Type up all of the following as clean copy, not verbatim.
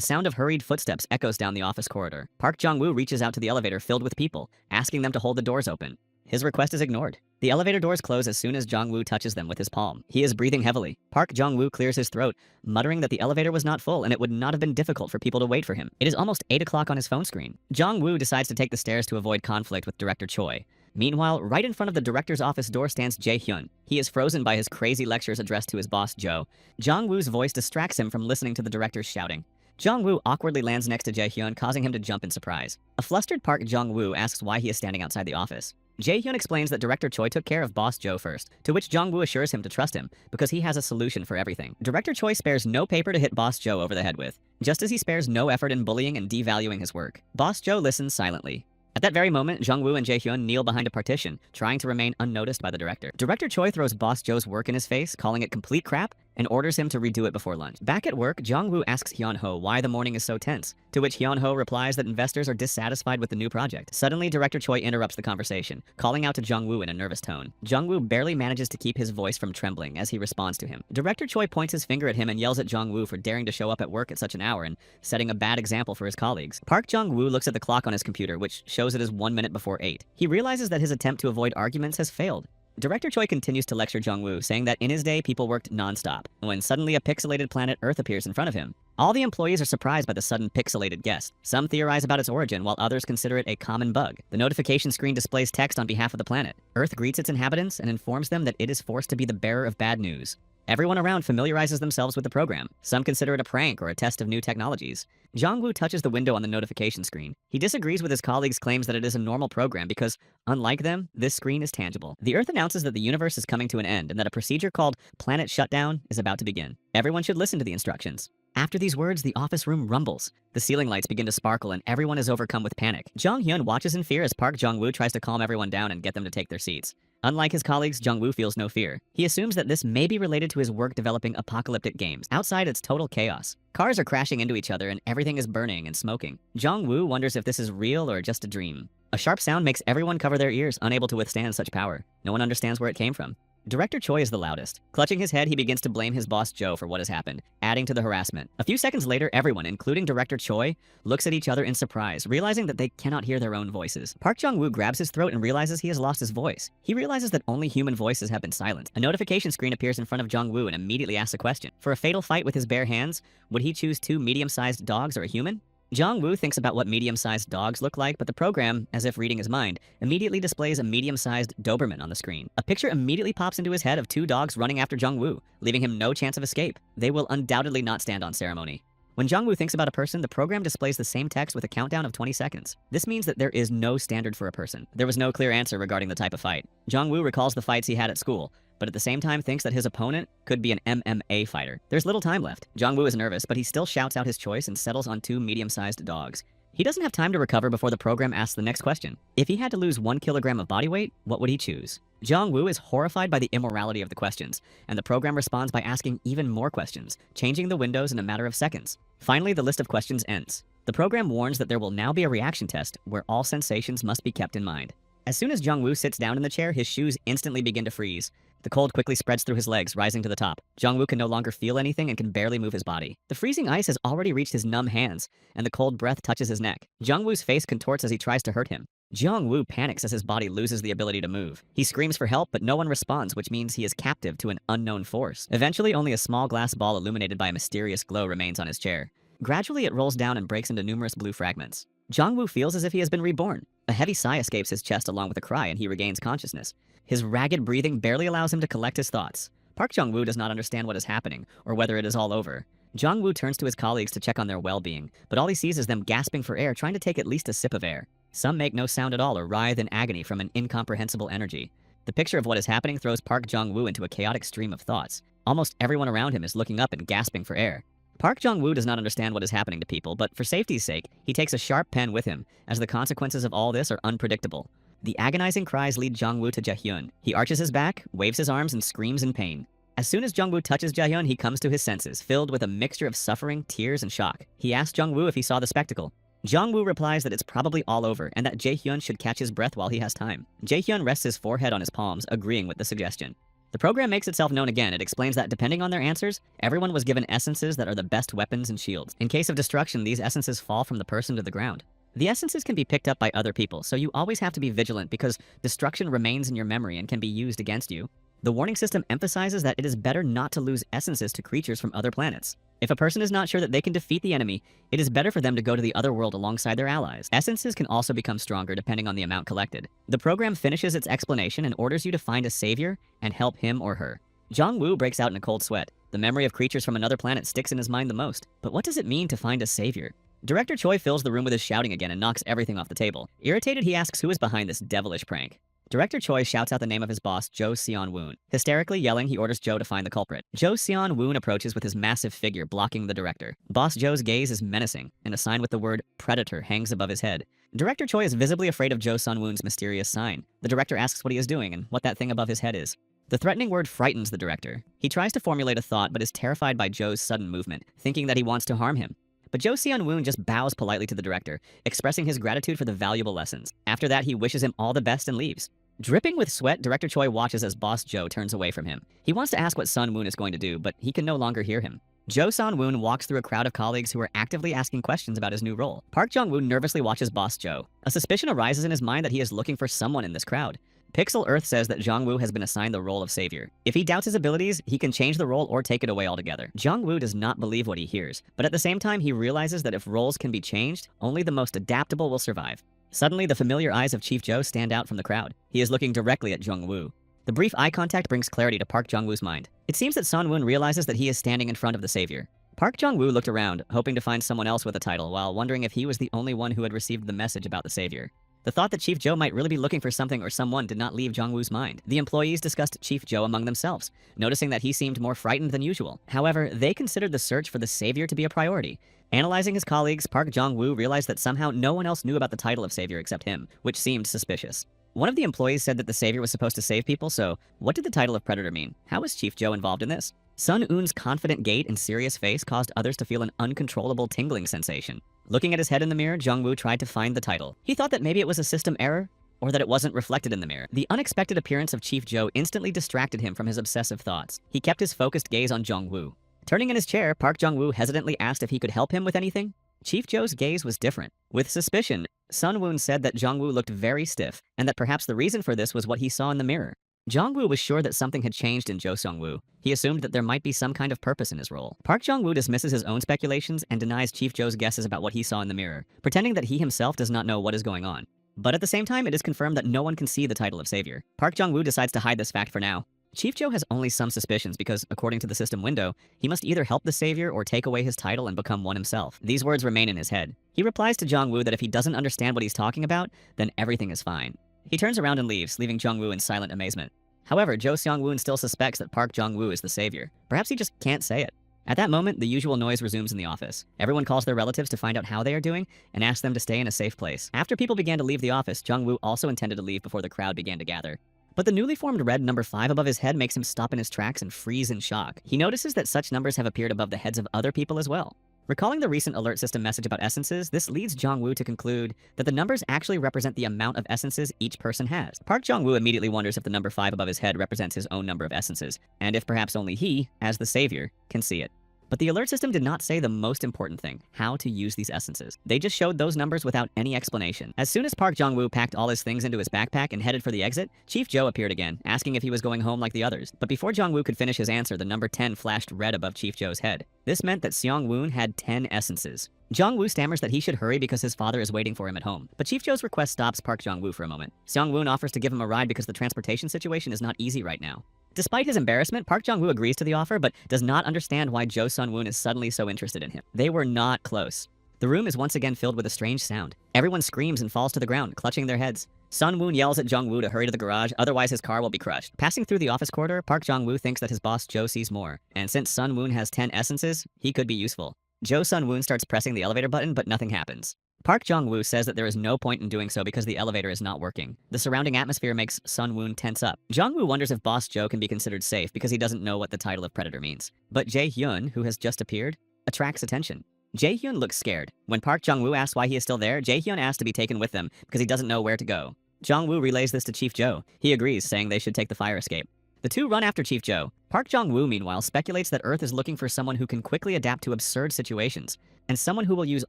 The sound of hurried footsteps echoes down the office corridor. Park Jong-woo reaches out to the elevator filled with people, asking them to hold the doors open. His request is ignored. The elevator doors close as soon as Jong-woo touches them with his palm. He is breathing heavily. Park Jong-woo clears his throat, muttering that the elevator was not full and it would not have been difficult for people to wait for him. It is almost 8 o'clock on his phone screen. Jong-woo decides to take the stairs to avoid conflict with director Choi. Meanwhile, right in front of the director's office door stands Jae-hyun. He is frozen by his crazy lectures addressed to his boss, Jo. Jong-woo's voice distracts him from listening to the director's shouting. Jong-woo awkwardly lands next to Jae-hyun, causing him to jump in surprise. A flustered Park Jong-woo asks why he is standing outside the office. Jae-hyun explains that director Choi took care of boss Jo first, to which Jong-woo assures him to trust him, because he has a solution for everything. Director Choi spares no paper to hit boss Jo over the head with, just as he spares no effort in bullying and devaluing his work. Boss Jo listens silently. At that very moment, Jong-woo and Jae-hyun kneel behind a partition, trying to remain unnoticed by the director. Director Choi throws boss Jo's work in his face, calling it complete crap, and orders him to redo it before lunch. Back at work, Jong-woo asks Hyun-ho why the morning is so tense, to which Hyun-ho replies that investors are dissatisfied with the new project. Suddenly, Director Choi interrupts the conversation, calling out to Jong-woo in a nervous tone. Jong-woo barely manages to keep his voice from trembling as he responds to him. Director Choi points his finger at him and yells at Jong-woo for daring to show up at work at such an hour and setting a bad example for his colleagues. Park Jong-woo looks at the clock on his computer, which shows it is 1 minute before 8. He realizes that his attempt to avoid arguments has failed. Director Choi continues to lecture Jong-woo, saying that in his day, people worked non-stop, when suddenly a pixelated planet Earth appears in front of him. All the employees are surprised by the sudden pixelated guest. Some theorize about its origin, while others consider it a common bug. The notification screen displays text on behalf of the planet. Earth greets its inhabitants and informs them that it is forced to be the bearer of bad news. Everyone around familiarizes themselves with the program. Some consider it a prank or a test of new technologies. Jong-woo touches the window on the notification screen. He disagrees with his colleagues' claims that it is a normal program because, unlike them, this screen is tangible. The Earth announces that the universe is coming to an end and that a procedure called planet shutdown is about to begin. Everyone should listen to the instructions. After these words, the office room rumbles. The ceiling lights begin to sparkle and everyone is overcome with panic. Jong-hyun watches in fear as Park Jong-woo tries to calm everyone down and get them to take their seats. Unlike his colleagues, Jong-woo feels no fear. He assumes that this may be related to his work developing apocalyptic games. Outside, it's total chaos. Cars are crashing into each other and everything is burning and smoking. Jong-woo wonders if this is real or just a dream. A sharp sound makes everyone cover their ears, unable to withstand such power. No one understands where it came from. Director Choi is the loudest. Clutching his head, he begins to blame his boss Jo for what has happened, adding to the harassment. A few seconds later, everyone, including Director Choi, looks at each other in surprise, realizing that they cannot hear their own voices. Park Jong-woo grabs his throat and realizes he has lost his voice. He realizes that only human voices have been silenced. A notification screen appears in front of Jong-woo and immediately asks a question. For a fatal fight with his bare hands, would he choose 2 medium-sized dogs or a human? Jong-woo thinks about what medium-sized dogs look like, but the program, as if reading his mind, immediately displays a medium-sized Doberman on the screen. A picture immediately pops into his head of 2 dogs running after Jong-woo, leaving him no chance of escape. They will undoubtedly not stand on ceremony. When Jong-woo thinks about a person, the program displays the same text with a countdown of 20 seconds. This means that there is no standard for a person. There was no clear answer regarding the type of fight. Jong-woo recalls the fights he had at school, but at the same time thinks that his opponent could be an MMA fighter. There's little time left. Jong-woo is nervous, but he still shouts out his choice and settles on 2 medium-sized dogs. He doesn't have time to recover before the program asks the next question. If he had to lose 1 kilogram of body weight, what would he choose? Jong-woo is horrified by the immorality of the questions, and the program responds by asking even more questions, changing the windows in a matter of seconds. Finally, the list of questions ends. The program warns that there will now be a reaction test where all sensations must be kept in mind. As soon as Jong-woo sits down in the chair, his shoes instantly begin to freeze. The cold quickly spreads through his legs, rising to the top. Jong-woo can no longer feel anything and can barely move his body. The freezing ice has already reached his numb hands, and the cold breath touches his neck. Jong-woo's face contorts as he tries to hurt him. Jong-woo panics as his body loses the ability to move. He screams for help, but no one responds, which means he is captive to an unknown force. Eventually, only a small glass ball illuminated by a mysterious glow remains on his chair. Gradually, it rolls down and breaks into numerous blue fragments. Jong-woo feels as if he has been reborn. A heavy sigh escapes his chest along with a cry, and he regains consciousness. His ragged breathing barely allows him to collect his thoughts. Park Jong-woo does not understand what is happening, or whether it is all over. Jong-woo turns to his colleagues to check on their well-being, but all he sees is them gasping for air, trying to take at least a sip of air. Some make no sound at all or writhe in agony from an incomprehensible energy. The picture of what is happening throws Park Jong-woo into a chaotic stream of thoughts. Almost everyone around him is looking up and gasping for air. Park Jong-woo does not understand what is happening to people, but for safety's sake, he takes a sharp pen with him, as the consequences of all this are unpredictable. The agonizing cries lead Jong-woo to Jae-hyun. He arches his back, waves his arms, and screams in pain. As soon as Jong-woo touches Jae-hyun, he comes to his senses, filled with a mixture of suffering, tears, and shock. He asks Jong-woo if he saw the spectacle. Jong-woo replies that it's probably all over, and that Jae-hyun should catch his breath while he has time. Jae-hyun rests his forehead on his palms, agreeing with the suggestion. The program makes itself known again. It explains that depending on their answers, everyone was given essences that are the best weapons and shields. In case of destruction, these essences fall from the person to the ground. The essences can be picked up by other people, so you always have to be vigilant because destruction remains in your memory and can be used against you. The warning system emphasizes that it is better not to lose essences to creatures from other planets. If a person is not sure that they can defeat the enemy, it is better for them to go to the other world alongside their allies. Essences can also become stronger depending on the amount collected. The program finishes its explanation and orders you to find a savior and help him or her. Jong-woo breaks out in a cold sweat. The memory of creatures from another planet sticks in his mind the most. But what does it mean to find a savior? Director Choi fills the room with his shouting again and knocks everything off the table. Irritated, he asks who is behind this devilish prank. Director Choi shouts out the name of his boss, Jo Seon-woon. Hysterically yelling, he orders Jo to find the culprit. Jo Seon-woon approaches with his massive figure, blocking the director. Boss Jo's gaze is menacing, and a sign with the word predator hangs above his head. Director Choi is visibly afraid of Jo Seon-woon's mysterious sign. The director asks what he is doing and what that thing above his head is. The threatening word frightens the director. He tries to formulate a thought, but is terrified by Jo's sudden movement, thinking that he wants to harm him. But Jo Seon-woon just bows politely to the director, expressing his gratitude for the valuable lessons. After that, he wishes him all the best and leaves. Dripping with sweat, Director Choi watches as Boss Jo turns away from him. He wants to ask what Sun-woon is going to do, but he can no longer hear him. Jo Sun-woon walks through a crowd of colleagues who are actively asking questions about his new role. Park Jong-woo nervously watches Boss Jo. A suspicion arises in his mind that he is looking for someone in this crowd. Pixel Earth says that Jong-woo has been assigned the role of savior. If he doubts his abilities, he can change the role or take it away altogether. Jong-woo does not believe what he hears, but at the same time he realizes that if roles can be changed, only the most adaptable will survive. Suddenly, the familiar eyes of Chief Jo stand out from the crowd. He is looking directly at Jong-woo. The brief eye contact brings clarity to Park Jong-woo's mind. It seems that Sun-woon realizes that he is standing in front of the savior. Park Jong-woo looked around, hoping to find someone else with a title, while wondering if he was the only one who had received the message about the savior. The thought that Chief Jo might really be looking for something or someone did not leave Jong-woo's mind. The employees discussed Chief Jo among themselves, noticing that he seemed more frightened than usual. However, they considered the search for the savior to be a priority. Analyzing his colleagues, Park Jong-woo realized that somehow no one else knew about the title of savior except him, which seemed suspicious. One of the employees said that the savior was supposed to save people, so what did the title of predator mean? How was Chief Jo involved in this? Sun-woon's confident gait and serious face caused others to feel an uncontrollable tingling sensation. Looking at his head in the mirror, Jong-woo tried to find the title. He thought that maybe it was a system error, or that it wasn't reflected in the mirror. The unexpected appearance of Chief Jo instantly distracted him from his obsessive thoughts. He kept his focused gaze on Jong-woo. Turning in his chair, Park Jong-woo hesitantly asked if he could help him with anything. Chief Jo's gaze was different. With suspicion, Sun-woon said that Jong-woo looked very stiff, and that perhaps the reason for this was what he saw in the mirror. Jong-woo was sure that something had changed in Jo Seong-woo. He assumed that there might be some kind of purpose in his role. Park Jong-woo dismisses his own speculations and denies Chief Jo's guesses about what he saw in the mirror, pretending that he himself does not know what is going on. But at the same time, it is confirmed that no one can see the title of savior. Park Jong-woo decides to hide this fact for now. Chief Jo has only some suspicions because, according to the system window, he must either help the savior or take away his title and become one himself. These words remain in his head. He replies to Jong-woo that if he doesn't understand what he's talking about, then everything is fine. He turns around and leaves, leaving Jong-woo in silent amazement. However, Jo Seong-woon still suspects that Park Jong-woo is the savior. Perhaps he just can't say it. At that moment, the usual noise resumes in the office. Everyone calls their relatives to find out how they are doing and asks them to stay in a safe place. After people began to leave the office, Jong-woo also intended to leave before the crowd began to gather. But the newly formed red number 5 above his head makes him stop in his tracks and freeze in shock. He notices that such numbers have appeared above the heads of other people as well. Recalling the recent alert system message about essences, this leads Jong-woo to conclude that the numbers actually represent the amount of essences each person has. Park Jong-woo immediately wonders if the number 5 above his head represents his own number of essences, and if perhaps only he, as the savior, can see it. But the alert system did not say the most important thing, how to use these essences. They just showed those numbers without any explanation. As soon as Park Jong-woo packed all his things into his backpack and headed for the exit, Chief Jo appeared again, asking if he was going home like the others. But before Jong-woo could finish his answer, the number 10 flashed red above Chief Jo's head. This meant that Seong-woon had 10 essences. Jong-woo stammers that he should hurry because his father is waiting for him at home. But Chief Jo's request stops Park Jong-woo for a moment. Seong-woon offers to give him a ride because the transportation situation is not easy right now. Despite his embarrassment, Park Jong-woo agrees to the offer, but does not understand why Jo Sun-woon is suddenly so interested in him. They were not close. The room is once again filled with a strange sound. Everyone screams and falls to the ground, clutching their heads. Sun-woon yells at Jong-woo to hurry to the garage, otherwise his car will be crushed. Passing through the office corridor, Park Jong-woo thinks that his boss Jo sees more. And since Sun-woon has 10 essences, he could be useful. Jo Sun-woon starts pressing the elevator button, but nothing happens. Park Jong-woo says that there is no point in doing so because the elevator is not working. The surrounding atmosphere makes Sun-woon tense up. Jong-woo wonders if Boss Jo can be considered safe because he doesn't know what the title of predator means. But Jae-hyun, who has just appeared, attracts attention. Jae-hyun looks scared. When Park Jong-woo asks why he is still there, Jae-hyun asks to be taken with them because he doesn't know where to go. Jong-woo relays this to Chief Jo. He agrees, saying they should take the fire escape. The two run after Chief Joe. Park Jong-woo, meanwhile, speculates that Earth is looking for someone who can quickly adapt to absurd situations, and someone who will use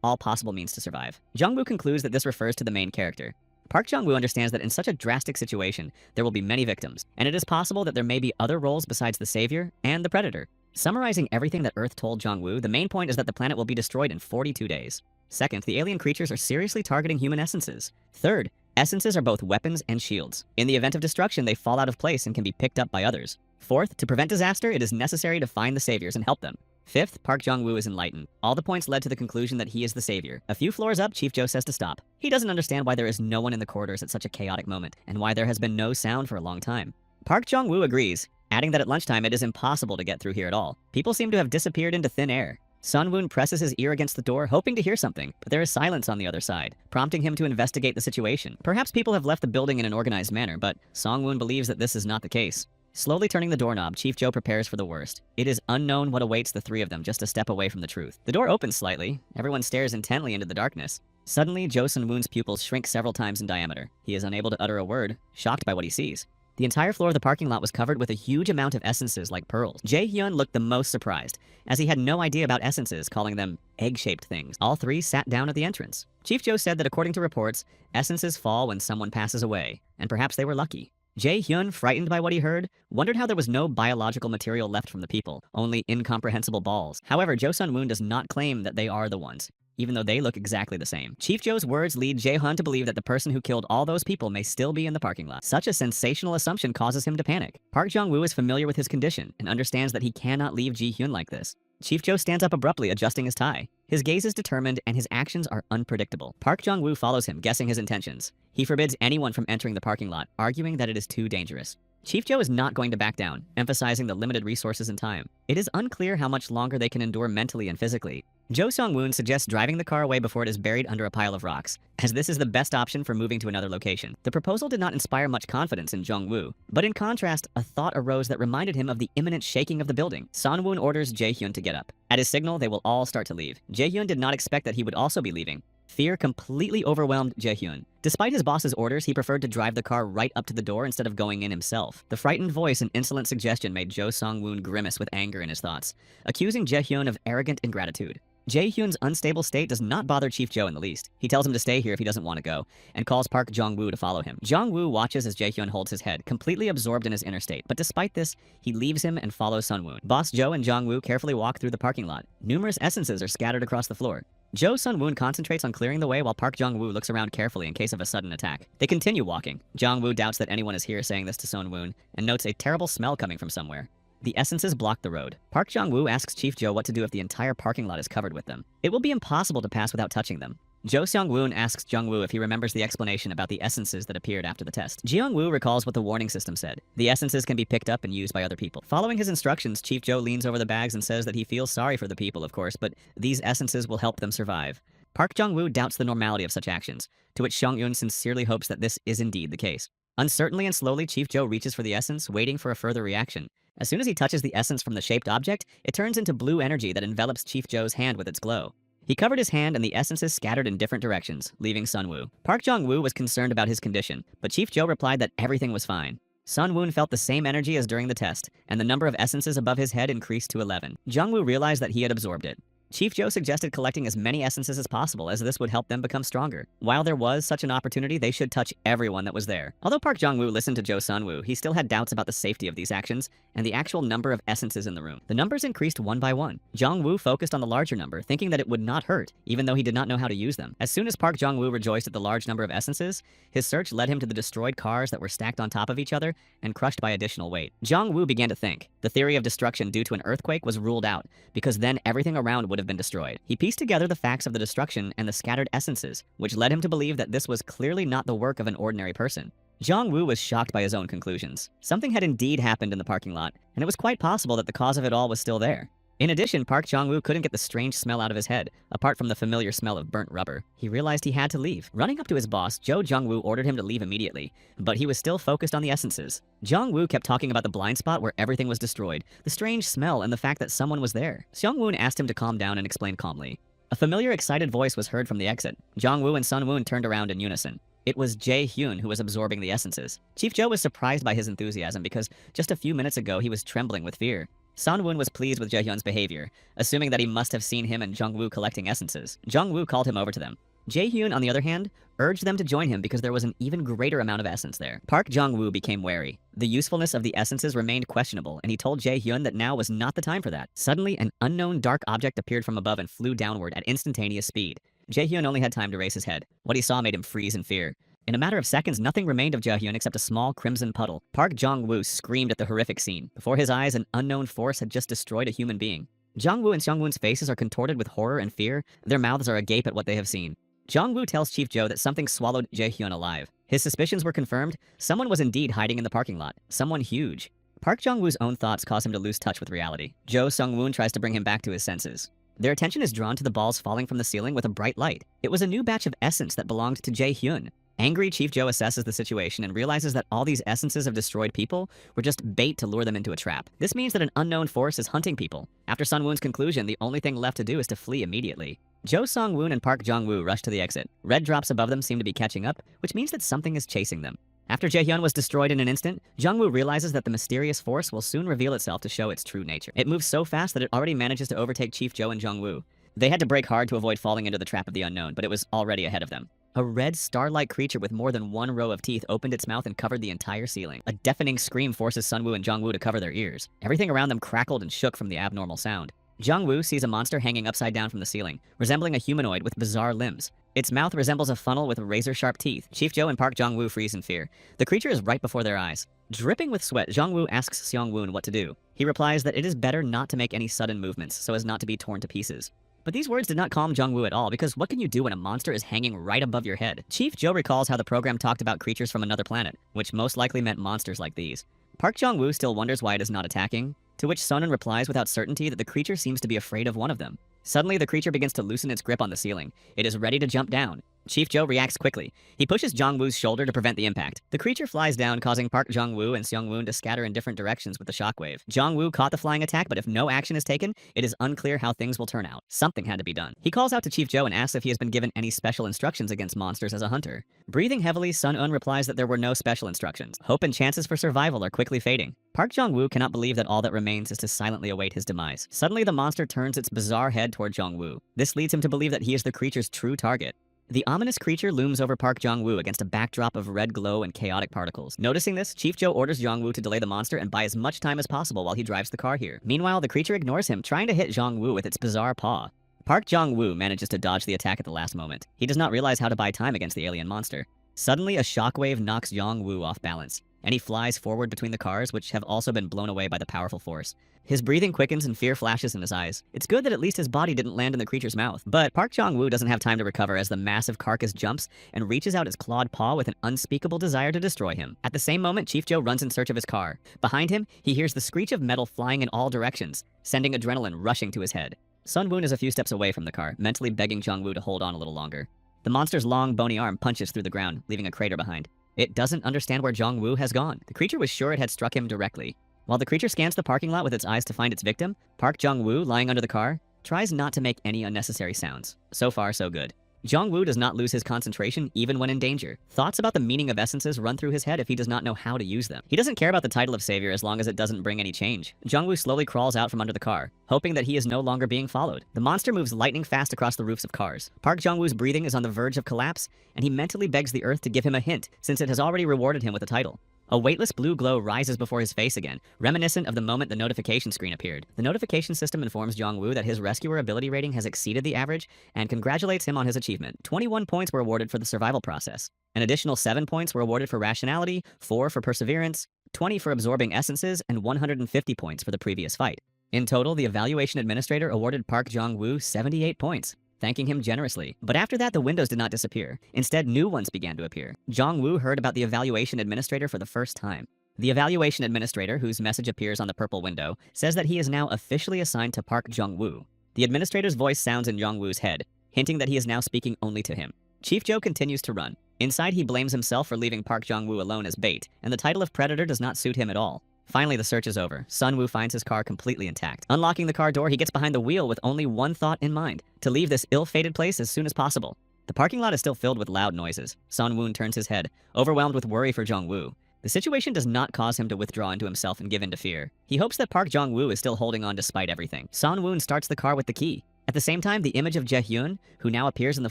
all possible means to survive. Jong-woo concludes that this refers to the main character. Park Jong-woo understands that in such a drastic situation, there will be many victims, and it is possible that there may be other roles besides the savior and the predator. Summarizing everything that Earth told Jong-woo, the main point is that the planet will be destroyed in 42 days. Second, the alien creatures are seriously targeting human essences. Third, essences are both weapons and shields. In the event of destruction, they fall out of place and can be picked up by others. Fourth, to prevent disaster, it is necessary to find the saviors and help them. Fifth, Park Jong-woo is enlightened. All the points led to the conclusion that he is the savior. A few floors up, Chief Joe says to stop. He doesn't understand why there is no one in the corridors at such a chaotic moment, and why there has been no sound for a long time. Park Jong-woo agrees, adding that at lunchtime it is impossible to get through here at all. People seem to have disappeared into thin air. Sun-woon presses his ear against the door, hoping to hear something, but there is silence on the other side, prompting him to investigate the situation. Perhaps people have left the building in an organized manner, but Song-woon believes that this is not the case. Slowly turning the doorknob, Chief Joe prepares for the worst. It is unknown what awaits the three of them just a step away from the truth. The door opens slightly. Everyone stares intently into the darkness. Suddenly, Jo Sun-woon's pupils shrink several times in diameter. He is unable to utter a word, shocked by what he sees. The entire floor of the parking lot was covered with a huge amount of essences like pearls. Jae-hyun looked the most surprised, as he had no idea about essences, calling them egg-shaped things. All three sat down at the entrance. Chief Joe said that according to reports, essences fall when someone passes away, and perhaps they were lucky. Jae-hyun, frightened by what he heard, wondered how there was no biological material left from the people, only incomprehensible balls. However, Jo Sun-woon does not claim that they are the ones, even though they look exactly the same. Chief Joe's words lead Jae-hyun to believe that the person who killed all those people may still be in the parking lot. Such a sensational assumption causes him to panic. Park Jong-woo is familiar with his condition and understands that he cannot leave Ji-hyun like this. Chief Joe stands up abruptly, adjusting his tie. His gaze is determined and his actions are unpredictable. Park Jong-woo follows him, guessing his intentions. He forbids anyone from entering the parking lot, arguing that it is too dangerous. Chief Joe is not going to back down, emphasizing the limited resources and time. It is unclear how much longer they can endure mentally and physically. Jo Sung-woon suggests driving the car away before it is buried under a pile of rocks, as this is the best option for moving to another location. The proposal did not inspire much confidence in Jong-woo, but in contrast, a thought arose that reminded him of the imminent shaking of the building. Sun-woon orders Jae-hyun to get up. At his signal, they will all start to leave. Jae-hyun did not expect that he would also be leaving. Fear completely overwhelmed Jae-hyun. Despite his boss's orders, he preferred to drive the car right up to the door instead of going in himself. The frightened voice and insolent suggestion made Jo Sung-woon grimace with anger in his thoughts, accusing Jae-hyun of arrogant ingratitude. Jae-hyun's unstable state does not bother Chief Joe in the least. He tells him to stay here if he doesn't want to go, and calls Park Jong-woo to follow him. Jong-woo watches as Jae-hyun holds his head, completely absorbed in his inner state, but despite this, he leaves him and follows Sun-woon. Boss Joe and Jong-woo carefully walk through the parking lot. Numerous essences are scattered across the floor. Jo Sun-woon concentrates on clearing the way while Park Jong-woo looks around carefully in case of a sudden attack. They continue walking. Jong-woo doubts that anyone is here saying this to Sun-woon, and notes a terrible smell coming from somewhere. The essences block the road. Park Jong-woo asks Chief Joe what to do if the entire parking lot is covered with them. It will be impossible to pass without touching them. Jo Seung-woon asks Jung-woo if he remembers the explanation about the essences that appeared after the test. Jeong-woo recalls what the warning system said. The essences can be picked up and used by other people. Following his instructions, Chief Joe leans over the bags and says that he feels sorry for the people, of course, but these essences will help them survive. Park Jong-woo doubts the normality of such actions, to which Seung-yoon sincerely hopes that this is indeed the case. Uncertainly and slowly, Chief Joe reaches for the essence, waiting for a further reaction. As soon as he touches the essence from the shaped object, it turns into blue energy that envelops Chief Joe's hand with its glow. He covered his hand and the essences scattered in different directions, leaving Sun-woo. Park Jong-woo was concerned about his condition, but Chief Joe replied that everything was fine. Sun-woon felt the same energy as during the test, and the number of essences above his head increased to 11. Jong-woo realized that he had absorbed it. Chief Joe suggested collecting as many essences as possible, as this would help them become stronger. While there was such an opportunity, they should touch everyone that was there. Although Park Jong-woo listened to Jo Sun-woo, he still had doubts about the safety of these actions and the actual number of essences in the room. The numbers increased one by one. Jong-woo focused on the larger number, thinking that it would not hurt, even though he did not know how to use them. As soon as Park Jong-woo rejoiced at the large number of essences, his search led him to the destroyed cars that were stacked on top of each other and crushed by additional weight. Jong-woo began to think. The theory of destruction due to an earthquake was ruled out, because then everything around would have been destroyed. He pieced together the facts of the destruction and the scattered essences, which led him to believe that this was clearly not the work of an ordinary person. Jong-woo was shocked by his own conclusions. Something had indeed happened in the parking lot, and it was quite possible that the cause of it all was still there. In addition, Park Jong-woo couldn't get the strange smell out of his head, apart from the familiar smell of burnt rubber. He realized he had to leave. Running up to his boss, Jo Jung-woo ordered him to leave immediately, but he was still focused on the essences. Jong-woo kept talking about the blind spot where everything was destroyed, the strange smell, and the fact that someone was there. Seung-woon asked him to calm down and explain calmly. A familiar, excited voice was heard from the exit. Jong-woo and Sun-woon turned around in unison. It was Jae-hyun who was absorbing the essences. Chief Jo was surprised by his enthusiasm because just a few minutes ago he was trembling with fear. Sun-woon was pleased with Jae-hyun's behavior, assuming that he must have seen him and Jung-woo collecting essences. Jung-woo called him over to them. Jae-hyun, on the other hand, urged them to join him because there was an even greater amount of essence there. Park Jong-woo became wary. The usefulness of the essences remained questionable, and he told Jae-hyun that now was not the time for that. Suddenly, an unknown dark object appeared from above and flew downward at instantaneous speed. Jae-hyun only had time to raise his head. What he saw made him freeze in fear. In a matter of seconds, nothing remained of Jae-hyun except a small crimson puddle. Park Jong-woo screamed at the horrific scene. Before his eyes, an unknown force had just destroyed a human being. Jong-woo and Seung-woon's faces are contorted with horror and fear. Their mouths are agape at what they have seen. Jong-woo tells Chief Jo that something swallowed Jae-hyun alive. His suspicions were confirmed. Someone was indeed hiding in the parking lot. Someone huge. Park Jong-woo's own thoughts cause him to lose touch with reality. Jo Sung-woon tries to bring him back to his senses. Their attention is drawn to the balls falling from the ceiling with a bright light. It was a new batch of essence that belonged to Jae-hyun. Angry, Chief Jo assesses the situation and realizes that all these essences of destroyed people were just bait to lure them into a trap. This means that an unknown force is hunting people. After Sun-woon's conclusion, the only thing left to do is to flee immediately. Jo Sung-woon and Park Jong-woo rush to the exit. Red drops above them seem to be catching up, which means that something is chasing them. After Jae-hyun was destroyed in an instant, Jong-woo realizes that the mysterious force will soon reveal itself to show its true nature. It moves so fast that it already manages to overtake Chief Jo and Jong-woo. They had to brake hard to avoid falling into the trap of the unknown, but it was already ahead of them. A red, star-like creature with more than one row of teeth opened its mouth and covered the entire ceiling. A deafening scream forces Sun-woo and Jong-woo to cover their ears. Everything around them crackled and shook from the abnormal sound. Jong-woo sees a monster hanging upside down from the ceiling, resembling a humanoid with bizarre limbs. Its mouth resembles a funnel with razor-sharp teeth. Chief Jo and Park Jong-woo freeze in fear. The creature is right before their eyes. Dripping with sweat, Jong-woo asks Seung-woon what to do. He replies that it is better not to make any sudden movements so as not to be torn to pieces. But these words did not calm Jong-woo at all, because what can you do when a monster is hanging right above your head? Chief Jo recalls how the program talked about creatures from another planet, which most likely meant monsters like these. Park Jong-woo still wonders why it is not attacking, to which Sun-un replies without certainty that the creature seems to be afraid of one of them. Suddenly, the creature begins to loosen its grip on the ceiling. It is ready to jump down. Chief Jo reacts quickly. He pushes Jong-woo's shoulder to prevent the impact. The creature flies down, causing Park Jong-woo and Seung-woon to scatter in different directions with the shockwave. Jong-woo caught the flying attack, but if no action is taken, it is unclear how things will turn out. Something had to be done. He calls out to Chief Jo and asks if he has been given any special instructions against monsters as a hunter. Breathing heavily, Sun-un replies that there were no special instructions. Hope and chances for survival are quickly fading. Park Jong-woo cannot believe that all that remains is to silently await his demise. Suddenly, the monster turns its bizarre head toward Jong-woo. This leads him to believe that he is the creature's true target. The ominous creature looms over Park Jong-woo against a backdrop of red glow and chaotic particles. Noticing this, Chief Jo orders Jong-woo to delay the monster and buy as much time as possible while he drives the car here. Meanwhile, the creature ignores him, trying to hit Jong-woo with its bizarre paw. Park Jong-woo manages to dodge the attack at the last moment. He does not realize how to buy time against the alien monster. Suddenly, a shockwave knocks Jong-woo off balance, and he flies forward between the cars, which have also been blown away by the powerful force. His breathing quickens and fear flashes in his eyes. It's good that at least his body didn't land in the creature's mouth. But Park Jong-woo doesn't have time to recover as the massive carcass jumps and reaches out its clawed paw with an unspeakable desire to destroy him. At the same moment, Chief Jo runs in search of his car. Behind him, he hears the screech of metal flying in all directions, sending adrenaline rushing to his head. Sun-woon is a few steps away from the car, mentally begging Jong-woo to hold on a little longer. The monster's long, bony arm punches through the ground, leaving a crater behind. It doesn't understand where Jong-woo has gone. The creature was sure it had struck him directly. While the creature scans the parking lot with its eyes to find its victim, Park Jong-woo, lying under the car, tries not to make any unnecessary sounds. So far, so good. Jong-woo does not lose his concentration even when in danger. Thoughts about the meaning of essences run through his head if he does not know how to use them. He doesn't care about the title of savior as long as it doesn't bring any change. Jong-woo slowly crawls out from under the car, hoping that he is no longer being followed. The monster moves lightning fast across the roofs of cars. Park Jong-woo's breathing is on the verge of collapse, and he mentally begs the earth to give him a hint, since it has already rewarded him with a title. A weightless blue glow rises before his face again, reminiscent of the moment the notification screen appeared. The notification system informs Jong-woo that his rescuer ability rating has exceeded the average and congratulates him on his achievement. 21 points were awarded for the survival process. An additional 7 points were awarded for rationality, 4 for perseverance, 20 for absorbing essences, and 150 points for the previous fight. In total, the evaluation administrator awarded Park Jong-woo 78 points, thanking him generously. But after that, the windows did not disappear. Instead, new ones began to appear. Jong-woo heard about the evaluation administrator for the first time. The evaluation administrator, whose message appears on the purple window, says that he is now officially assigned to Park Jong-woo. The administrator's voice sounds in Jong-woo's head, hinting that he is now speaking only to him. Chief Jo continues to run. Inside, he blames himself for leaving Park Jong-woo alone as bait, and the title of predator does not suit him at all. Finally, the search is over. Sun-woo finds his car completely intact. Unlocking the car door, he gets behind the wheel with only one thought in mind: to leave this ill-fated place as soon as possible. The parking lot is still filled with loud noises. Sun-woon turns his head, overwhelmed with worry for Jong-woo. The situation does not cause him to withdraw into himself and give in to fear. He hopes that Park Jong-woo is still holding on despite everything. Sun-woon starts the car with the key. At the same time, the image of Jae-hyun, who now appears in the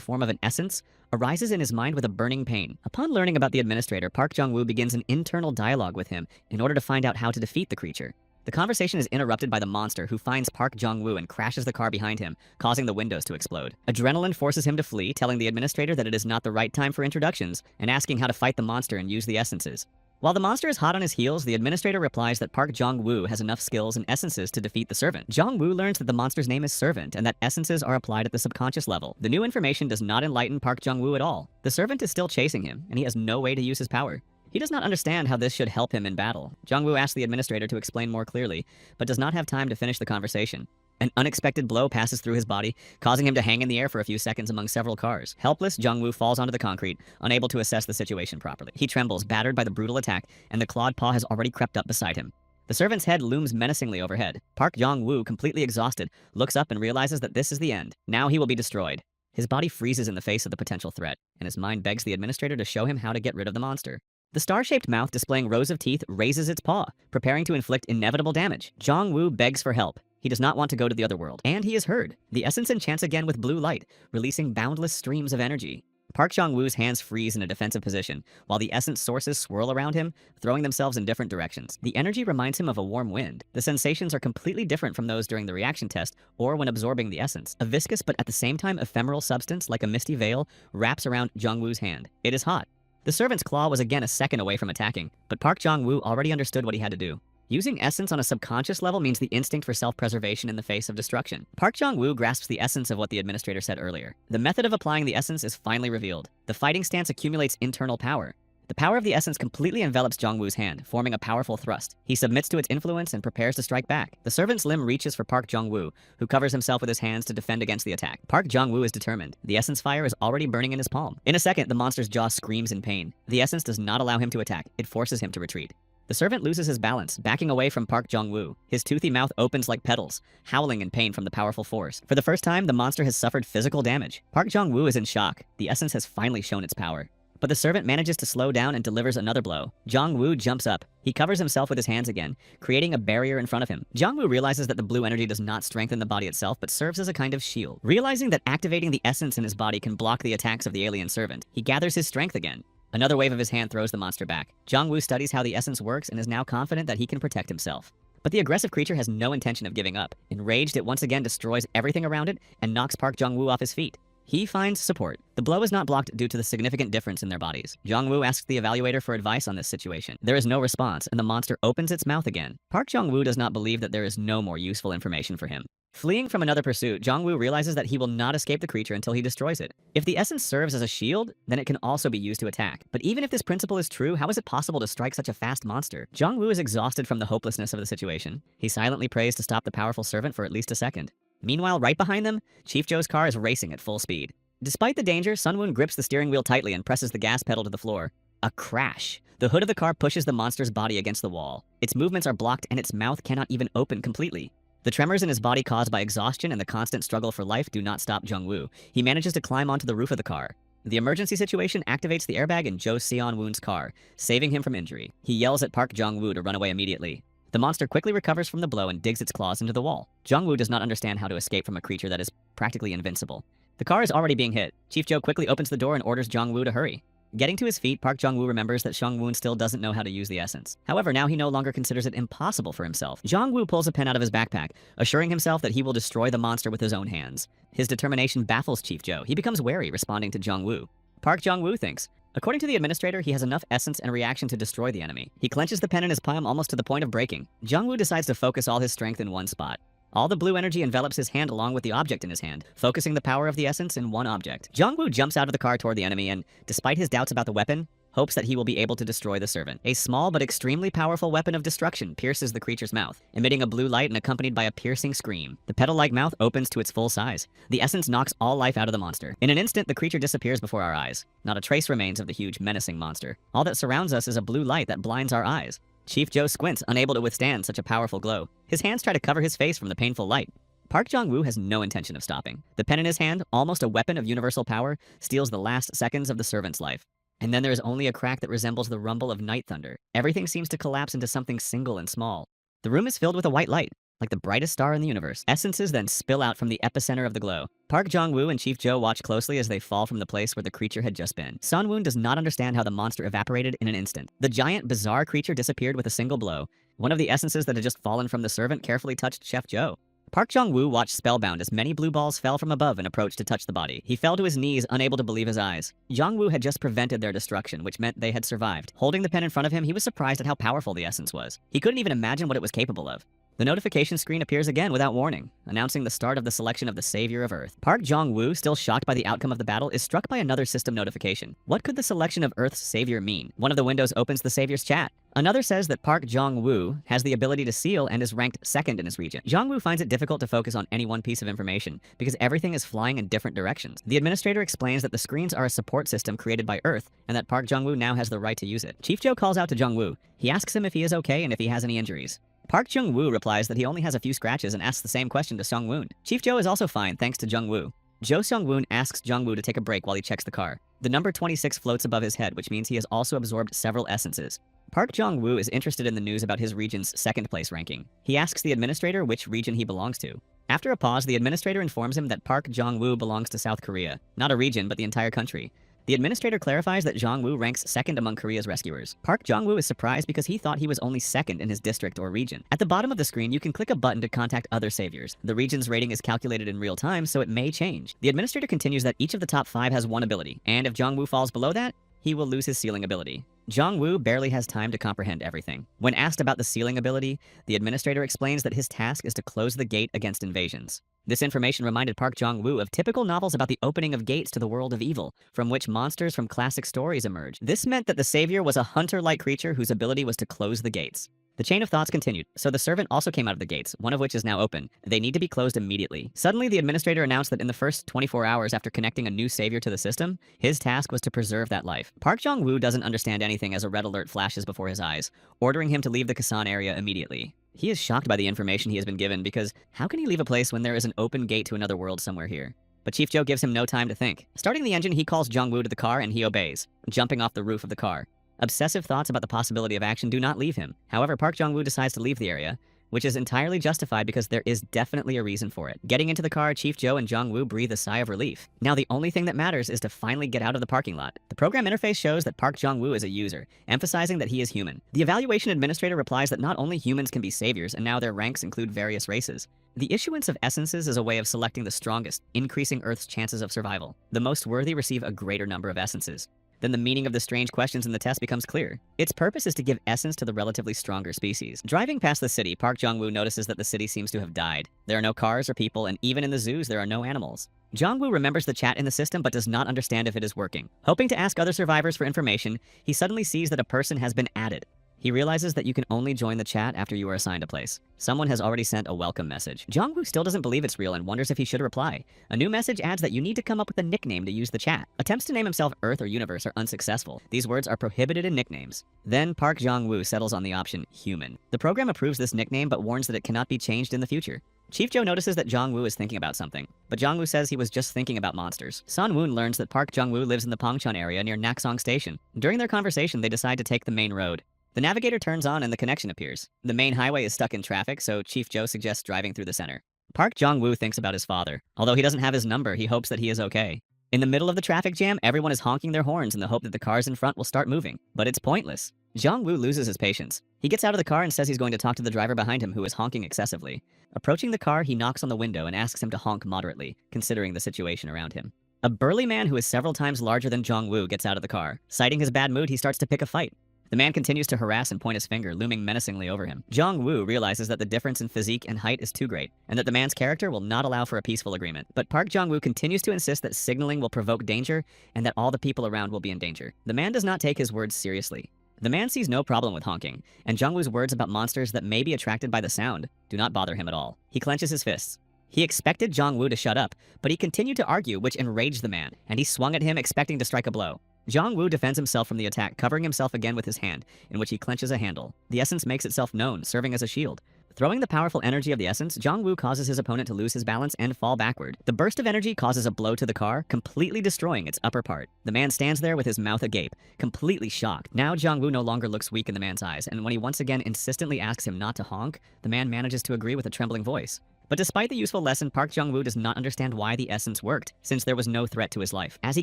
form of an essence, arises in his mind with a burning pain. Upon learning about the administrator, Park Jong-woo begins an internal dialogue with him in order to find out how to defeat the creature. The conversation is interrupted by the monster, who finds Park Jong-woo and crashes the car behind him, causing the windows to explode. Adrenaline forces him to flee, telling the administrator that it is not the right time for introductions, and asking how to fight the monster and use the essences. While the monster is hot on his heels, the administrator replies that Park Jong-woo has enough skills and essences to defeat the servant. Jong-woo learns that the monster's name is Servant and that essences are applied at the subconscious level. The new information does not enlighten Park Jong-woo at all. The servant is still chasing him, and he has no way to use his power. He does not understand how this should help him in battle. Jong-woo asks the administrator to explain more clearly, but does not have time to finish the conversation. An unexpected blow passes through his body, causing him to hang in the air for a few seconds among several cars. Helpless, Jong-woo falls onto the concrete, unable to assess the situation properly. He trembles, battered by the brutal attack, and the clawed paw has already crept up beside him. The servant's head looms menacingly overhead. Park Jong-woo, completely exhausted, looks up and realizes that this is the end. Now he will be destroyed. His body freezes in the face of the potential threat, and his mind begs the administrator to show him how to get rid of the monster. The star-shaped mouth displaying rows of teeth raises its paw, preparing to inflict inevitable damage. Jong-woo begs for help. He does not want to go to the other world, and he is heard. The essence enchants again with blue light, releasing boundless streams of energy. Park Jong-woo's hands freeze in a defensive position, while the essence sources swirl around him, throwing themselves in different directions. The energy reminds him of a warm wind. The sensations are completely different from those during the reaction test or when absorbing the essence. A viscous but at the same time ephemeral substance like a misty veil wraps around Jong-woo's hand. It is hot. The servant's claw was again a second away from attacking, but Park Jong-woo already understood what he had to do. Using essence on a subconscious level means the instinct for self-preservation in the face of destruction. Park Jong-woo grasps the essence of what the administrator said earlier. The method of applying the essence is finally revealed. The fighting stance accumulates internal power. The power of the essence completely envelops Jong-woo's hand, forming a powerful thrust. He submits to its influence and prepares to strike back. The servant's limb reaches for Park Jong-woo, who covers himself with his hands to defend against the attack. Park Jong-woo is determined. The essence fire is already burning in his palm. In a second, the monster's jaw screams in pain. The essence does not allow him to attack. It forces him to retreat. The servant loses his balance, backing away from Park Jong-woo. His toothy mouth opens like petals, howling in pain from the powerful force. For the first time, the monster has suffered physical damage. Park Jong-woo is in shock. The essence has finally shown its power. But the servant manages to slow down and delivers another blow. Jong-woo jumps up. He covers himself with his hands again, creating a barrier in front of him. Jong-woo realizes that the blue energy does not strengthen the body itself, but serves as a kind of shield. Realizing that activating the essence in his body can block the attacks of the alien servant, he gathers his strength again. Another wave of his hand throws the monster back. Jong-woo studies how the essence works and is now confident that he can protect himself. But the aggressive creature has no intention of giving up. Enraged, it once again destroys everything around it and knocks Park Jong-woo off his feet. He finds support. The blow is not blocked due to the significant difference in their bodies. Jong-woo asks the evaluator for advice on this situation. There is no response, and the monster opens its mouth again. Park Jong-woo does not believe that there is no more useful information for him. Fleeing from another pursuit, Jong-woo realizes that he will not escape the creature until he destroys it. If the essence serves as a shield, then it can also be used to attack. But even if this principle is true, how is it possible to strike such a fast monster? Jong-woo is exhausted from the hopelessness of the situation. He silently prays to stop the powerful servant for at least a second. Meanwhile, right behind them, Chief Joe's car is racing at full speed. Despite the danger, Sun-woon grips the steering wheel tightly and presses the gas pedal to the floor. A crash. The hood of the car pushes the monster's body against the wall. Its movements are blocked and its mouth cannot even open completely. The tremors in his body caused by exhaustion and the constant struggle for life do not stop Jong-woo. He manages to climb onto the roof of the car. The emergency situation activates the airbag in Jo Seon-woon's car, saving him from injury. He yells at Park Jong-woo to run away immediately. The monster quickly recovers from the blow and digs its claws into the wall. Jong-woo does not understand how to escape from a creature that is practically invincible. The car is already being hit. Chief Joe quickly opens the door and orders Jong-woo to hurry. Getting to his feet, Park Jong-woo remembers that Jong-woo still doesn't know how to use the essence. However, now he no longer considers it impossible for himself. Jong-woo pulls a pen out of his backpack, assuring himself that he will destroy the monster with his own hands. His determination baffles Chief Joe. He becomes wary, responding to Jong-woo. Park Jong-woo thinks. According to the administrator, he has enough essence and reaction to destroy the enemy. He clenches the pen in his palm almost to the point of breaking. Jong-woo decides to focus all his strength in one spot. All the blue energy envelops his hand along with the object in his hand, focusing the power of the essence in one object. Jong-woo jumps out of the car toward the enemy and, despite his doubts about the weapon, hopes that he will be able to destroy the servant. A small but extremely powerful weapon of destruction pierces the creature's mouth, emitting a blue light and accompanied by a piercing scream. The petal-like mouth opens to its full size. The essence knocks all life out of the monster. In an instant, the creature disappears before our eyes. Not a trace remains of the huge, menacing monster. All that surrounds us is a blue light that blinds our eyes. Chief Joe squints, unable to withstand such a powerful glow. His hands try to cover his face from the painful light. Park Jong-woo has no intention of stopping. The pen in his hand, almost a weapon of universal power, steals the last seconds of the servant's life. And then there is only a crack that resembles the rumble of night thunder. Everything seems to collapse into something single and small. The room is filled with a white light, like the brightest star in the universe. Essences then spill out from the epicenter of the glow. Park Jong-woo and Chief Jo watch closely as they fall from the place where the creature had just been. Sun-woon does not understand how the monster evaporated in an instant. The giant, bizarre creature disappeared with a single blow. One of the essences that had just fallen from the servant carefully touched Chef Jo. Park Jong-woo watched spellbound as many blue balls fell from above and approached to touch the body. He fell to his knees, unable to believe his eyes. Jong-woo had just prevented their destruction, which meant they had survived. Holding the pen in front of him, he was surprised at how powerful the essence was. He couldn't even imagine what it was capable of. The notification screen appears again without warning, announcing the start of the selection of the Savior of Earth. Park Jong-woo, still shocked by the outcome of the battle, is struck by another system notification. What could the selection of Earth's Savior mean? One of the windows opens the Savior's chat. Another says that Park Jong-woo has the ability to seal and is ranked second in his region. Jong-woo finds it difficult to focus on any one piece of information because everything is flying in different directions. The administrator explains that the screens are a support system created by Earth and that Park Jong-woo now has the right to use it. Chief Jo calls out to Jong-woo. He asks him if he is okay and if he has any injuries. Park Jong-woo replies that he only has a few scratches and asks the same question to Sung-woon. Chief Jo is also fine thanks to Jong-woo. Jo Sung-woon asks Jong-woo to take a break while he checks the car. The number 26 floats above his head, which means he has also absorbed several essences. Park Jong-woo is interested in the news about his region's second place ranking. He asks the administrator which region he belongs to. After a pause, the administrator informs him that Park Jong-woo belongs to South Korea. Not a region, but the entire country. The administrator clarifies that Jong-woo ranks second among Korea's rescuers. Park Jong-woo is surprised because he thought he was only second in his district or region. At the bottom of the screen, you can click a button to contact other saviors. The region's rating is calculated in real time, so it may change. The administrator continues that each of the top 5 has one ability, and if Jong-woo falls below that, he will lose his sealing ability. Jong-woo barely has time to comprehend everything. When asked about the sealing ability, the administrator explains that his task is to close the gate against invasions. This information reminded Park Jong-woo of typical novels about the opening of gates to the world of evil, from which monsters from classic stories emerge. This meant that the savior was a hunter-like creature whose ability was to close the gates. The chain of thoughts continued, so the servant also came out of the gates, one of which is now open. They need to be closed immediately. Suddenly, the administrator announced that in the first 24 hours after connecting a new savior to the system, his task was to preserve that life. Park Jong-woo doesn't understand anything as a red alert flashes before his eyes, ordering him to leave the Kasan area immediately. He is shocked by the information he has been given because how can he leave a place when there is an open gate to another world somewhere here? But Chief Jo gives him no time to think. Starting the engine, he calls Jong-woo to the car and he obeys, jumping off the roof of the car. Obsessive thoughts about the possibility of action do not leave him. However, Park Jong-woo decides to leave the area, which is entirely justified because there is definitely a reason for it. Getting into the car, Chief Jo and Jong-woo breathe a sigh of relief. Now the only thing that matters is to finally get out of the parking lot. The program interface shows that Park Jong-woo is a user, emphasizing that he is human. The evaluation administrator replies that not only humans can be saviors, and now their ranks include various races. The issuance of essences is a way of selecting the strongest, increasing Earth's chances of survival. The most worthy receive a greater number of essences. Then the meaning of the strange questions in the test becomes clear. Its purpose is to give essence to the relatively stronger species. Driving past the city, Park Jong-woo notices that the city seems to have died. There are no cars or people, and even in the zoos, there are no animals. Jong-woo remembers the chat in the system but does not understand if it is working. Hoping to ask other survivors for information, he suddenly sees that a person has been added. He realizes that you can only join the chat after you are assigned a place. Someone has already sent a welcome message. Jong-woo still doesn't believe it's real and wonders if he should reply. A new message adds that you need to come up with a nickname to use the chat. Attempts to name himself Earth or Universe are unsuccessful. These words are prohibited in nicknames. Then Park Jong-woo settles on the option Human. The program approves this nickname but warns that it cannot be changed in the future. Chief Jo notices that Jong-woo is thinking about something, but Jong-woo says he was just thinking about monsters. Sun-woon learns that Park Jong-woo lives in the Pongchon area near Naksong Station. During their conversation, they decide to take the main road. The navigator turns on and the connection appears. The main highway is stuck in traffic, so Chief Jo suggests driving through the center. Park Jong-woo thinks about his father. Although he doesn't have his number, he hopes that he is okay. In the middle of the traffic jam, everyone is honking their horns in the hope that the cars in front will start moving. But it's pointless. Jong-woo loses his patience. He gets out of the car and says he's going to talk to the driver behind him who is honking excessively. Approaching the car, he knocks on the window and asks him to honk moderately, considering the situation around him. A burly man who is several times larger than Jong-woo gets out of the car. Citing his bad mood, he starts to pick a fight. The man continues to harass and point his finger, looming menacingly over him. Jong-woo realizes that the difference in physique and height is too great, and that the man's character will not allow for a peaceful agreement. But Park Jong-woo continues to insist that signaling will provoke danger, and that all the people around will be in danger. The man does not take his words seriously. The man sees no problem with honking, and Jong-woo's words about monsters that may be attracted by the sound do not bother him at all. He clenches his fists. He expected Jong-woo to shut up, but he continued to argue, which enraged the man, and he swung at him expecting to strike a blow. Jong-woo defends himself from the attack, covering himself again with his hand, in which he clenches a handle. The essence makes itself known, serving as a shield. Throwing the powerful energy of the essence, Jong-woo causes his opponent to lose his balance and fall backward. The burst of energy causes a blow to the car, completely destroying its upper part. The man stands there with his mouth agape, completely shocked. Now Jong-woo no longer looks weak in the man's eyes, and when he once again insistently asks him not to honk, the man manages to agree with a trembling voice. But despite the useful lesson, Park Jong-woo does not understand why the essence worked, since there was no threat to his life. As he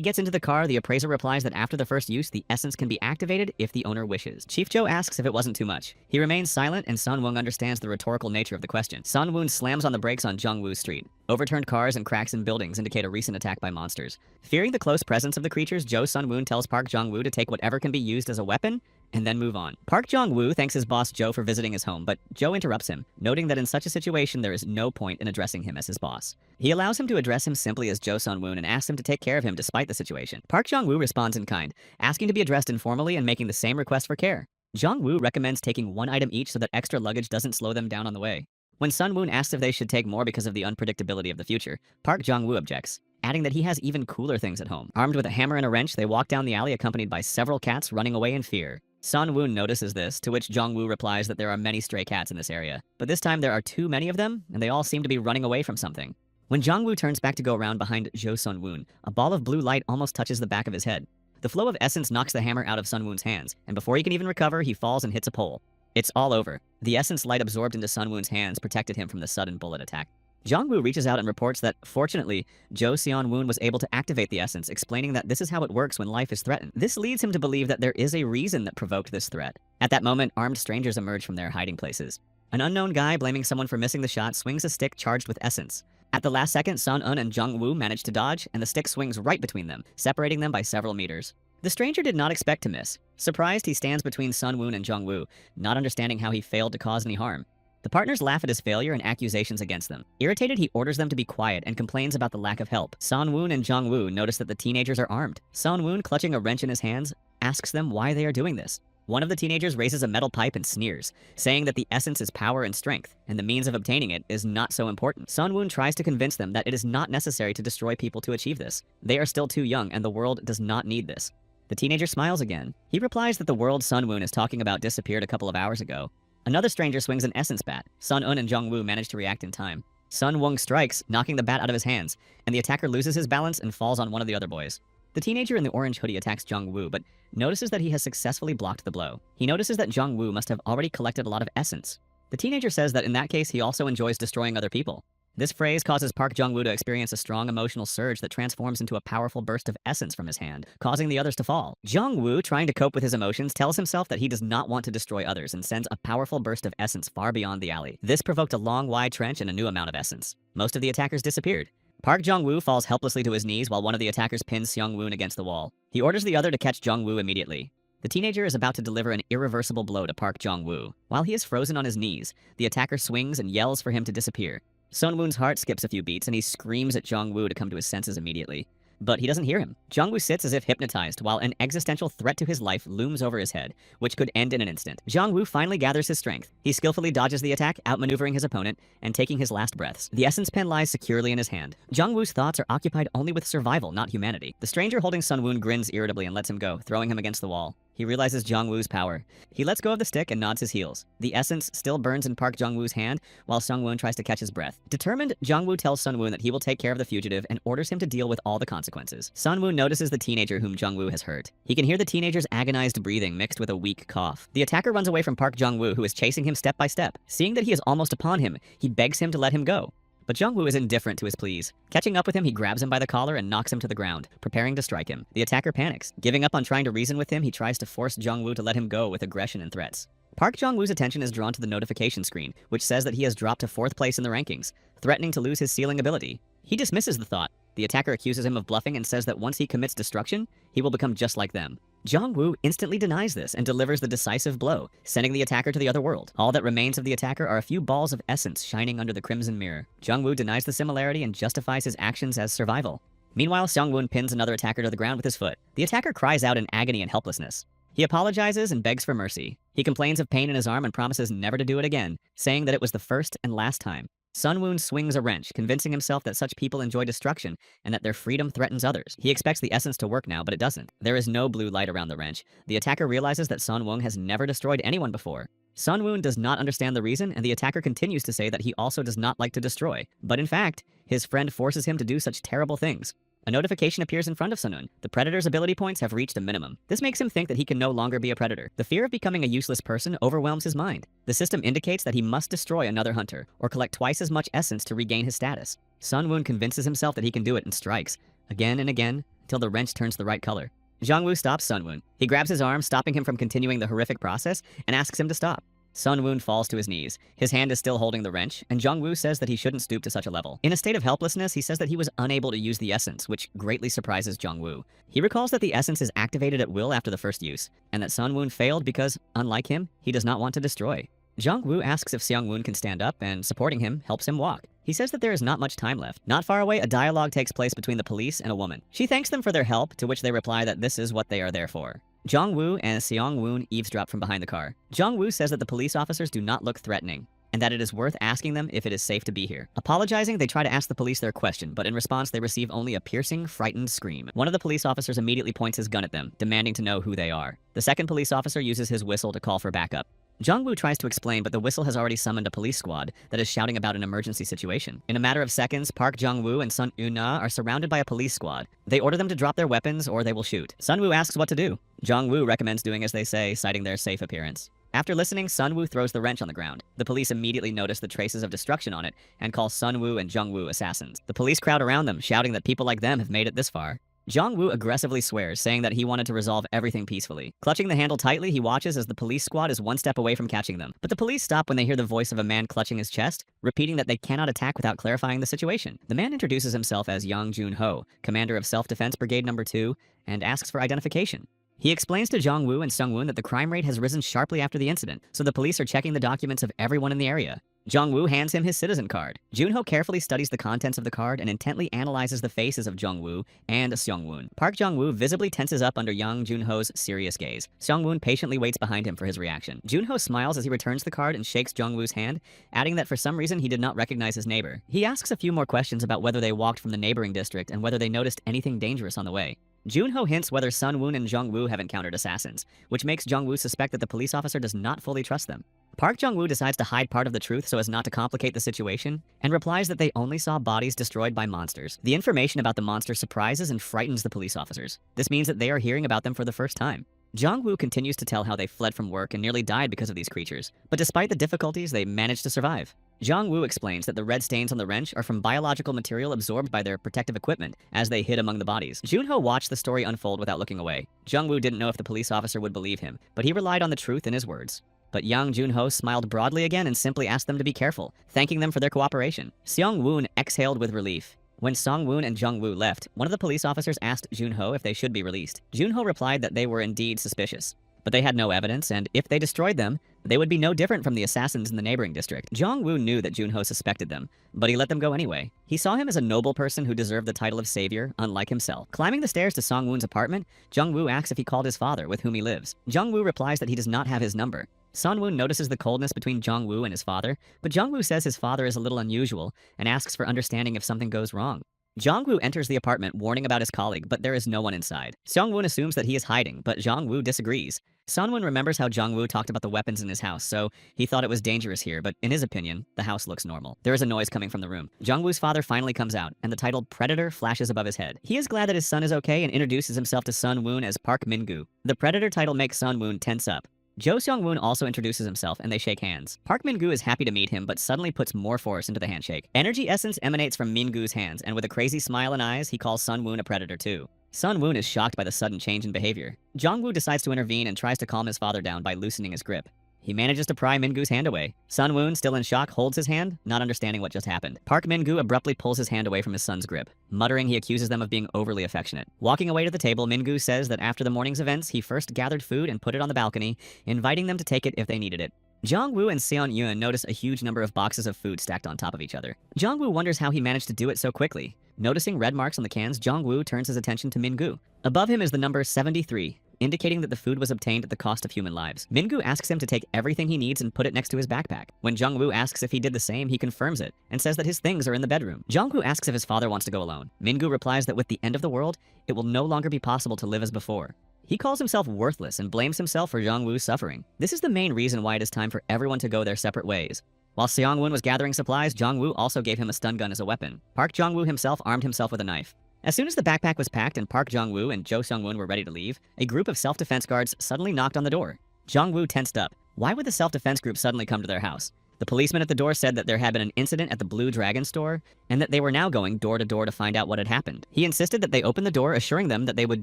gets into the car, the appraiser replies that after the first use, the essence can be activated if the owner wishes. Chief Joe asks if it wasn't too much. He remains silent, and Sun-woong understands the rhetorical nature of the question. Sun-woon slams on the brakes on Jong-woo's street. Overturned cars and cracks in buildings indicate a recent attack by monsters. Fearing the close presence of the creatures, Joe Sun-woon tells Park Jong-woo to take whatever can be used as a weapon, and then move on. Park Jong-woo thanks his boss Joe for visiting his home, but Joe interrupts him, noting that in such a situation there is no point in addressing him as his boss. He allows him to address him simply as Joe Sun-woon and asks him to take care of him despite the situation. Park Jong-woo responds in kind, asking to be addressed informally and making the same request for care. Jong-woo recommends taking one item each so that extra luggage doesn't slow them down on the way. When Sun-woon asks if they should take more because of the unpredictability of the future, Park Jong-woo objects, adding that he has even cooler things at home. Armed with a hammer and a wrench, they walk down the alley accompanied by several cats running away in fear. Sun-woon notices this, to which Jong-woo replies that there are many stray cats in this area. But this time there are too many of them, and they all seem to be running away from something. When Jong-woo turns back to go around behind Jo Sun-woon, a ball of blue light almost touches the back of his head. The flow of essence knocks the hammer out of Sun-woon's hands, and before he can even recover, he falls and hits a pole. It's all over. The essence light absorbed into Sun-woon's hands protected him from the sudden bullet attack. Jong-woo reaches out and reports that, fortunately, Jo Seon-woon was able to activate the essence, explaining that this is how it works when life is threatened. This leads him to believe that there is a reason that provoked this threat. At that moment, armed strangers emerge from their hiding places. An unknown guy, blaming someone for missing the shot, swings a stick charged with essence. At the last second, Sun-eun and Jong-woo manage to dodge, and the stick swings right between them, separating them by several meters. The stranger did not expect to miss. Surprised, he stands between Sun-woon and Jong-woo, not understanding how he failed to cause any harm. The partners laugh at his failure and accusations against them. Irritated, he orders them to be quiet and complains about the lack of help. Sun-woon and Jong-woo notice that the teenagers are armed. Sun-woon, clutching a wrench in his hands, asks them why they are doing this. One of the teenagers raises a metal pipe and sneers, saying that the essence is power and strength, and the means of obtaining it is not so important. Sun-woon tries to convince them that it is not necessary to destroy people to achieve this. They are still too young, and the world does not need this. The teenager smiles again. He replies that the world Sun-woon is talking about disappeared a couple of hours ago. Another stranger swings an essence bat. Sun-eun and Jong-woo manage to react in time. Sun-woong strikes, knocking the bat out of his hands, and the attacker loses his balance and falls on one of the other boys. The teenager in the orange hoodie attacks Jong-woo, but notices that he has successfully blocked the blow. He notices that Jong-woo must have already collected a lot of essence. The teenager says that in that case, he also enjoys destroying other people. This phrase causes Park Jong-woo to experience a strong emotional surge that transforms into a powerful burst of essence from his hand, causing the others to fall. Jong-woo, trying to cope with his emotions, tells himself that he does not want to destroy others and sends a powerful burst of essence far beyond the alley. This provoked a long, wide trench and a new amount of essence. Most of the attackers disappeared. Park Jong-woo falls helplessly to his knees while one of the attackers pins Seong-woon against the wall. He orders the other to catch Jong-woo immediately. The teenager is about to deliver an irreversible blow to Park Jong-woo. While he is frozen on his knees, the attacker swings and yells for him to disappear. Sun-woon's heart skips a few beats and he screams at Jong-woo to come to his senses immediately. But he doesn't hear him. Jong-woo sits as if hypnotized while an existential threat to his life looms over his head, which could end in an instant. Jong-woo finally gathers his strength. He skillfully dodges the attack, outmaneuvering his opponent and taking his last breaths. The essence pen lies securely in his hand. Jong-woo's thoughts are occupied only with survival, not humanity. The stranger holding Sun-woon grins irritably and lets him go, throwing him against the wall. He realizes Jong-woo's power. He lets go of the stick and nods his heels. The essence still burns in Park Jong-woo's hand while Sun-woon tries to catch his breath. Determined, Jong-woo tells Sun-woon that he will take care of the fugitive and orders him to deal with all the consequences. Sun-woon notices the teenager whom Jong-woo has hurt. He can hear the teenager's agonized breathing mixed with a weak cough. The attacker runs away from Park Jong-woo, who is chasing him step by step. Seeing that he is almost upon him, he begs him to let him go. But Jong-woo is indifferent to his pleas. Catching up with him, he grabs him by the collar and knocks him to the ground, preparing to strike him. The attacker panics. Giving up on trying to reason with him, he tries to force Jong-woo to let him go with aggression and threats. Park Jong-woo's attention is drawn to the notification screen, which says that he has dropped to 4th place in the rankings, threatening to lose his sealing ability. He dismisses the thought. The attacker accuses him of bluffing and says that once he commits destruction, he will become just like them. Jong-woo instantly denies this and delivers the decisive blow, sending the attacker to the other world. All that remains of the attacker are a few balls of essence shining under the crimson mirror. Jong-woo denies the similarity and justifies his actions as survival. Meanwhile, Seong-woon pins another attacker to the ground with his foot. The attacker cries out in agony and helplessness. He apologizes and begs for mercy. He complains of pain in his arm and promises never to do it again, saying that it was the first and last time. Sun-woon swings a wrench, convincing himself that such people enjoy destruction and that their freedom threatens others. He expects the essence to work now, but it doesn't. There is no blue light around the wrench. The attacker realizes that Sun-woon has never destroyed anyone before. Sunwoon does not understand the reason, and the attacker continues to say that he also does not like to destroy. But in fact, his friend forces him to do such terrible things. A notification appears in front of Sunwoon. The predator's ability points have reached a minimum. This makes him think that he can no longer be a predator. The fear of becoming a useless person overwhelms his mind. The system indicates that he must destroy another hunter, or collect twice as much essence to regain his status. Sunwoon convinces himself that he can do it and strikes, again and again, until the wrench turns the right color. Jongwoo stops Sunwoon. He grabs his arm, stopping him from continuing the horrific process, and asks him to stop. Sunwoon falls to his knees. His hand is still holding the wrench, and Jongwoo says that he shouldn't stoop to such a level. In a state of helplessness, he says that he was unable to use the essence, which greatly surprises Jongwoo. He recalls that the essence is activated at will after the first use, and that Sunwoon failed because, unlike him, he does not want to destroy. Jongwoo asks if Seungwoon can stand up, and supporting him helps him walk. He says that there is not much time left. Not far away, a dialogue takes place between the police and a woman. She thanks them for their help, to which they reply that this is what they are there for. Jongwoo and Seungwoon eavesdrop from behind the car. Jongwoo says that the police officers do not look threatening, and that it is worth asking them if it is safe to be here. Apologizing, they try to ask the police their question, but in response they receive only a piercing, frightened scream. One of the police officers immediately points his gun at them, demanding to know who they are. The second police officer uses his whistle to call for backup. Jongwoo tries to explain, but the whistle has already summoned a police squad that is shouting about an emergency situation. In a matter of seconds, Park Jongwoo and Sun Eun-na are surrounded by a police squad. They order them to drop their weapons or they will shoot. Sunwoo asks what to do. Jongwoo recommends doing as they say, citing their safe appearance. After listening, Sunwoo throws the wrench on the ground. The police immediately notice the traces of destruction on it and call Sunwoo and Jongwoo assassins. The police crowd around them, shouting that people like them have made it this far. Jongwoo aggressively swears, saying that he wanted to resolve everything peacefully. Clutching the handle tightly, he watches as the police squad is one step away from catching them. But the police stop when they hear the voice of a man clutching his chest, repeating that they cannot attack without clarifying the situation. The man introduces himself as Yang Jun-ho, commander of Self-Defense Brigade No. 2, and asks for identification. He explains to Jongwoo and Seungwoon that the crime rate has risen sharply after the incident, so the police are checking the documents of everyone in the area. Jongwoo hands him his citizen card. Junho carefully studies the contents of the card and intently analyzes the faces of Jongwoo and Seungwoon. Park Jongwoo visibly tenses up under Yang Junho's serious gaze. Seungwoon patiently waits behind him for his reaction. Junho smiles as he returns the card and shakes Jongwoo's hand, adding that for some reason he did not recognize his neighbor. He asks a few more questions about whether they walked from the neighboring district and whether they noticed anything dangerous on the way. Junho hints whether Sunwoon and Jongwoo have encountered assassins, which makes Jongwoo suspect that the police officer does not fully trust them. Park Jongwoo decides to hide part of the truth so as not to complicate the situation, and replies that they only saw bodies destroyed by monsters. The information about the monster surprises and frightens the police officers. This means that they are hearing about them for the first time. Jongwoo continues to tell how they fled from work and nearly died because of these creatures, but despite the difficulties, they managed to survive. Jongwoo explains that the red stains on the wrench are from biological material absorbed by their protective equipment as they hid among the bodies. Junho watched the story unfold without looking away. Jongwoo didn't know if the police officer would believe him, but he relied on the truth in his words. But Yang Junho smiled broadly again and simply asked them to be careful, thanking them for their cooperation. Seungwoon exhaled with relief. When Seungwoon and Jongwoo left, one of the police officers asked Junho if they should be released. Junho replied that they were indeed suspicious, but they had no evidence, and if they destroyed them, they would be no different from the assassins in the neighboring district. Jongwoo knew that Junho suspected them, but he let them go anyway. He saw him as a noble person who deserved the title of savior, unlike himself. Climbing the stairs to Seungwoon's apartment, Jongwoo asks if he called his father, with whom he lives. Jongwoo replies that he does not have his number. Sunwoon notices the coldness between Jongwoo and his father, but Jongwoo says his father is a little unusual and asks for understanding if something goes wrong. Jongwoo enters the apartment warning about his colleague, but there is no one inside. Seungwoon assumes that he is hiding, but Jongwoo disagrees. Sunwoon remembers how Jongwoo talked about the weapons in his house, so he thought it was dangerous here, but in his opinion, the house looks normal. There is a noise coming from the room. Jongwoo's father finally comes out, and the title Predator flashes above his head. He is glad that his son is okay and introduces himself to Sunwoon as Park Min-gu. The Predator title makes Sunwoon tense up. Jo Seungwoon also introduces himself and they shake hands. Park Min-gu is happy to meet him but suddenly puts more force into the handshake. Energy essence emanates from Min-gu's hands and with a crazy smile and eyes, he calls Sunwoon a predator too. Sunwoon is shocked by the sudden change in behavior. Jongwoo decides to intervene and tries to calm his father down by loosening his grip. He manages to pry Min-gu's hand away. Sunwoon, still in shock, holds his hand, not understanding what just happened. Park Min-gu abruptly pulls his hand away from his son's grip. Muttering, he accuses them of being overly affectionate. Walking away to the table, Min-gu says that after the morning's events, he first gathered food and put it on the balcony, inviting them to take it if they needed it. Jongwoo and Seon-yoon notice a huge number of boxes of food stacked on top of each other. Jongwoo wonders how he managed to do it so quickly. Noticing red marks on the cans, Jongwoo turns his attention to Min-gu. Above him is the number 73. Indicating that the food was obtained at the cost of human lives. Min-gu asks him to take everything he needs and put it next to his backpack. When Jongwoo asks if he did the same, he confirms it, and says that his things are in the bedroom. Jongwoo asks if his father wants to go alone. Min-gu replies that with the end of the world, it will no longer be possible to live as before. He calls himself worthless and blames himself for Jong-woo's suffering. This is the main reason why it is time for everyone to go their separate ways. While Seong-won was gathering supplies, Jong-woo also gave him a stun gun as a weapon. Park Jong-woo himself armed himself with a knife. As soon as the backpack was packed and Park Jong-woo and Jo Seong-won were ready to leave, a group of self-defense guards suddenly knocked on the door. Jong-woo tensed up. Why would the self-defense group suddenly come to their house? The policeman at the door said that there had been an incident at the Blue Dragon store, and that they were now going door to door to find out what had happened. He insisted that they open the door, assuring them that they would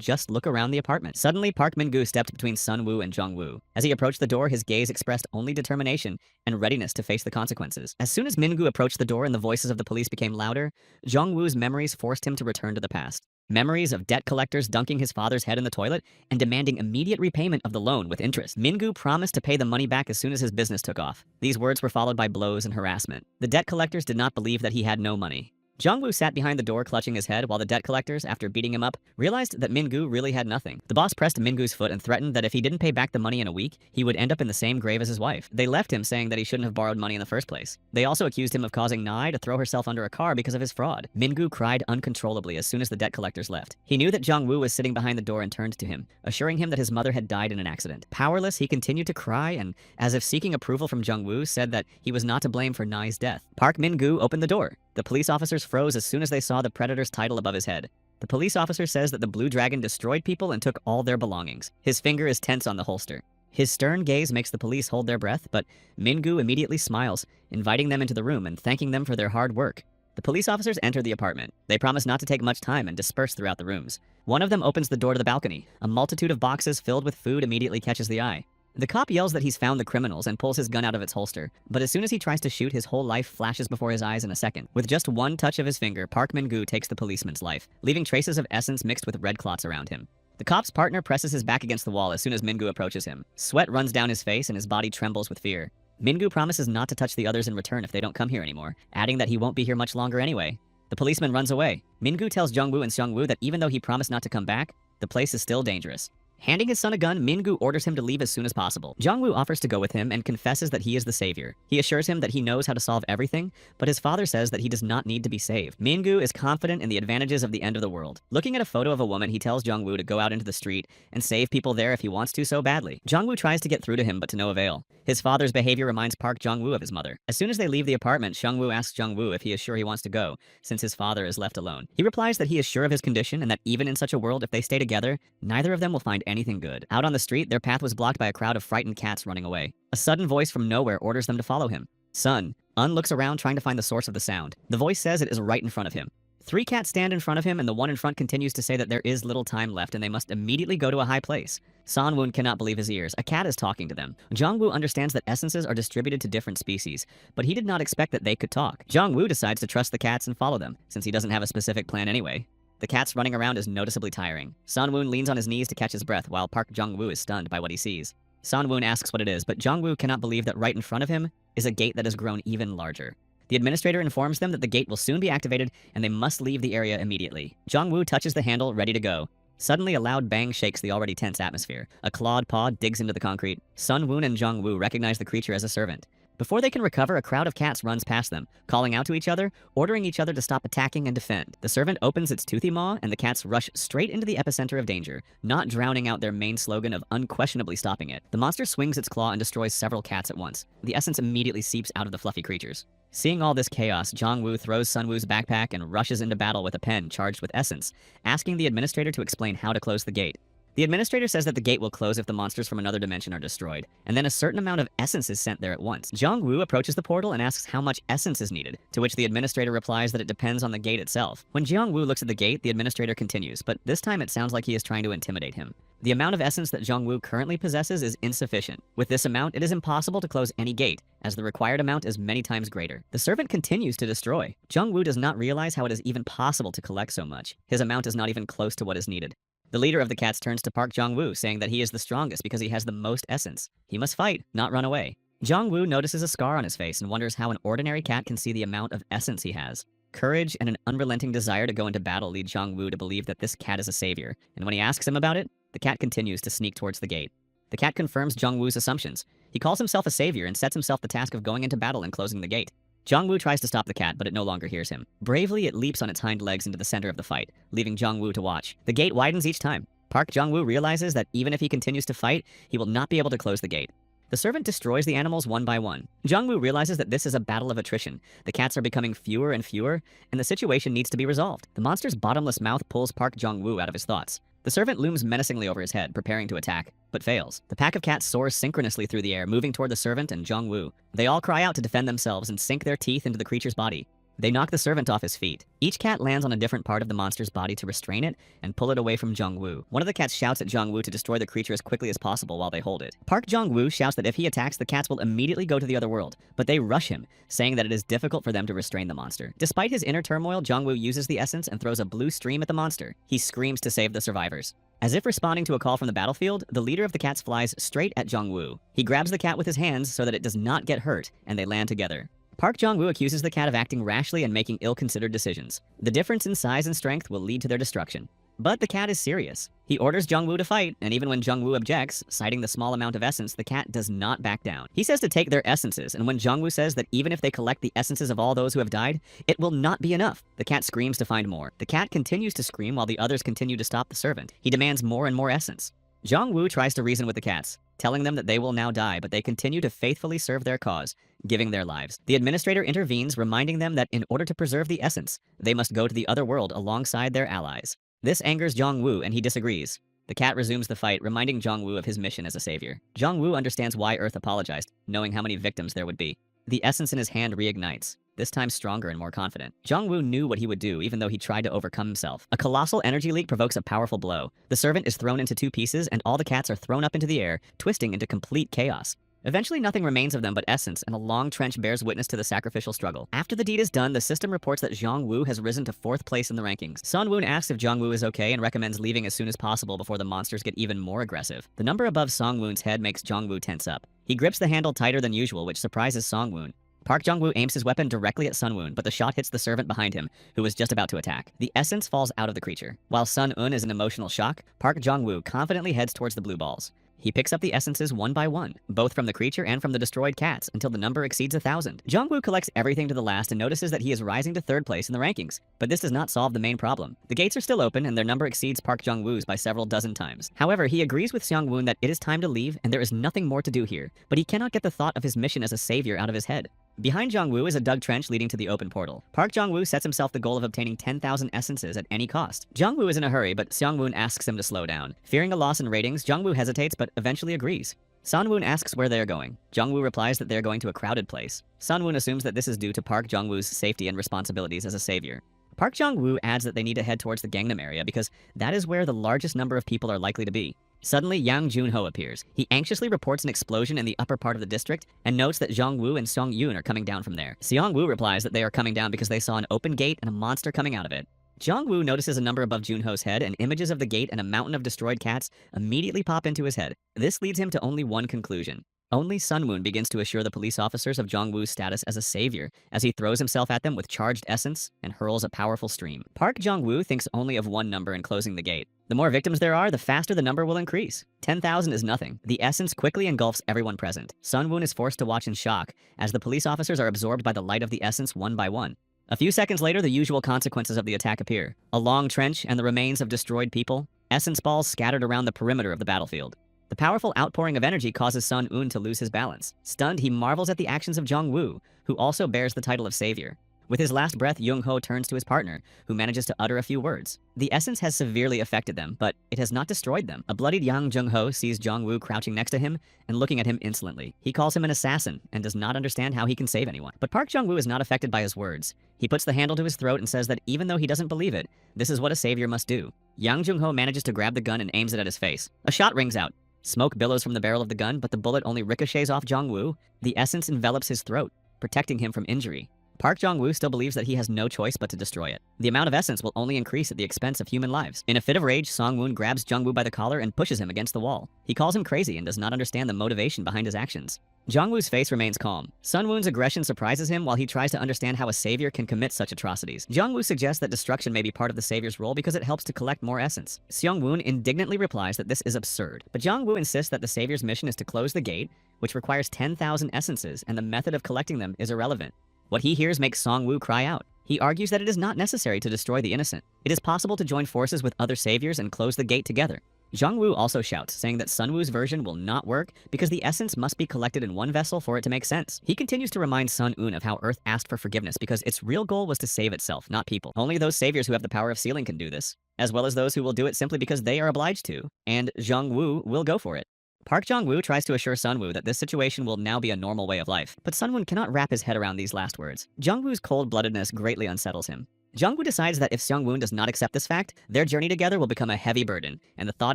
just look around the apartment. Suddenly, Park Min-gu stepped between Sun-woo and Jong-woo. As he approached the door, his gaze expressed only determination and readiness to face the consequences. As soon as Min-gu approached the door and the voices of the police became louder, Jong-woo's memories forced him to return to the past. Memories of debt collectors dunking his father's head in the toilet and demanding immediate repayment of the loan with interest. Min-gu promised to pay the money back as soon as his business took off. These words were followed by blows and harassment. The debt collectors did not believe that he had no money. Jong-woo sat behind the door clutching his head while the debt collectors, after beating him up, realized that Min-gu really had nothing. The boss pressed Min-gu's foot and threatened that if he didn't pay back the money in a week, he would end up in the same grave as his wife. They left him saying that he shouldn't have borrowed money in the first place. They also accused him of causing Nai to throw herself under a car because of his fraud. Min-gu cried uncontrollably as soon as the debt collectors left. He knew that Jong-woo was sitting behind the door and turned to him, assuring him that his mother had died in an accident. Powerless, he continued to cry and, as if seeking approval from Jong-woo, said that he was not to blame for Nai's death. Park Min-gu opened the door. The police officers froze as soon as they saw the Predator's title above his head. The police officer says that the Blue Dragon destroyed people and took all their belongings. His finger is tense on the holster. His stern gaze makes the police hold their breath, but Min-gu immediately smiles, inviting them into the room and thanking them for their hard work. The police officers enter the apartment. They promise not to take much time and disperse throughout the rooms. One of them opens the door to the balcony. A multitude of boxes filled with food immediately catches the eye. The cop yells that he's found the criminals and pulls his gun out of its holster, but as soon as he tries to shoot, his whole life flashes before his eyes in a second. With just one touch of his finger, Park Min-gu takes the policeman's life, leaving traces of essence mixed with red clots around him. The cop's partner presses his back against the wall as soon as Min-gu approaches him. Sweat runs down his face and his body trembles with fear. Min-gu promises not to touch the others in return if they don't come here anymore, adding that he won't be here much longer anyway. The policeman runs away. Min-gu tells Jong-woo and Seong-woo that even though he promised not to come back, the place is still dangerous. Handing his son a gun, Min-gu orders him to leave as soon as possible. Jong-woo offers to go with him and confesses that he is the savior. He assures him that he knows how to solve everything, but his father says that he does not need to be saved. Min-gu is confident in the advantages of the end of the world. Looking at a photo of a woman, he tells Jong-woo to go out into the street and save people there if he wants to so badly. Jong-woo tries to get through to him, but to no avail. His father's behavior reminds Park Jong-woo of his mother. As soon as they leave the apartment, Seong-woo asks Jong-woo if he is sure he wants to go, since his father is left alone. He replies that he is sure of his condition and that even in such a world, if they stay together, neither of them will find anything good. Out on the street, their path was blocked by a crowd of frightened cats running away. A sudden voice from nowhere orders them to follow him. Son, Un looks around trying to find the source of the sound. The voice says it is right in front of him. 3 cats stand in front of him, and the one in front continues to say that there is little time left and they must immediately go to a high place. San-woon cannot believe his ears. A cat is talking to them. Jong-woo understands that essences are distributed to different species, but he did not expect that they could talk. Jong-woo decides to trust the cats and follow them, since he doesn't have a specific plan anyway. The cats running around is noticeably tiring. San-woon leans on his knees to catch his breath while Park Jong-woo is stunned by what he sees. San-woon asks what it is, but Jong-woo cannot believe that right in front of him is a gate that has grown even larger. The administrator informs them that the gate will soon be activated and they must leave the area immediately. Jong-woo touches the handle, ready to go. Suddenly, a loud bang shakes the already tense atmosphere. A clawed paw digs into the concrete. Sun-woon and Jong-woo recognize the creature as a servant. Before they can recover, a crowd of cats runs past them, calling out to each other, ordering each other to stop attacking and defend. The servant opens its toothy maw, and the cats rush straight into the epicenter of danger, not drowning out their main slogan of unquestionably stopping it. The monster swings its claw and destroys several cats at once. The essence immediately seeps out of the fluffy creatures. Seeing all this chaos, Jong-woo throws Sun-woo's backpack and rushes into battle with a pen charged with essence, asking the administrator to explain how to close the gate. The administrator says that the gate will close if the monsters from another dimension are destroyed, and then a certain amount of essence is sent there at once. Jong-woo approaches the portal and asks how much essence is needed, to which the administrator replies that it depends on the gate itself. When Jong-woo looks at the gate, the administrator continues, but this time it sounds like he is trying to intimidate him. The amount of essence that Jong-woo currently possesses is insufficient. With this amount, it is impossible to close any gate, as the required amount is many times greater. The servant continues to destroy. Jong-woo does not realize how it is even possible to collect so much. His amount is not even close to what is needed. The leader of the cats turns to Park Jong-woo, saying that he is the strongest because he has the most essence. He must fight, not run away. Jong-woo notices a scar on his face and wonders how an ordinary cat can see the amount of essence he has. Courage and an unrelenting desire to go into battle lead Jong-woo to believe that this cat is a savior, and when he asks him about it, the cat continues to sneak towards the gate. The cat confirms Jong-woo's assumptions. He calls himself a savior and sets himself the task of going into battle and closing the gate. Jong-woo tries to stop the cat, but it no longer hears him. Bravely, it leaps on its hind legs into the center of the fight, leaving Jong-woo to watch. The gate widens each time. Park Jong-woo realizes that even if he continues to fight, he will not be able to close the gate. The servant destroys the animals one by one. Jong-woo realizes that this is a battle of attrition. The cats are becoming fewer and fewer, and the situation needs to be resolved. The monster's bottomless mouth pulls Park Jong-woo out of his thoughts. The servant looms menacingly over his head, preparing to attack, but fails. The pack of cats soars synchronously through the air, moving toward the servant and Jong-woo. They all cry out to defend themselves and sink their teeth into the creature's body. They knock the servant off his feet. Each cat lands on a different part of the monster's body to restrain it and pull it away from Jong-woo. One of the cats shouts at Jong-woo to destroy the creature as quickly as possible while they hold it. Park Jong-woo shouts that if he attacks, the cats will immediately go to the other world, but they rush him, saying that it is difficult for them to restrain the monster. Despite his inner turmoil, Jong-woo uses the essence and throws a blue stream at the monster. He screams to save the survivors. As if responding to a call from the battlefield, the leader of the cats flies straight at Jong-woo. He grabs the cat with his hands so that it does not get hurt, and they land together. Park Jong-woo accuses the cat of acting rashly and making ill-considered decisions. The difference in size and strength will lead to their destruction. But the cat is serious. He orders Jong-woo to fight, and even when Jong-woo objects, citing the small amount of essence, the cat does not back down. He says to take their essences, and when Jong-woo says that even if they collect the essences of all those who have died, it will not be enough. The cat screams to find more. The cat continues to scream while the others continue to stop the servant. He demands more and more essence. Jong-woo tries to reason with the cats, telling them that they will now die, but they continue to faithfully serve their cause, giving their lives. The administrator intervenes, reminding them that in order to preserve the essence, they must go to the other world alongside their allies. This angers Jong-woo, and he disagrees. The cat resumes the fight, reminding Jong-woo of his mission as a savior. Jong-woo understands why Earth apologized, knowing how many victims there would be. The essence in his hand reignites, this time stronger and more confident. Jong-woo knew what he would do, even though he tried to overcome himself. A colossal energy leak provokes a powerful blow. The servant is thrown into two pieces, and all the cats are thrown up into the air, twisting into complete chaos. Eventually, nothing remains of them but essence, and a long trench bears witness to the sacrificial struggle. After the deed is done, the system reports that Jong-woo has risen to 4th place in the rankings. Sun-woon asks if Jong-woo is okay and recommends leaving as soon as possible before the monsters get even more aggressive. The number above Song-woon's head makes Jong-woo tense up. He grips the handle tighter than usual, which surprises Song-woon. Park Jong-woo aims his weapon directly at Sun-woon, but the shot hits the servant behind him, who was just about to attack. The essence falls out of the creature. While Sun-woon is in emotional shock, Park Jong-woo confidently heads towards the blue balls. He picks up the essences one by one, both from the creature and from the destroyed cats, until the number exceeds 1,000. Jong-woo collects everything to the last and notices that he is rising to 3rd place in the rankings. But this does not solve the main problem. The gates are still open, and their number exceeds Park Jong-woo's by several dozen times. However, he agrees with Seong-woon that it is time to leave, and there is nothing more to do here. But he cannot get the thought of his mission as a savior out of his head. Behind Jong-woo is a dug trench leading to the open portal. Park Jong-woo sets himself the goal of obtaining 10,000 essences at any cost. Jong-woo is in a hurry, but Seong-woon asks him to slow down. Fearing a loss in ratings, Jong-woo hesitates but eventually agrees. Sun-woon asks where they are going. Jong-woo replies that they are going to a crowded place. Sun-woon assumes that this is due to Park Jong-woo's safety and responsibilities as a savior. Park Jong-woo adds that they need to head towards the Gangnam area because that is where the largest number of people are likely to be. Suddenly, Yang Jun-ho appears. He anxiously reports an explosion in the upper part of the district and notes that Jong-woo and Song-yoon are coming down from there. Seong-woo replies that they are coming down because they saw an open gate and a monster coming out of it. Jong-woo notices a number above Jun-ho's head, and images of the gate and a mountain of destroyed cats immediately pop into his head. This leads him to only one conclusion. Only Sun-woon begins to assure the police officers of Jong-woo's status as a savior, as he throws himself at them with charged essence and hurls a powerful stream. Park Jong-woo thinks only of one number in closing the gate. The more victims there are, the faster the number will increase. 10,000 is nothing. The essence quickly engulfs everyone present. Sun-woon is forced to watch in shock, as the police officers are absorbed by the light of the essence one by one. A few seconds later, the usual consequences of the attack appear. A long trench and the remains of destroyed people, essence balls scattered around the perimeter of the battlefield. The powerful outpouring of energy causes Sun-woon to lose his balance. Stunned, he marvels at the actions of Jong-woo, who also bears the title of savior. With his last breath, Jung-ho turns to his partner, who manages to utter a few words. The essence has severely affected them, but it has not destroyed them. A bloodied Yang Jung-ho sees Jong-woo crouching next to him and looking at him insolently. He calls him an assassin and does not understand how he can save anyone. But Park Jong-woo is not affected by his words. He puts the handle to his throat and says that even though he doesn't believe it, this is what a savior must do. Yang Jung-ho manages to grab the gun and aims it at his face. A shot rings out. Smoke billows from the barrel of the gun, but the bullet only ricochets off Jong-woo. The essence envelops his throat, protecting him from injury. Park Jong-woo still believes that he has no choice but to destroy it. The amount of essence will only increase at the expense of human lives. In a fit of rage, Song-woon grabs Jong-woo by the collar and pushes him against the wall. He calls him crazy and does not understand the motivation behind his actions. Jong-woo's face remains calm. Sun-woon's aggression surprises him while he tries to understand how a savior can commit such atrocities. Jong-woo suggests that destruction may be part of the savior's role because it helps to collect more essence. Seong-woon indignantly replies that this is absurd. But Jong-woo insists that the savior's mission is to close the gate, which requires 10,000 essences, and the method of collecting them is irrelevant. What he hears makes Song-woo cry out. He argues that it is not necessary to destroy the innocent. It is possible to join forces with other saviors and close the gate together. Jongwoo also shouts, saying that Sunwoo's version will not work because the essence must be collected in one vessel for it to make sense. He continues to remind Sun-un of how Earth asked for forgiveness because its real goal was to save itself, not people. Only those saviors who have the power of sealing can do this, as well as those who will do it simply because they are obliged to, and Jongwoo will go for it. Park Jong-woo tries to assure Sunwoo that this situation will now be a normal way of life, but Sunwoo cannot wrap his head around these last words. Jongwoo's cold-bloodedness greatly unsettles him. Jongwoo decides that if Seungwoo does not accept this fact, their journey together will become a heavy burden, and the thought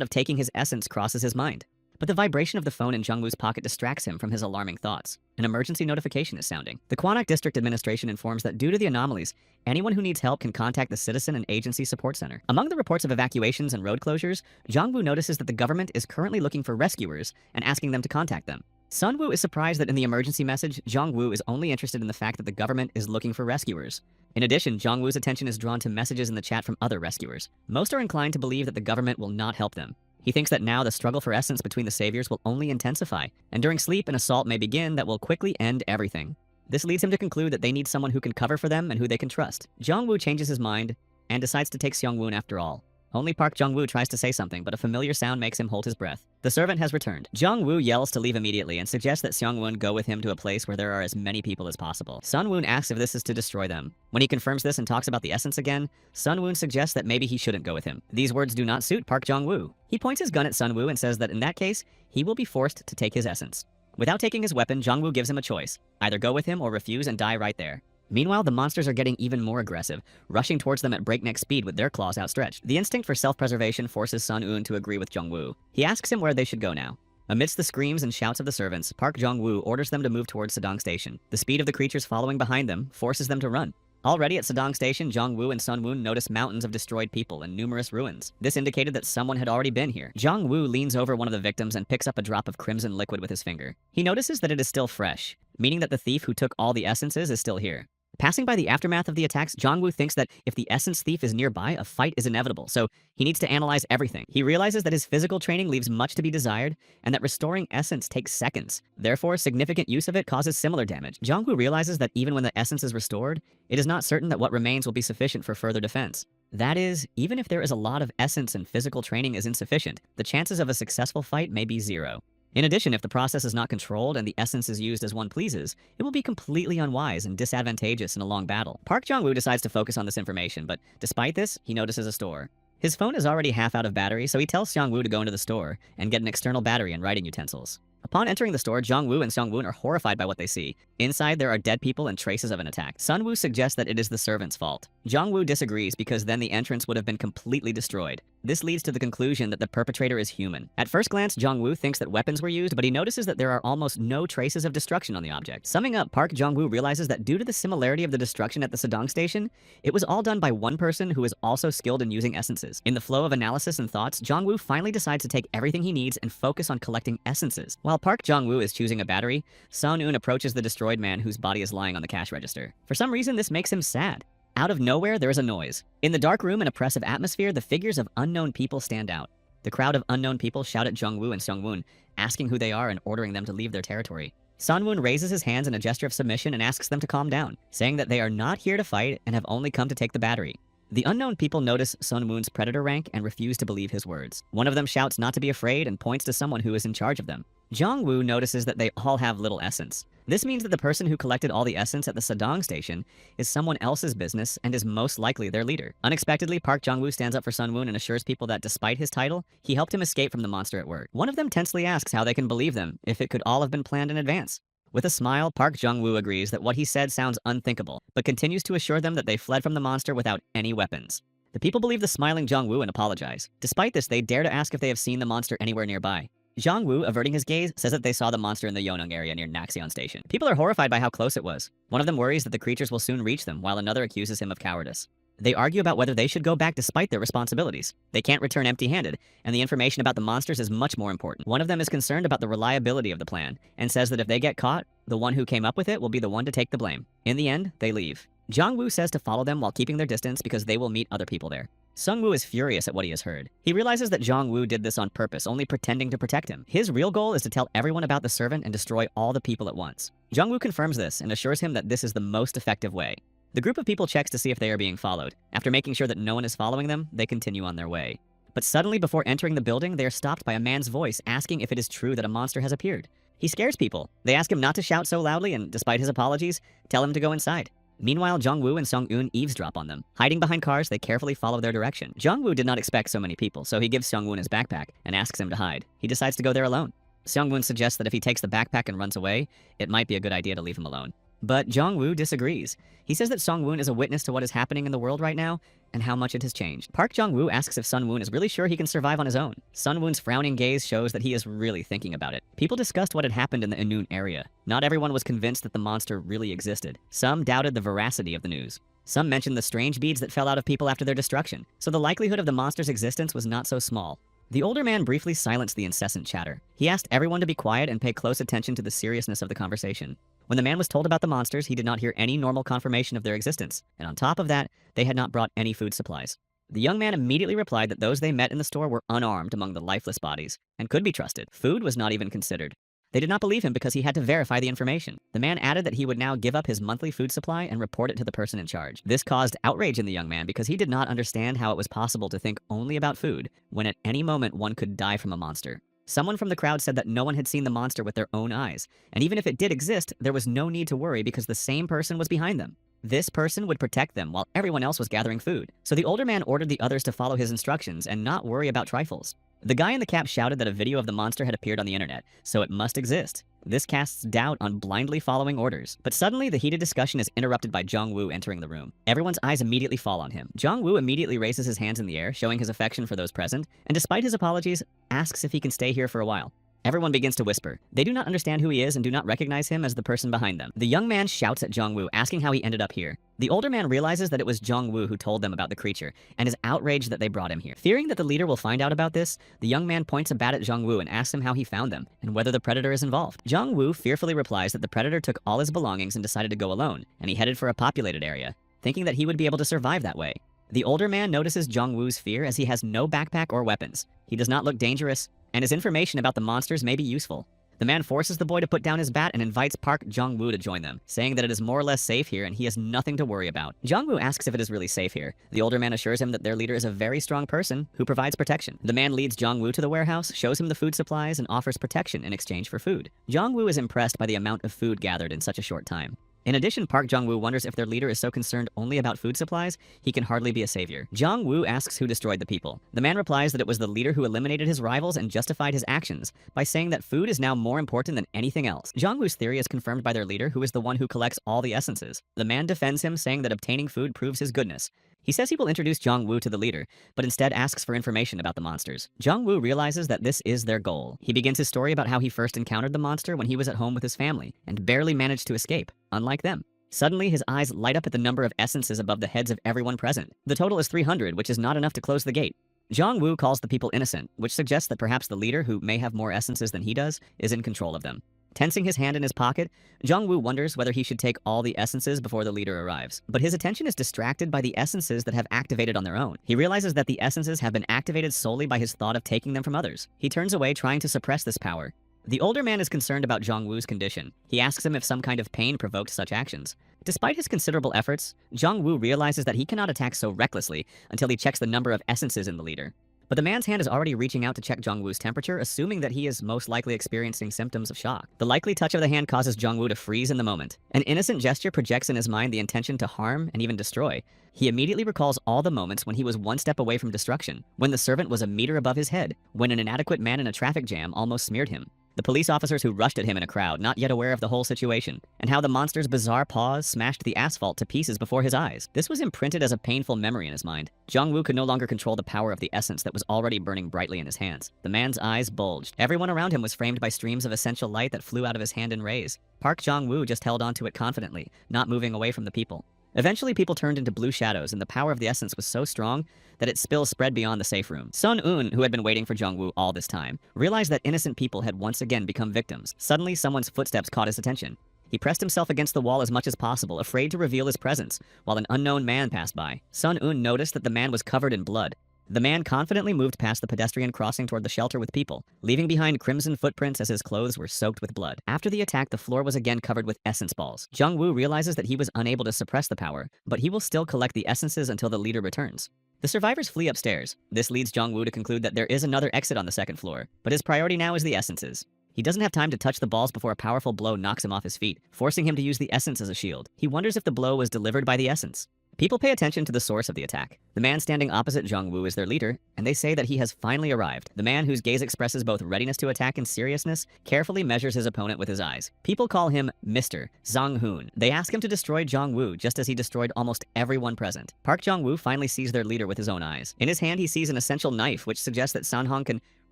of taking his essence crosses his mind. But the vibration of the phone in Jongwoo's pocket distracts him from his alarming thoughts. An emergency notification is sounding. The Kwanak District Administration informs that due to the anomalies, anyone who needs help can contact the Citizen and Agency Support Center. Among the reports of evacuations and road closures, Jongwoo notices that the government is currently looking for rescuers and asking them to contact them. Sunwoo is surprised that in the emergency message, Jongwoo is only interested in the fact that the government is looking for rescuers. In addition, Jongwoo's attention is drawn to messages in the chat from other rescuers. Most are inclined to believe that the government will not help them. He thinks that now the struggle for essence between the saviors will only intensify, and during sleep an assault may begin that will quickly end everything. This leads him to conclude that they need someone who can cover for them and who they can trust. Jongwoo changes his mind and decides to take Seungwoo after all. Only Park Jong-woo tries to say something, but a familiar sound makes him hold his breath. The servant has returned. Jong-woo yells to leave immediately and suggests that Seungwoo go with him to a place where there are as many people as possible. Sunwoo asks if this is to destroy them. When he confirms this and talks about the essence again, Sunwoo suggests that maybe he shouldn't go with him. These words do not suit Park Jong-woo. He points his gun at Sunwoo and says that in that case, he will be forced to take his essence. Without taking his weapon, Jong-woo gives him a choice. Either go with him or refuse and die right there. Meanwhile, the monsters are getting even more aggressive, rushing towards them at breakneck speed with their claws outstretched. The instinct for self-preservation forces Sun-un to agree with Jong-woo. He asks him where they should go now. Amidst the screams and shouts of the servants, Park Jong-woo orders them to move towards Sadong Station. The speed of the creatures following behind them forces them to run. Already at Sadong Station, Jong-woo and Sun-woo notice mountains of destroyed people and numerous ruins. This indicated that someone had already been here. Jong-woo leans over one of the victims and picks up a drop of crimson liquid with his finger. He notices that it is still fresh, meaning that the thief who took all the essences is still here. Passing by the aftermath of the attacks, Jong-woo thinks that if the essence thief is nearby, a fight is inevitable, so he needs to analyze everything. He realizes that his physical training leaves much to be desired, and that restoring essence takes seconds. Therefore, significant use of it causes similar damage. Jong-woo realizes that even when the essence is restored, it is not certain that what remains will be sufficient for further defense. That is, even if there is a lot of essence and physical training is insufficient, the chances of a successful fight may be zero. In addition, if the process is not controlled and the essence is used as one pleases, it will be completely unwise and disadvantageous in a long battle. Park Jong-woo decides to focus on this information, but despite this, he notices a store. His phone is already half out of battery, so he tells Seungwoo to go into the store and get an external battery and writing utensils. Upon entering the store, Jong-woo and Seungwoo are horrified by what they see. Inside, there are dead people and traces of an attack. Sun-woo suggests that it is the servant's fault. Jong-woo disagrees because then the entrance would have been completely destroyed. This leads to the conclusion that the perpetrator is human. At first glance, Jong-woo thinks that weapons were used, but he notices that there are almost no traces of destruction on the object. Summing up, Park Jong-woo realizes that due to the similarity of the destruction at the Sadong Station, it was all done by one person who is also skilled in using essences. In the flow of analysis and thoughts, Jong-woo finally decides to take everything he needs and focus on collecting essences. While Park Jong-woo is choosing a battery, Sun-un approaches the destroyed man whose body is lying on the cash register. For some reason, this makes him sad. Out of nowhere, there is a noise. In the dark room and oppressive atmosphere, the figures of unknown people stand out. The crowd of unknown people shout at Jong-woo and Seungwoo, asking who they are and ordering them to leave their territory. Sun-woo raises his hands in a gesture of submission and asks them to calm down, saying that they are not here to fight and have only come to take the battery. The unknown people notice Sun-woo's predator rank and refuse to believe his words. One of them shouts not to be afraid and points to someone who is in charge of them. Jong-woo notices that they all have little essence. This means that the person who collected all the essence at the Sadong Station is someone else's business and is most likely their leader. Unexpectedly, Park Jong-woo stands up for Sun-woo and assures people that despite his title, he helped him escape from the monster at work. One of them tensely asks how they can believe them if it could all have been planned in advance. With a smile, Park Jong-woo agrees that what he said sounds unthinkable, but continues to assure them that they fled from the monster without any weapons. The people believe the smiling Jong-woo and apologize. Despite this, they dare to ask if they have seen the monster anywhere nearby. Jong-woo, averting his gaze, says that they saw the monster in the Yeonung area near Naxion Station. People are horrified by how close it was. One of them worries that the creatures will soon reach them, while another accuses him of cowardice. They argue about whether they should go back despite their responsibilities. They can't return empty-handed, and the information about the monsters is much more important. One of them is concerned about the reliability of the plan, and says that if they get caught, the one who came up with it will be the one to take the blame. In the end, they leave. Jong-woo says to follow them while keeping their distance because they will meet other people there. Seungwoo is furious at what he has heard. He realizes that Jong-woo did this on purpose, only pretending to protect him. His real goal is to tell everyone about the servant and destroy all the people at once. Jong-woo confirms this and assures him that this is the most effective way. The group of people checks to see if they are being followed. After making sure that no one is following them, they continue on their way. But suddenly, before entering the building, they are stopped by a man's voice asking if it is true that a monster has appeared. He scares people. They ask him not to shout so loudly and, despite his apologies, tell him to go inside. Meanwhile, Jongwoo and Sung-eun eavesdrop on them. Hiding behind cars, they carefully follow their direction. Jongwoo did not expect so many people, so he gives Sung-eun his backpack and asks him to hide. He decides to go there alone. Sung-eun suggests that if he takes the backpack and runs away, it might be a good idea to leave him alone. But Jongwoo disagrees. He says that Sung-eun is a witness to what is happening in the world right now and how much it has changed. Park Jong-woo asks if Sun-woon is really sure he can survive on his own. Sun-woon's frowning gaze shows that he is really thinking about it. People discussed what had happened in the Inun area. Not everyone was convinced that the monster really existed. Some doubted the veracity of the news. Some mentioned the strange beads that fell out of people after their destruction, so the likelihood of the monster's existence was not so small. The older man briefly silenced the incessant chatter. He asked everyone to be quiet and pay close attention to the seriousness of the conversation. When the man was told about the monsters, he did not hear any normal confirmation of their existence, and on top of that, they had not brought any food supplies. The young man immediately replied that those they met in the store were unarmed among the lifeless bodies, and could be trusted. Food was not even considered. They did not believe him because he had to verify the information. The man added that he would now give up his monthly food supply and report it to the person in charge. This caused outrage in the young man because he did not understand how it was possible to think only about food when at any moment one could die from a monster. Someone from the crowd said that no one had seen the monster with their own eyes, and even if it did exist, there was no need to worry because the same person was behind them. This person would protect them while everyone else was gathering food. So the older man ordered the others to follow his instructions and not worry about trifles. The guy in the cap shouted that a video of the monster had appeared on the internet, so it must exist. This casts doubt on blindly following orders. But suddenly, the heated discussion is interrupted by Jong-woo entering the room. Everyone's eyes immediately fall on him. Jong-woo immediately raises his hands in the air, showing his affection for those present, and despite his apologies, asks if he can stay here for a while. Everyone begins to whisper. They do not understand who he is and do not recognize him as the person behind them. The young man shouts at Jong-woo, asking how he ended up here. The older man realizes that it was Jong-woo who told them about the creature, and is outraged that they brought him here. Fearing that the leader will find out about this, the young man points a bat at Jong-woo and asks him how he found them, and whether the predator is involved. Jong-woo fearfully replies that the predator took all his belongings and decided to go alone, and he headed for a populated area, thinking that he would be able to survive that way. The older man notices Jong-woo's fear as he has no backpack or weapons. He does not look dangerous, and his information about the monsters may be useful. The man forces the boy to put down his bat and invites Park Jong-woo to join them, saying that it is more or less safe here and he has nothing to worry about. Jong-woo asks if it is really safe here. The older man assures him that their leader is a very strong person who provides protection. The man leads Jong-woo to the warehouse, shows him the food supplies, and offers protection in exchange for food. Jong-woo is impressed by the amount of food gathered in such a short time. In addition, Park Jong-woo wonders if their leader is so concerned only about food supplies, he can hardly be a savior. Jong-woo asks who destroyed the people. The man replies that it was the leader who eliminated his rivals and justified his actions by saying that food is now more important than anything else. Jong-woo's theory is confirmed by their leader, who is the one who collects all the essences. The man defends him, saying that obtaining food proves his goodness. He says he will introduce Jong-woo to the leader, but instead asks for information about the monsters. Jong-woo realizes that this is their goal. He begins his story about how he first encountered the monster when he was at home with his family, and barely managed to escape, unlike them. Suddenly, his eyes light up at the number of essences above the heads of everyone present. The total is 300, which is not enough to close the gate. Jong-woo calls the people innocent, which suggests that perhaps the leader, who may have more essences than he does, is in control of them. Tensing his hand in his pocket, Jong-woo wonders whether he should take all the essences before the leader arrives. But his attention is distracted by the essences that have activated on their own. He realizes that the essences have been activated solely by his thought of taking them from others. He turns away, trying to suppress this power. The older man is concerned about Jong-woo's condition. He asks him if some kind of pain provoked such actions. Despite his considerable efforts, Jong-woo realizes that he cannot attack so recklessly until he checks the number of essences in the leader. But the man's hand is already reaching out to check Jong-woo's temperature, assuming that he is most likely experiencing symptoms of shock. The likely touch of the hand causes Jong-woo to freeze in the moment. An innocent gesture projects in his mind the intention to harm and even destroy. He immediately recalls all the moments when he was one step away from destruction, when the servant was a meter above his head, when an inadequate man in a traffic jam almost smeared him, the police officers who rushed at him in a crowd, not yet aware of the whole situation, and how the monster's bizarre paws smashed the asphalt to pieces before his eyes. This was imprinted as a painful memory in his mind. Jong-woo could no longer control the power of the essence that was already burning brightly in his hands. The man's eyes bulged. Everyone around him was framed by streams of essential light that flew out of his hand in rays. Park Jong-woo just held onto it confidently, not moving away from the people. Eventually, people turned into blue shadows, and the power of the essence was so strong that its spill spread beyond the safe room. Sun-eun, who had been waiting for Jong-woo all this time, realized that innocent people had once again become victims. Suddenly, someone's footsteps caught his attention. He pressed himself against the wall as much as possible, afraid to reveal his presence, while an unknown man passed by. Sun-eun noticed that the man was covered in blood. The man confidently moved past the pedestrian crossing toward the shelter with people, leaving behind crimson footprints as his clothes were soaked with blood. After the attack, the floor was again covered with essence balls. Jong-woo realizes that he was unable to suppress the power, but he will still collect the essences until the leader returns. The survivors flee upstairs. This leads Jong-woo to conclude that there is another exit on the second floor, but his priority now is the essences. He doesn't have time to touch the balls before a powerful blow knocks him off his feet, forcing him to use the essence as a shield. He wonders if the blow was delivered by the essence. People pay attention to the source of the attack. The man standing opposite Jong-woo is their leader, and they say that he has finally arrived. The man, whose gaze expresses both readiness to attack and seriousness, carefully measures his opponent with his eyes. People call him Mr. Jong-hoon. They ask him to destroy Jong-woo just as he destroyed almost everyone present. Park Jong-woo finally sees their leader with his own eyes. In his hand, he sees an essential knife, which suggests that San-hong can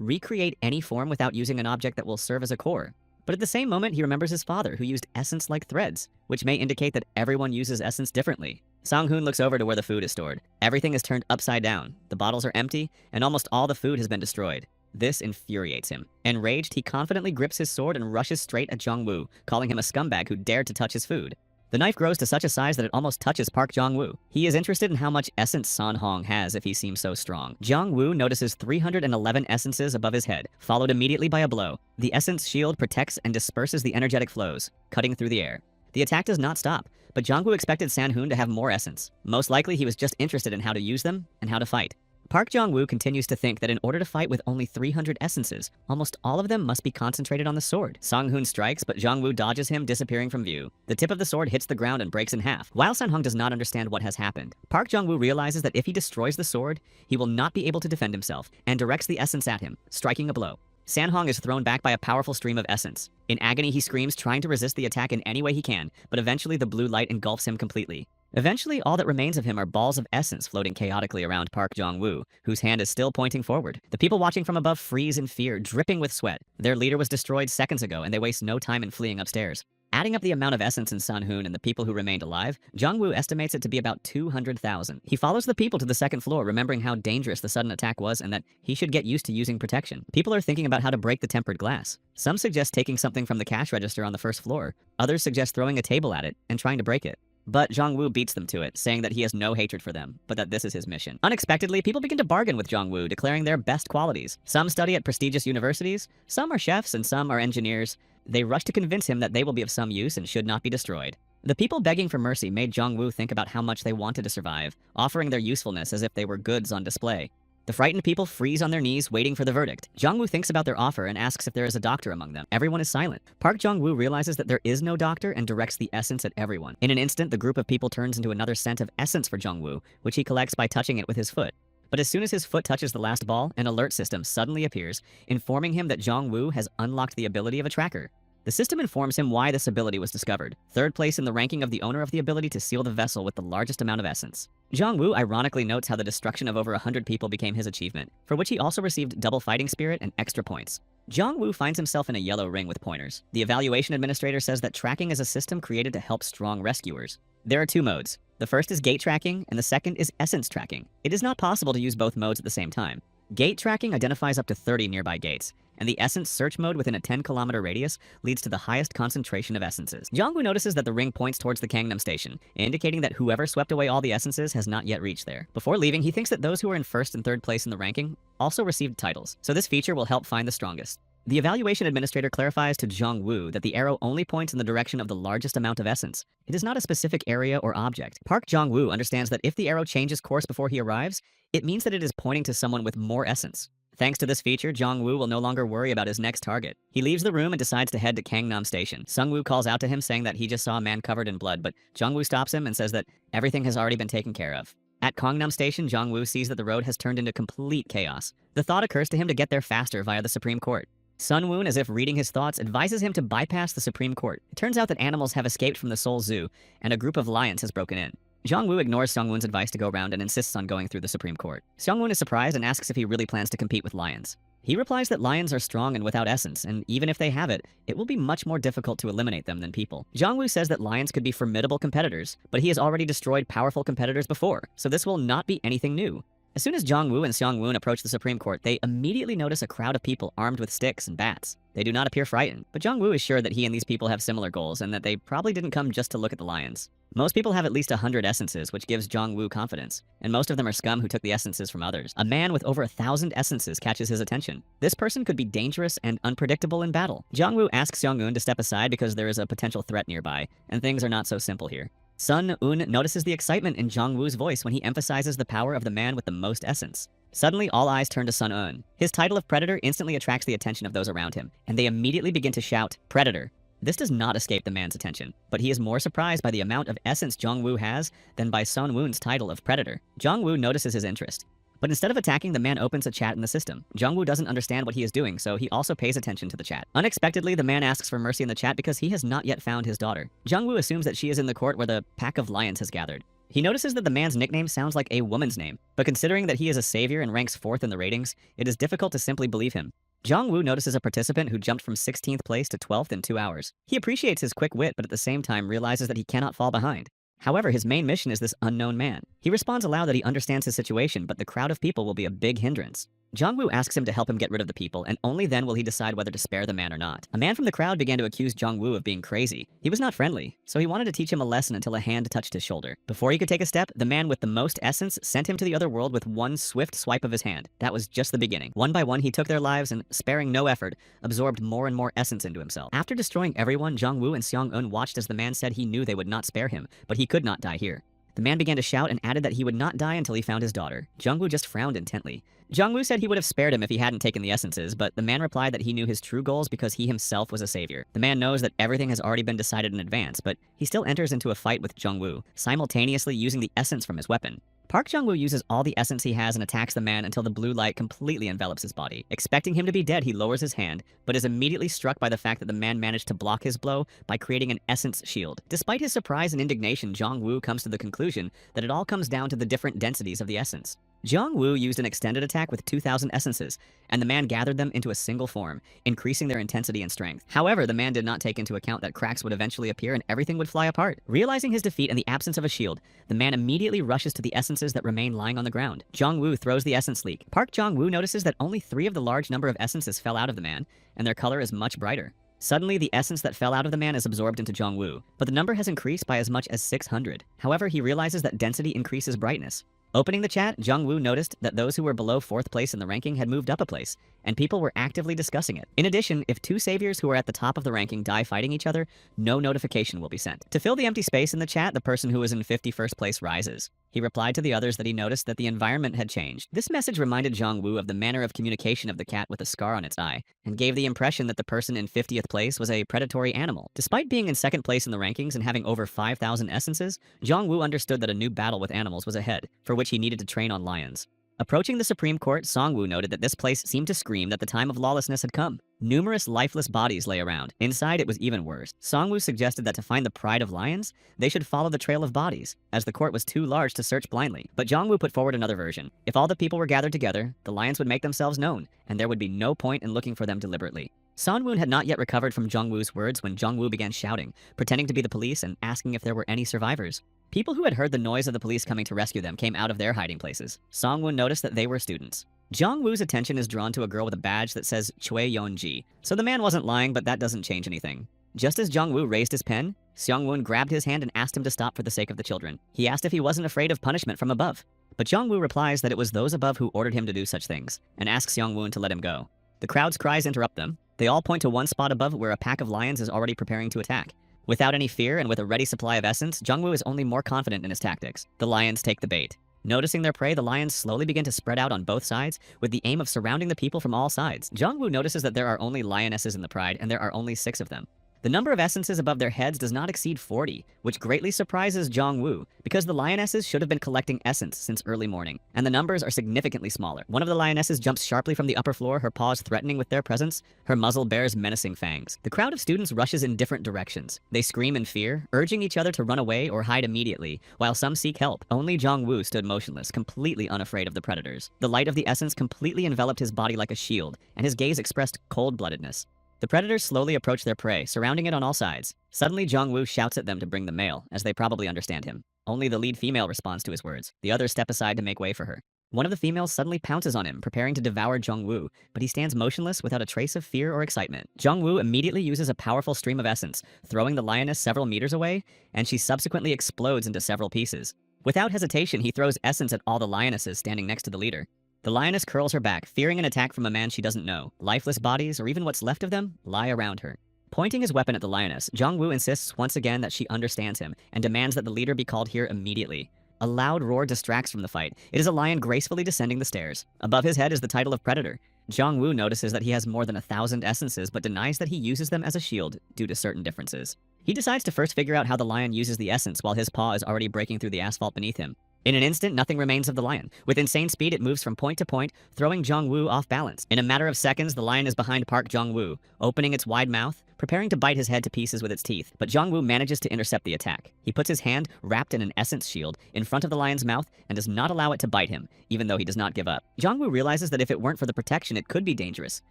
recreate any form without using an object that will serve as a core. But at the same moment, he remembers his father, who used essence like threads, which may indicate that everyone uses essence differently. Sang-hoon looks over to where the food is stored. Everything is turned upside down. The bottles are empty, and almost all the food has been destroyed. This infuriates him. Enraged, he confidently grips his sword and rushes straight at Jong-woo, calling him a scumbag who dared to touch his food. The knife grows to such a size that it almost touches Park Jong-woo. He is interested in how much essence San-hong has if he seems so strong. Jong-woo notices 311 essences above his head, followed immediately by a blow. The essence shield protects and disperses the energetic flows, cutting through the air. The attack does not stop, but Jong-woo expected San-hoon to have more essence. Most likely, he was just interested in how to use them and how to fight. Park Jong-woo continues to think that in order to fight with only 300 essences, almost all of them must be concentrated on the sword. Sang-hoon strikes, but Jong-woo dodges him, disappearing from view. The tip of the sword hits the ground and breaks in half. While San-hong does not understand what has happened, Park Jong-woo realizes that if he destroys the sword, he will not be able to defend himself, and directs the essence at him, striking a blow. San-hong is thrown back by a powerful stream of essence. In agony, he screams, trying to resist the attack in any way he can, but eventually the blue light engulfs him completely. Eventually, all that remains of him are balls of essence floating chaotically around Park Jong-woo, whose hand is still pointing forward. The people watching from above freeze in fear, dripping with sweat. Their leader was destroyed seconds ago, and they waste no time in fleeing upstairs. Adding up the amount of essence in San-hoon and the people who remained alive, Jong-woo estimates it to be about 200,000. He follows the people to the second floor, remembering how dangerous the sudden attack was and that he should get used to using protection. People are thinking about how to break the tempered glass. Some suggest taking something from the cash register on the first floor. Others suggest throwing a table at it and trying to break it. But Jong-woo beats them to it, saying that he has no hatred for them, but that this is his mission. Unexpectedly, people begin to bargain with Jong-woo, declaring their best qualities. Some study at prestigious universities, some are chefs, and some are engineers. They rush to convince him that they will be of some use and should not be destroyed. The people begging for mercy made Jong-woo think about how much they wanted to survive, offering their usefulness as if they were goods on display. The frightened people freeze on their knees, waiting for the verdict. Jong-woo thinks about their offer and asks if there is a doctor among them. Everyone is silent. Park Jong-woo realizes that there is no doctor and directs the essence at everyone. In an instant, the group of people turns into another scent of essence for Jong-woo, which he collects by touching it with his foot. But as soon as his foot touches the last ball, an alert system suddenly appears, informing him that Jong-woo has unlocked the ability of a tracker. The system informs him why this ability was discovered. Third place in the ranking of the owner of the ability to seal the vessel with the largest amount of essence. Jong-woo ironically notes how the destruction of over 100 people became his achievement, for which he also received double fighting spirit and extra points. Jong-woo finds himself in a yellow ring with pointers. The evaluation administrator says that tracking is a system created to help strong rescuers. There are two modes. The first is gate tracking, and the second is essence tracking. It is not possible to use both modes at the same time. Gate tracking identifies up to 30 nearby gates, and the essence search mode within a 10-kilometer radius leads to the highest concentration of essences. Jong-woo notices that the ring points towards the Gangnam station, indicating that whoever swept away all the essences has not yet reached there. Before leaving, he thinks that those who are in first and third place in the ranking also received titles, so this feature will help find the strongest. The evaluation administrator clarifies to Jong-woo that the arrow only points in the direction of the largest amount of essence. It is not a specific area or object. Park Jong-woo understands that if the arrow changes course before he arrives, it means that it is pointing to someone with more essence. Thanks to this feature, Jong-woo will no longer worry about his next target. He leaves the room and decides to head to Gangnam Station. Sung-woo calls out to him, saying that he just saw a man covered in blood, but Jong-woo stops him and says that everything has already been taken care of. At Gangnam Station, Jong-woo sees that the road has turned into complete chaos. The thought occurs to him to get there faster via the Supreme Court. Sun-woon, as if reading his thoughts, advises him to bypass the Supreme Court. It turns out that animals have escaped from the Seoul Zoo, and a group of lions has broken in. Jong-woo ignores Sung-woon's advice to go around and insists on going through the Supreme Court. Sung-woon is surprised and asks if he really plans to compete with lions. He replies that lions are strong and without essence, and even if they have it, it will be much more difficult to eliminate them than people. Jong-woo says that lions could be formidable competitors, but he has already destroyed powerful competitors before, so this will not be anything new. As soon as Jong-woo and Seong-woon approach the Supreme Court, they immediately notice a crowd of people armed with sticks and bats. They do not appear frightened, but Jong-woo is sure that he and these people have similar goals and that they probably didn't come just to look at the lions. Most people have at least 100 essences, which gives Jong-woo confidence, and most of them are scum who took the essences from others. A man with over 1,000 essences catches his attention. This person could be dangerous and unpredictable in battle. Jong-woo asks Seong-woon to step aside because there is a potential threat nearby, and things are not so simple here. Sun Un notices the excitement in Jong-woo's voice when he emphasizes the power of the man with the most essence. Suddenly, all eyes turn to Sun Un. His title of Predator instantly attracts the attention of those around him, and they immediately begin to shout, "Predator!" This does not escape the man's attention, but he is more surprised by the amount of essence Jong-woo has than by Sun Woon's title of Predator. Jong-woo notices his interest. But instead of attacking, the man opens a chat in the system. Jong-woo doesn't understand what he is doing, so he also pays attention to the chat. Unexpectedly, the man asks for mercy in the chat because he has not yet found his daughter. Jong-woo assumes that she is in the court where the pack of lions has gathered. He notices that the man's nickname sounds like a woman's name, but considering that he is a savior and ranks 4th in the ratings, it is difficult to simply believe him. Jong-woo notices a participant who jumped from 16th place to 12th in 2 hours. He appreciates his quick wit, but at the same time realizes that he cannot fall behind. However, his main mission is this unknown man. He responds aloud that he understands his situation, but the crowd of people will be a big hindrance. Jong-woo asks him to help him get rid of the people, and only then will he decide whether to spare the man or not. A man from the crowd began to accuse Jong-woo of being crazy. He was not friendly, so he wanted to teach him a lesson until a hand touched his shoulder. Before he could take a step, the man with the most essence sent him to the other world with one swift swipe of his hand. That was just the beginning. One by one, he took their lives and, sparing no effort, absorbed more and more essence into himself. After destroying everyone, Jong-woo and Seong-eun watched as the man said he knew they would not spare him, but he could not die here. The man began to shout and added that he would not die until he found his daughter. Jong-woo just frowned intently. Jong-woo said he would have spared him if he hadn't taken the essences, but the man replied that he knew his true goals because he himself was a savior. The man knows that everything has already been decided in advance, but he still enters into a fight with Jong-woo, simultaneously using the essence from his weapon. Park Jong-woo uses all the essence he has and attacks the man until the blue light completely envelops his body. Expecting him to be dead, he lowers his hand, but is immediately struck by the fact that the man managed to block his blow by creating an essence shield. Despite his surprise and indignation, Jong-woo comes to the conclusion that it all comes down to the different densities of the essence. Jong-woo used an extended attack with 2,000 essences, and the man gathered them into a single form, increasing their intensity and strength. However, the man did not take into account that cracks would eventually appear and everything would fly apart. Realizing his defeat and the absence of a shield, the man immediately rushes to the essences that remain lying on the ground. Jong-woo throws the essence leak. Park Jong-woo notices that only 3 of the large number of essences fell out of the man, and their color is much brighter. Suddenly, the essence that fell out of the man is absorbed into Jong-woo, but the number has increased by as much as 600. However, he realizes that density increases brightness. Opening the chat, Jong-woo noticed that those who were below 4th place in the ranking had moved up a place, and people were actively discussing it. In addition, if 2 saviors who are at the top of the ranking die fighting each other, no notification will be sent. To fill the empty space in the chat, the person who was in 51st place rises. He replied to the others that he noticed that the environment had changed. This message reminded Jong-woo of the manner of communication of the cat with a scar on its eye, and gave the impression that the person in 50th place was a predatory animal. Despite being in 2nd place in the rankings and having over 5,000 essences, Jong-woo understood that a new battle with animals was ahead, for which he needed to train on lions. Approaching the Supreme Court, Song-woo noted that this place seemed to scream that the time of lawlessness had come. Numerous lifeless bodies lay around. Inside, it was even worse. Song-woo suggested that to find the pride of lions, they should follow the trail of bodies, as the court was too large to search blindly. But Jong-woo put forward another version. If all the people were gathered together, the lions would make themselves known, and there would be no point in looking for them deliberately. Sun-woon had not yet recovered from Jong-woo's words when Jong-woo began shouting, pretending to be the police and asking if there were any survivors. People who had heard the noise of the police coming to rescue them came out of their hiding places. Song-woon noticed that they were students. Jong-woo's attention is drawn to a girl with a badge that says Choi Yeon-ji, so the man wasn't lying, but that doesn't change anything. Just as Jong-woo raised his pen, Seong-woon grabbed his hand and asked him to stop for the sake of the children. He asked if he wasn't afraid of punishment from above. But Jong-woo replies that it was those above who ordered him to do such things, and asks Seong-woon to let him go. The crowd's cries interrupt them. They all point to one spot above where a pack of lions is already preparing to attack. Without any fear and with a ready supply of essence, Jong-woo is only more confident in his tactics. The lions take the bait. Noticing their prey, the lions slowly begin to spread out on both sides with the aim of surrounding the people from all sides. Jong-woo notices that there are only lionesses in the pride and there are only 6 of them. The number of essences above their heads does not exceed 40, which greatly surprises Jong-woo, because the lionesses should have been collecting essence since early morning, and the numbers are significantly smaller. One of the lionesses jumps sharply from the upper floor, her paws threatening with their presence. Her muzzle bears menacing fangs. The crowd of students rushes in different directions. They scream in fear, urging each other to run away or hide immediately, while some seek help. Only Jong-woo stood motionless, completely unafraid of the predators. The light of the essence completely enveloped his body like a shield, and his gaze expressed cold-bloodedness. The predators slowly approach their prey, surrounding it on all sides. Suddenly, Jong-woo shouts at them to bring the male, as they probably understand him. Only the lead female responds to his words. The others step aside to make way for her. One of the females suddenly pounces on him, preparing to devour Jong-woo, but he stands motionless without a trace of fear or excitement. Jong-woo immediately uses a powerful stream of essence, throwing the lioness several meters away, and she subsequently explodes into several pieces. Without hesitation, he throws essence at all the lionesses standing next to the leader. The lioness curls her back, fearing an attack from a man she doesn't know. Lifeless bodies, or even what's left of them, lie around her. Pointing his weapon at the lioness, Jong-woo insists once again that she understands him and demands that the leader be called here immediately. A loud roar distracts from the fight. It is a lion gracefully descending the stairs. Above his head is the title of Predator. Jong-woo notices that he has more than 1,000 essences, but denies that he uses them as a shield due to certain differences. He decides to first figure out how the lion uses the essence while his paw is already breaking through the asphalt beneath him. In an instant, nothing remains of the lion. With insane speed, it moves from point to point, throwing Jong-woo off balance. In a matter of seconds, the lion is behind Park Jong-woo, opening its wide mouth, preparing to bite his head to pieces with its teeth, but Jong-woo manages to intercept the attack. He puts his hand, wrapped in an essence shield, in front of the lion's mouth and does not allow it to bite him, even though he does not give up. Jong-woo realizes that if it weren't for the protection, it could be dangerous,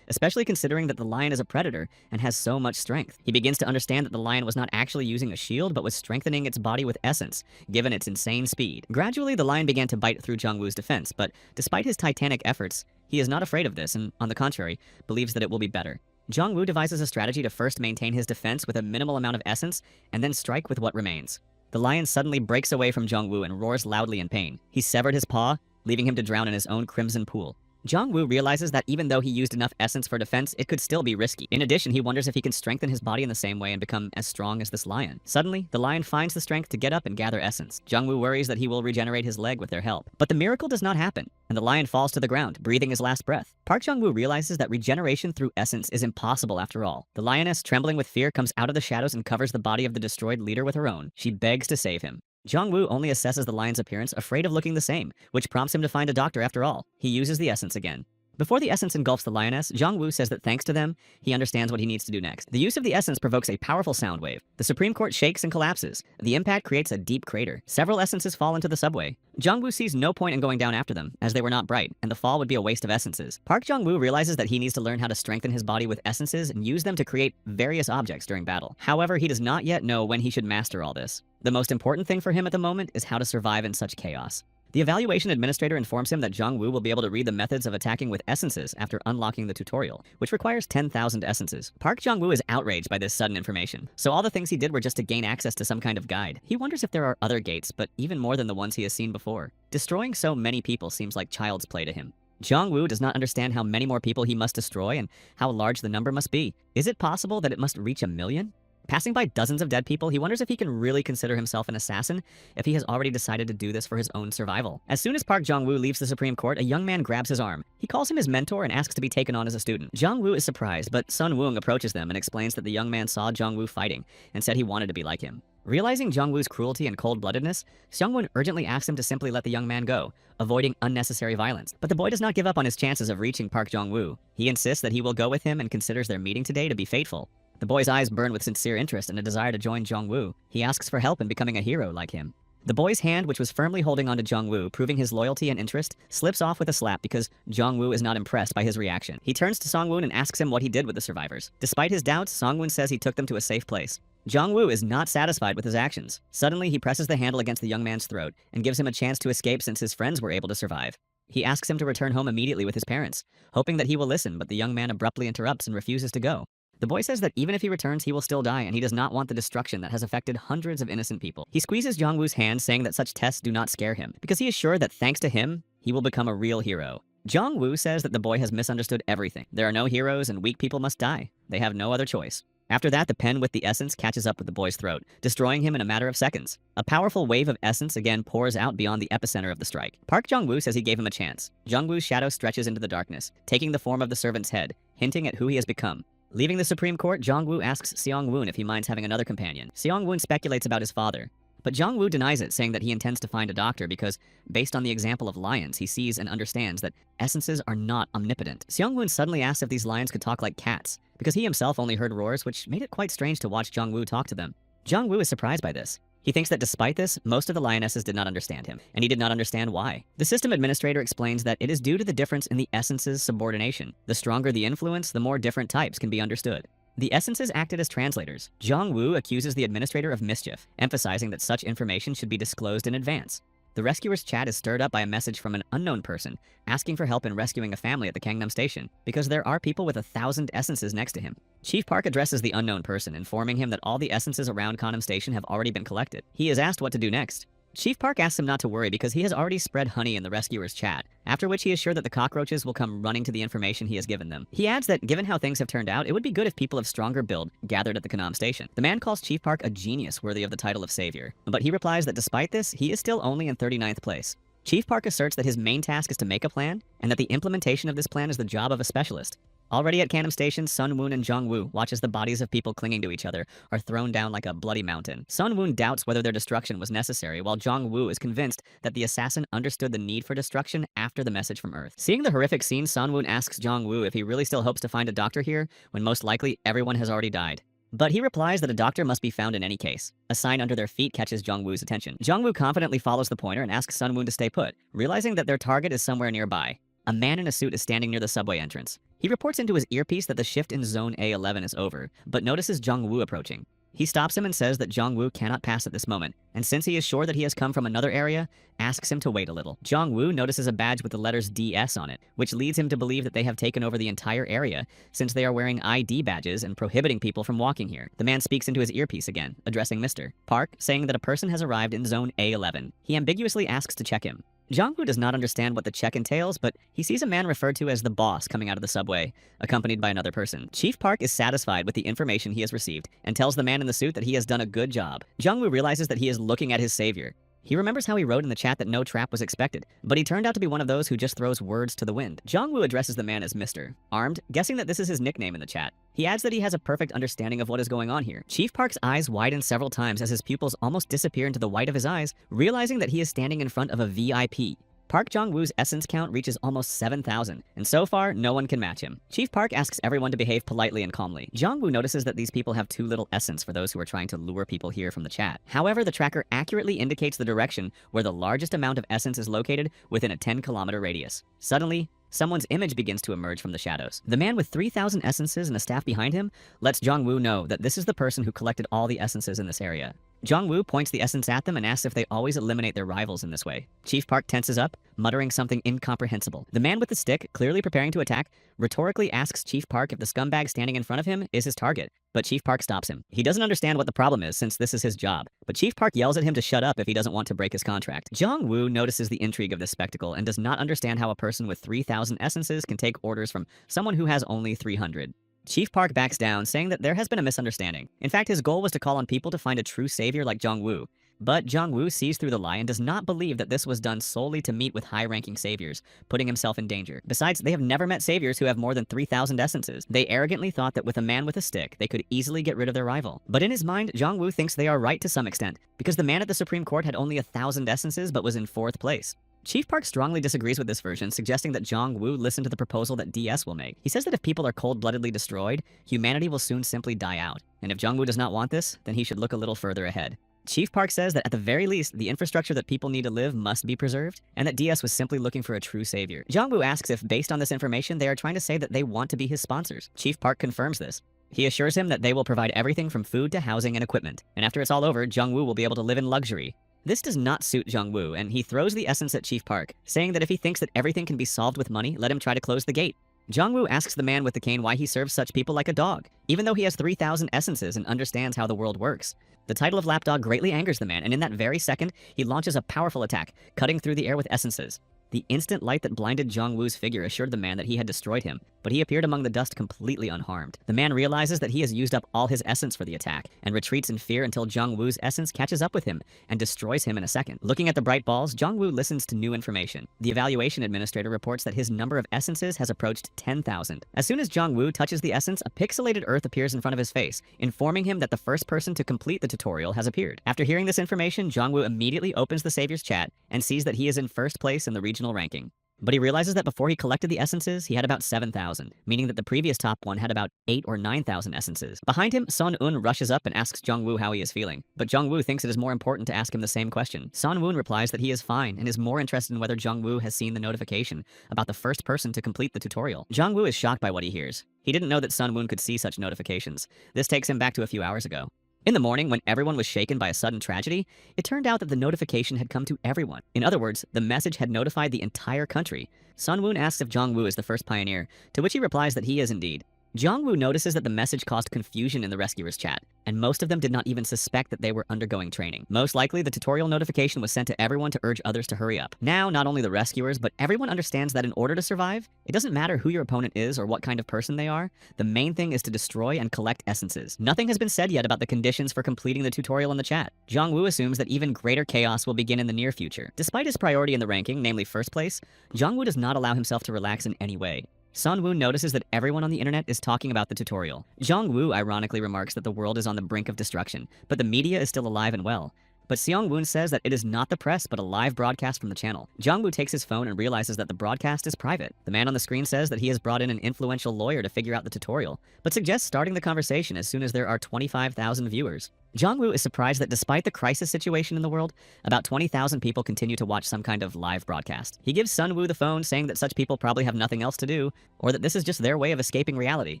especially considering that the lion is a predator and has so much strength. He begins to understand that the lion was not actually using a shield, but was strengthening its body with essence, given its insane speed. Gradually, the lion began to bite through Jong-woo's defense, but despite his titanic efforts, he is not afraid of this and, on the contrary, believes that it will be better. Jong-woo devises a strategy to first maintain his defense with a minimal amount of essence, and then strike with what remains. The lion suddenly breaks away from Jong-woo and roars loudly in pain. He severed his paw, leaving him to drown in his own crimson pool. Jong-woo realizes that even though he used enough essence for defense, it could still be risky. In addition, he wonders if he can strengthen his body in the same way and become as strong as this lion. Suddenly, the lion finds the strength to get up and gather essence. Jong-woo worries that he will regenerate his leg with their help. But the miracle does not happen, and the lion falls to the ground, breathing his last breath. Park Jong-woo realizes that regeneration through essence is impossible after all. The lioness, trembling with fear, comes out of the shadows and covers the body of the destroyed leader with her own. She begs to save him. Jong-woo only assesses the lion's appearance, afraid of looking the same, which prompts him to find a doctor after all. He uses the essence again. Before the essence engulfs the lioness, Jong-woo says that thanks to them, he understands what he needs to do next. The use of the essence provokes a powerful sound wave. The Supreme Court shakes and collapses. The impact creates a deep crater. Several essences fall into the subway. Jong-woo sees no point in going down after them, as they were not bright, and the fall would be a waste of essences. Park Jong-woo realizes that he needs to learn how to strengthen his body with essences and use them to create various objects during battle. However, he does not yet know when he should master all this. The most important thing for him at the moment is how to survive in such chaos. The evaluation administrator informs him that Jong-woo will be able to read the methods of attacking with essences after unlocking the tutorial, which requires 10,000 essences. Park Jong-woo is outraged by this sudden information, so all the things he did were just to gain access to some kind of guide. He wonders if there are other gates, but even more than the ones he has seen before. Destroying so many people seems like child's play to him. Jong-woo does not understand how many more people he must destroy and how large the number must be. Is it possible that it must reach 1 million? Passing by dozens of dead people, he wonders if he can really consider himself an assassin, if he has already decided to do this for his own survival. As soon as Park Jong-woo leaves the Supreme Court, a young man grabs his arm. He calls him his mentor and asks to be taken on as a student. Jong-woo is surprised, but Sun Woong approaches them and explains that the young man saw Jong-woo fighting and said he wanted to be like him. Realizing Jong-woo's cruelty and cold-bloodedness, Seung-won urgently asks him to simply let the young man go, avoiding unnecessary violence. But the boy does not give up on his chances of reaching Park Jong-woo. He insists that he will go with him and considers their meeting today to be fateful. The boy's eyes burn with sincere interest and a desire to join Jong-woo. He asks for help in becoming a hero like him. The boy's hand, which was firmly holding onto Jong-woo, proving his loyalty and interest, slips off with a slap because Jong-woo is not impressed by his reaction. He turns to Song-woon and asks him what he did with the survivors. Despite his doubts, Song-woon says he took them to a safe place. Jong-woo is not satisfied with his actions. Suddenly, he presses the handle against the young man's throat and gives him a chance to escape since his friends were able to survive. He asks him to return home immediately with his parents, hoping that he will listen, but the young man abruptly interrupts and refuses to go. The boy says that even if he returns, he will still die, and he does not want the destruction that has affected hundreds of innocent people. He squeezes Jong-woo's hand, saying that such tests do not scare him, because he is sure that thanks to him, he will become a real hero. Jong-woo says that the boy has misunderstood everything. There are no heroes, and weak people must die. They have no other choice. After that, the pen with the essence catches up with the boy's throat, destroying him in a matter of seconds. A powerful wave of essence again pours out beyond the epicenter of the strike. Park Jong-woo says he gave him a chance. Jong-woo's shadow stretches into the darkness, taking the form of the servant's head, hinting at who he has become. Leaving the Supreme Court, Jong-woo asks Seong-woon if he minds having another companion. Seong-woon speculates about his father, but Jong-woo denies it, saying that he intends to find a doctor because, based on the example of lions, he sees and understands that essences are not omnipotent. Seong-woon suddenly asks if these lions could talk like cats, because he himself only heard roars, which made it quite strange to watch Jong-woo talk to them. Jong-woo is surprised by this. He thinks that despite this, most of the lionesses did not understand him, and he did not understand why. The system administrator explains that it is due to the difference in the essence's subordination. The stronger the influence, the more different types can be understood. The essences acted as translators. Jong-woo accuses the administrator of mischief, emphasizing that such information should be disclosed in advance. The rescuer's chat is stirred up by a message from an unknown person, asking for help in rescuing a family at the Gangnam station, because there are people with 1,000 essences next to him. Chief Park addresses the unknown person, informing him that all the essences around Gangnam station have already been collected. He is asked what to do next. Chief Park asks him not to worry because he has already spread honey in the rescuer's chat, after which he is sure that the cockroaches will come running to the information he has given them. He adds that given how things have turned out, it would be good if people of stronger build gathered at the Kanam station. The man calls Chief Park a genius worthy of the title of savior, but he replies that despite this, he is still only in 39th place. Chief Park asserts that his main task is to make a plan, and that the implementation of this plan is the job of a specialist. Already at Kanam Station, Sun Woon and Jong Woo watch as the bodies of people clinging to each other are thrown down like a bloody mountain. Sun Woon doubts whether their destruction was necessary, while Jong Woo is convinced that the assassin understood the need for destruction after the message from Earth. Seeing the horrific scene, Sun Woon asks Jong Woo if he really still hopes to find a doctor here, when most likely everyone has already died. But he replies that a doctor must be found in any case. A sign under their feet catches Jong Woo's attention. Jong Woo confidently follows the pointer and asks Sun Woon to stay put, realizing that their target is somewhere nearby. A man in a suit is standing near the subway entrance. He reports into his earpiece that the shift in Zone A11 is over, but notices Jong Woo approaching. He stops him and says that Jong Woo cannot pass at this moment, and since he is sure that he has come from another area, asks him to wait a little. Jong Woo notices a badge with the letters DS on it, which leads him to believe that they have taken over the entire area, since they are wearing ID badges and prohibiting people from walking here. The man speaks into his earpiece again, addressing Mr. Park, saying that a person has arrived in Zone A11. He ambiguously asks to check him. Jong Woo does not understand what the check entails, but he sees a man referred to as the boss coming out of the subway, accompanied by another person. Chief Park is satisfied with the information he has received and tells the man in the suit that he has done a good job. Jong Woo realizes that he is looking at his savior. He remembers how he wrote in the chat that no trap was expected, but he turned out to be one of those who just throws words to the wind. Jong Woo addresses the man as Mr. Armed, guessing that this is his nickname in the chat. He adds that he has a perfect understanding of what is going on here. Chief Park's eyes widen several times as his pupils almost disappear into the white of his eyes, realizing that he is standing in front of a VIP. Park Jong-woo's essence count reaches almost 7,000, and so far, no one can match him. Chief Park asks everyone to behave politely and calmly. Jong-woo notices that these people have too little essence for those who are trying to lure people here from the chat. However, the tracker accurately indicates the direction where the largest amount of essence is located within a 10-kilometer radius. Suddenly, someone's image begins to emerge from the shadows. The man with 3,000 essences and a staff behind him lets Jong-woo know that this is the person who collected all the essences in this area. Jong-woo points the essence at them and asks if they always eliminate their rivals in this way. Chief Park tenses up, muttering something incomprehensible. The man with the stick, clearly preparing to attack, rhetorically asks Chief Park if the scumbag standing in front of him is his target, but Chief Park stops him. He doesn't understand what the problem is since this is his job, but Chief Park yells at him to shut up if he doesn't want to break his contract. Jong-woo notices the intrigue of this spectacle and does not understand how a person with 3,000 essences can take orders from someone who has only 300. Chief Park backs down, saying that there has been a misunderstanding. In fact, his goal was to call on people to find a true savior like Jong-woo. But Jong-woo sees through the lie and does not believe that this was done solely to meet with high-ranking saviors, putting himself in danger. Besides, they have never met saviors who have more than 3,000 essences. They arrogantly thought that with a man with a stick, they could easily get rid of their rival. But in his mind, Jong-woo thinks they are right to some extent, because the man at the Supreme Court had only 1,000 essences but was in 4th place. Chief Park strongly disagrees with this version, suggesting that Jong-woo listen to the proposal that DS will make. He says that if people are cold-bloodedly destroyed, humanity will soon simply die out. And if Jong-woo does not want this, then he should look a little further ahead. Chief Park says that at the very least, the infrastructure that people need to live must be preserved, and that DS was simply looking for a true savior. Jong-woo asks if, based on this information, they are trying to say that they want to be his sponsors. Chief Park confirms this. He assures him that they will provide everything from food to housing and equipment, and after it's all over, Jong-woo will be able to live in luxury. This does not suit Jong-woo, and he throws the essence at Chief Park, saying that if he thinks that everything can be solved with money, let him try to close the gate. Jong-woo asks the man with the cane why he serves such people like a dog, even though he has 3,000 essences and understands how the world works. The title of lapdog greatly angers the man, and in that very second, he launches a powerful attack, cutting through the air with essences. The instant light that blinded Jong-woo's figure assured the man that he had destroyed him, but he appeared among the dust completely unharmed. The man realizes that he has used up all his essence for the attack, and retreats in fear until Jong-woo's essence catches up with him and destroys him in a second. Looking at the bright balls, Jong-woo listens to new information. The evaluation administrator reports that his number of essences has approached 10,000. As soon as Jong-woo touches the essence, a pixelated earth appears in front of his face, informing him that the first person to complete the tutorial has appeared. After hearing this information, Jong-woo immediately opens the Savior's chat and sees that he is in first place in the regional ranking. But he realizes that before he collected the essences, he had about 7,000, meaning that the previous top one had about 8 or 9,000 essences. Behind him, Son-un rushes up and asks Jong-woo how he is feeling, but Jong-woo thinks it is more important to ask him the same question. Son-woon replies that he is fine and is more interested in whether Jong-woo has seen the notification about the first person to complete the tutorial. Jong-woo is shocked by what he hears. He didn't know that Son-woon could see such notifications. This takes him back to a few hours ago. In the morning, when everyone was shaken by a sudden tragedy, it turned out that the notification had come to everyone. In other words, the message had notified the entire country. Sun-woon asks if Jong-woo is the first pioneer, to which he replies that he is indeed. Jongwoo notices that the message caused confusion in the rescuers chat, and most of them did not even suspect that they were undergoing training. Most likely, the tutorial notification was sent to everyone to urge others to hurry up. Now, not only the rescuers, but everyone understands that in order to survive, it doesn't matter who your opponent is or what kind of person they are, the main thing is to destroy and collect essences. Nothing has been said yet about the conditions for completing the tutorial in the chat. Jongwoo assumes that even greater chaos will begin in the near future. Despite his priority in the ranking, namely first place, Jongwoo does not allow himself to relax in any way. Sunwoo notices that everyone on the internet is talking about the tutorial. Jongwoo ironically remarks that the world is on the brink of destruction, but the media is still alive and well. But Seongwoo says that it is not the press, but a live broadcast from the channel. Jongwoo takes his phone and realizes that the broadcast is private. The man on the screen says that he has brought in an influential lawyer to figure out the tutorial, but suggests starting the conversation as soon as there are 25,000 viewers. Jongwoo is surprised that despite the crisis situation in the world, about 20,000 people continue to watch some kind of live broadcast. He gives Sunwoo the phone, saying that such people probably have nothing else to do, or that this is just their way of escaping reality.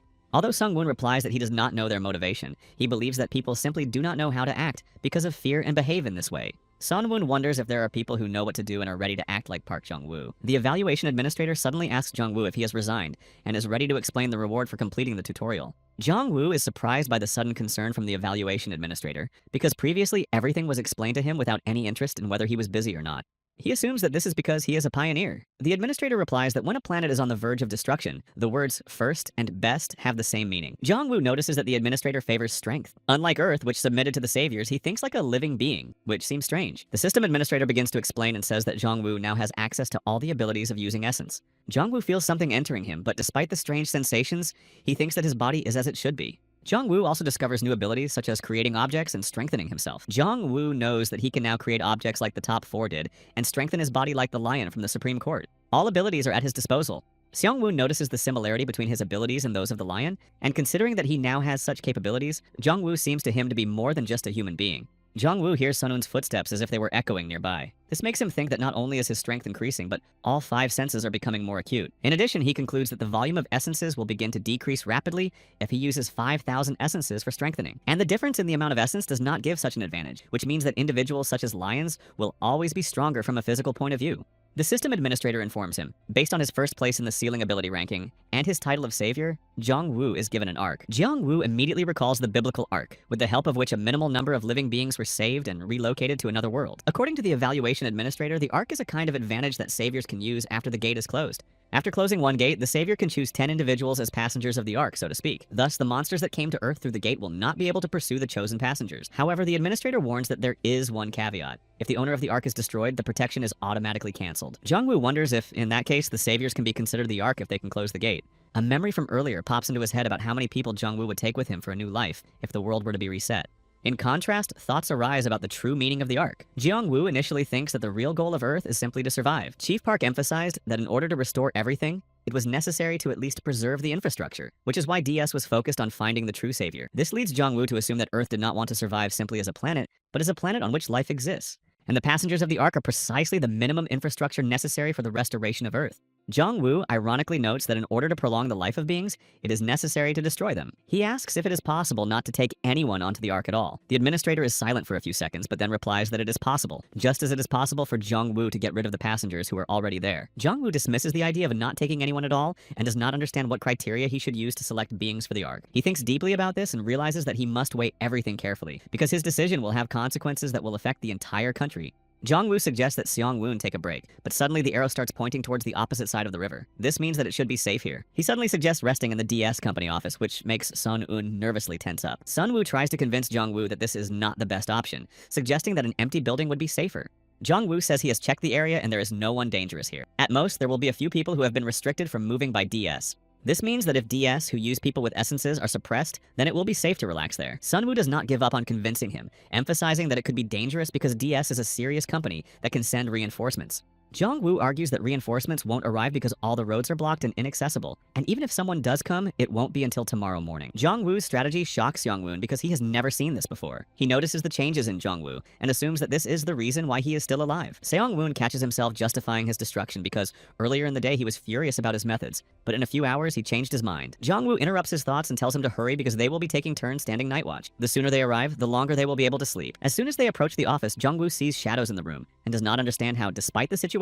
Although Sungwoon replies that he does not know their motivation, he believes that people simply do not know how to act because of fear and behave in this way. Sunwoon wonders if there are people who know what to do and are ready to act like Park Jong-woo. The evaluation administrator suddenly asks Jong-woo if he has resigned and is ready to explain the reward for completing the tutorial. Jong-woo is surprised by the sudden concern from the evaluation administrator because previously everything was explained to him without any interest in whether he was busy or not. He assumes that this is because he is a pioneer. The administrator replies that when a planet is on the verge of destruction, the words first and best have the same meaning. Jong-woo notices that the administrator favors strength. Unlike Earth, which submitted to the saviors, he thinks like a living being, which seems strange. The system administrator begins to explain and says that Jong-woo now has access to all the abilities of using essence. Jong-woo feels something entering him, but despite the strange sensations, he thinks that his body is as it should be. Jong-woo also discovers new abilities such as creating objects and strengthening himself. Jong-woo knows that he can now create objects like the top 4 did and strengthen his body like the lion from the Supreme Court. All abilities are at his disposal. Seongwoo notices the similarity between his abilities and those of the lion, and considering that he now has such capabilities, Jong-woo seems to him to be more than just a human being. Jong-woo hears Sunwoon's footsteps as if they were echoing nearby. This makes him think that not only is his strength increasing, but all 5 senses are becoming more acute. In addition, he concludes that the volume of essences will begin to decrease rapidly if he uses 5,000 essences for strengthening. And the difference in the amount of essence does not give such an advantage, which means that individuals such as lions will always be stronger from a physical point of view. The system administrator informs him, based on his first place in the ceiling ability ranking and his title of savior, Jong-woo is given an arc. Jong-woo immediately recalls the biblical ark, with the help of which a minimal number of living beings were saved and relocated to another world. According to the evaluation administrator, the ark is a kind of advantage that saviors can use after the gate is closed. After closing one gate, the savior can choose 10 individuals as passengers of the ark, so to speak. Thus, the monsters that came to Earth through the gate will not be able to pursue the chosen passengers. However, the administrator warns that there is one caveat. If the owner of the ark is destroyed, the protection is automatically canceled. Jong-woo wonders if, in that case, the saviors can be considered the ark if they can close the gate. A memory from earlier pops into his head about how many people Jong-woo would take with him for a new life if the world were to be reset. In contrast, thoughts arise about the true meaning of the ark. Jeong-woo initially thinks that the real goal of Earth is simply to survive. Chief Park emphasized that in order to restore everything, it was necessary to at least preserve the infrastructure, which is why DS was focused on finding the true savior. This leads Jong-woo to assume that Earth did not want to survive simply as a planet, but as a planet on which life exists. And the passengers of the ark are precisely the minimum infrastructure necessary for the restoration of Earth. Jong-woo ironically notes that in order to prolong the life of beings, it is necessary to destroy them. He asks if it is possible not to take anyone onto the ark at all. The administrator is silent for a few seconds, but then replies that it is possible, just as it is possible for Jong-woo to get rid of the passengers who are already there. Jong-woo dismisses the idea of not taking anyone at all and does not understand what criteria he should use to select beings for the ark. He thinks deeply about this and realizes that he must weigh everything carefully, because his decision will have consequences that will affect the entire country. Jong-woo suggests that Seong-woon take a break, but suddenly the arrow starts pointing towards the opposite side of the river. This means that it should be safe here. He suddenly suggests resting in the DS company office, which makes Sun-un nervously tense up. Sun-woo tries to convince Jong-woo that this is not the best option, suggesting that an empty building would be safer. Jong-woo says he has checked the area and there is no one dangerous here. At most, there will be a few people who have been restricted from moving by DS. This means that if DS, who use people with essences, are suppressed, then it will be safe to relax there. Sunwoo does not give up on convincing him, emphasizing that it could be dangerous because DS is a serious company that can send reinforcements. Jong-woo argues that reinforcements won't arrive because all the roads are blocked and inaccessible, and even if someone does come, it won't be until tomorrow morning. Jong-woo's strategy shocks Seong-woon because he has never seen this before. He notices the changes in Jong-woo and assumes that this is the reason why he is still alive. Seong-woon catches himself justifying his destruction because earlier in the day he was furious about his methods, but in a few hours he changed his mind. Jong-woo interrupts his thoughts and tells him to hurry because they will be taking turns standing night watch. The sooner they arrive, the longer they will be able to sleep. As soon as they approach the office, Jong-woo sees shadows in the room and does not understand how, despite the situation,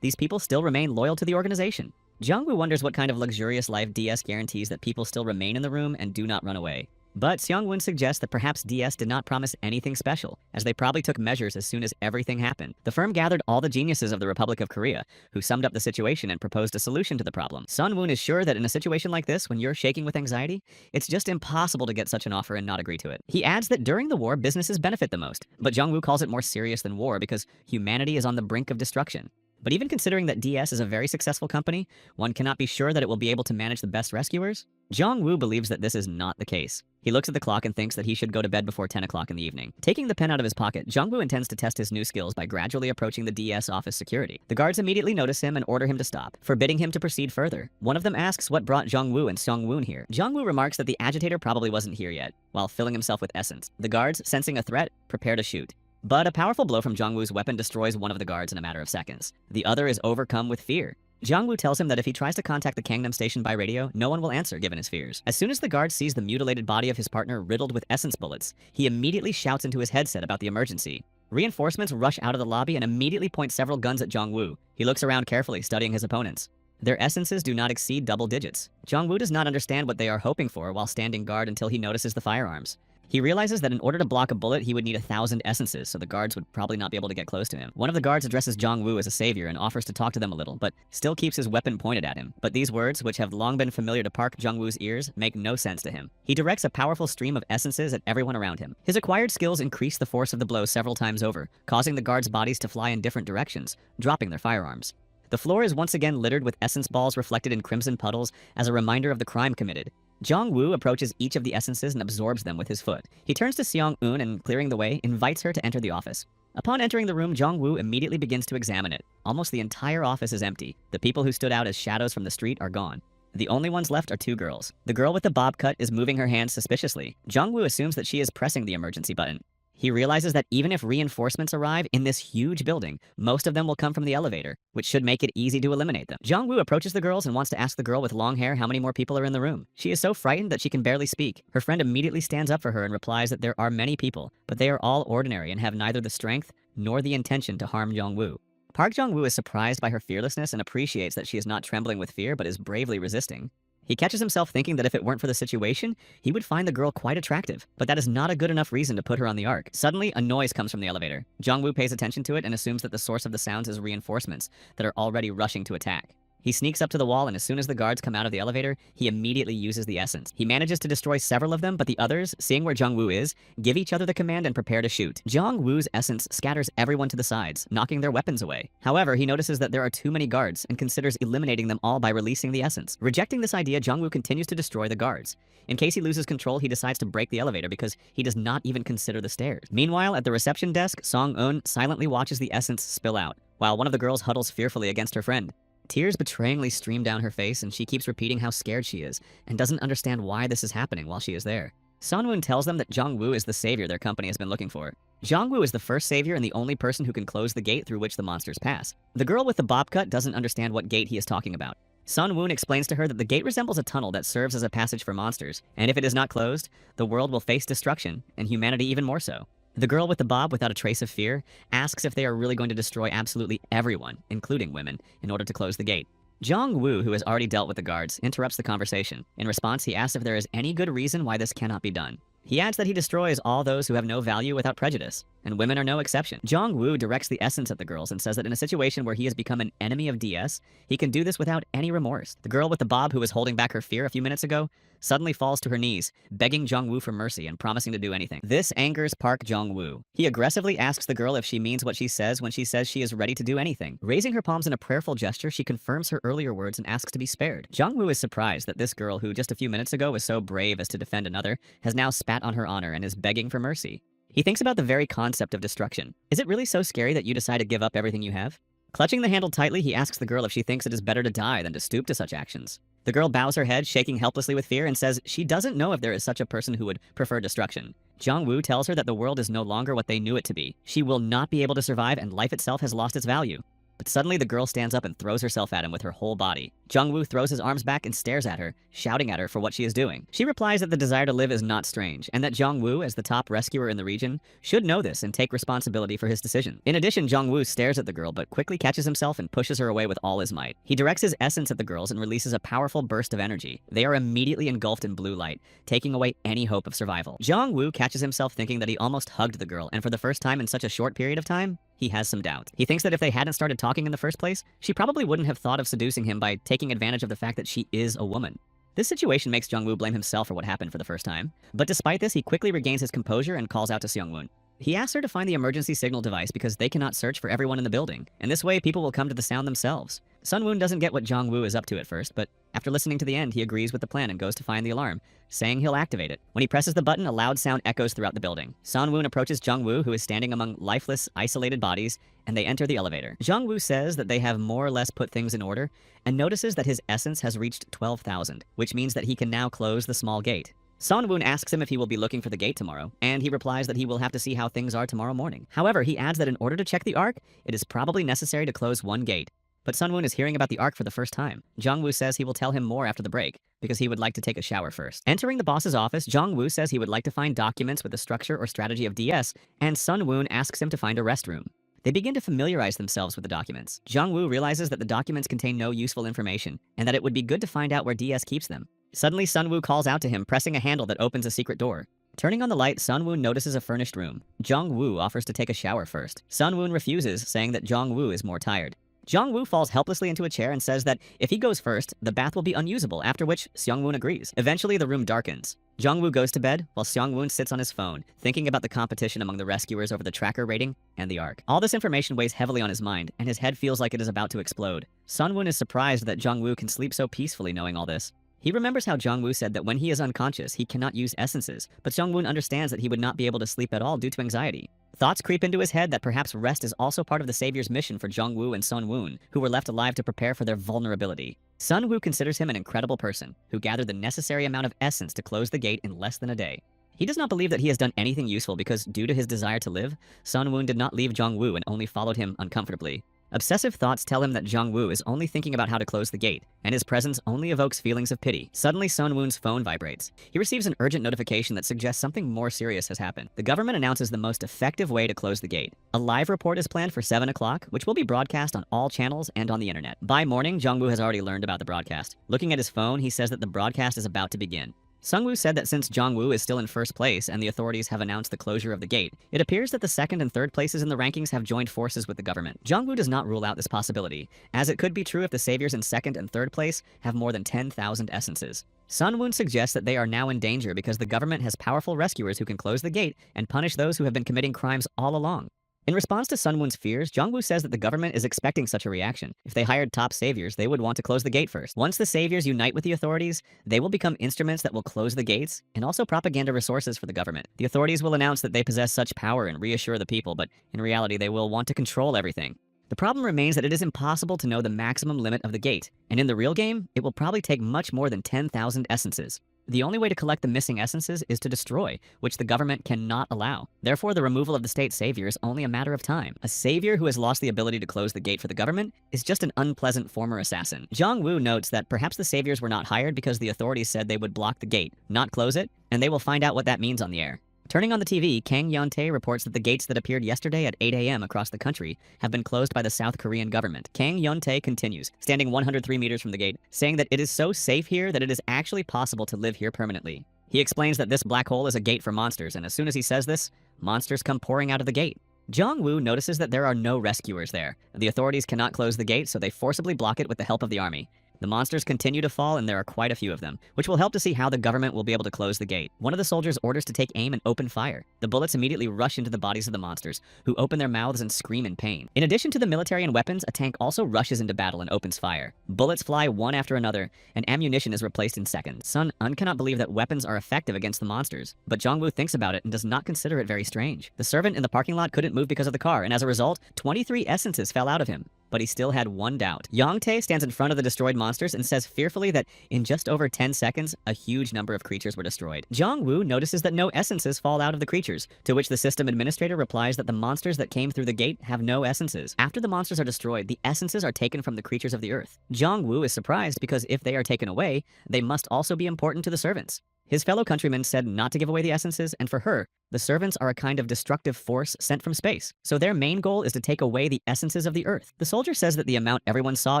these people still remain loyal to the organization. Jongwoo wonders what kind of luxurious life DS guarantees that people still remain in the room and do not run away. But Seongwon suggests that perhaps DS did not promise anything special, as they probably took measures as soon as everything happened. The firm gathered all the geniuses of the Republic of Korea, who summed up the situation and proposed a solution to the problem. Sunwoon is sure that in a situation like this, when you're shaking with anxiety, it's just impossible to get such an offer and not agree to it. He adds that during the war, businesses benefit the most, but Jongwoo calls it more serious than war because humanity is on the brink of destruction. But even considering that DS is a very successful company, one cannot be sure that it will be able to manage the best rescuers. Jongwoo believes that this is not the case. He looks at the clock and thinks that he should go to bed before 10 o'clock in the evening. Taking the pen out of his pocket, Jongwoo intends to test his new skills by gradually approaching the DS office security. The guards immediately notice him and order him to stop, forbidding him to proceed further. One of them asks what brought Jongwoo and Seongwon here. Jongwoo remarks that the agitator probably wasn't here yet, while filling himself with essence. The guards, sensing a threat, prepare to shoot. But a powerful blow from Jongwoo's weapon destroys one of the guards in a matter of seconds. The other is overcome with fear. Jongwoo tells him that if he tries to contact the Gangnam station by radio, no one will answer given his fears. As soon as the guard sees the mutilated body of his partner riddled with essence bullets, he immediately shouts into his headset about the emergency. Reinforcements rush out of the lobby and immediately point several guns at Jongwoo. He looks around carefully, studying his opponents. Their essences do not exceed double digits. Jongwoo does not understand what they are hoping for while standing guard until he notices the firearms. He realizes that in order to block a bullet, he would need 1,000 essences, so the guards would probably not be able to get close to him. One of the guards addresses Jongwoo as a savior and offers to talk to them a little, but still keeps his weapon pointed at him. But these words, which have long been familiar to Park Jong-woo's ears, make no sense to him. He directs a powerful stream of essences at everyone around him. His acquired skills increase the force of the blow several times over, causing the guards' bodies to fly in different directions, dropping their firearms. The floor is once again littered with essence balls reflected in crimson puddles as a reminder of the crime committed. Jongwoo approaches each of the essences and absorbs them with his foot. He turns to Seong-eun and, clearing the way, invites her to enter the office. Upon entering the room, Jongwoo immediately begins to examine it. Almost the entire office is empty. The people who stood out as shadows from the street are gone. The only ones left are two girls. The girl with the bob cut is moving her hands suspiciously. Jongwoo assumes that she is pressing the emergency button. He realizes that even if reinforcements arrive in this huge building, most of them will come from the elevator, which should make it easy to eliminate them. Jongwoo approaches the girls and wants to ask the girl with long hair how many more people are in the room. She is so frightened that she can barely speak. Her friend immediately stands up for her and replies that there are many people, but they are all ordinary and have neither the strength nor the intention to harm Jongwoo. Park Jong-woo is surprised by her fearlessness and appreciates that she is not trembling with fear but is bravely resisting. He catches himself thinking that if it weren't for the situation, he would find the girl quite attractive, but that is not a good enough reason to put her on the arc. Suddenly, a noise comes from the elevator. Jongwoo pays attention to it and assumes that the source of the sounds is reinforcements that are already rushing to attack. He sneaks up to the wall, and as soon as the guards come out of the elevator, he immediately uses the essence. He manages to destroy several of them, but the others, seeing where Jongwoo is, give each other the command and prepare to shoot. Jongwoo's essence scatters everyone to the sides, knocking their weapons away. However, he notices that there are too many guards and considers eliminating them all by releasing the essence. Rejecting this idea, Jongwoo continues to destroy the guards. In case he loses control, he decides to break the elevator because he does not even consider the stairs. Meanwhile, at the reception desk, Song-eun silently watches the essence spill out, while one of the girls huddles fearfully against her friend. Tears betrayingly stream down her face, and she keeps repeating how scared she is, and doesn't understand why this is happening while she is there. Sunwoon tells them that Jongwoo is the savior their company has been looking for. Jongwoo is the first savior and the only person who can close the gate through which the monsters pass. The girl with the bob cut doesn't understand what gate he is talking about. Sunwoon explains to her that the gate resembles a tunnel that serves as a passage for monsters, and if it is not closed, the world will face destruction, and humanity even more so. The girl with the bob, without a trace of fear, asks if they are really going to destroy absolutely everyone, including women, in order to close the gate. Jong-woo, who has already dealt with the guards, interrupts the conversation. In response, he asks if there is any good reason why this cannot be done. He adds that he destroys all those who have no value without prejudice, and women are no exception. Jong-woo directs the essence at the girls and says that in a situation where he has become an enemy of DS, he can do this without any remorse. The girl with the bob, who was holding back her fear a few minutes ago, suddenly falls to her knees, begging Jong-woo for mercy and promising to do anything. This angers Park Jong-woo. He aggressively asks the girl if she means what she says when she says she is ready to do anything. Raising her palms in a prayerful gesture, she confirms her earlier words and asks to be spared. Jong-woo is surprised that this girl, who just a few minutes ago was so brave as to defend another, has now spat on her honor and is begging for mercy. He thinks about the very concept of destruction. Is it really so scary that you decide to give up everything you have? Clutching the handle tightly, he asks the girl if she thinks it is better to die than to stoop to such actions. The girl bows her head, shaking helplessly with fear, and says she doesn't know if there is such a person who would prefer destruction. Jong-woo tells her that the world is no longer what they knew it to be. She will not be able to survive, and life itself has lost its value. But suddenly the girl stands up and throws herself at him with her whole body. Jong-woo throws his arms back and stares at her, shouting at her for what she is doing. She replies that the desire to live is not strange, and that Jong-woo, as the top rescuer in the region, should know this and take responsibility for his decision. In addition, Jong-woo stares at the girl but quickly catches himself and pushes her away with all his might. He directs his essence at the girls and releases a powerful burst of energy. They are immediately engulfed in blue light, taking away any hope of survival. Jong-woo catches himself thinking that he almost hugged the girl, and for the first time in such a short period of time, he has some doubt. He thinks that if they hadn't started talking in the first place, she probably wouldn't have thought of seducing him by taking advantage of the fact that she is a woman. This situation makes Jong-woo blame himself for what happened for the first time. But despite this, he quickly regains his composure and calls out to Seung-woon. He asks her to find the emergency signal device because they cannot search for everyone in the building, and this way people will come to the sound themselves. Sun-woon doesn't get what Jong-woo is up to at first, but after listening to the end, he agrees with the plan and goes to find the alarm, saying he'll activate it. When he presses the button, a loud sound echoes throughout the building. Sun-woon approaches Jong-woo, who is standing among lifeless, isolated bodies, and they enter the elevator. Jong-woo says that they have more or less put things in order, and notices that his essence has reached 12,000, which means that he can now close the small gate. Sun-woon asks him if he will be looking for the gate tomorrow, and he replies that he will have to see how things are tomorrow morning. However, he adds that in order to check the arc, it is probably necessary to close one gate. But Sun-woon is hearing about the arc for the first time. Jong-woo says he will tell him more after the break, because he would like to take a shower first. Entering the boss's office, Jong-woo says he would like to find documents with the structure or strategy of DS, and Sun-woon asks him to find a restroom. They begin to familiarize themselves with the documents. Jong-woo realizes that the documents contain no useful information, and that it would be good to find out where DS keeps them. Suddenly, Sun-woo calls out to him, pressing a handle that opens a secret door. Turning on the light, Sun-woon notices a furnished room. Jong-woo offers to take a shower first. Sun-woon refuses, saying that Jong-woo is more tired. Jong-woo falls helplessly into a chair and says that if he goes first, the bath will be unusable, after which Seung-woon agrees. Eventually, the room darkens. Jong-woo goes to bed, while Seung-woon sits on his phone, thinking about the competition among the rescuers over the tracker rating and the arc. All this information weighs heavily on his mind, and his head feels like it is about to explode. Sun-woon is surprised that Jong-woo can sleep so peacefully knowing all this. He remembers how Jong-woo said that when he is unconscious, he cannot use essences, but Seung-woon understands that he would not be able to sleep at all due to anxiety. Thoughts creep into his head that perhaps rest is also part of the Savior's mission for Jong-woo and Sun-woon, who were left alive to prepare for their vulnerability. Sun-woo considers him an incredible person, who gathered the necessary amount of essence to close the gate in less than a day. He does not believe that he has done anything useful because, due to his desire to live, Sun-woon did not leave Jong-woo and only followed him uncomfortably. Obsessive thoughts tell him that Jong-woo is only thinking about how to close the gate, and his presence only evokes feelings of pity. Suddenly, Sun-woon's phone vibrates. He receives an urgent notification that suggests something more serious has happened. The government announces the most effective way to close the gate. A live report is planned for 7 o'clock, which will be broadcast on all channels and on the internet. By morning, Jong-woo has already learned about the broadcast. Looking at his phone, he says that the broadcast is about to begin. Seung-woo said that since Jong-woo is still in first place and the authorities have announced the closure of the gate, it appears that the second and third places in the rankings have joined forces with the government. Jong-woo does not rule out this possibility, as it could be true if the saviors in second and third place have more than 10,000 essences. Sun-woon suggests that they are now in danger because the government has powerful rescuers who can close the gate and punish those who have been committing crimes all along. In response to Sun-woon's fears, Jong-woo says that the government is expecting such a reaction. If they hired top saviors, they would want to close the gate first. Once the saviors unite with the authorities, they will become instruments that will close the gates and also propaganda resources for the government. The authorities will announce that they possess such power and reassure the people, but in reality, they will want to control everything. The problem remains that it is impossible to know the maximum limit of the gate, and in the real game, it will probably take much more than 10,000 essences. The only way to collect the missing essences is to destroy, which the government cannot allow. Therefore, the removal of the state savior is only a matter of time. A savior who has lost the ability to close the gate for the government is just an unpleasant former assassin. Jong-woo notes that perhaps the saviors were not hired because the authorities said they would block the gate, not close it, and they will find out what that means on the air. Turning on the TV, Kang Yeon-tae reports that the gates that appeared yesterday at 8 a.m. across the country have been closed by the South Korean government. Kang Yeon-tae continues, standing 103 meters from the gate, saying that it is so safe here that it is actually possible to live here permanently. He explains that this black hole is a gate for monsters, and as soon as he says this, monsters come pouring out of the gate. Jong-woo notices that there are no rescuers there. The authorities cannot close the gate, so they forcibly block it with the help of the army. The monsters continue to fall, and there are quite a few of them, which will help to see how the government will be able to close the gate. One of the soldiers orders to take aim and open fire. The bullets immediately rush into the bodies of the monsters, who open their mouths and scream in pain. In addition to the military and weapons, a tank also rushes into battle and opens fire. Bullets fly one after another, and ammunition is replaced in seconds. Sun-un cannot believe that weapons are effective against the monsters, but Jong-woo thinks about it and does not consider it very strange. The servant in the parking lot couldn't move because of the car, and as a result, 23 essences fell out of him. but he still had one doubt. Yongtae stands in front of the destroyed monsters and says fearfully that in just over 10 seconds, a huge number of creatures were destroyed. Jong-woo notices that no essences fall out of the creatures, to which the system administrator replies that the monsters that came through the gate have no essences. After the monsters are destroyed, the essences are taken from the creatures of the earth. Jong-woo is surprised because if they are taken away, they must also be important to the servants. His fellow countrymen said not to give away the essences, and for her, the servants are a kind of destructive force sent from space, so their main goal is to take away the essences of the earth. The soldier says that the amount everyone saw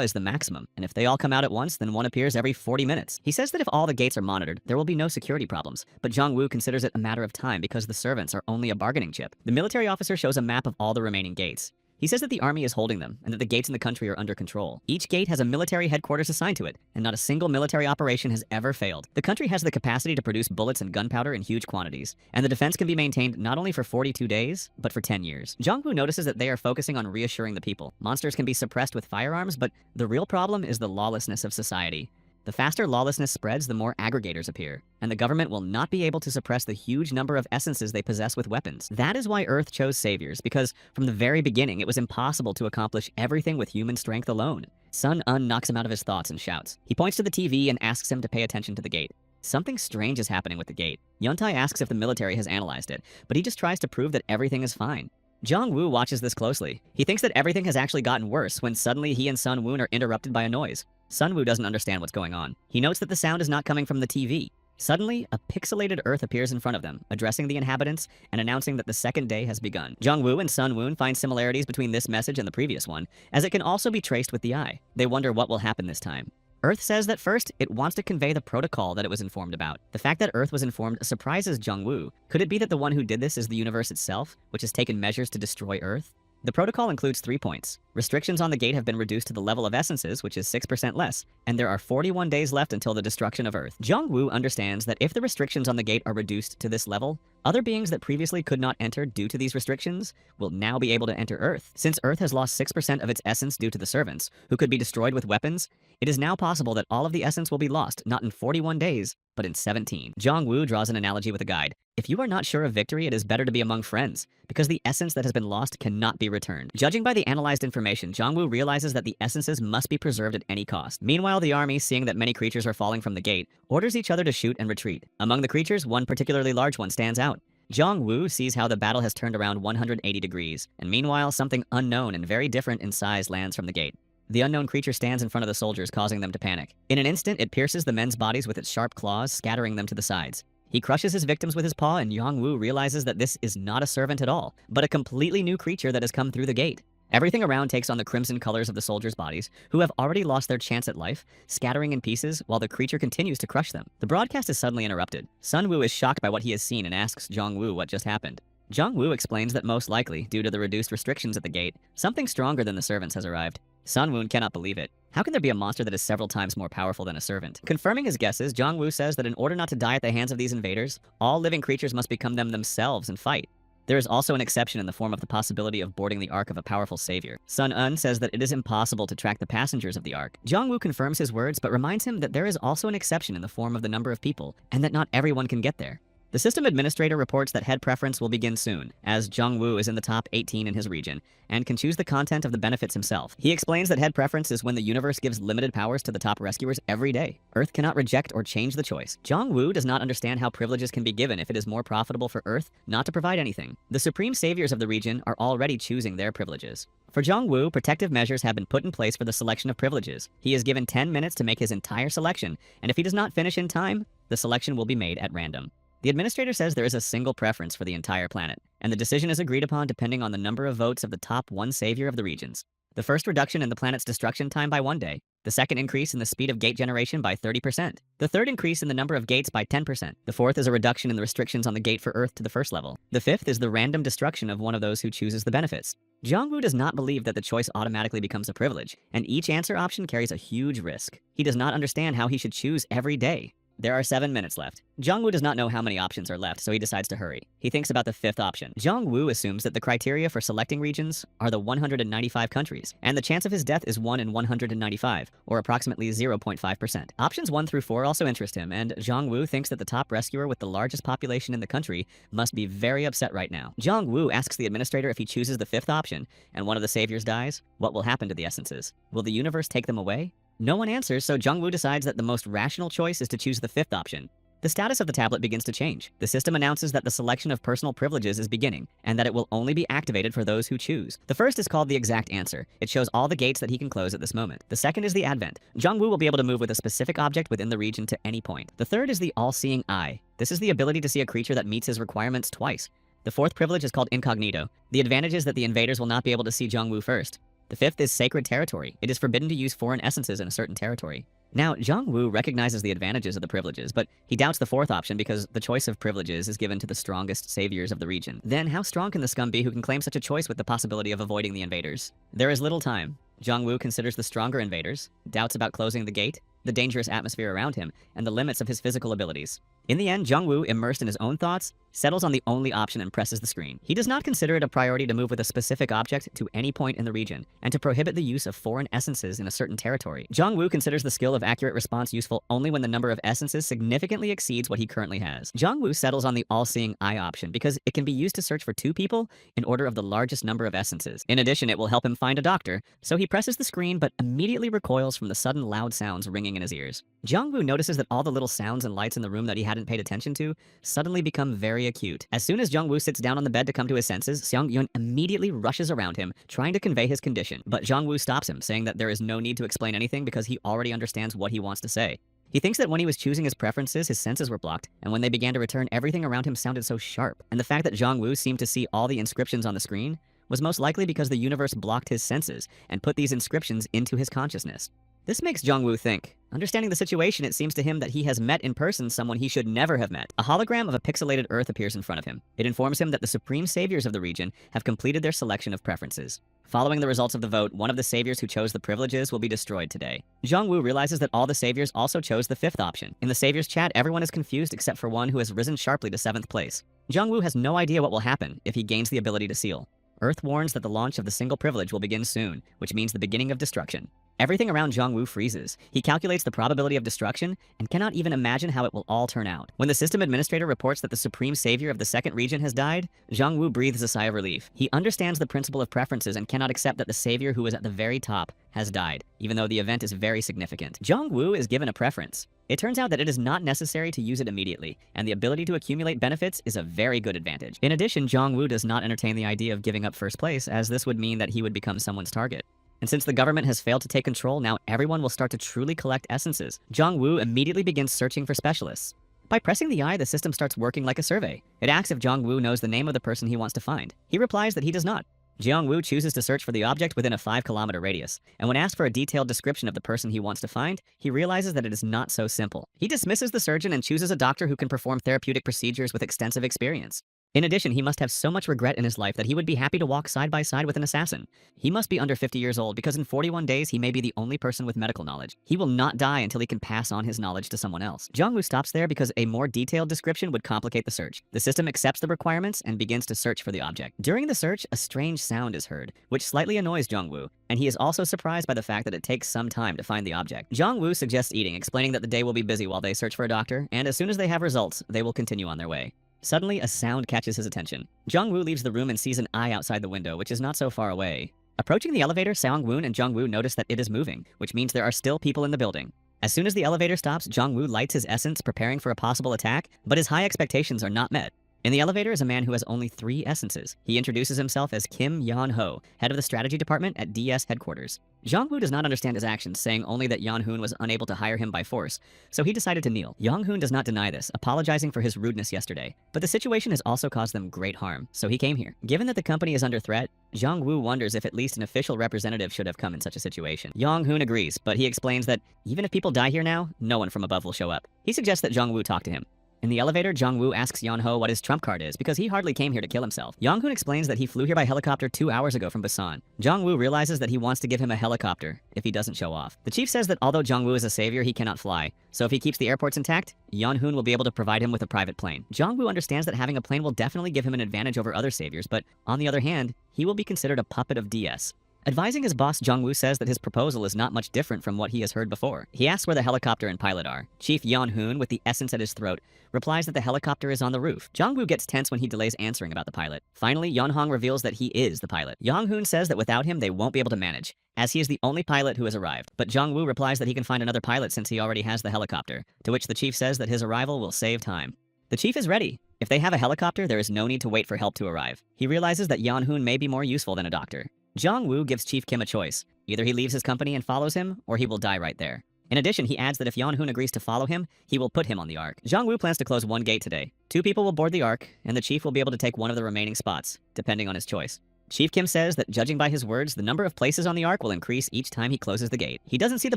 is the maximum, and if they all come out at once, then one appears every 40 minutes. He says that if all the gates are monitored, there will be no security problems, but Jong-woo considers it a matter of time because the servants are only a bargaining chip. The military officer shows a map of all the remaining gates. He says that the army is holding them, and that the gates in the country are under control. Each gate has a military headquarters assigned to it, and not a single military operation has ever failed. The country has the capacity to produce bullets and gunpowder in huge quantities, and the defense can be maintained not only for 42 days, but for 10 years. Jong-woo notices that they are focusing on reassuring the people. Monsters can be suppressed with firearms, but the real problem is the lawlessness of society. The faster lawlessness spreads, the more aggregators appear, and the government will not be able to suppress the huge number of essences they possess with weapons. That is why Earth chose saviors, because from the very beginning it was impossible to accomplish everything with human strength alone. Sun Un knocks him out of his thoughts and shouts. He points to the TV and asks him to pay attention to the gate. Something strange is happening with the gate. Yuntai asks if the military has analyzed it, but he just tries to prove that everything is fine. Jong-woo watches this closely. He thinks that everything has actually gotten worse when suddenly he and Sun-woon are interrupted by a noise. Sun-woo doesn't understand what's going on. He notes that the sound is not coming from the TV. Suddenly, a pixelated Earth appears in front of them, addressing the inhabitants and announcing that the second day has begun. Jong-woo and Sun-woon find similarities between this message and the previous one, as it can also be traced with the eye. They wonder what will happen this time. Earth says that first, it wants to convey the protocol that it was informed about. The fact that Earth was informed surprises Jong-woo. Could it be that the one who did this is the universe itself, which has taken measures to destroy Earth? The protocol includes 3 points. Restrictions on the gate have been reduced to the level of essences, which is 6% less, and there are 41 days left until the destruction of Earth. Jong-woo understands that if the restrictions on the gate are reduced to this level, other beings that previously could not enter due to these restrictions will now be able to enter Earth. Since Earth has lost 6% of its essence due to the servants, who could be destroyed with weapons, it is now possible that all of the essence will be lost, not in 41 days, but in 17. Jong-woo draws an analogy with a guide. If you are not sure of victory, it is better to be among friends, because the essence that has been lost cannot be returned. Judging by the analyzed information, Jong-woo realizes that the essences must be preserved at any cost. Meanwhile, the army, seeing that many creatures are falling from the gate, orders each other to shoot and retreat. Among the creatures, one particularly large one stands out. Jong-woo sees how the battle has turned around 180 degrees, and meanwhile, something unknown and very different in size lands from the gate. The unknown creature stands in front of the soldiers, causing them to panic. In an instant, it pierces the men's bodies with its sharp claws, scattering them to the sides. He crushes his victims with his paw, and Jong-woo realizes that this is not a servant at all, but a completely new creature that has come through the gate. Everything around takes on the crimson colors of the soldiers' bodies, who have already lost their chance at life, scattering in pieces while the creature continues to crush them. The broadcast is suddenly interrupted. Sun-woo is shocked by what he has seen and asks Jong-woo what just happened. Jong-woo explains that most likely, due to the reduced restrictions at the gate, something stronger than the servants has arrived. Sun-woon cannot believe it. How can there be a monster that is several times more powerful than a servant? Confirming his guesses, Jong-woo says that in order not to die at the hands of these invaders, all living creatures must become them themselves and fight. There is also an exception in the form of the possibility of boarding the Ark of a powerful savior. Sun-un says that it is impossible to track the passengers of the Ark. Jong-woo confirms his words, but reminds him that there is also an exception in the form of the number of people, and that not everyone can get there. The system administrator reports that head preference will begin soon, as Jong-woo is in the top 18 in his region, and can choose the content of the benefits himself. He explains that head preference is when the universe gives limited powers to the top rescuers every day. Earth cannot reject or change the choice. Jong-woo does not understand how privileges can be given if it is more profitable for Earth not to provide anything. The supreme saviors of the region are already choosing their privileges. For Jong-woo, protective measures have been put in place for the selection of privileges. He is given 10 minutes to make his entire selection, and if he does not finish in time, the selection will be made at random. The administrator says there is a single preference for the entire planet, and the decision is agreed upon depending on the number of votes of the top one savior of the regions. The first reduction in the planet's destruction time by 1 day. The second increase in the speed of gate generation by 30%. The third increase in the number of gates by 10%. The fourth is a reduction in the restrictions on the gate for Earth to the first level. The fifth is the random destruction of one of those who chooses the benefits. Jong-woo does not believe that the choice automatically becomes a privilege, and each answer option carries a huge risk. He does not understand how he should choose every day. There are 7 minutes left. Jongwoo does not know how many options are left, so he decides to hurry. He thinks about the 5th option. Jongwoo assumes that the criteria for selecting regions are the 195 countries, and the chance of his death is 1 in 195, or approximately 0.5%. Options 1 through 4 also interest him, and Jongwoo thinks that the top rescuer with the largest population in the country must be very upset right now. Jongwoo asks the administrator if he chooses the 5th option, and one of the saviors dies, what will happen to the essences? Will the universe take them away? No one answers, so Jongwoo decides that the most rational choice is to choose the 5th option. The status of the tablet begins to change. The system announces that the selection of personal privileges is beginning, and that it will only be activated for those who choose. The first is called the exact answer. It shows all the gates that he can close at this moment. The second is the advent. Jongwoo will be able to move with a specific object within the region to any point. The third is the all-seeing eye. This is the ability to see a creature that meets his requirements twice. The fourth privilege is called incognito. The advantage is that the invaders will not be able to see Jongwoo first. The 5th is sacred territory. It is forbidden to use foreign essences in a certain territory. Now, Jongwoo recognizes the advantages of the privileges, but he doubts the 4th option because the choice of privileges is given to the strongest saviors of the region. Then, how strong can the scum be who can claim such a choice with the possibility of avoiding the invaders? There is little time. Jongwoo considers the stronger invaders, doubts about closing the gate, the dangerous atmosphere around him, and the limits of his physical abilities. In the end, Jongwoo, immersed in his own thoughts, settles on the only option and presses the screen. He does not consider it a priority to move with a specific object to any point in the region, and to prohibit the use of foreign essences in a certain territory. Jongwoo considers the skill of accurate response useful only when the number of essences significantly exceeds what he currently has. Jongwoo settles on the all-seeing eye option because it can be used to search for 2 people in order of the largest number of essences. In addition, it will help him find a doctor, so he presses the screen but immediately recoils from the sudden loud sounds ringing in his ears. Jongwoo notices that all the little sounds and lights in the room that he hadn't paid attention to suddenly become very acute. As soon as Jongwoo sits down on the bed to come to his senses, Seong-Yun immediately rushes around him, trying to convey his condition. But Jongwoo stops him, saying that there is no need to explain anything because he already understands what he wants to say. He thinks that when he was choosing his preferences, his senses were blocked, and when they began to return, everything around him sounded so sharp. And the fact that Jongwoo seemed to see all the inscriptions on the screen was most likely because the universe blocked his senses and put these inscriptions into his consciousness. This makes Jongwoo think. Understanding the situation, it seems to him that he has met in person someone he should never have met. A hologram of a pixelated Earth appears in front of him. It informs him that the supreme saviors of the region have completed their selection of preferences. Following the results of the vote, one of the saviors who chose the privileges will be destroyed today. Jongwoo realizes that all the saviors also chose the 5th option. In the saviors chat, everyone is confused except for one who has risen sharply to 7th place. Jongwoo has no idea what will happen if he gains the ability to seal. Earth warns that the launch of the single privilege will begin soon, which means the beginning of destruction. Everything around Jongwoo freezes. He calculates the probability of destruction and cannot even imagine how it will all turn out. When the system administrator reports that the supreme savior of the 2nd region has died, Jongwoo breathes a sigh of relief. He understands the principle of preferences and cannot accept that the savior who was at the very top has died, even though the event is very significant. Jongwoo is given a preference. It turns out that it is not necessary to use it immediately, and the ability to accumulate benefits is a very good advantage. In addition, Jongwoo does not entertain the idea of giving up 1st place, as this would mean that he would become someone's target. And since the government has failed to take control, now everyone will start to truly collect essences. Jongwoo immediately begins searching for specialists. By pressing the eye, the system starts working like a survey. It asks if Jongwoo knows the name of the person he wants to find. He replies that he does not. Jongwoo chooses to search for the object within a 5-kilometer radius, and when asked for a detailed description of the person he wants to find, he realizes that it is not so simple. He dismisses the surgeon and chooses a doctor who can perform therapeutic procedures with extensive experience. In addition, he must have so much regret in his life that he would be happy to walk side by side with an assassin. He must be under 50 years old because in 41 days he may be the only person with medical knowledge. He will not die until he can pass on his knowledge to someone else. Jongwoo stops there because a more detailed description would complicate the search. The system accepts the requirements and begins to search for the object. During the search, a strange sound is heard, which slightly annoys Jongwoo, and he is also surprised by the fact that it takes some time to find the object. Jongwoo suggests eating, explaining that the day will be busy while they search for a doctor, and as soon as they have results, they will continue on their way. Suddenly, a sound catches his attention. Jongwoo leaves the room and sees an eye outside the window, which is not so far away. Approaching the elevator, Seong-Woon and Jongwoo notice that it is moving, which means there are still people in the building. As soon as the elevator stops, Jongwoo lights his essence, preparing for a possible attack, but his high expectations are not met. In the elevator is a man who has only 3 essences. He introduces himself as Kim Yeon-ho, head of the strategy department at DS headquarters. Jongwoo does not understand his actions, saying only that Yeon-hoon was unable to hire him by force, so he decided to kneel. Yeon-hoon does not deny this, apologizing for his rudeness yesterday. But the situation has also caused them great harm, so he came here. Given that the company is under threat, Jongwoo wonders if at least an official representative should have come in such a situation. Yeon-hoon agrees, but he explains that even if people die here now, no one from above will show up. He suggests that Jongwoo talk to him. In the elevator, Jong-woo asks Yeon-ho what his trump card is because he hardly came here to kill himself. Yong-hoon explains that he flew here by helicopter 2 hours ago from Busan. Jong-woo realizes that he wants to give him a helicopter if he doesn't show off. The chief says that although Jong-woo is a savior, he cannot fly, so if he keeps the airports intact, Yeon-hoon will be able to provide him with a private plane. Jong-woo understands that having a plane will definitely give him an advantage over other saviors, but on the other hand, he will be considered a puppet of DS. Advising his boss, Jong-woo says that his proposal is not much different from what he has heard before. He asks where the helicopter and pilot are. Chief Yeon-hoon, with the essence at his throat, replies that the helicopter is on the roof. Jong-woo gets tense when he delays answering about the pilot. Finally, Yeon-hong reveals that he is the pilot. Yong-hoon says that without him, they won't be able to manage, as he is the only pilot who has arrived. But Jong-woo replies that he can find another pilot since he already has the helicopter, to which the chief says that his arrival will save time. The chief is ready. If they have a helicopter, there is no need to wait for help to arrive. He realizes that Yeon-hoon may be more useful than a doctor. Jong-woo gives Chief Kim a choice. Either he leaves his company and follows him, or he will die right there. In addition, he adds that if Yeon-hoon agrees to follow him, he will put him on the Ark. Jong-woo plans to close one gate today. 2 people will board the Ark, and the chief will be able to take one of the remaining spots, depending on his choice. Chief Kim says that judging by his words, the number of places on the Ark will increase each time he closes the gate. He doesn't see the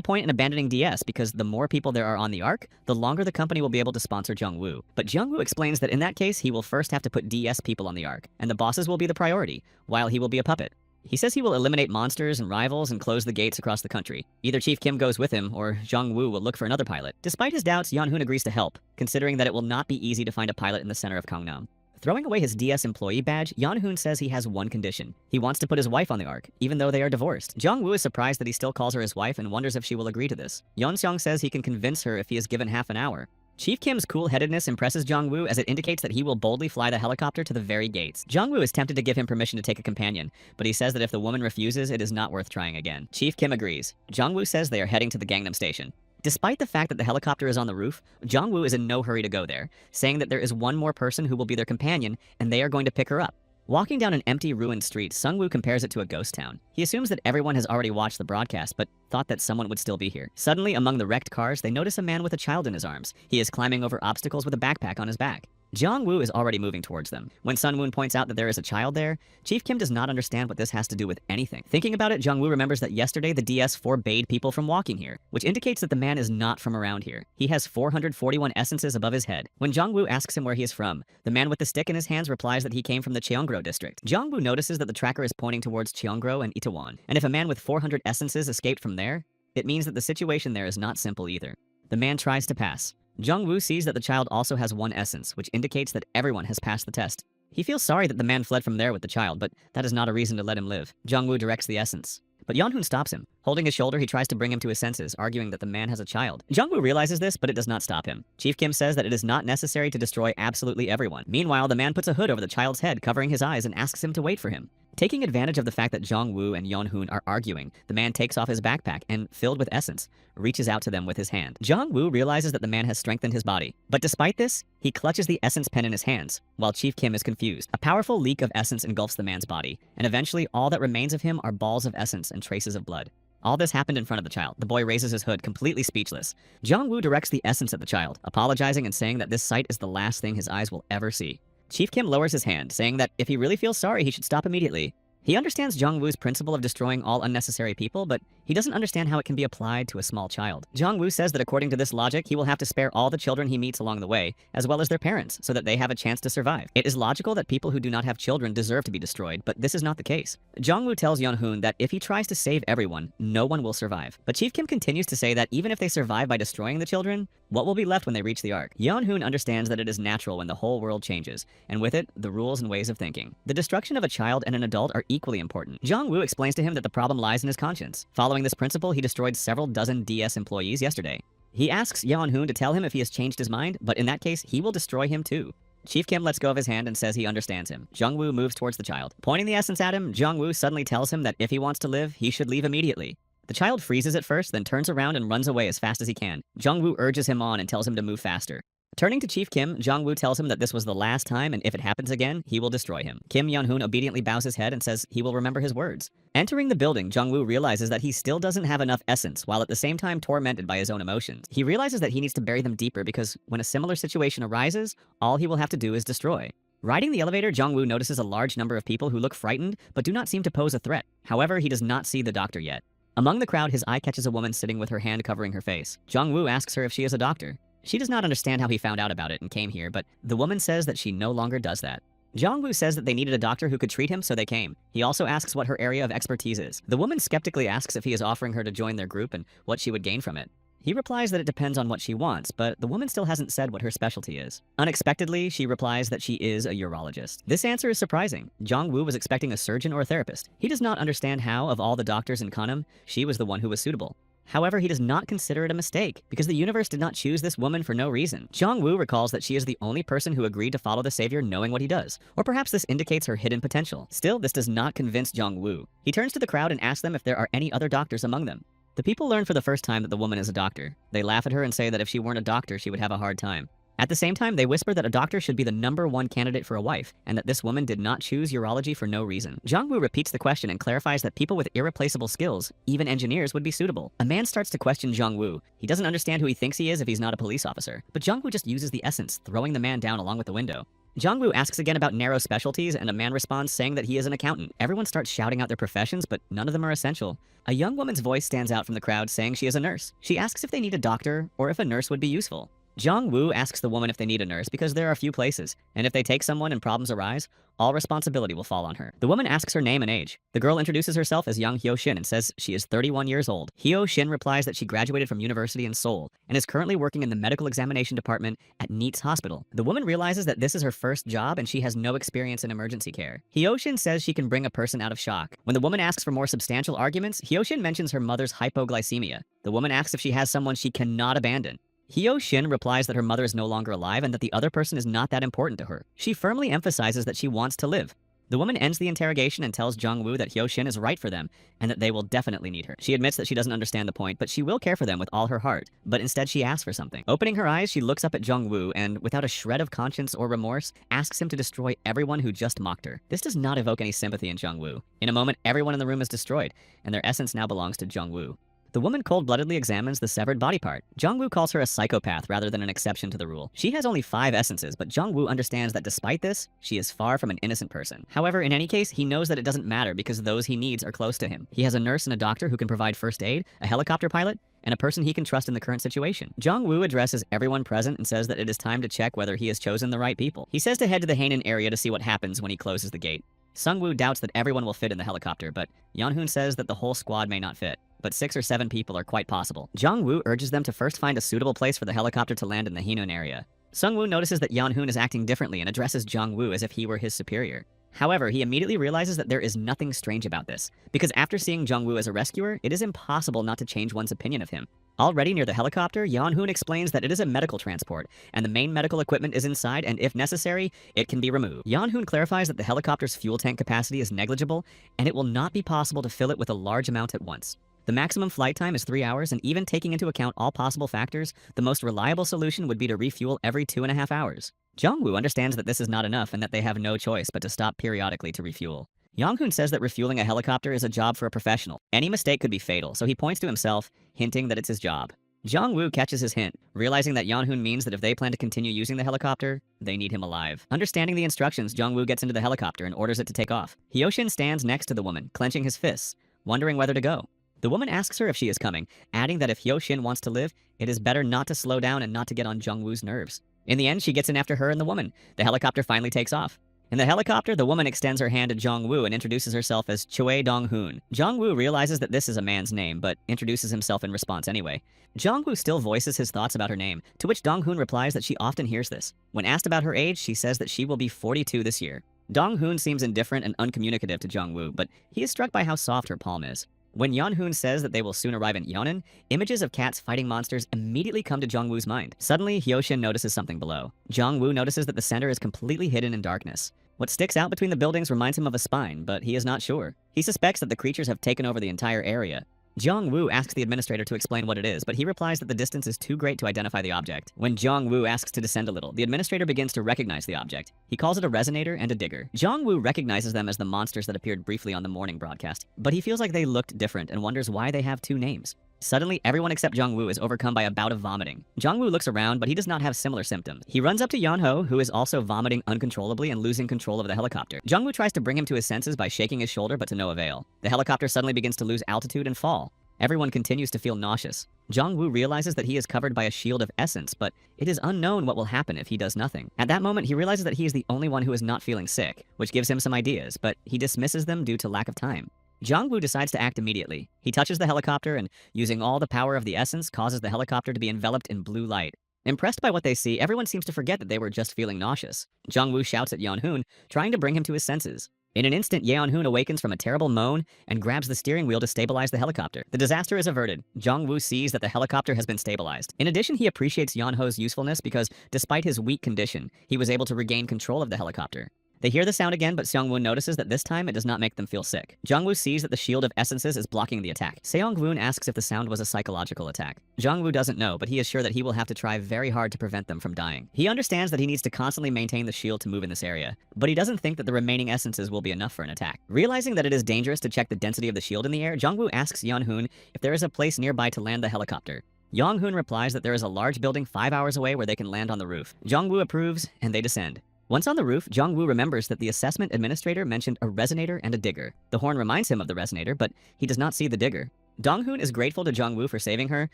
point in abandoning DS because the more people there are on the Ark, the longer the company will be able to sponsor Jong-woo. But Jong-woo explains that in that case, he will first have to put DS people on the Ark, and the bosses will be the priority, while he will be a puppet. He says he will eliminate monsters and rivals and close the gates across the country. Either Chief Kim goes with him, or Jong-woo will look for another pilot. Despite his doubts, Yeon-hoon agrees to help, considering that it will not be easy to find a pilot in the center of Gangnam. Throwing away his DS employee badge, Yeon-hoon says he has one condition. He wants to put his wife on the Ark, even though they are divorced. Jong-woo is surprised that he still calls her his wife and wonders if she will agree to this. Yeon-seong says he can convince her if he is given half an hour. Chief Kim's cool-headedness impresses Jong-woo as it indicates that he will boldly fly the helicopter to the very gates. Jong-woo is tempted to give him permission to take a companion, but he says that if the woman refuses, it is not worth trying again. Chief Kim agrees. Jong-woo says they are heading to the Gangnam Station. Despite the fact that the helicopter is on the roof, Jong-woo is in no hurry to go there, saying that there is one more person who will be their companion, and they are going to pick her up. Walking down an empty, ruined street, Sung-woo compares it to a ghost town. He assumes that everyone has already watched the broadcast, but thought that someone would still be here. Suddenly, among the wrecked cars, they notice a man with a child in his arms. He is climbing over obstacles with a backpack on his back. Jong-woo is already moving towards them. When Sun-woon points out that there is a child there, Chief Kim does not understand what this has to do with anything. Thinking about it, Jong-woo remembers that yesterday the DS forbade people from walking here, which indicates that the man is not from around here. He has 441 essences above his head. When Jong-woo asks him where he is from, the man with the stick in his hands replies that he came from the Cheongro district. Jong-woo notices that the tracker is pointing towards Cheongro and Itaewon, and if a man with 400 essences escaped from there, it means that the situation there is not simple either. The man tries to pass. Jong-woo sees that the child also has one essence, which indicates that everyone has passed the test. He feels sorry that the man fled from there with the child, but that is not a reason to let him live. Jong-woo directs the essence. But Yeon-hoon stops him. Holding his shoulder, he tries to bring him to his senses, arguing that the man has a child. Jong-woo realizes this, but it does not stop him. Chief Kim says that it is not necessary to destroy absolutely everyone. Meanwhile, the man puts a hood over the child's head, covering his eyes, and asks him to wait for him. Taking advantage of the fact that Jong-woo and Yeon-hoon are arguing, the man takes off his backpack and, filled with essence, reaches out to them with his hand. Jong-woo realizes that the man has strengthened his body. But despite this, he clutches the essence pen in his hands, while Chief Kim is confused. A powerful leak of essence engulfs the man's body, and eventually all that remains of him are balls of essence and traces of blood. All this happened in front of the child. The boy raises his hood, completely speechless. Jong-woo directs the essence at the child, apologizing and saying that this sight is the last thing his eyes will ever see. Chief Kim lowers his hand, saying that if he really feels sorry, he should stop immediately. He understands Jong-woo's principle of destroying all unnecessary people, but he doesn't understand how it can be applied to a small child. Jong-woo says that according to this logic, he will have to spare all the children he meets along the way, as well as their parents, so that they have a chance to survive. It is logical that people who do not have children deserve to be destroyed, but this is not the case. Jong-woo tells Yeon-hoon that if he tries to save everyone, no one will survive. But Chief Kim continues to say that even if they survive by destroying the children, what will be left when they reach the Ark? Yeon-hoon understands that it is natural when the whole world changes, and with it, the rules and ways of thinking. The destruction of a child and an adult are equally important. Jong-woo explains to him that the problem lies in his conscience. Following this principle, he destroyed several dozen DS employees yesterday. He asks Yeon-hoon to tell him if he has changed his mind, but in that case, he will destroy him too. Chief Kim lets go of his hand and says he understands him. Jong-woo moves towards the child. Pointing the essence at him, Jong-woo suddenly tells him that if he wants to live, he should leave immediately. The child freezes at first, then turns around and runs away as fast as he can. Jong-woo urges him on and tells him to move faster. Turning to Chief Kim, Jong-woo tells him that this was the last time, and if it happens again, he will destroy him. Kim Yeon-hoon obediently bows his head and says he will remember his words. Entering the building, Jong-woo realizes that he still doesn't have enough essence, while at the same time tormented by his own emotions. He realizes that he needs to bury them deeper because when a similar situation arises, all he will have to do is destroy. Riding the elevator, Jong-woo notices a large number of people who look frightened but do not seem to pose a threat. However, he does not see the doctor yet. Among the crowd, his eye catches a woman sitting with her hand covering her face. Jong-woo asks her if she is a doctor. She does not understand how he found out about it and came here, but the woman says that she no longer does that. Jongwoo says that they needed a doctor who could treat him, so they came. He also asks what her area of expertise is. The woman skeptically asks if he is offering her to join their group and what she would gain from it. He replies that it depends on what she wants, but the woman still hasn't said what her specialty is. Unexpectedly, she replies that she is a urologist. This answer is surprising. Jongwoo was expecting a surgeon or a therapist. He does not understand how, of all the doctors in Kanem, she was the one who was suitable. However, he does not consider it a mistake, because the universe did not choose this woman for no reason. Jongwoo recalls that she is the only person who agreed to follow the savior knowing what he does. Or perhaps this indicates her hidden potential. Still, this does not convince Jongwoo. He turns to the crowd and asks them if there are any other doctors among them. The people learn for the first time that the woman is a doctor. They laugh at her and say that if she weren't a doctor, she would have a hard time. At the same time, they whisper that a doctor should be the #1 candidate for a wife, and that this woman did not choose urology for no reason. Jongwoo repeats the question and clarifies that people with irreplaceable skills, even engineers, would be suitable. A man starts to question Jongwoo. He doesn't understand who he thinks he is if he's not a police officer. But Jongwoo just uses the essence, throwing the man down along with the window. Jongwoo asks again about narrow specialties, and a man responds saying that he is an accountant. Everyone starts shouting out their professions, but none of them are essential. A young woman's voice stands out from the crowd saying she is a nurse. She asks if they need a doctor, or if a nurse would be useful. Jongwoo asks the woman if they need a nurse because there are few places, and if they take someone and problems arise, all responsibility will fall on her. The woman asks her name and age. The girl introduces herself as young Hyo-shin and says she is 31 years old. Hyo-shin replies that she graduated from university in Seoul and is currently working in the medical examination department at NEET's hospital. The woman realizes that this is her first job and she has no experience in emergency care. Hyo-shin says she can bring a person out of shock. When the woman asks for more substantial arguments, Hyo-shin mentions her mother's hypoglycemia. The woman asks if she has someone she cannot abandon. Hyo-shin replies that her mother is no longer alive and that the other person is not that important to her. She firmly emphasizes that she wants to live. The woman ends the interrogation and tells Jongwoo that Hyo-shin is right for them and that they will definitely need her. She admits that she doesn't understand the point, but she will care for them with all her heart. But instead she asks for something. Opening her eyes, she looks up at Jongwoo and, without a shred of conscience or remorse, asks him to destroy everyone who just mocked her. This does not evoke any sympathy in Jongwoo. In a moment, everyone in the room is destroyed, and their essence now belongs to Jongwoo. The woman cold-bloodedly examines the severed body part. Jongwoo calls her a psychopath rather than an exception to the rule. She has only 5 essences, but Jongwoo understands that despite this, she is far from an innocent person. However, in any case, he knows that it doesn't matter because those he needs are close to him. He has a nurse and a doctor who can provide first aid, a helicopter pilot, and a person he can trust in the current situation. Jongwoo addresses everyone present and says that it is time to check whether he has chosen the right people. He says to head to the Haenan area to see what happens when he closes the gate. Sungwoo doubts that everyone will fit in the helicopter, but Yeonhoon says that the whole squad may not fit. But 6 or 7 people are quite possible. Jongwoo urges them to first find a suitable place for the helicopter to land in the Haenan area. Sungwoo notices that Yeonhoon is acting differently and addresses Jongwoo as if he were his superior. However, he immediately realizes that there is nothing strange about this, because after seeing Jongwoo as a rescuer, it is impossible not to change one's opinion of him. Already near the helicopter, Yeonhoon explains that it is a medical transport, and the main medical equipment is inside, and if necessary, it can be removed. Yeonhoon clarifies that the helicopter's fuel tank capacity is negligible, and it will not be possible to fill it with a large amount at once. The maximum flight time is 3 hours, and even taking into account all possible factors, the most reliable solution would be to refuel every 2.5 hours. Jongwoo understands that this is not enough and that they have no choice but to stop periodically to refuel. Yeonhoon says that refueling a helicopter is a job for a professional. Any mistake could be fatal, so he points to himself, hinting that it's his job. Jongwoo catches his hint, realizing that Yeonhoon means that if they plan to continue using the helicopter, they need him alive. Understanding the instructions, Jongwoo gets into the helicopter and orders it to take off. Hyo-shin stands next to the woman, clenching his fists, wondering whether to go. The woman asks her if she is coming, adding that if Hyo-shin wants to live, it is better not to slow down and not to get on Jongwoo's nerves. In the end, she gets in after her and the woman. The helicopter finally takes off. In the helicopter, the woman extends her hand to Jongwoo and introduces herself as Choi Dong-hoon. Jongwoo realizes that this is a man's name, but introduces himself in response anyway. Jongwoo still voices his thoughts about her name, to which Dong-hoon replies that she often hears this. When asked about her age, she says that she will be 42 this year. Dong-hoon seems indifferent and uncommunicative to Jongwoo, but he is struck by how soft her palm is. When Yeonhoon says that they will soon arrive in Yeonan, images of cats fighting monsters immediately come to Jongwoo's mind. Suddenly, Hyo-shin notices something below. Jongwoo notices that the center is completely hidden in darkness. What sticks out between the buildings reminds him of a spine, but he is not sure. He suspects that the creatures have taken over the entire area. Jongwoo asks the administrator to explain what it is, but he replies that the distance is too great to identify the object. When Jongwoo asks to descend a little, the administrator begins to recognize the object. He calls it a resonator and a digger. Jongwoo recognizes them as the monsters that appeared briefly on the morning broadcast, but he feels like they looked different and wonders why they have 2 names. Suddenly, everyone except Jongwoo is overcome by a bout of vomiting. Jongwoo looks around, but he does not have similar symptoms. He runs up to Yeonho, who is also vomiting uncontrollably and losing control of the helicopter. Jongwoo tries to bring him to his senses by shaking his shoulder, but to no avail. The helicopter suddenly begins to lose altitude and fall. Everyone continues to feel nauseous. Jong-woo realizes that he is covered by a shield of essence, but it is unknown what will happen if he does nothing. At that moment, he realizes that he is the only one who is not feeling sick, which gives him some ideas, but he dismisses them due to lack of time. Jong-woo decides to act immediately. He touches the helicopter and, using all the power of the essence, causes the helicopter to be enveloped in blue light. Impressed by what they see, everyone seems to forget that they were just feeling nauseous. Jong-woo shouts at Yeon-hoon, trying to bring him to his senses. In an instant, Yeon-hoon awakens from a terrible moan and grabs the steering wheel to stabilize the helicopter. The disaster is averted. Jong-woo sees that the helicopter has been stabilized. In addition, he appreciates Yeon-ho's usefulness because, despite his weak condition, he was able to regain control of the helicopter. They hear the sound again, but Seong-woon notices that this time it does not make them feel sick. Jong-woo sees that the shield of essences is blocking the attack. Seong-woon asks if the sound was a psychological attack. Jong-woo doesn't know, but he is sure that he will have to try very hard to prevent them from dying. He understands that he needs to constantly maintain the shield to move in this area, but he doesn't think that the remaining essences will be enough for an attack. Realizing that it is dangerous to check the density of the shield in the air, Jong-woo asks Yeon-hoon if there is a place nearby to land the helicopter. Yeon-hoon replies that there is a large building 5 hours away where they can land on the roof. Jong-woo approves, and they descend. Once on the roof, Jong-woo remembers that the assessment administrator mentioned a resonator and a digger. The horn reminds him of the resonator, but he does not see the digger. Dong-hoon is grateful to Jong-woo for saving her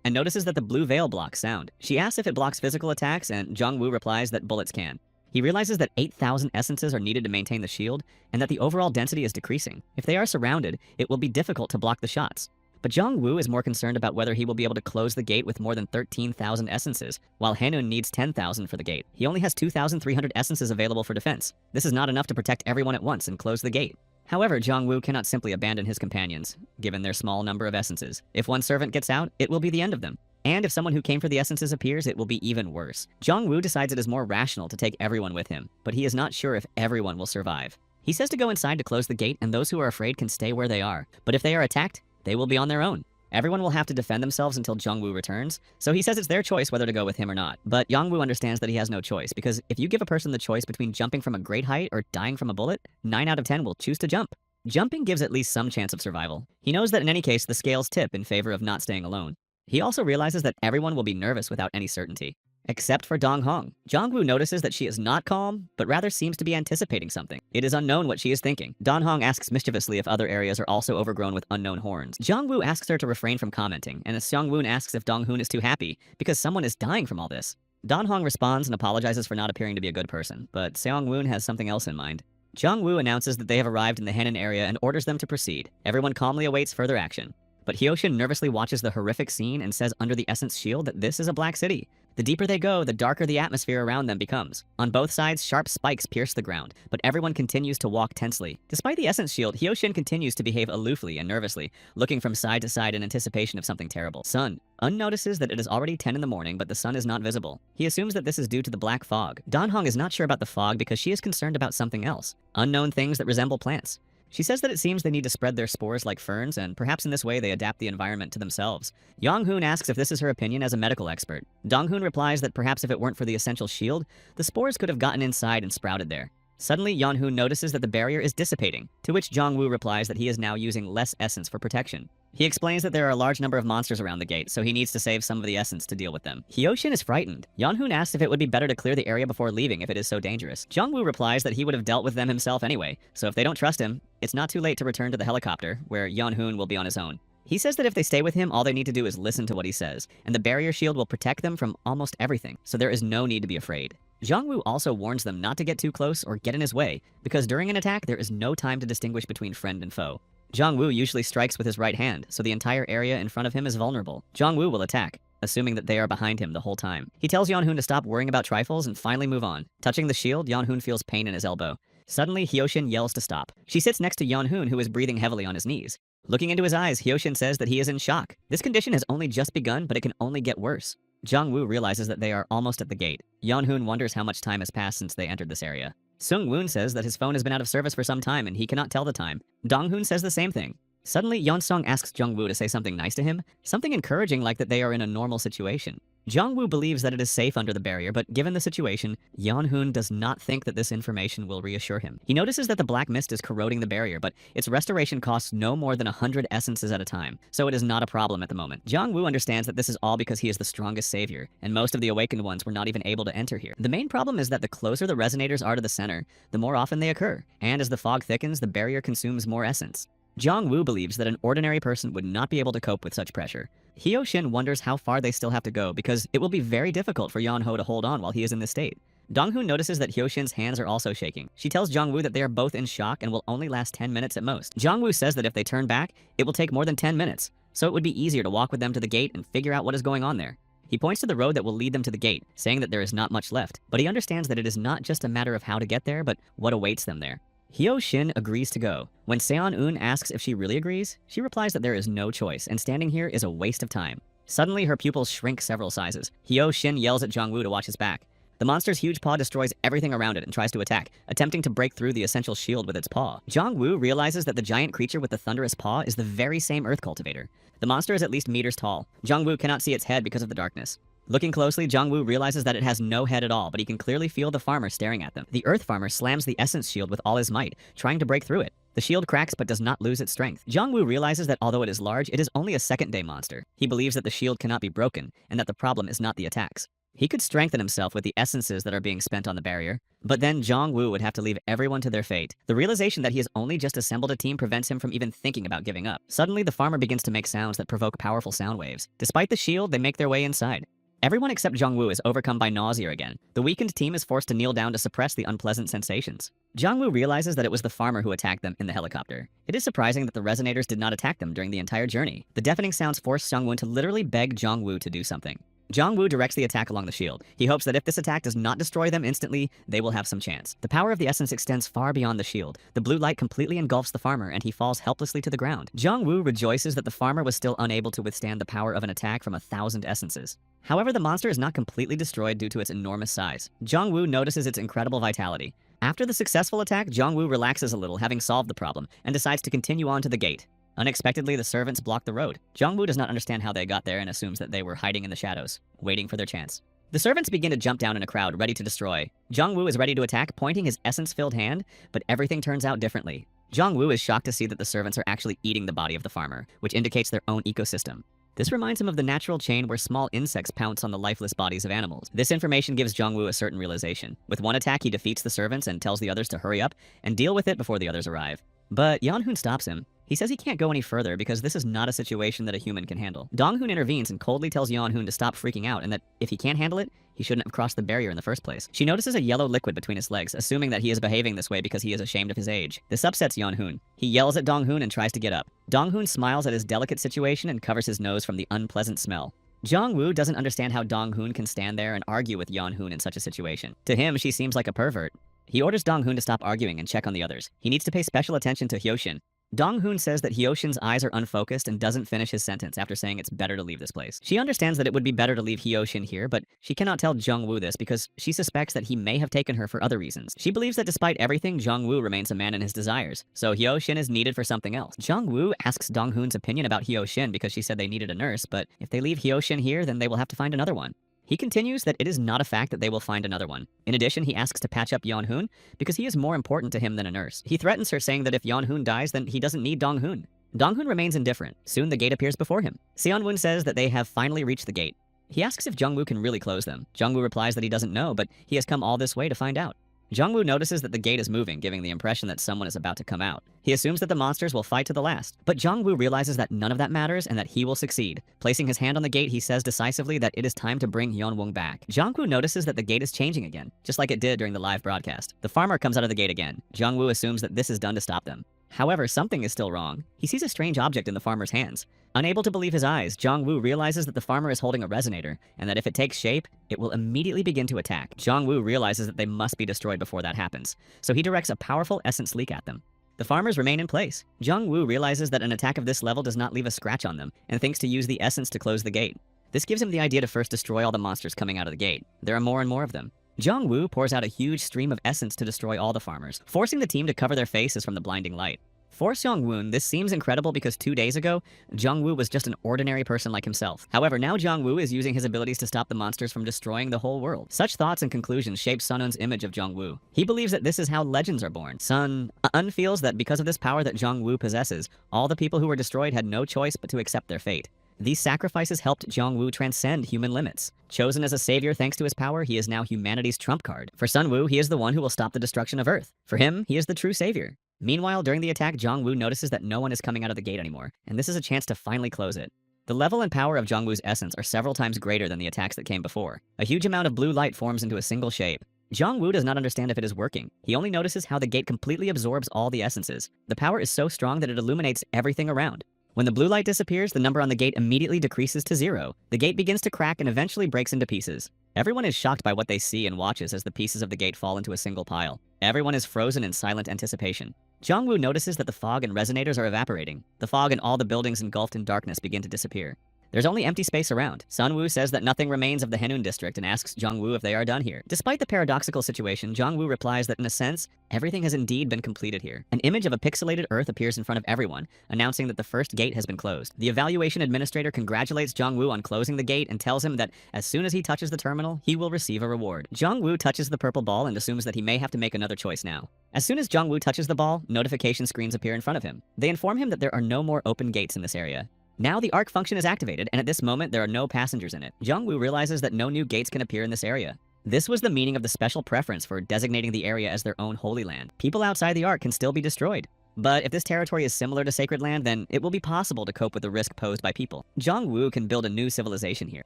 and notices that the blue veil blocks sound. She asks if it blocks physical attacks, and Jong-woo replies that bullets can. He realizes that 8,000 essences are needed to maintain the shield, and that the overall density is decreasing. If they are surrounded, it will be difficult to block the shots. But Jong-woo is more concerned about whether he will be able to close the gate with more than 13,000 essences, while Hae-nun needs 10,000 for the gate. He only has 2,300 essences available for defense. This is not enough to protect everyone at once and close the gate. However, Jong-woo cannot simply abandon his companions, given their small number of essences. If one servant gets out, it will be the end of them. And if someone who came for the essences appears, it will be even worse. Jong-woo decides it is more rational to take everyone with him, but he is not sure if everyone will survive. He says to go inside to close the gate, and those who are afraid can stay where they are. But if they are attacked, they will be on their own. Everyone will have to defend themselves until Jong-woo returns, so he says it's their choice whether to go with him or not. But Jong-woo understands that he has no choice, because if you give a person the choice between jumping from a great height or dying from a bullet, 9 out of 10 will choose to jump. Jumping gives at least some chance of survival. He knows that in any case, the scales tip in favor of not staying alone. He also realizes that everyone will be nervous without any certainty. Except for Dong-hong. Jong-woo notices that she is not calm, but rather seems to be anticipating something. It is unknown what she is thinking. Dong-hong asks mischievously if other areas are also overgrown with unknown horns. Jong-woo asks her to refrain from commenting, and Seong-woon asks if Dong-hoon is too happy, because someone is dying from all this. Dong-hong responds and apologizes for not appearing to be a good person, but Seong-woon has something else in mind. Jong-woo announces that they have arrived in the Hae-nun area and orders them to proceed. Everyone calmly awaits further action. But Hyoshin nervously watches the horrific scene and says under the Essence Shield that this is a black city. The deeper they go, the darker the atmosphere around them becomes. On both sides, sharp spikes pierce the ground, but everyone continues to walk tensely. Despite the Essence Shield, Hyoshin continues to behave aloofly and nervously, looking from side to side in anticipation of something terrible. Sun notices that it is already 10 in the morning, but the sun is not visible. He assumes that this is due to the black fog. Dong-hong is not sure about the fog because she is concerned about something else. Unknown things that resemble plants. She says that it seems they need to spread their spores like ferns, and perhaps in this way they adapt the environment to themselves. Yong-hoon asks if this is her opinion as a medical expert. Dong-hoon replies that perhaps if it weren't for the essential shield, the spores could have gotten inside and sprouted there. Suddenly, Yeon-hoon notices that the barrier is dissipating, to which Jong-woo replies that he is now using less essence for protection. He explains that there are a large number of monsters around the gate, so he needs to save some of the essence to deal with them. Hyoshin is frightened. Yeon-hoon asks if it would be better to clear the area before leaving if it is so dangerous. Jong-woo replies that he would have dealt with them himself anyway, so if they don't trust him, it's not too late to return to the helicopter, where Yeon-hoon will be on his own. He says that if they stay with him, all they need to do is listen to what he says, and the barrier shield will protect them from almost everything, so there is no need to be afraid. Jong-woo also warns them not to get too close or get in his way, because during an attack, there is no time to distinguish between friend and foe. Jong-woo usually strikes with his right hand, so the entire area in front of him is vulnerable. Jong-woo will attack, assuming that they are behind him the whole time. He tells Yeon-hoon to stop worrying about trifles and finally move on. Touching the shield, Yeon-hoon feels pain in his elbow. Suddenly, Hyoshin yells to stop. She sits next to Yeon-hoon, who is breathing heavily on his knees. Looking into his eyes, Hyoshin says that he is in shock. This condition has only just begun, but it can only get worse. Jong-woo realizes that they are almost at the gate. Yeon-hoon wonders how much time has passed since they entered this area. Sung-woon says that his phone has been out of service for some time and he cannot tell the time. Dong-hoon says the same thing. Suddenly, Yeon-sung asks Jong-woo to say something nice to him, something encouraging like that they are in a normal situation. Jong-woo believes that it is safe under the barrier, but given the situation, Yeon-hoon does not think that this information will reassure him. He notices that the black mist is corroding the barrier, but its restoration costs no more than 100 essences at a time, so it is not a problem at the moment. Jong-woo understands that this is all because he is the strongest savior, and most of the awakened ones were not even able to enter here. The main problem is that the closer the resonators are to the center, the more often they occur, and as the fog thickens, the barrier consumes more essence. Jong-woo believes that an ordinary person would not be able to cope with such pressure. Hyo-shin wonders how far they still have to go because it will be very difficult for Yeon-ho to hold on while he is in this state. Dong-hoon notices that Hyo-shin's hands are also shaking. She tells Jong-woo that they are both in shock and will only last 10 minutes at most. Jong-woo says that if they turn back, it will take more than 10 minutes, so it would be easier to walk with them to the gate and figure out what is going on there. He points to the road that will lead them to the gate, saying that there is not much left, but he understands that it is not just a matter of how to get there, but what awaits them there. Hyo-shin agrees to go. When Seon-eun asks if she really agrees, she replies that there is no choice, and standing here is a waste of time. Suddenly, her pupils shrink several sizes. Hyo-shin yells at Jong-woo to watch his back. The monster's huge paw destroys everything around it and tries to attack, attempting to break through the essential shield with its paw. Jong-woo realizes that the giant creature with the thunderous paw is the very same earth cultivator. The monster is at least meters tall. Jong-woo cannot see its head because of the darkness. Looking closely, Jong-woo realizes that it has no head at all, but he can clearly feel the farmer staring at them. The earth farmer slams the essence shield with all his might, trying to break through it. The shield cracks but does not lose its strength. Jong-woo realizes that although it is large, it is only a second-day monster. He believes that the shield cannot be broken, and that the problem is not the attacks. He could strengthen himself with the essences that are being spent on the barrier, but then Jong-woo would have to leave everyone to their fate. The realization that he has only just assembled a team prevents him from even thinking about giving up. Suddenly, the farmer begins to make sounds that provoke powerful sound waves. Despite the shield, they make their way inside. Everyone except Jong-woo is overcome by nausea again. The weakened team is forced to kneel down to suppress the unpleasant sensations. Jong-woo realizes that it was the farmer who attacked them in the helicopter. It is surprising that the resonators did not attack them during the entire journey. The deafening sounds force Jong-woo to literally beg Jong-woo to do something. Jong-woo directs the attack along the shield. He hopes that if this attack does not destroy them instantly, they will have some chance. The power of the essence extends far beyond the shield. The blue light completely engulfs the farmer, and he falls helplessly to the ground. Jong-woo rejoices that the farmer was still unable to withstand the power of an attack from 1,000 essences. However, the monster is not completely destroyed due to its enormous size. Jong-woo notices its incredible vitality. After the successful attack, Jong-woo relaxes a little, having solved the problem, and decides to continue on to the gate. Unexpectedly, the servants block the road. Jong-woo does not understand how they got there and assumes that they were hiding in the shadows, waiting for their chance. The servants begin to jump down in a crowd, ready to destroy. Jong-woo is ready to attack, pointing his essence-filled hand, but everything turns out differently. Jong-woo is shocked to see that the servants are actually eating the body of the farmer, which indicates their own ecosystem. This reminds him of the natural chain where small insects pounce on the lifeless bodies of animals. This information gives Jong-woo a certain realization. With one attack, he defeats the servants and tells the others to hurry up and deal with it before the others arrive. But Yeon-hoon stops him. He says he can't go any further because this is not a situation that a human can handle. Dong-hoon intervenes and coldly tells Yeon-hoon to stop freaking out and that if he can't handle it, he shouldn't have crossed the barrier in the first place. She notices a yellow liquid between his legs, assuming that he is behaving this way because he is ashamed of his age. This upsets Yeon-hoon. He yells at Dong-hoon and tries to get up. Dong-hoon smiles at his delicate situation and covers his nose from the unpleasant smell. Jong-woo doesn't understand how Dong-hoon can stand there and argue with Yeon-hoon in such a situation. To him, she seems like a pervert. He orders Dong-hoon to stop arguing and check on the others. He needs to pay special attention to Hyo-shin. Dong-hoon says that Hyo-shin's eyes are unfocused and doesn't finish his sentence after saying it's better to leave this place. She understands that it would be better to leave Hyo-shin here, but she cannot tell Jong-woo this because she suspects that he may have taken her for other reasons. She believes that despite everything, Jong-woo remains a man in his desires, so Hyo-shin is needed for something else. Jong-woo asks Dong-hoon's opinion about Hyo-shin because she said they needed a nurse, but if they leave Hyo-shin here, then they will have to find another one. He continues that it is not a fact that they will find another one. In addition, he asks to patch up Yeon-hoon because he is more important to him than a nurse. He threatens her, saying that if Yeon-hoon dies, then he doesn't need Dong-hoon. Dong-hoon remains indifferent. Soon the gate appears before him. Seon-woon says that they have finally reached the gate. He asks if Jong-woo can really close them. Jong-woo replies that he doesn't know, but he has come all this way to find out. Jong-woo notices that the gate is moving, giving the impression that someone is about to come out. He assumes that the monsters will fight to the last, but Jong-woo realizes that none of that matters and that he will succeed. Placing his hand on the gate, he says decisively that it is time to bring Yeon-woo back. Jong-woo notices that the gate is changing again, just like it did during the live broadcast. The farmer comes out of the gate again. Jong-woo assumes that this is done to stop them. However, something is still wrong. He sees a strange object in the farmer's hands. Unable to believe his eyes, Jong-woo realizes that the farmer is holding a resonator, and that if it takes shape, it will immediately begin to attack. Jong-woo realizes that they must be destroyed before that happens, so he directs a powerful essence leak at them. The farmers remain in place. Jong-woo realizes that an attack of this level does not leave a scratch on them, and thinks to use the essence to close the gate. This gives him the idea to first destroy all the monsters coming out of the gate. There are more and more of them. Jong-woo pours out a huge stream of essence to destroy all the farmers, forcing the team to cover their faces from the blinding light. For Seong-woon, this seems incredible because 2 days ago, Jong-woo was just an ordinary person like himself. However, now Jong-woo is using his abilities to stop the monsters from destroying the whole world. Such thoughts and conclusions shape Sun-eun's image of Jong-woo. He believes that this is how legends are born. Sun-eun feels that because of this power that Jong-woo possesses, all the people who were destroyed had no choice but to accept their fate. These sacrifices helped Jong-woo transcend human limits. Chosen as a savior thanks to his power, he is now humanity's trump card. For Sun-woo, he is the one who will stop the destruction of Earth. For him, he is the true savior. Meanwhile, during the attack, Jong-woo notices that no one is coming out of the gate anymore, and this is a chance to finally close it. The level and power of Jong-woo's essence are several times greater than the attacks that came before. A huge amount of blue light forms into a single shape. Jong-woo does not understand if it is working. He only notices how the gate completely absorbs all the essences. The power is so strong that it illuminates everything around. When the blue light disappears, the number on the gate immediately decreases to 0. The gate begins to crack and eventually breaks into pieces. Everyone is shocked by what they see and watches as the pieces of the gate fall into a single pile. Everyone is frozen in silent anticipation. Jong-woo notices that the fog and resonators are evaporating. The fog and all the buildings engulfed in darkness begin to disappear. There's only empty space around. Sunwoo says that nothing remains of the Haeunun district and asks Jong-woo if they are done here. Despite the paradoxical situation, Jong-woo replies that in a sense, everything has indeed been completed here. An image of a pixelated Earth appears in front of everyone, announcing that the first gate has been closed. The evaluation administrator congratulates Jong-woo on closing the gate and tells him that as soon as he touches the terminal, he will receive a reward. Jong-woo touches the purple ball and assumes that he may have to make another choice now. As soon as Jong-woo touches the ball, notification screens appear in front of him. They inform him that there are no more open gates in this area. Now the ARC function is activated, and at this moment there are no passengers in it. Jong-woo realizes that no new gates can appear in this area. This was the meaning of the special preference for designating the area as their own holy land. People outside the ARC can still be destroyed. But if this territory is similar to Sacred Land, then it will be possible to cope with the risk posed by people. Jong-woo can build a new civilization here.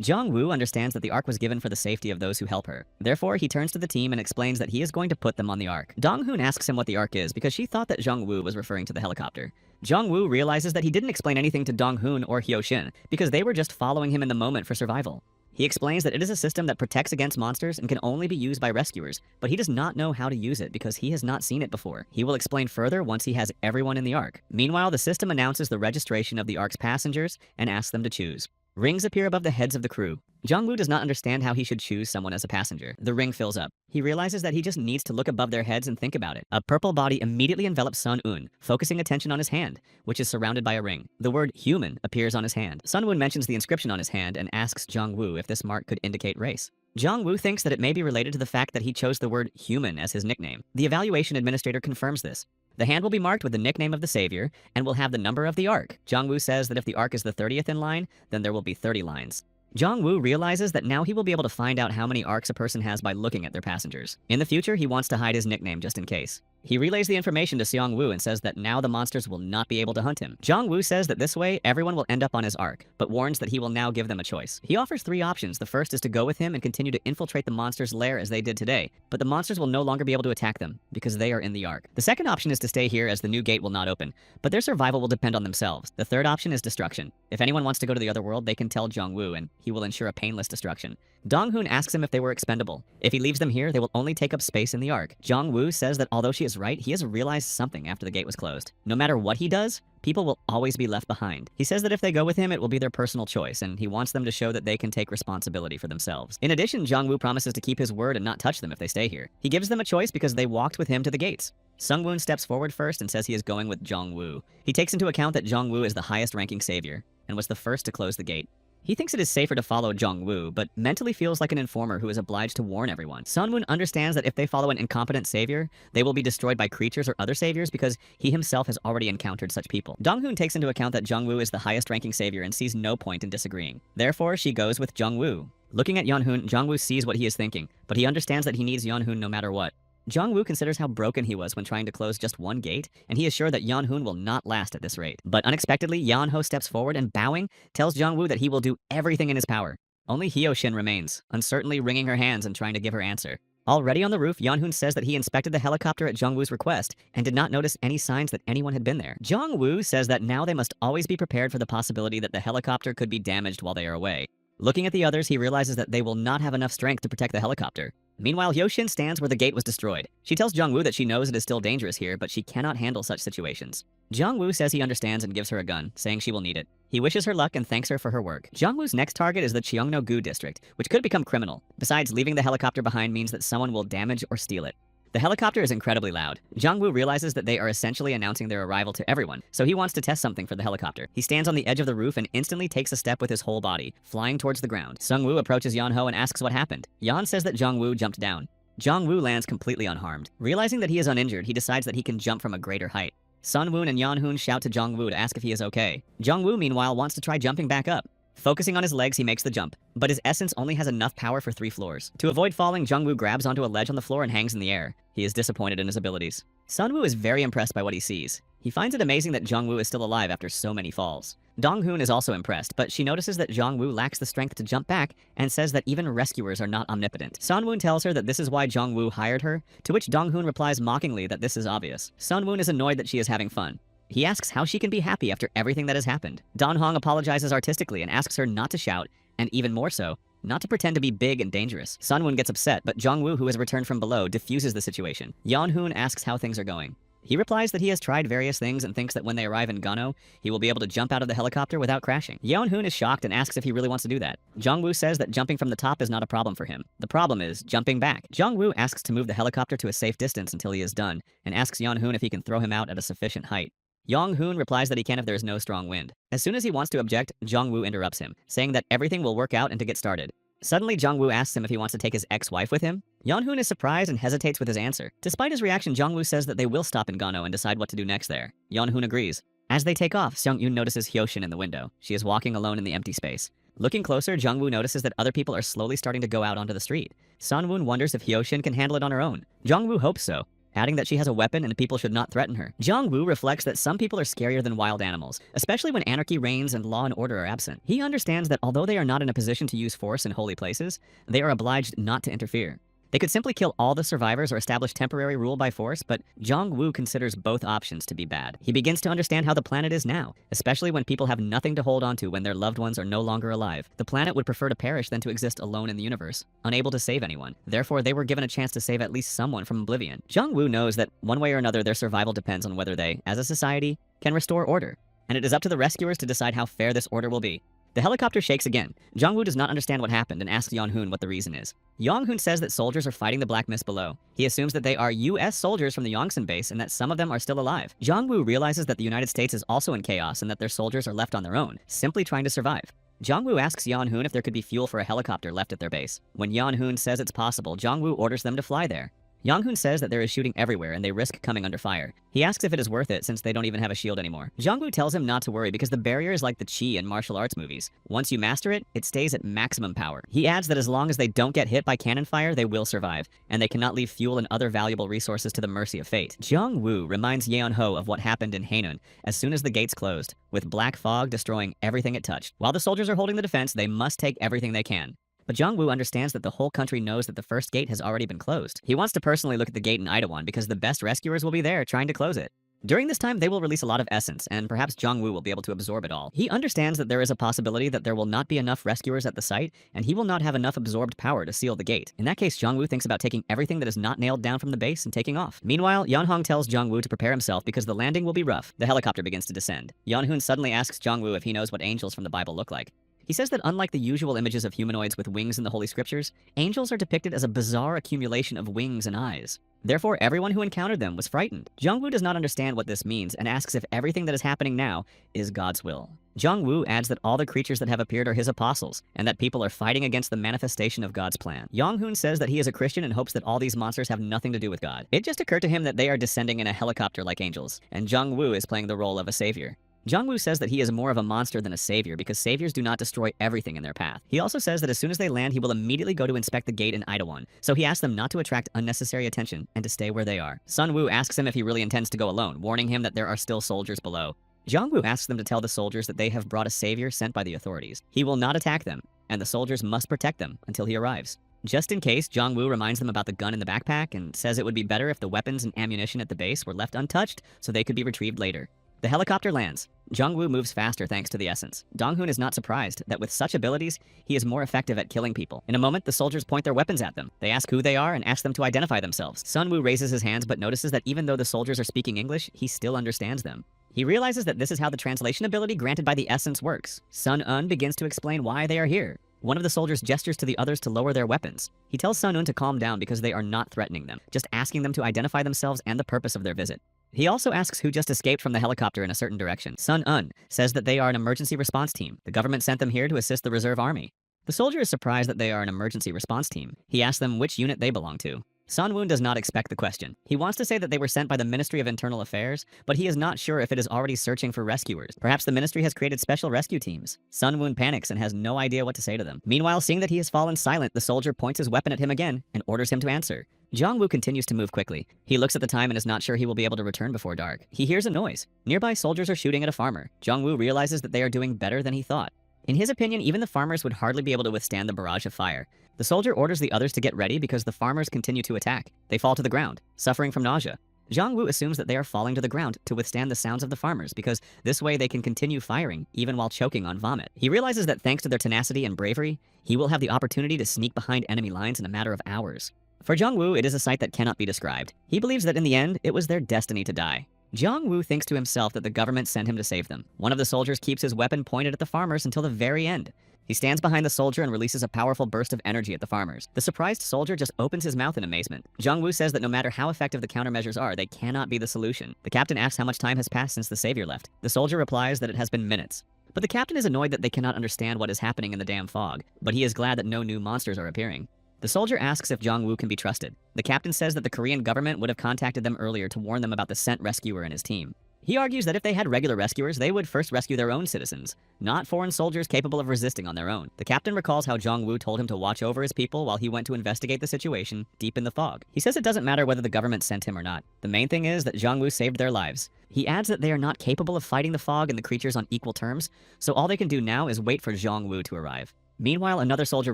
Jong-woo understands that the Ark was given for the safety of those who help her. Therefore, he turns to the team and explains that he is going to put them on the Ark. Dong-hoon asks him what the Ark is because she thought that Jong-woo was referring to the helicopter. Jong-woo realizes that he didn't explain anything to Dong-hoon or Hyo-shin because they were just following him in the moment for survival. He explains that it is a system that protects against monsters and can only be used by rescuers, but he does not know how to use it because he has not seen it before. He will explain further once he has everyone in the Ark. Meanwhile, the system announces the registration of the Ark's passengers and asks them to choose. Rings appear above the heads of the crew. Jong-woo does not understand how he should choose someone as a passenger. The ring fills up. He realizes that he just needs to look above their heads and think about it. A purple body immediately envelops Sun-woon, focusing attention on his hand, which is surrounded by a ring. The word human appears on his hand. Sun-woon mentions the inscription on his hand and asks Jong-woo if this mark could indicate race. Jong-woo thinks that it may be related to the fact that he chose the word human as his nickname. The evaluation administrator confirms this. The hand will be marked with the nickname of the savior and will have the number of the Ark. Jong-woo says that if the Ark is the 30th in line, then there will be 30 lines. Jong-woo realizes that now he will be able to find out how many arcs a person has by looking at their passengers. In the future, he wants to hide his nickname just in case. He relays the information to Seong-woo and says that now the monsters will not be able to hunt him. Jong-woo says that this way, everyone will end up on his arc, but warns that he will now give them a choice. He offers 3 options. The first is to go with him and continue to infiltrate the monsters' lair as they did today, but the monsters will no longer be able to attack them because they are in the arc. The second option is to stay here as the new gate will not open, but their survival will depend on themselves. The third option is destruction. If anyone wants to go to the other world, they can tell Jong-woo and he will ensure a painless destruction. Dong-hoon asks him if they were expendable. If he leaves them here, they will only take up space in the arc. Jong-woo says that although she is right, he has realized something after the gate was closed. No matter what he does, people will always be left behind. He says that if they go with him, it will be their personal choice, and he wants them to show that they can take responsibility for themselves. In addition, Jong-woo promises to keep his word and not touch them if they stay here. He gives them a choice because they walked with him to the gates. Sung-woon steps forward first and says he is going with Jong-woo. He takes into account that Jong-woo is the highest-ranking savior and was the first to close the gate. He thinks it is safer to follow Jong-woo, but mentally feels like an informer who is obliged to warn everyone. Sun-woon understands that if they follow an incompetent savior, they will be destroyed by creatures or other saviors because he himself has already encountered such people. Dong-hoon takes into account that Jong-woo is the highest-ranking savior and sees no point in disagreeing. Therefore, she goes with Jong-woo. Looking at Yeon-hoon, Jong-woo sees what he is thinking, but he understands that he needs Yeon-hoon no matter what. Jong-woo considers how broken he was when trying to close just one gate, and he is sure that Yeon-hoon will not last at this rate. But unexpectedly, Yeon-ho steps forward and bowing, tells Jong-woo that he will do everything in his power. Only Hyo-shin remains, uncertainly wringing her hands and trying to give her answer. Already on the roof, Yeon-hoon says that he inspected the helicopter at Jong-woo's request and did not notice any signs that anyone had been there. Jong-woo says that now they must always be prepared for the possibility that the helicopter could be damaged while they are away. Looking at the others, he realizes that they will not have enough strength to protect the helicopter. Meanwhile, Hyo-shin stands where the gate was destroyed. She tells Jong-woo that she knows it is still dangerous here, but she cannot handle such situations. Jong-woo says he understands and gives her a gun, saying she will need it. He wishes her luck and thanks her for her work. Jong-woo's next target is the Cheongno-gu district, which could become criminal. Besides, leaving the helicopter behind means that someone will damage or steal it. The helicopter is incredibly loud. Jong-woo realizes that they are essentially announcing their arrival to everyone, so he wants to test something for the helicopter. He stands on the edge of the roof and instantly takes a step with his whole body, flying towards the ground. Sung-woo approaches Yeon-ho and asks what happened. Yeon says that Jong-woo jumped down. Jong-woo lands completely unharmed. Realizing that he is uninjured, he decides that he can jump from a greater height. Sun-woon and Yeon-hoon shout to Jong-woo to ask if he is okay. Jong-woo, meanwhile, wants to try jumping back up. Focusing on his legs, he makes the jump, but his essence only has enough power for 3 floors. To avoid falling, Jungwoo grabs onto a ledge on the floor and hangs in the air. He is disappointed in his abilities. Sunwoo is very impressed by what he sees. He finds it amazing that Jungwoo is still alive after so many falls. Donghoon is also impressed, but she notices that Jungwoo lacks the strength to jump back and says that even rescuers are not omnipotent. Sunwoon tells her that this is why Jungwoo hired her, to which Donghoon replies mockingly that this is obvious. Sunwoon is annoyed that she is having fun. He asks how she can be happy after everything that has happened. Donhong apologizes artistically and asks her not to shout, and even more so, not to pretend to be big and dangerous. Sunwoon gets upset, but Jungwoo, who has returned from below, diffuses the situation. Yeonhoon asks how things are going. He replies that he has tried various things and thinks that when they arrive in Gano, he will be able to jump out of the helicopter without crashing. Yeonhoon is shocked and asks if he really wants to do that. Jungwoo says that jumping from the top is not a problem for him. The problem is jumping back. Jungwoo asks to move the helicopter to a safe distance until he is done, and asks Yeonhoon if he can throw him out at a sufficient height. Yonghoon replies that he can if there is no strong wind. As soon as he wants to object, Jungwoo interrupts him, saying that everything will work out and to get started. Suddenly, Jungwoo asks him if he wants to take his ex-wife with him. Yeonhoon is surprised and hesitates with his answer. Despite his reaction, Jungwoo says that they will stop in Gano and decide what to do next there. Yeonhoon agrees. As they take off, Seung-yoon notices Hyoshin in the window. She is walking alone in the empty space. Looking closer, Jungwoo notices that other people are slowly starting to go out onto the street. Sunwoon wonders if Hyoshin can handle it on her own. Jungwoo hopes so, adding that she has a weapon and people should not threaten her. Jungwoo reflects that some people are scarier than wild animals, especially when anarchy reigns and law and order are absent. He understands that although they are not in a position to use force in holy places, they are obliged not to interfere. They could simply kill all the survivors or establish temporary rule by force, but Jungwoo considers both options to be bad. He begins to understand how the planet is now, especially when people have nothing to hold on to when their loved ones are no longer alive. The planet would prefer to perish than to exist alone in the universe, unable to save anyone. Therefore, they were given a chance to save at least someone from oblivion. Jungwoo knows that one way or another their survival depends on whether they, as a society, can restore order, and it is up to the rescuers to decide how fair this order will be. The helicopter shakes again. Jungwoo does not understand what happened and asks Yeonhoon what the reason is. Yeonhoon says that soldiers are fighting the Black Mist below. He assumes that they are US soldiers from the Yongsan base and that some of them are still alive. Jungwoo realizes that the United States is also in chaos and that their soldiers are left on their own, simply trying to survive. Jungwoo asks Yeonhoon if there could be fuel for a helicopter left at their base. When Yeonhoon says it's possible, Jungwoo orders them to fly there. Yeonhoon says that there is shooting everywhere and they risk coming under fire. He asks if it is worth it since they don't even have a shield anymore. Jungwoo tells him not to worry because the barrier is like the chi in martial arts movies. Once you master it, it stays at maximum power. He adds that as long as they don't get hit by cannon fire, they will survive, and they cannot leave fuel and other valuable resources to the mercy of fate. Jungwoo reminds Yeonho of what happened in Haenun as soon as the gates closed, with black fog destroying everything it touched. While the soldiers are holding the defense, they must take everything they can. But Jungwoo understands that the whole country knows that the first gate has already been closed. He wants to personally look at the gate in Itaewon because the best rescuers will be there trying to close it. During this time, they will release a lot of essence, and perhaps Jungwoo will be able to absorb it all. He understands that there is a possibility that there will not be enough rescuers at the site, and he will not have enough absorbed power to seal the gate. In that case, Jungwoo thinks about taking everything that is not nailed down from the base and taking off. Meanwhile, Yeonhong tells Jungwoo to prepare himself because the landing will be rough. The helicopter begins to descend. Yeonhoon suddenly asks Jungwoo if he knows what angels from the Bible look like. He says that unlike the usual images of humanoids with wings in the Holy Scriptures, angels are depicted as a bizarre accumulation of wings and eyes. Therefore, everyone who encountered them was frightened. Jungwoo does not understand what this means and asks if everything that is happening now is God's will. Jungwoo adds that all the creatures that have appeared are his apostles, and that people are fighting against the manifestation of God's plan. Yonghoon says that he is a Christian and hopes that all these monsters have nothing to do with God. It just occurred to him that they are descending in a helicopter like angels, and Jungwoo is playing the role of a savior. Jungwoo says that he is more of a monster than a savior because saviors do not destroy everything in their path. He also says that as soon as they land, he will immediately go to inspect the gate in Itaewon, so he asks them not to attract unnecessary attention and to stay where they are. Sunwoo asks him if he really intends to go alone, warning him that there are still soldiers below. Jungwoo asks them to tell the soldiers that they have brought a savior sent by the authorities. He will not attack them, and the soldiers must protect them until he arrives. Just in case, Jungwoo reminds them about the gun in the backpack and says it would be better if the weapons and ammunition at the base were left untouched so they could be retrieved later. The helicopter lands. Jungwoo moves faster thanks to the essence. Donghoon is not surprised that with such abilities, he is more effective at killing people. In a moment, the soldiers point their weapons at them. They ask who they are and ask them to identify themselves. Sunwoo raises his hands but notices that even though the soldiers are speaking English, he still understands them. He realizes that this is how the translation ability granted by the essence works. Sun-un begins to explain why they are here. One of the soldiers gestures to the others to lower their weapons. He tells Sun-un to calm down because they are not threatening them, just asking them to identify themselves and the purpose of their visit. He also asks who just escaped from the helicopter in a certain direction. Sun-un says that they are an emergency response team. The government sent them here to assist the reserve army. The soldier is surprised that they are an emergency response team. He asks them which unit they belong to. Sunwoon does not expect the question. He wants to say that they were sent by the Ministry of Internal Affairs, but he is not sure if it is already searching for rescuers. Perhaps the ministry has created special rescue teams. Sunwoon panics and has no idea what to say to them. Meanwhile, seeing that he has fallen silent, the soldier points his weapon at him again and orders him to answer. Jong-woo continues to move quickly. He looks at the time and is not sure he will be able to return before dark. He hears a noise. Nearby soldiers are shooting at a farmer. Jong-woo realizes that they are doing better than he thought. In his opinion, even the farmers would hardly be able to withstand the barrage of fire. The soldier orders the others to get ready because the farmers continue to attack. They fall to the ground, suffering from nausea. Jong-woo assumes that they are falling to the ground to withstand the sounds of the farmers because this way they can continue firing even while choking on vomit. He realizes that thanks to their tenacity and bravery, he will have the opportunity to sneak behind enemy lines in a matter of hours. For Jong-woo, it is a sight that cannot be described. He believes that in the end, it was their destiny to die. Jong-woo thinks to himself that the government sent him to save them. One of the soldiers keeps his weapon pointed at the farmers until the very end. He stands behind the soldier and releases a powerful burst of energy at the farmers. The surprised soldier just opens his mouth in amazement. Jong-woo says that no matter how effective the countermeasures are, they cannot be the solution. The captain asks how much time has passed since the savior left. The soldier replies that it has been minutes. But the captain is annoyed that they cannot understand what is happening in the damn fog, but he is glad that no new monsters are appearing. The soldier asks if Jong-woo can be trusted. The captain says that the Korean government would have contacted them earlier to warn them about the sent rescuer and his team. He argues that if they had regular rescuers, they would first rescue their own citizens, not foreign soldiers capable of resisting on their own. The captain recalls how Jong-woo told him to watch over his people while he went to investigate the situation deep in the fog. He says it doesn't matter whether the government sent him or not. The main thing is that Jong-woo saved their lives. He adds that they are not capable of fighting the fog and the creatures on equal terms, so all they can do now is wait for Jong-woo to arrive. Meanwhile, another soldier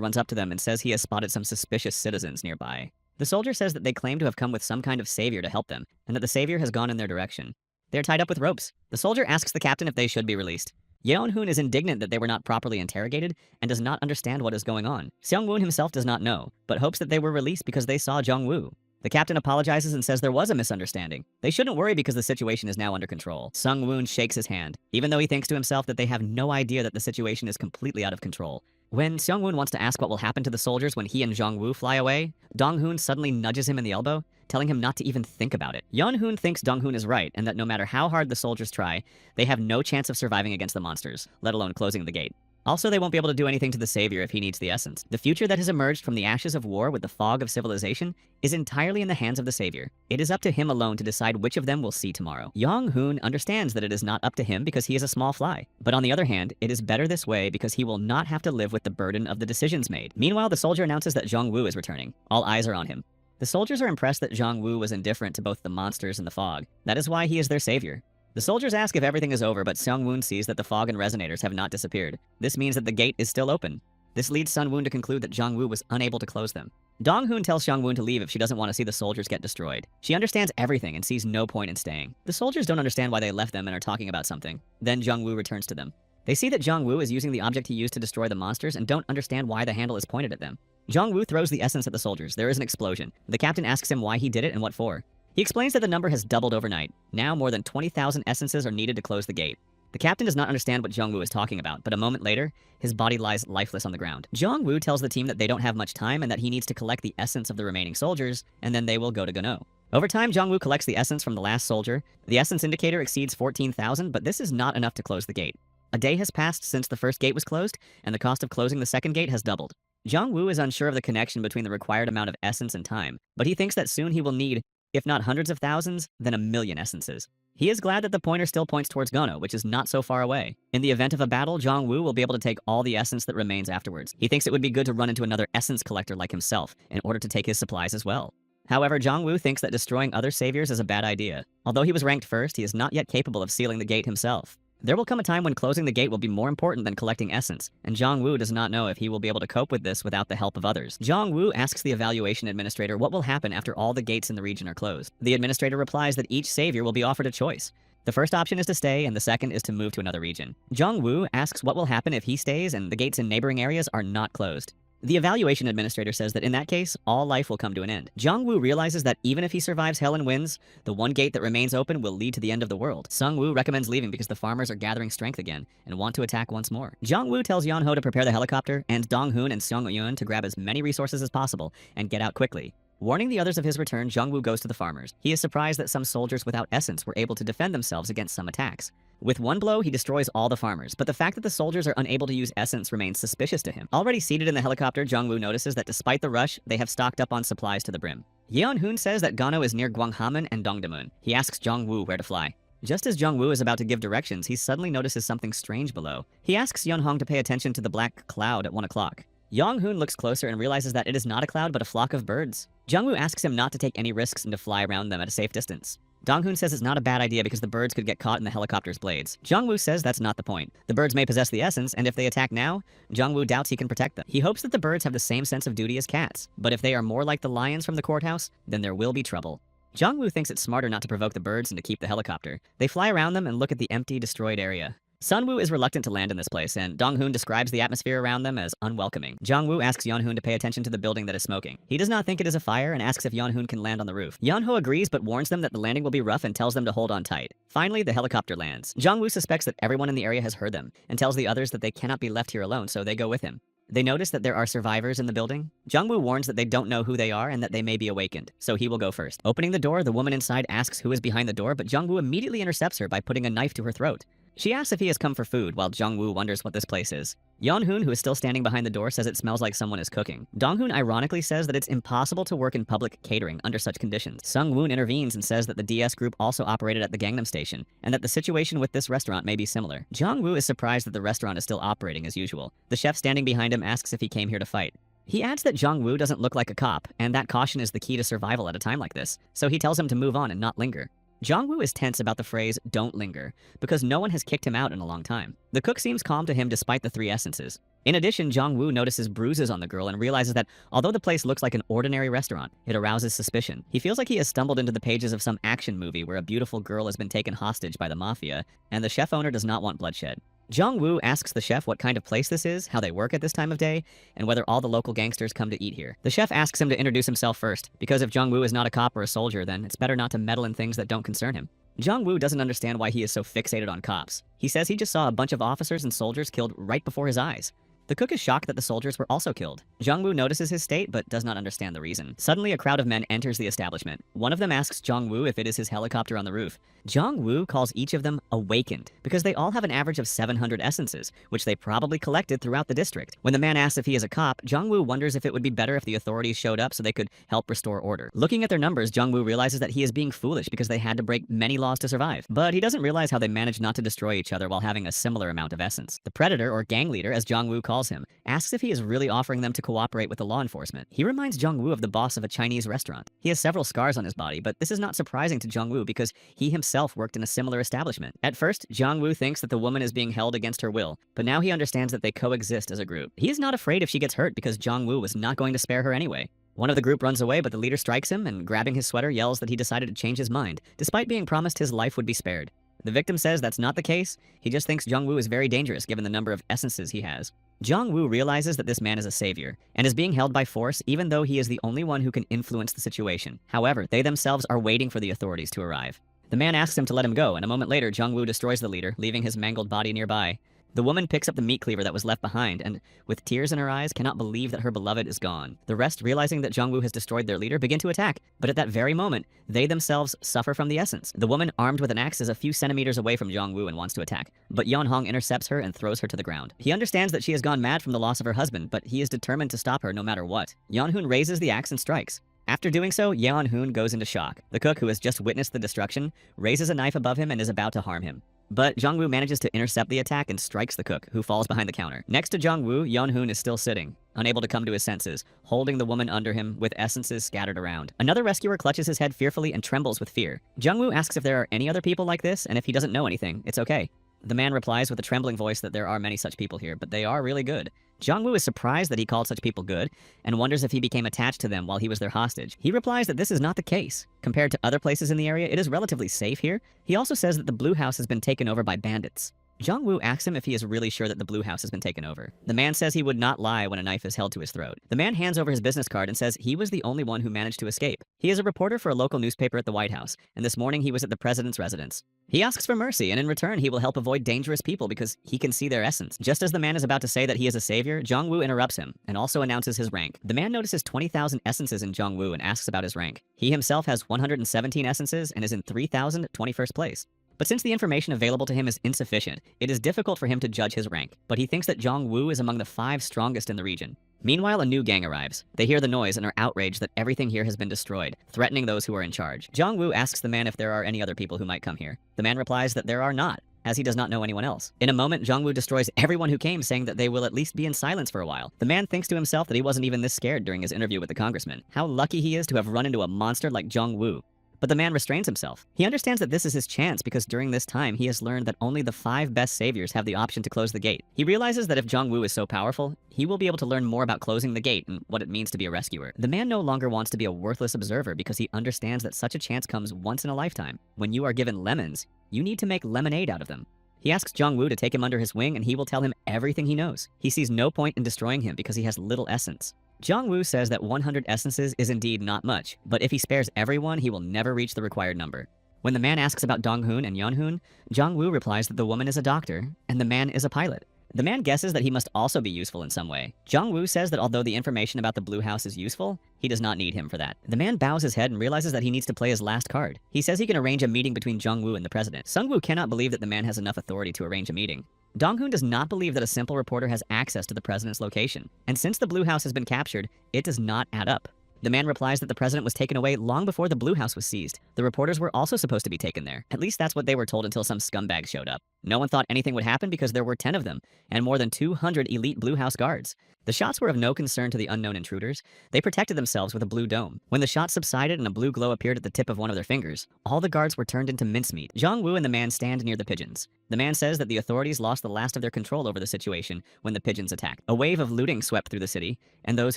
runs up to them and says he has spotted some suspicious citizens nearby. The soldier says that they claim to have come with some kind of savior to help them, and that the savior has gone in their direction. They are tied up with ropes. The soldier asks the captain if they should be released. Yeon-hoon is indignant that they were not properly interrogated and does not understand what is going on. Seung-woon himself does not know, but hopes that they were released because they saw Jong-woo. The captain apologizes and says there was a misunderstanding. They shouldn't worry because the situation is now under control. Seung-woon shakes his hand, even though he thinks to himself that they have no idea that the situation is completely out of control. When Seung-woon wants to ask what will happen to the soldiers when he and Jong-woo fly away, Dong-hoon suddenly nudges him in the elbow, telling him not to even think about it. Yeon-hoon thinks Dong-hoon is right and that no matter how hard the soldiers try, they have no chance of surviving against the monsters, let alone closing the gate. Also, they won't be able to do anything to the savior if he needs the essence. The future that has emerged from the ashes of war with the fog of civilization is entirely in the hands of the savior. It is up to him alone to decide which of them we'll see tomorrow. Yong-hoon understands that it is not up to him because he is a small fly. But on the other hand, it is better this way because he will not have to live with the burden of the decisions made. Meanwhile, the soldier announces that Jong-woo is returning. All eyes are on him. The soldiers are impressed that Jong-woo was indifferent to both the monsters and the fog. That is why he is their savior. The soldiers ask if everything is over, but Seung-woon sees that the fog and resonators have not disappeared. This means that the gate is still open. This leads Sun-woon to conclude that Jong-woo was unable to close them. Dong-hoon tells Seung-woon to leave if she doesn't want to see the soldiers get destroyed. She understands everything and sees no point in staying. The soldiers don't understand why they left them and are talking about something. Then Jong-woo returns to them. They see that Jong-woo is using the object he used to destroy the monsters and don't understand why the handle is pointed at them. Jong-woo throws the essence at the soldiers. There is an explosion. The captain asks him why he did it and what for. He explains that the number has doubled overnight. Now more than 20,000 essences are needed to close the gate. The captain does not understand what Jong-woo is talking about, but a moment later, his body lies lifeless on the ground. Jong-woo tells the team that they don't have much time and that he needs to collect the essence of the remaining soldiers, and then they will go to Gano. Over time, Jong-woo collects the essence from the last soldier. The essence indicator exceeds 14,000, but this is not enough to close the gate. A day has passed since the first gate was closed, and the cost of closing the second gate has doubled. Jong-woo is unsure of the connection between the required amount of essence and time, but he thinks that soon he will need, if not hundreds of thousands, then 1,000,000 essences. He is glad that the pointer still points towards Gano, which is not so far away. In the event of a battle, Jong-woo will be able to take all the essence that remains afterwards. He thinks it would be good to run into another essence collector like himself in order to take his supplies as well. However, Jong-woo thinks that destroying other saviors is a bad idea. Although he was ranked first, he is not yet capable of sealing the gate himself. There will come a time when closing the gate will be more important than collecting essence, and Jong-woo does not know if he will be able to cope with this without the help of others. Jong-woo asks the evaluation administrator what will happen after all the gates in the region are closed. The administrator replies that each savior will be offered a choice. The first option is to stay, and the second is to move to another region. Jong-woo asks what will happen if he stays and the gates in neighboring areas are not closed. The evaluation administrator says that in that case, all life will come to an end. Jong-woo realizes that even if he survives hell and wins, the one gate that remains open will lead to the end of the world. Sung-woo recommends leaving because the farmers are gathering strength again and want to attack once more. Jong-woo tells Yeon-ho to prepare the helicopter and Dong-hoon and Seung-yoon to grab as many resources as possible and get out quickly. Warning the others of his return, Jongwoo goes to the farmers. He is surprised that some soldiers without essence were able to defend themselves against some attacks. With one blow, he destroys all the farmers, but the fact that the soldiers are unable to use essence remains suspicious to him. Already seated in the helicopter, Jongwoo notices that despite the rush, they have stocked up on supplies to the brim. Yeon-hoon says that Gano is near Gwanghamun and Dongdaemun. He asks Jongwoo where to fly. Just as Jongwoo is about to give directions, he suddenly notices something strange below. He asks Yeon-hong to pay attention to the black cloud at 1 o'clock. Yong-hoon looks closer and realizes that it is not a cloud but a flock of birds. Jongwoo asks him not to take any risks and to fly around them at a safe distance. Dong-hoon says it's not a bad idea because the birds could get caught in the helicopter's blades. Jongwoo says that's not the point. The birds may possess the essence, and if they attack now, Jongwoo doubts he can protect them. He hopes that the birds have the same sense of duty as cats, but if they are more like the lions from the courthouse, then there will be trouble. Jongwoo thinks it's smarter not to provoke the birds and to keep the helicopter. They fly around them and look at the empty, destroyed area. Sunwoo is reluctant to land in this place, and Dong-hoon describes the atmosphere around them as unwelcoming. Jongwoo asks Yeon-hoon to pay attention to the building that is smoking. He does not think it is a fire and asks if Yeon-hoon can land on the roof. Yeon-ho agrees but warns them that the landing will be rough and tells them to hold on tight. Finally, the helicopter lands. Jongwoo suspects that everyone in the area has heard them, and tells the others that they cannot be left here alone, so they go with him. They notice that there are survivors in the building. Jongwoo warns that they don't know who they are and that they may be awakened, so he will go first. Opening the door, the woman inside asks who is behind the door, but Jongwoo immediately intercepts her by putting a knife to her throat. She asks if he has come for food, while Jongwoo wonders what this place is. Yeon-hoon, who is still standing behind the door, says it smells like someone is cooking. Dong-hoon ironically says that it's impossible to work in public catering under such conditions. Sung-woon intervenes and says that the DS group also operated at the Gangnam Station, and that the situation with this restaurant may be similar. Jong-woo is surprised that the restaurant is still operating as usual. The chef standing behind him asks if he came here to fight. He adds that Jong-woo doesn't look like a cop, and that caution is the key to survival at a time like this, so he tells him to move on and not linger. Jong-woo is tense about the phrase, "don't linger," because no one has kicked him out in a long time. The cook seems calm to him despite the 3 essences. In addition, Jong-woo notices bruises on the girl and realizes that although the place looks like an ordinary restaurant, it arouses suspicion. He feels like he has stumbled into the pages of some action movie where a beautiful girl has been taken hostage by the mafia, and the chef owner does not want bloodshed. Jong-woo asks the chef what kind of place this is, how they work at this time of day, and whether all the local gangsters come to eat here. The chef asks him to introduce himself first, because if Jong-woo is not a cop or a soldier, then it's better not to meddle in things that don't concern him. Jong-woo doesn't understand why he is so fixated on cops. He says he just saw a bunch of officers and soldiers killed right before his eyes. The cook is shocked that the soldiers were also killed. Jong-woo notices his state, but does not understand the reason. Suddenly, a crowd of men enters the establishment. One of them asks Jong-woo if it is his helicopter on the roof. Jong-woo calls each of them Awakened, because they all have an average of 700 essences, which they probably collected throughout the district. When the man asks if he is a cop, Jong-woo wonders if it would be better if the authorities showed up so they could help restore order. Looking at their numbers, Jong-woo realizes that he is being foolish because they had to break many laws to survive. But he doesn't realize how they managed not to destroy each other while having a similar amount of essence. The Predator, or gang leader as Jong-woo calls him, asks if he is really offering them to cooperate with the law enforcement. He reminds Jong-woo of the boss of a Chinese restaurant. He has several scars on his body, but this is not surprising to Jong-woo because he himself worked in a similar establishment. At first, Jong-woo thinks that the woman is being held against her will, but now he understands that they coexist as a group. He is not afraid if she gets hurt because Jong-woo was not going to spare her anyway. One of the group runs away, but the leader strikes him and, grabbing his sweater, yells that he decided to change his mind, despite being promised his life would be spared. The victim says that's not the case. He just thinks Jong-woo is very dangerous given the number of essences he has. Jong-woo realizes that this man is a savior, and is being held by force even though he is the only one who can influence the situation. However, they themselves are waiting for the authorities to arrive. The man asks him to let him go, and a moment later, Jong-woo destroys the leader, leaving his mangled body nearby. The woman picks up the meat cleaver that was left behind, and, with tears in her eyes, cannot believe that her beloved is gone. The rest, realizing that Jong-woo has destroyed their leader, begin to attack, but at that very moment, they themselves suffer from the essence. The woman, armed with an axe, is a few centimeters away from Jong-woo and wants to attack, but Yeon-hong intercepts her and throws her to the ground. He understands that she has gone mad from the loss of her husband, but he is determined to stop her no matter what. Yeon-hoon raises the axe and strikes. After doing so, Yeon-hoon goes into shock. The cook, who has just witnessed the destruction, raises a knife above him and is about to harm him. But Jong-woo manages to intercept the attack and strikes the cook, who falls behind the counter. Next to Jong-woo, Yeon-hoon is still sitting, unable to come to his senses, holding the woman under him with essences scattered around. Another rescuer clutches his head fearfully and trembles with fear. Jong-woo asks if there are any other people like this, and if he doesn't know anything, it's okay. The man replies with a trembling voice that there are many such people here, but they are really good. Jong-woo is surprised that he called such people good, and wonders if he became attached to them while he was their hostage. He replies that this is not the case. Compared to other places in the area, it is relatively safe here. He also says that the Blue House has been taken over by bandits. Jong-woo asks him if he is really sure that the Blue House has been taken over. The man says he would not lie when a knife is held to his throat. The man hands over his business card and says he was the only one who managed to escape. He is a reporter for a local newspaper at the White House, and this morning he was at the president's residence. He asks for mercy, and in return he will help avoid dangerous people because he can see their essence. Just as the man is about to say that he is a savior, Jong-woo interrupts him and also announces his rank. The man notices 20,000 essences in Jong-woo and asks about his rank. He himself has 117 essences and is in 3,021st place. But since the information available to him is insufficient, it is difficult for him to judge his rank. But he thinks that Jong-woo is among the 5 strongest in the region. Meanwhile, a new gang arrives. They hear the noise and are outraged that everything here has been destroyed, threatening those who are in charge. Jong-woo asks the man if there are any other people who might come here. The man replies that there are not, as he does not know anyone else. In a moment, Jong-woo destroys everyone who came, saying that they will at least be in silence for a while. The man thinks to himself that he wasn't even this scared during his interview with the congressman. How lucky he is to have run into a monster like Jong-woo. But the man restrains himself. He understands that this is his chance because during this time, he has learned that only the 5 best saviors have the option to close the gate. He realizes that if Jong-woo is so powerful, he will be able to learn more about closing the gate and what it means to be a rescuer. The man no longer wants to be a worthless observer because he understands that such a chance comes once in a lifetime. When you are given lemons, you need to make lemonade out of them. He asks Jong-woo to take him under his wing and he will tell him everything he knows. He sees no point in destroying him because he has little essence. Jong-woo says that 100 essences is indeed not much, but if he spares everyone, he will never reach the required number. When the man asks about Dong-hoon and Yeon-hoon, Jong-woo replies that the woman is a doctor and the man is a pilot. The man guesses that he must also be useful in some way. Jong-woo says that although the information about the Blue House is useful, he does not need him for that. The man bows his head and realizes that he needs to play his last card. He says he can arrange a meeting between Jong-woo and the president. Sung-woo cannot believe that the man has enough authority to arrange a meeting. Dong-hoon does not believe that a simple reporter has access to the president's location. And since the Blue House has been captured, it does not add up. The man replies that the president was taken away long before the Blue House was seized. The reporters were also supposed to be taken there. At least that's what they were told until some scumbag showed up. No one thought anything would happen because there were 10 of them, and more than 200 elite Blue House guards. The shots were of no concern to the unknown intruders. They protected themselves with a blue dome. When the shot subsided and a blue glow appeared at the tip of one of their fingers, all the guards were turned into mincemeat. Jong-woo and the man stand near the pigeons. The man says that the authorities lost the last of their control over the situation when the pigeons attacked. A wave of looting swept through the city, and those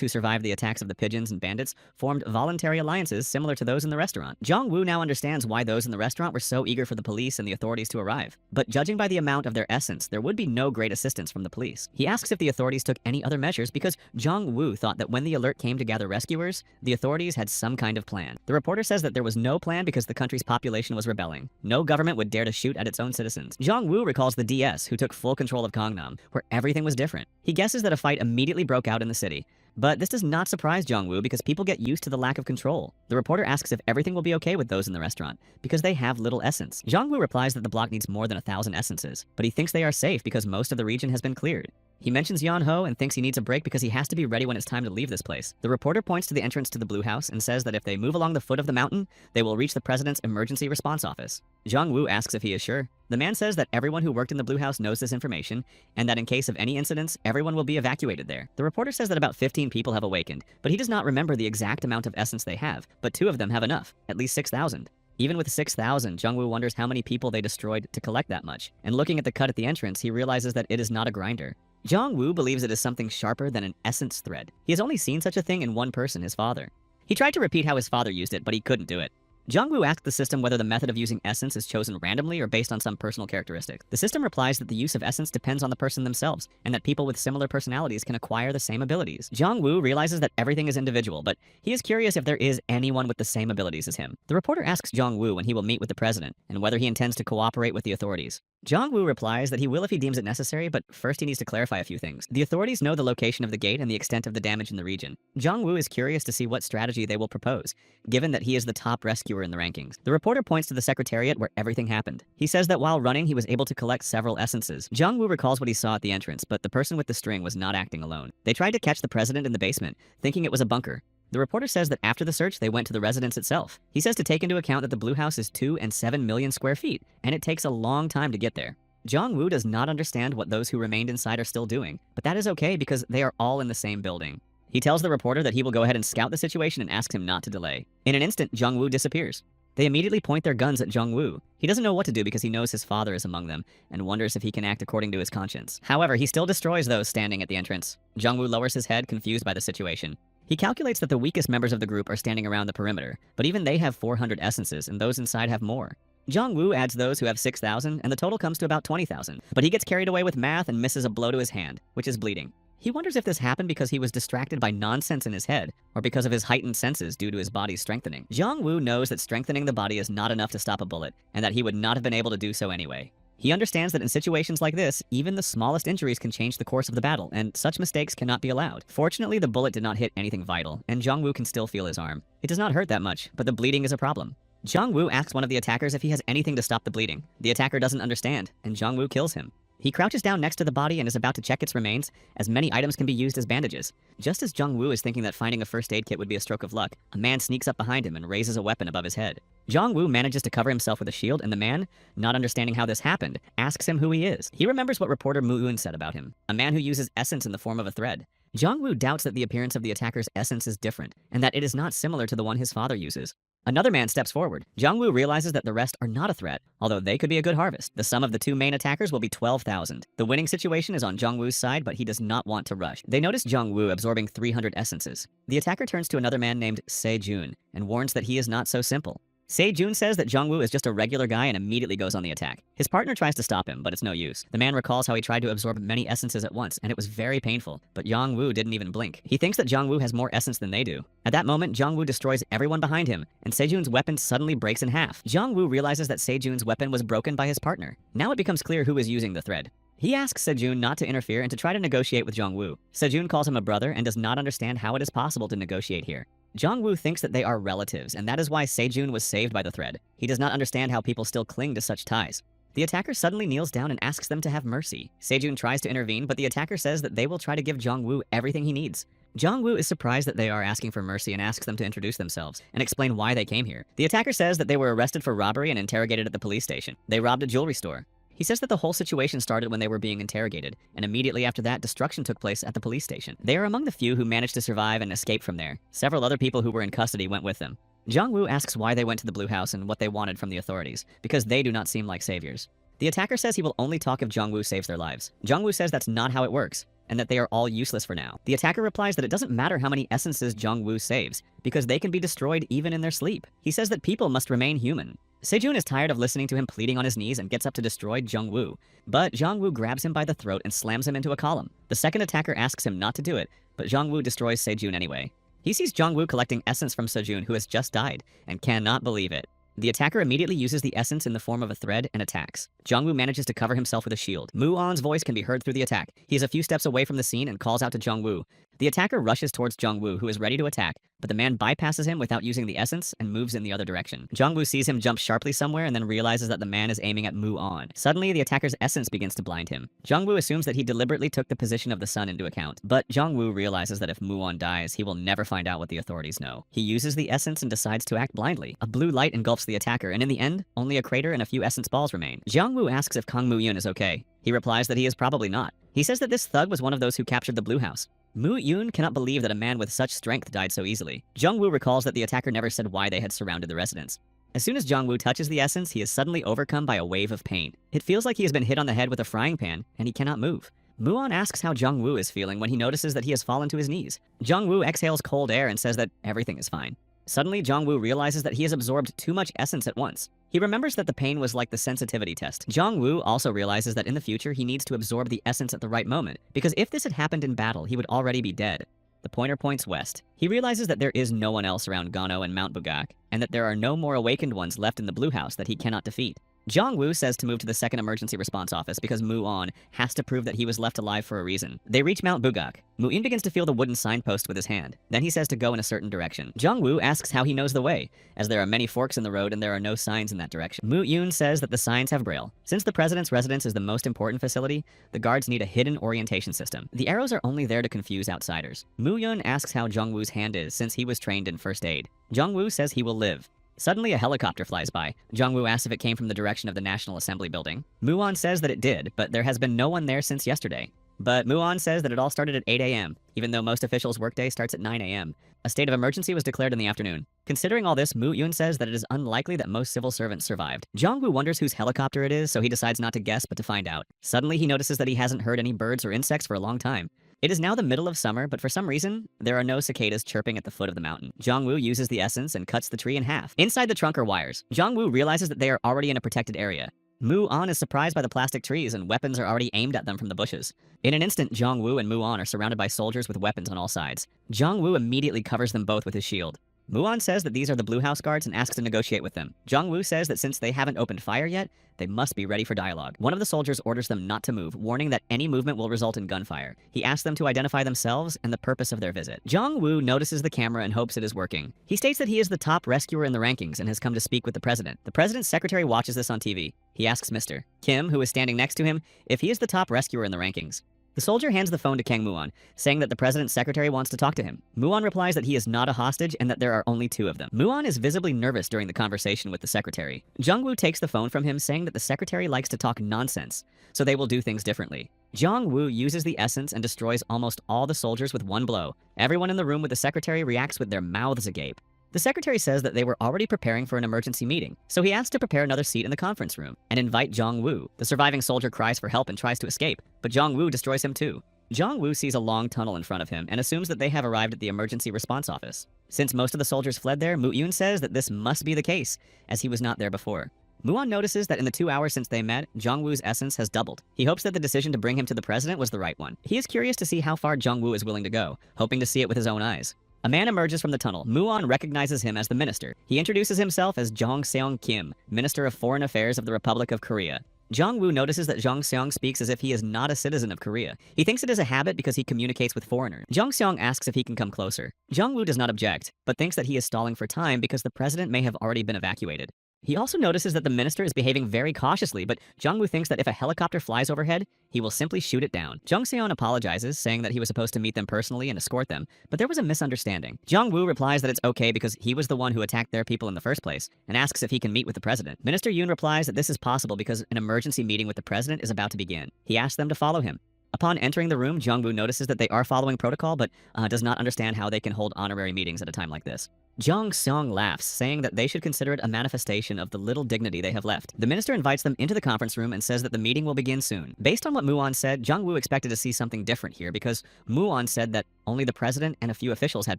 who survived the attacks of the pigeons and bandits formed voluntary alliances similar to those in the restaurant. Jong-woo now understands why those in the restaurant were so eager for the police and the authorities to arrive. But judging by the amount of their essence, there would be no great assistance from the police. He asks if the authorities took any other measures because Jong-woo thought that when the alert came to gather rescuers, the authorities had some kind of plan. The reporter says that there was no plan because the country's population was rebelling. No government would dare to shoot at its own citizens. Jong-woo recalls the DS, who took full control of Gangnam, where everything was different. He guesses that a fight immediately broke out in the city. But this does not surprise Jong-woo because people get used to the lack of control. The reporter asks if everything will be okay with those in the restaurant, because they have little essence. Jong-woo replies that the block needs more than 1,000 essences, but he thinks they are safe because most of the region has been cleared. He mentions Yeon-ho and thinks he needs a break because he has to be ready when it's time to leave this place. The reporter points to the entrance to the Blue House and says that if they move along the foot of the mountain, they will reach the president's emergency response office. Jong-woo asks if he is sure. The man says that everyone who worked in the Blue House knows this information, and that in case of any incidents, everyone will be evacuated there. The reporter says that about 15 people have awakened, but he does not remember the exact amount of essence they have, but 2 of them have enough, at least 6,000. Even with 6,000, Jong-woo wonders how many people they destroyed to collect that much, and looking at the cut at the entrance, he realizes that it is not a grinder. Jong-woo believes it is something sharper than an essence thread. He has only seen such a thing in one person, his father. He tried to repeat how his father used it, but he couldn't do it. Jong-woo asked the system whether the method of using essence is chosen randomly or based on some personal characteristic. The system replies that the use of essence depends on the person themselves, and that people with similar personalities can acquire the same abilities. Jong-woo realizes that everything is individual, but he is curious if there is anyone with the same abilities as him. The reporter asks Jong-woo when he will meet with the president, and whether he intends to cooperate with the authorities. Jong-woo replies that he will if he deems it necessary, but first he needs to clarify a few things. The authorities know the location of the gate and the extent of the damage in the region. Jong-woo is curious to see what strategy they will propose, given that he is the top rescuer in the rankings. The reporter points to the secretariat where everything happened. He says that while running, he was able to collect several essences. Jong-woo recalls what he saw at the entrance, but the person with the string was not acting alone. They tried to catch the president in the basement, thinking it was a bunker. The reporter says that after the search, they went to the residence itself. He says to take into account that the Blue House is 2 and 7 million square feet, and it takes a long time to get there. Jong-woo does not understand what those who remained inside are still doing, but that is okay because they are all in the same building. He tells the reporter that he will go ahead and scout the situation and asks him not to delay. In an instant, Jong-woo disappears. They immediately point their guns at Jong-woo. He doesn't know what to do because he knows his father is among them and wonders if he can act according to his conscience. However, he still destroys those standing at the entrance. Jong-woo lowers his head, confused by the situation. He calculates that the weakest members of the group are standing around the perimeter, but even they have 400 essences and those inside have more. Jong-woo adds those who have 6,000, and the total comes to about 20,000. But he gets carried away with math and misses a blow to his hand, which is bleeding. He wonders if this happened because he was distracted by nonsense in his head, or because of his heightened senses due to his body's strengthening. Jong-woo knows that strengthening the body is not enough to stop a bullet, and that he would not have been able to do so anyway. He understands that in situations like this, even the smallest injuries can change the course of the battle, and such mistakes cannot be allowed. Fortunately, the bullet did not hit anything vital, and Jong-woo can still feel his arm. It does not hurt that much, but the bleeding is a problem. Jong-woo asks one of the attackers if he has anything to stop the bleeding. The attacker doesn't understand, and Jong-woo kills him. He crouches down next to the body and is about to check its remains, as many items can be used as bandages. Just as Jong-woo is thinking that finding a first aid kit would be a stroke of luck, a man sneaks up behind him and raises a weapon above his head. Jong-woo manages to cover himself with a shield, and the man, not understanding how this happened, asks him who he is. He remembers what reporter Moo-eun said about him, a man who uses essence in the form of a thread. Jong-woo doubts that the appearance of the attacker's essence is different, and that it is not similar to the one his father uses. Another man steps forward. Jong-woo realizes that the rest are not a threat, although they could be a good harvest. The sum of the two main attackers will be 12,000. The winning situation is on Jong-woo's side, but he does not want to rush. They notice Jong-woo absorbing 300 essences. The attacker turns to another man named Se-jun and warns that he is not so simple. Se-jun says that Jong-woo is just a regular guy and immediately goes on the attack. His partner tries to stop him, but it's no use. The man recalls how he tried to absorb many essences at once, and it was very painful, but Jong-woo didn't even blink. He thinks that Jong-woo has more essence than they do. At that moment, Jong-woo destroys everyone behind him, and Se-jun's weapon suddenly breaks in half. Jong-woo realizes that Se-jun's weapon was broken by his partner. Now it becomes clear who is using the thread. He asks Se-jun not to interfere and to try to negotiate with Jong-woo. Se-jun calls him a brother and does not understand how it is possible to negotiate here. Jong-woo thinks that they are relatives, and that is why Se-jun was saved by the thread. He does not understand how people still cling to such ties. The attacker suddenly kneels down and asks them to have mercy. Se-jun tries to intervene, but the attacker says that they will try to give Jong-woo everything he needs. Jong-woo is surprised that they are asking for mercy and asks them to introduce themselves and explain why they came here. The attacker says that they were arrested for robbery and interrogated at the police station. They robbed a jewelry store. He says that the whole situation started when they were being interrogated, and immediately after that, destruction took place at the police station. They are among the few who managed to survive and escape from there. Several other people who were in custody went with them. Jong-woo asks why they went to the Blue House and what they wanted from the authorities, because they do not seem like saviors. The attacker says he will only talk if Jong-woo saves their lives. Jong-woo says that's not how it works, and that they are all useless for now. The attacker replies that it doesn't matter how many essences Jong-woo saves, because they can be destroyed even in their sleep. He says that people must remain human. Se-jun is tired of listening to him pleading on his knees and gets up to destroy Jong-woo, but Jong-woo grabs him by the throat and slams him into a column. The second attacker asks him not to do it, but Jong-woo destroys Se-jun anyway. He sees Jong-woo collecting essence from Se-jun, who has just died, and cannot believe it. The attacker immediately uses the essence in the form of a thread and attacks. Jong-woo manages to cover himself with a shield. Moo-on's voice can be heard through the attack. He is a few steps away from the scene and calls out to Jong-woo. The attacker rushes towards Jong-woo, who is ready to attack, but the man bypasses him without using the essence and moves in the other direction. Jong-woo sees him jump sharply somewhere and then realizes that the man is aiming at Moo-on. Suddenly, the attacker's essence begins to blind him. Jong-woo assumes that he deliberately took the position of the sun into account, but Jong-woo realizes that if Moo-on dies, he will never find out what the authorities know. He uses the essence and decides to act blindly. A blue light engulfs the attacker, and in the end, only a crater and a few essence balls remain. Jong-woo asks if Kang Moo-yun is okay. He replies that he is probably not. He says that this thug was one of those who captured the Blue House. Moo-yun cannot believe that a man with such strength died so easily. Jong-woo recalls that the attacker never said why they had surrounded the residence. As soon as Jong-woo touches the essence, he is suddenly overcome by a wave of pain. It feels like he has been hit on the head with a frying pan, and he cannot move. Moo-on asks how Jong-woo is feeling when he notices that he has fallen to his knees. Jong-woo exhales cold air and says that everything is fine. Suddenly, Jong-woo realizes that he has absorbed too much essence at once. He remembers that the pain was like the sensitivity test. Jong-woo also realizes that in the future he needs to absorb the essence at the right moment, because if this had happened in battle, he would already be dead. The pointer points west. He realizes that there is no one else around Gano and Mount Bugak, and that there are no more awakened ones left in the Blue House that he cannot defeat. Jong-woo says to move to the second emergency response office because Moo-on has to prove that he was left alive for a reason. They reach Mount Bugak. Moo-in begins to feel the wooden signpost with his hand. Then he says to go in a certain direction. Jong-woo asks how he knows the way, as there are many forks in the road and there are no signs in that direction. Moo-yun says that the signs have braille. Since the president's residence is the most important facility, the guards need a hidden orientation system. The arrows are only there to confuse outsiders. Moo-yun asks how Jong-woo's hand is since he was trained in first aid. Jong-woo says he will live. Suddenly, a helicopter flies by. Jong-woo asks if it came from the direction of the National Assembly building. Moo-on says that it did, but there has been no one there since yesterday. But Moo-on says that it all started at 8 a.m., even though most officials' workday starts at 9 a.m. A state of emergency was declared in the afternoon. Considering all this, Moo-yun says that it is unlikely that most civil servants survived. Jong-woo wonders whose helicopter it is, so he decides not to guess but to find out. Suddenly, he notices that he hasn't heard any birds or insects for a long time. It is now the middle of summer, but for some reason, there are no cicadas chirping at the foot of the mountain. Jong-woo uses the essence and cuts the tree in half. Inside the trunk are wires. Jong-woo realizes that they are already in a protected area. Mu-on is surprised by the plastic trees, and weapons are already aimed at them from the bushes. In an instant, Jong-woo and Mu-on are surrounded by soldiers with weapons on all sides. Jong-woo immediately covers them both with his shield. Mu-on says that these are the Blue House guards and asks to negotiate with them. Jong-woo says that since they haven't opened fire yet, they must be ready for dialogue. One of the soldiers orders them not to move, warning that any movement will result in gunfire. He asks them to identify themselves and the purpose of their visit. Jong-woo notices the camera and hopes it is working. He states that he is the top rescuer in the rankings and has come to speak with the president. The president's secretary watches this on TV. He asks Mr. Kim, who is standing next to him, if he is the top rescuer in the rankings. The soldier hands the phone to Kang Mu-on, saying that the president's secretary wants to talk to him. Mu-on replies that he is not a hostage and that there are only 2 of them. Mu-on is visibly nervous during the conversation with the secretary. Jong-woo takes the phone from him, saying that the secretary likes to talk nonsense, so they will do things differently. Jong-woo uses the essence and destroys almost all the soldiers with one blow. Everyone in the room with the secretary reacts with their mouths agape. The secretary says that they were already preparing for an emergency meeting, so he asks to prepare another seat in the conference room and invite Jong-woo. The surviving soldier cries for help and tries to escape, but Jong-woo destroys him too. Jong-woo sees a long tunnel in front of him and assumes that they have arrived at the emergency response office. Since most of the soldiers fled there, Mu-yoon says that this must be the case, as he was not there before. Mu-on notices that in the 2 hours since they met, Jong-woo's essence has doubled. He hopes that the decision to bring him to the president was the right one. He is curious to see how far Jong-woo is willing to go, hoping to see it with his own eyes. A man emerges from the tunnel. Mu-on recognizes him as the minister. He introduces himself as Jong Seong Kim, Minister of Foreign Affairs of the Republic of Korea. Jong-woo notices that Jong Seong speaks as if he is not a citizen of Korea. He thinks it is a habit because he communicates with foreigners. Jong Seong asks if he can come closer. Jong-woo does not object, but thinks that he is stalling for time because the president may have already been evacuated. He also notices that the minister is behaving very cautiously, but Jong-woo thinks that if a helicopter flies overhead, he will simply shoot it down. Jong Seon apologizes, saying that he was supposed to meet them personally and escort them, but there was a misunderstanding. Jong-woo replies that it's okay because he was the one who attacked their people in the first place, and asks if he can meet with the president. Minister Yoon replies that this is possible because an emergency meeting with the president is about to begin. He asks them to follow him. Upon entering the room, Jong-woo notices that they are following protocol, but does not understand how they can hold honorary meetings at a time like this. Jong Seong laughs, saying that they should consider it a manifestation of the little dignity they have left. The minister invites them into the conference room and says that the meeting will begin soon. Based on what Mu-on said, Jong-woo expected to see something different here because Mu-on said that only the president and a few officials had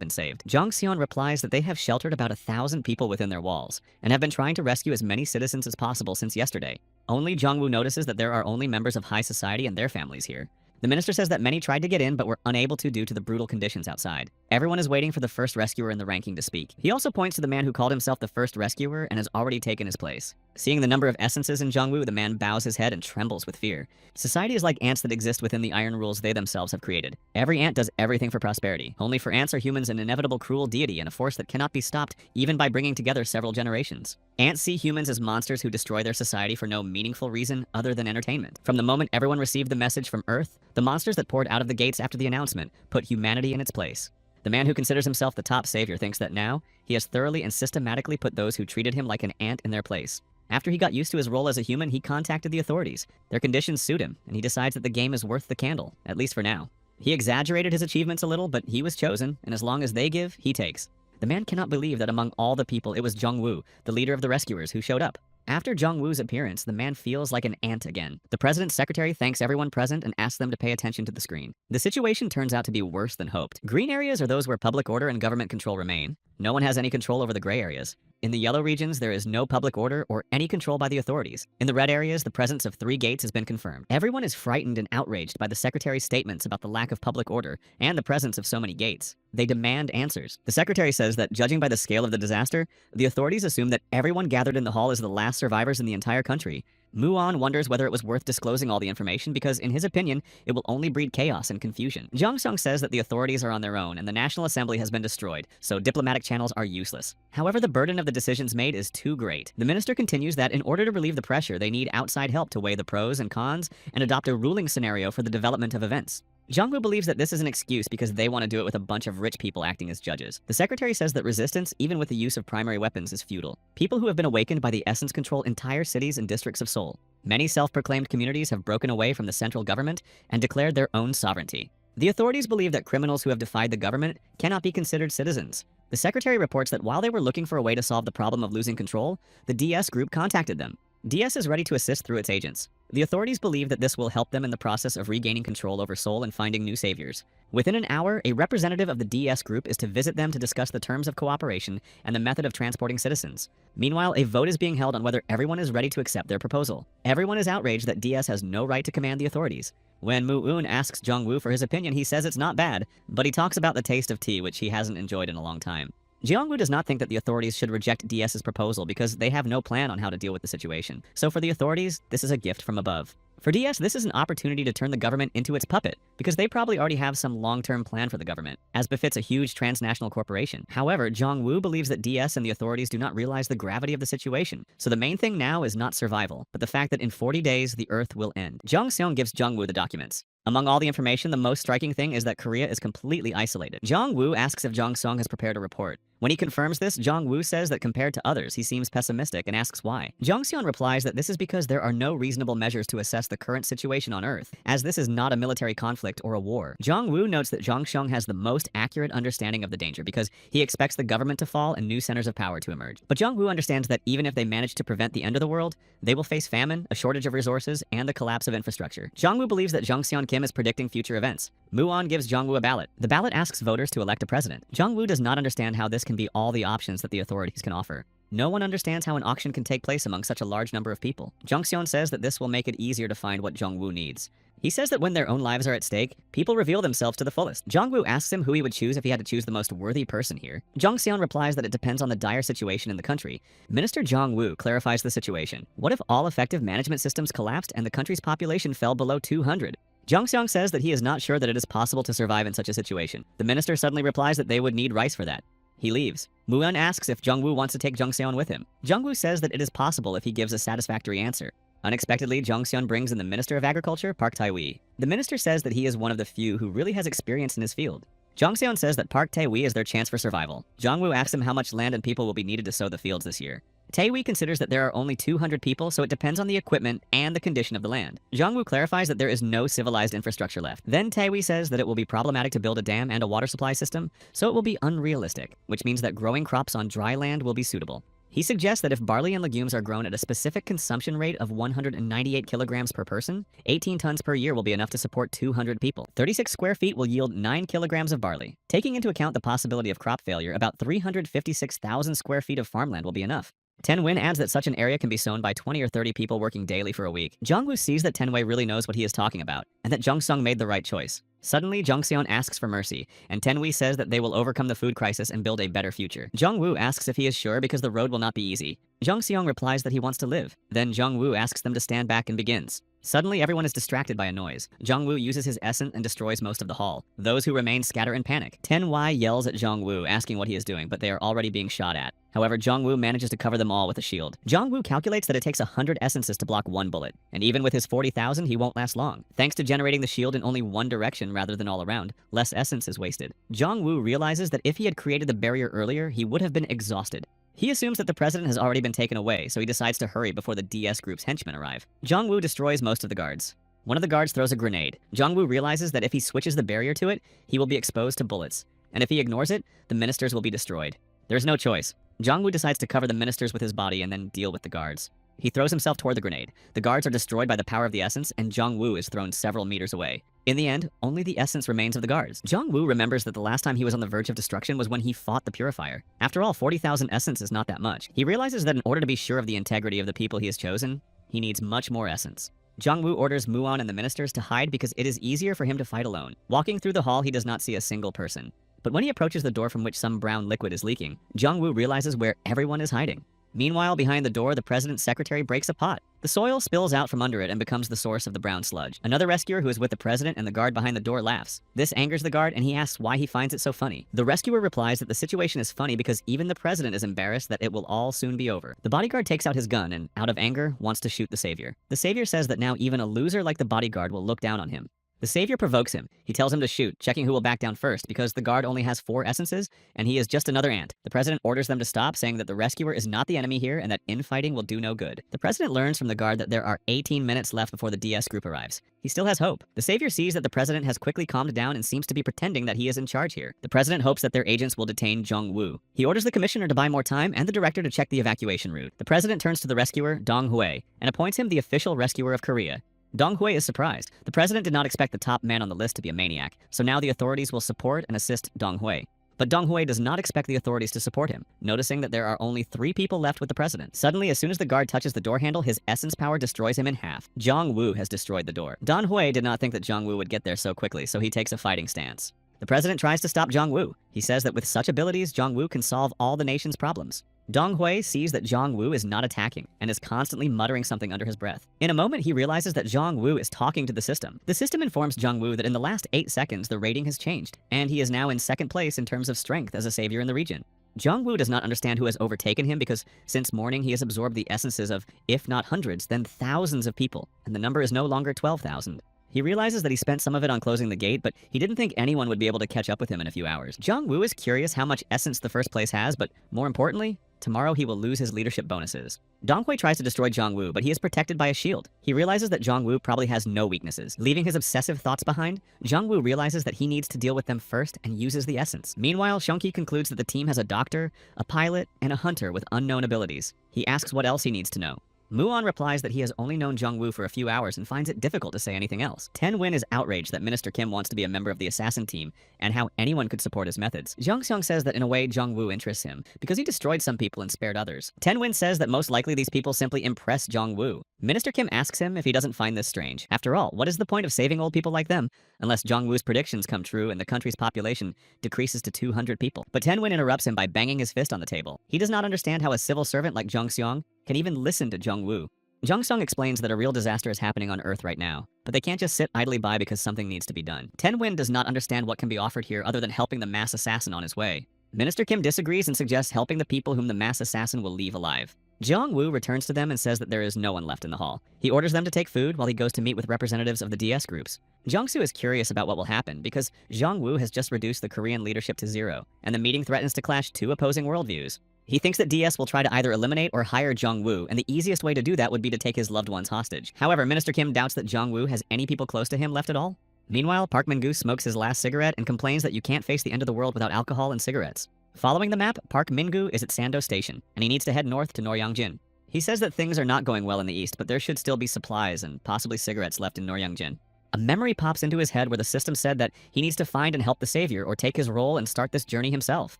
been saved. Jong Seon replies that they have sheltered about 1,000 people within their walls and have been trying to rescue as many citizens as possible since yesterday. Only Jong-woo notices that there are only members of high society and their families here. The minister says that many tried to get in but were unable to due to the brutal conditions outside. Everyone is waiting for the first rescuer in the ranking to speak. He also points to the man who called himself the first rescuer and has already taken his place. Seeing the number of essences in Jong-woo, the man bows his head and trembles with fear. Society is like ants that exist within the iron rules they themselves have created. Every ant does everything for prosperity. Only for ants are humans an inevitable cruel deity and a force that cannot be stopped even by bringing together several generations. Ants see humans as monsters who destroy their society for no meaningful reason other than entertainment. From the moment everyone received the message from Earth, the monsters that poured out of the gates after the announcement put humanity in its place. The man who considers himself the top savior thinks that now he has thoroughly and systematically put those who treated him like an ant in their place. After he got used to his role as a human, he contacted the authorities. Their conditions suit him, and he decides that the game is worth the candle, at least for now. He exaggerated his achievements a little, but he was chosen, and as long as they give, he takes. The man cannot believe that among all the people, it was Jong-woo, the leader of the rescuers, who showed up. After Jong-woo's appearance, the man feels like an ant again. The president's secretary thanks everyone present and asks them to pay attention to the screen. The situation turns out to be worse than hoped. Green areas are those where public order and government control remain. No one has any control over the gray areas. In the yellow regions, there is no public order or any control by the authorities. In the red areas, the presence of 3 gates has been confirmed. Everyone is frightened and outraged by the secretary's statements about the lack of public order and the presence of so many gates. They demand answers. The secretary says that judging by the scale of the disaster, the authorities assume that everyone gathered in the hall is the last survivors in the entire country. Mu-on wonders whether it was worth disclosing all the information because, in his opinion, it will only breed chaos and confusion. Jong Seong says that the authorities are on their own and the National Assembly has been destroyed, so diplomatic channels are useless. However, the burden of the decisions made is too great. The minister continues that in order to relieve the pressure, they need outside help to weigh the pros and cons and adopt a ruling scenario for the development of events. Jong-woo believes that this is an excuse because they want to do it with a bunch of rich people acting as judges. The secretary says that resistance, even with the use of primary weapons, is futile. People who have been awakened by the essence control entire cities and districts of Seoul. Many self-proclaimed communities have broken away from the central government and declared their own sovereignty. The authorities believe that criminals who have defied the government cannot be considered citizens. The secretary reports that while they were looking for a way to solve the problem of losing control, the DS group contacted them. DS is ready to assist through its agents. The authorities believe that this will help them in the process of regaining control over Seoul and finding new saviors. Within an hour, a representative of the DS group is to visit them to discuss the terms of cooperation and the method of transporting citizens. Meanwhile, a vote is being held on whether everyone is ready to accept their proposal. Everyone is outraged that DS has no right to command the authorities. When Moo-eun asks Jong-woo for his opinion, he says it's not bad, but he talks about the taste of tea, which he hasn't enjoyed in a long time. Jeong-woo does not think that the authorities should reject DS's proposal because they have no plan on how to deal with the situation. So for the authorities, this is a gift from above. For DS, this is an opportunity to turn the government into its puppet, because they probably already have some long-term plan for the government, as befits a huge transnational corporation. However, Jong-woo believes that DS and the authorities do not realize the gravity of the situation, so the main thing now is not survival, but the fact that in 40 days, the Earth will end. Jong-seong gives Jong-woo the documents. Among all the information, the most striking thing is that Korea is completely isolated. Jong-woo asks if Jong-seong has prepared a report. When he confirms this, Jong-woo says that compared to others, he seems pessimistic and asks why. Jong-seon replies that this is because there are no reasonable measures to assess the current situation on Earth, as this is not a military conflict or a war. Jong-woo notes that Jong-seong has the most accurate understanding of the danger because he expects the government to fall and new centers of power to emerge. But Jong-woo understands that even if they manage to prevent the end of the world, they will face famine, a shortage of resources, and the collapse of infrastructure. Jong-woo believes that Jong-seon Kim is predicting future events. Moo-on gives Jong-woo a ballot. The ballot asks voters to elect a president. Jong-woo does not understand how this can be all the options that the authorities can offer. No one understands how an auction can take place among such a large number of people. Jong-seon says that this will make it easier to find what Jong-woo needs. He says that when their own lives are at stake, people reveal themselves to the fullest. Jong-woo asks him who he would choose if he had to choose the most worthy person here. Jong-seon replies that it depends on the dire situation in the country. Minister Jong-woo clarifies the situation. What if all effective management systems collapsed and the country's population fell below 200? Jong-seong says that he is not sure that it is possible to survive in such a situation. The minister suddenly replies that they would need rice for that. He leaves. Moo-eun asks if Jong-woo wants to take Jong-seon with him. Jong-woo says that it is possible if he gives a satisfactory answer. Unexpectedly, Jong-seon brings in the Minister of Agriculture, Park Tae-wee. The minister says that he is one of the few who really has experience in his field. Jong-seon says that Park Tae-wee is their chance for survival. Jong-woo asks him how much land and people will be needed to sow the fields this year. Tae-wee considers that there are only 200 people, so it depends on the equipment and the condition of the land. Jong-woo clarifies that there is no civilized infrastructure left. Then Tae-wee says that it will be problematic to build a dam and a water supply system, so it will be unrealistic, which means that growing crops on dry land will be suitable. He suggests that if barley and legumes are grown at a specific consumption rate of 198 kilograms per person, 18 tons per year will be enough to support 200 people. 36 square feet will yield 9 kilograms of barley. Taking into account the possibility of crop failure, about 356,000 square feet of farmland will be enough. Tenwin adds that such an area can be sown by 20 or 30 people working daily for a week. Jong-woo sees that Tenwei really knows what he is talking about, and that Jong-seong made the right choice. Suddenly, Jong-seon asks for mercy, and Tenwei says that they will overcome the food crisis and build a better future. Jong-woo asks if he is sure because the road will not be easy. Jong-seong replies that he wants to live. Then Jong-woo asks them to stand back and begins. Suddenly, everyone is distracted by a noise. Jong-woo uses his essence and destroys most of the hall. Those who remain scatter in panic. Ten-wei yells at Jong-woo, asking what he is doing, but they are already being shot at. However, Jong-woo manages to cover them all with a shield. Jong-woo calculates that it takes 100 essences to block one bullet, and even with his 40,000, he won't last long. Thanks to generating the shield in only one direction rather than all around, less essence is wasted. Jong-woo realizes that if he had created the barrier earlier, he would have been exhausted. He assumes that the president has already been taken away, so he decides to hurry before the DS group's henchmen arrive. Jong-woo destroys most of the guards. One of the guards throws a grenade. Jong-woo realizes that if he switches the barrier to it, he will be exposed to bullets. And if he ignores it, the ministers will be destroyed. There's no choice. Jong-woo decides to cover the ministers with his body and then deal with the guards. He throws himself toward the grenade. The guards are destroyed by the power of the essence, and Jong-woo is thrown several meters away. In the end, only the essence remains of the guards. Jong-woo remembers that the last time he was on the verge of destruction was when he fought the Purifier. After all, 40,000 essence is not that much. He realizes that in order to be sure of the integrity of the people he has chosen, he needs much more essence. Jong-woo orders Moo-on and the ministers to hide because it is easier for him to fight alone. Walking through the hall, he does not see a single person. But when he approaches the door from which some brown liquid is leaking, Jong-woo realizes where everyone is hiding. Meanwhile, behind the door, the president's secretary breaks a pot. The soil spills out from under it and becomes the source of the brown sludge. Another rescuer who is with the president and the guard behind the door laughs. This angers the guard, and he asks why he finds it so funny. The rescuer replies that the situation is funny because even the president is embarrassed that it will all soon be over. The bodyguard takes out his gun and, out of anger, wants to shoot the savior. The savior says that now even a loser like the bodyguard will look down on him. The savior provokes him. He tells him to shoot, checking who will back down first because the guard only has 4 essences and he is just another ant. The president orders them to stop, saying that the rescuer is not the enemy here and that infighting will do no good. The president learns from the guard that there are 18 minutes left before the DS group arrives. He still has hope. The savior sees that the president has quickly calmed down and seems to be pretending that he is in charge here. The president hopes that their agents will detain Jong-woo. He orders the commissioner to buy more time and the director to check the evacuation route. The president turns to the rescuer, Dong-hui, and appoints him the official rescuer of Korea. Dong-hui is surprised. The president did not expect the top man on the list to be a maniac, so now the authorities will support and assist Dong-hui. But Dong-hui does not expect the authorities to support him, noticing that there are only 3 people left with the president. Suddenly, as soon as the guard touches the door handle, his essence power destroys him in half. Jong-woo has destroyed the door. Dong-hui did not think that Jong-woo would get there so quickly, so he takes a fighting stance. The president tries to stop Jong-woo. He says that with such abilities, Jong-woo can solve all the nation's problems. Dong-hui sees that Jong-woo is not attacking and is constantly muttering something under his breath. In a moment, he realizes that Jong-woo is talking to the system. The system informs Jong-woo that in the last 8 seconds, the rating has changed, and he is now in 2nd place in terms of strength as a savior in the region. Jong-woo does not understand who has overtaken him because since morning he has absorbed the essences of, if not hundreds, then thousands of people, and the number is no longer 12,000. He realizes that he spent some of it on closing the gate, but he didn't think anyone would be able to catch up with him in a few hours. Jong-woo is curious how much essence the first place has, but more importantly, tomorrow he will lose his leadership bonuses. Dong-hui tries to destroy Jong-woo, but he is protected by a shield. He realizes that Jong-woo probably has no weaknesses. Leaving his obsessive thoughts behind, Jong-woo realizes that he needs to deal with them first and uses the essence. Meanwhile, Shunki concludes that the team has a doctor, a pilot, and a hunter with unknown abilities. He asks what else he needs to know. Muon replies that he has only known Jong-woo for a few hours and finds it difficult to say anything else. Ten-Win is outraged that Minister Kim wants to be a member of the assassin team and how anyone could support his methods. Jung-seong says that in a way Jong-woo interests him because he destroyed some people and spared others. Ten-Win says that most likely these people simply impress Jong-woo. Minister Kim asks him if he doesn't find this strange. After all, what is the point of saving old people like them unless Jong-woo's predictions come true and the country's population decreases to 200 people? But Ten-Win interrupts him by banging his fist on the table. He does not understand how a civil servant like Jung-seong can even listen to Jong-woo. Jung-seong explains that a real disaster is happening on Earth right now, but they can't just sit idly by because something needs to be done. Ten-Win does not understand what can be offered here other than helping the mass assassin on his way. Minister Kim disagrees and suggests helping the people whom the mass assassin will leave alive. Jong-woo returns to them and says that there is no one left in the hall. He orders them to take food while he goes to meet with representatives of the DS groups. Jong-soo is curious about what will happen because Jong-woo has just reduced the Korean leadership to 0, and the meeting threatens to clash 2 opposing worldviews. He thinks that DS will try to either eliminate or hire Jong-woo, and the easiest way to do that would be to take his loved ones hostage. However, Minister Kim doubts that Jong-woo has any people close to him left at all. Meanwhile, Park Min-gu smokes his last cigarette and complains that you can't face the end of the world without alcohol and cigarettes. Following the map, Park Min-gu is at Sando Station, and he needs to head north to Noryangjin. He says that things are not going well in the east, but there should still be supplies and possibly cigarettes left in Noryangjin. A memory pops into his head where the system said that he needs to find and help the savior or take his role and start this journey himself.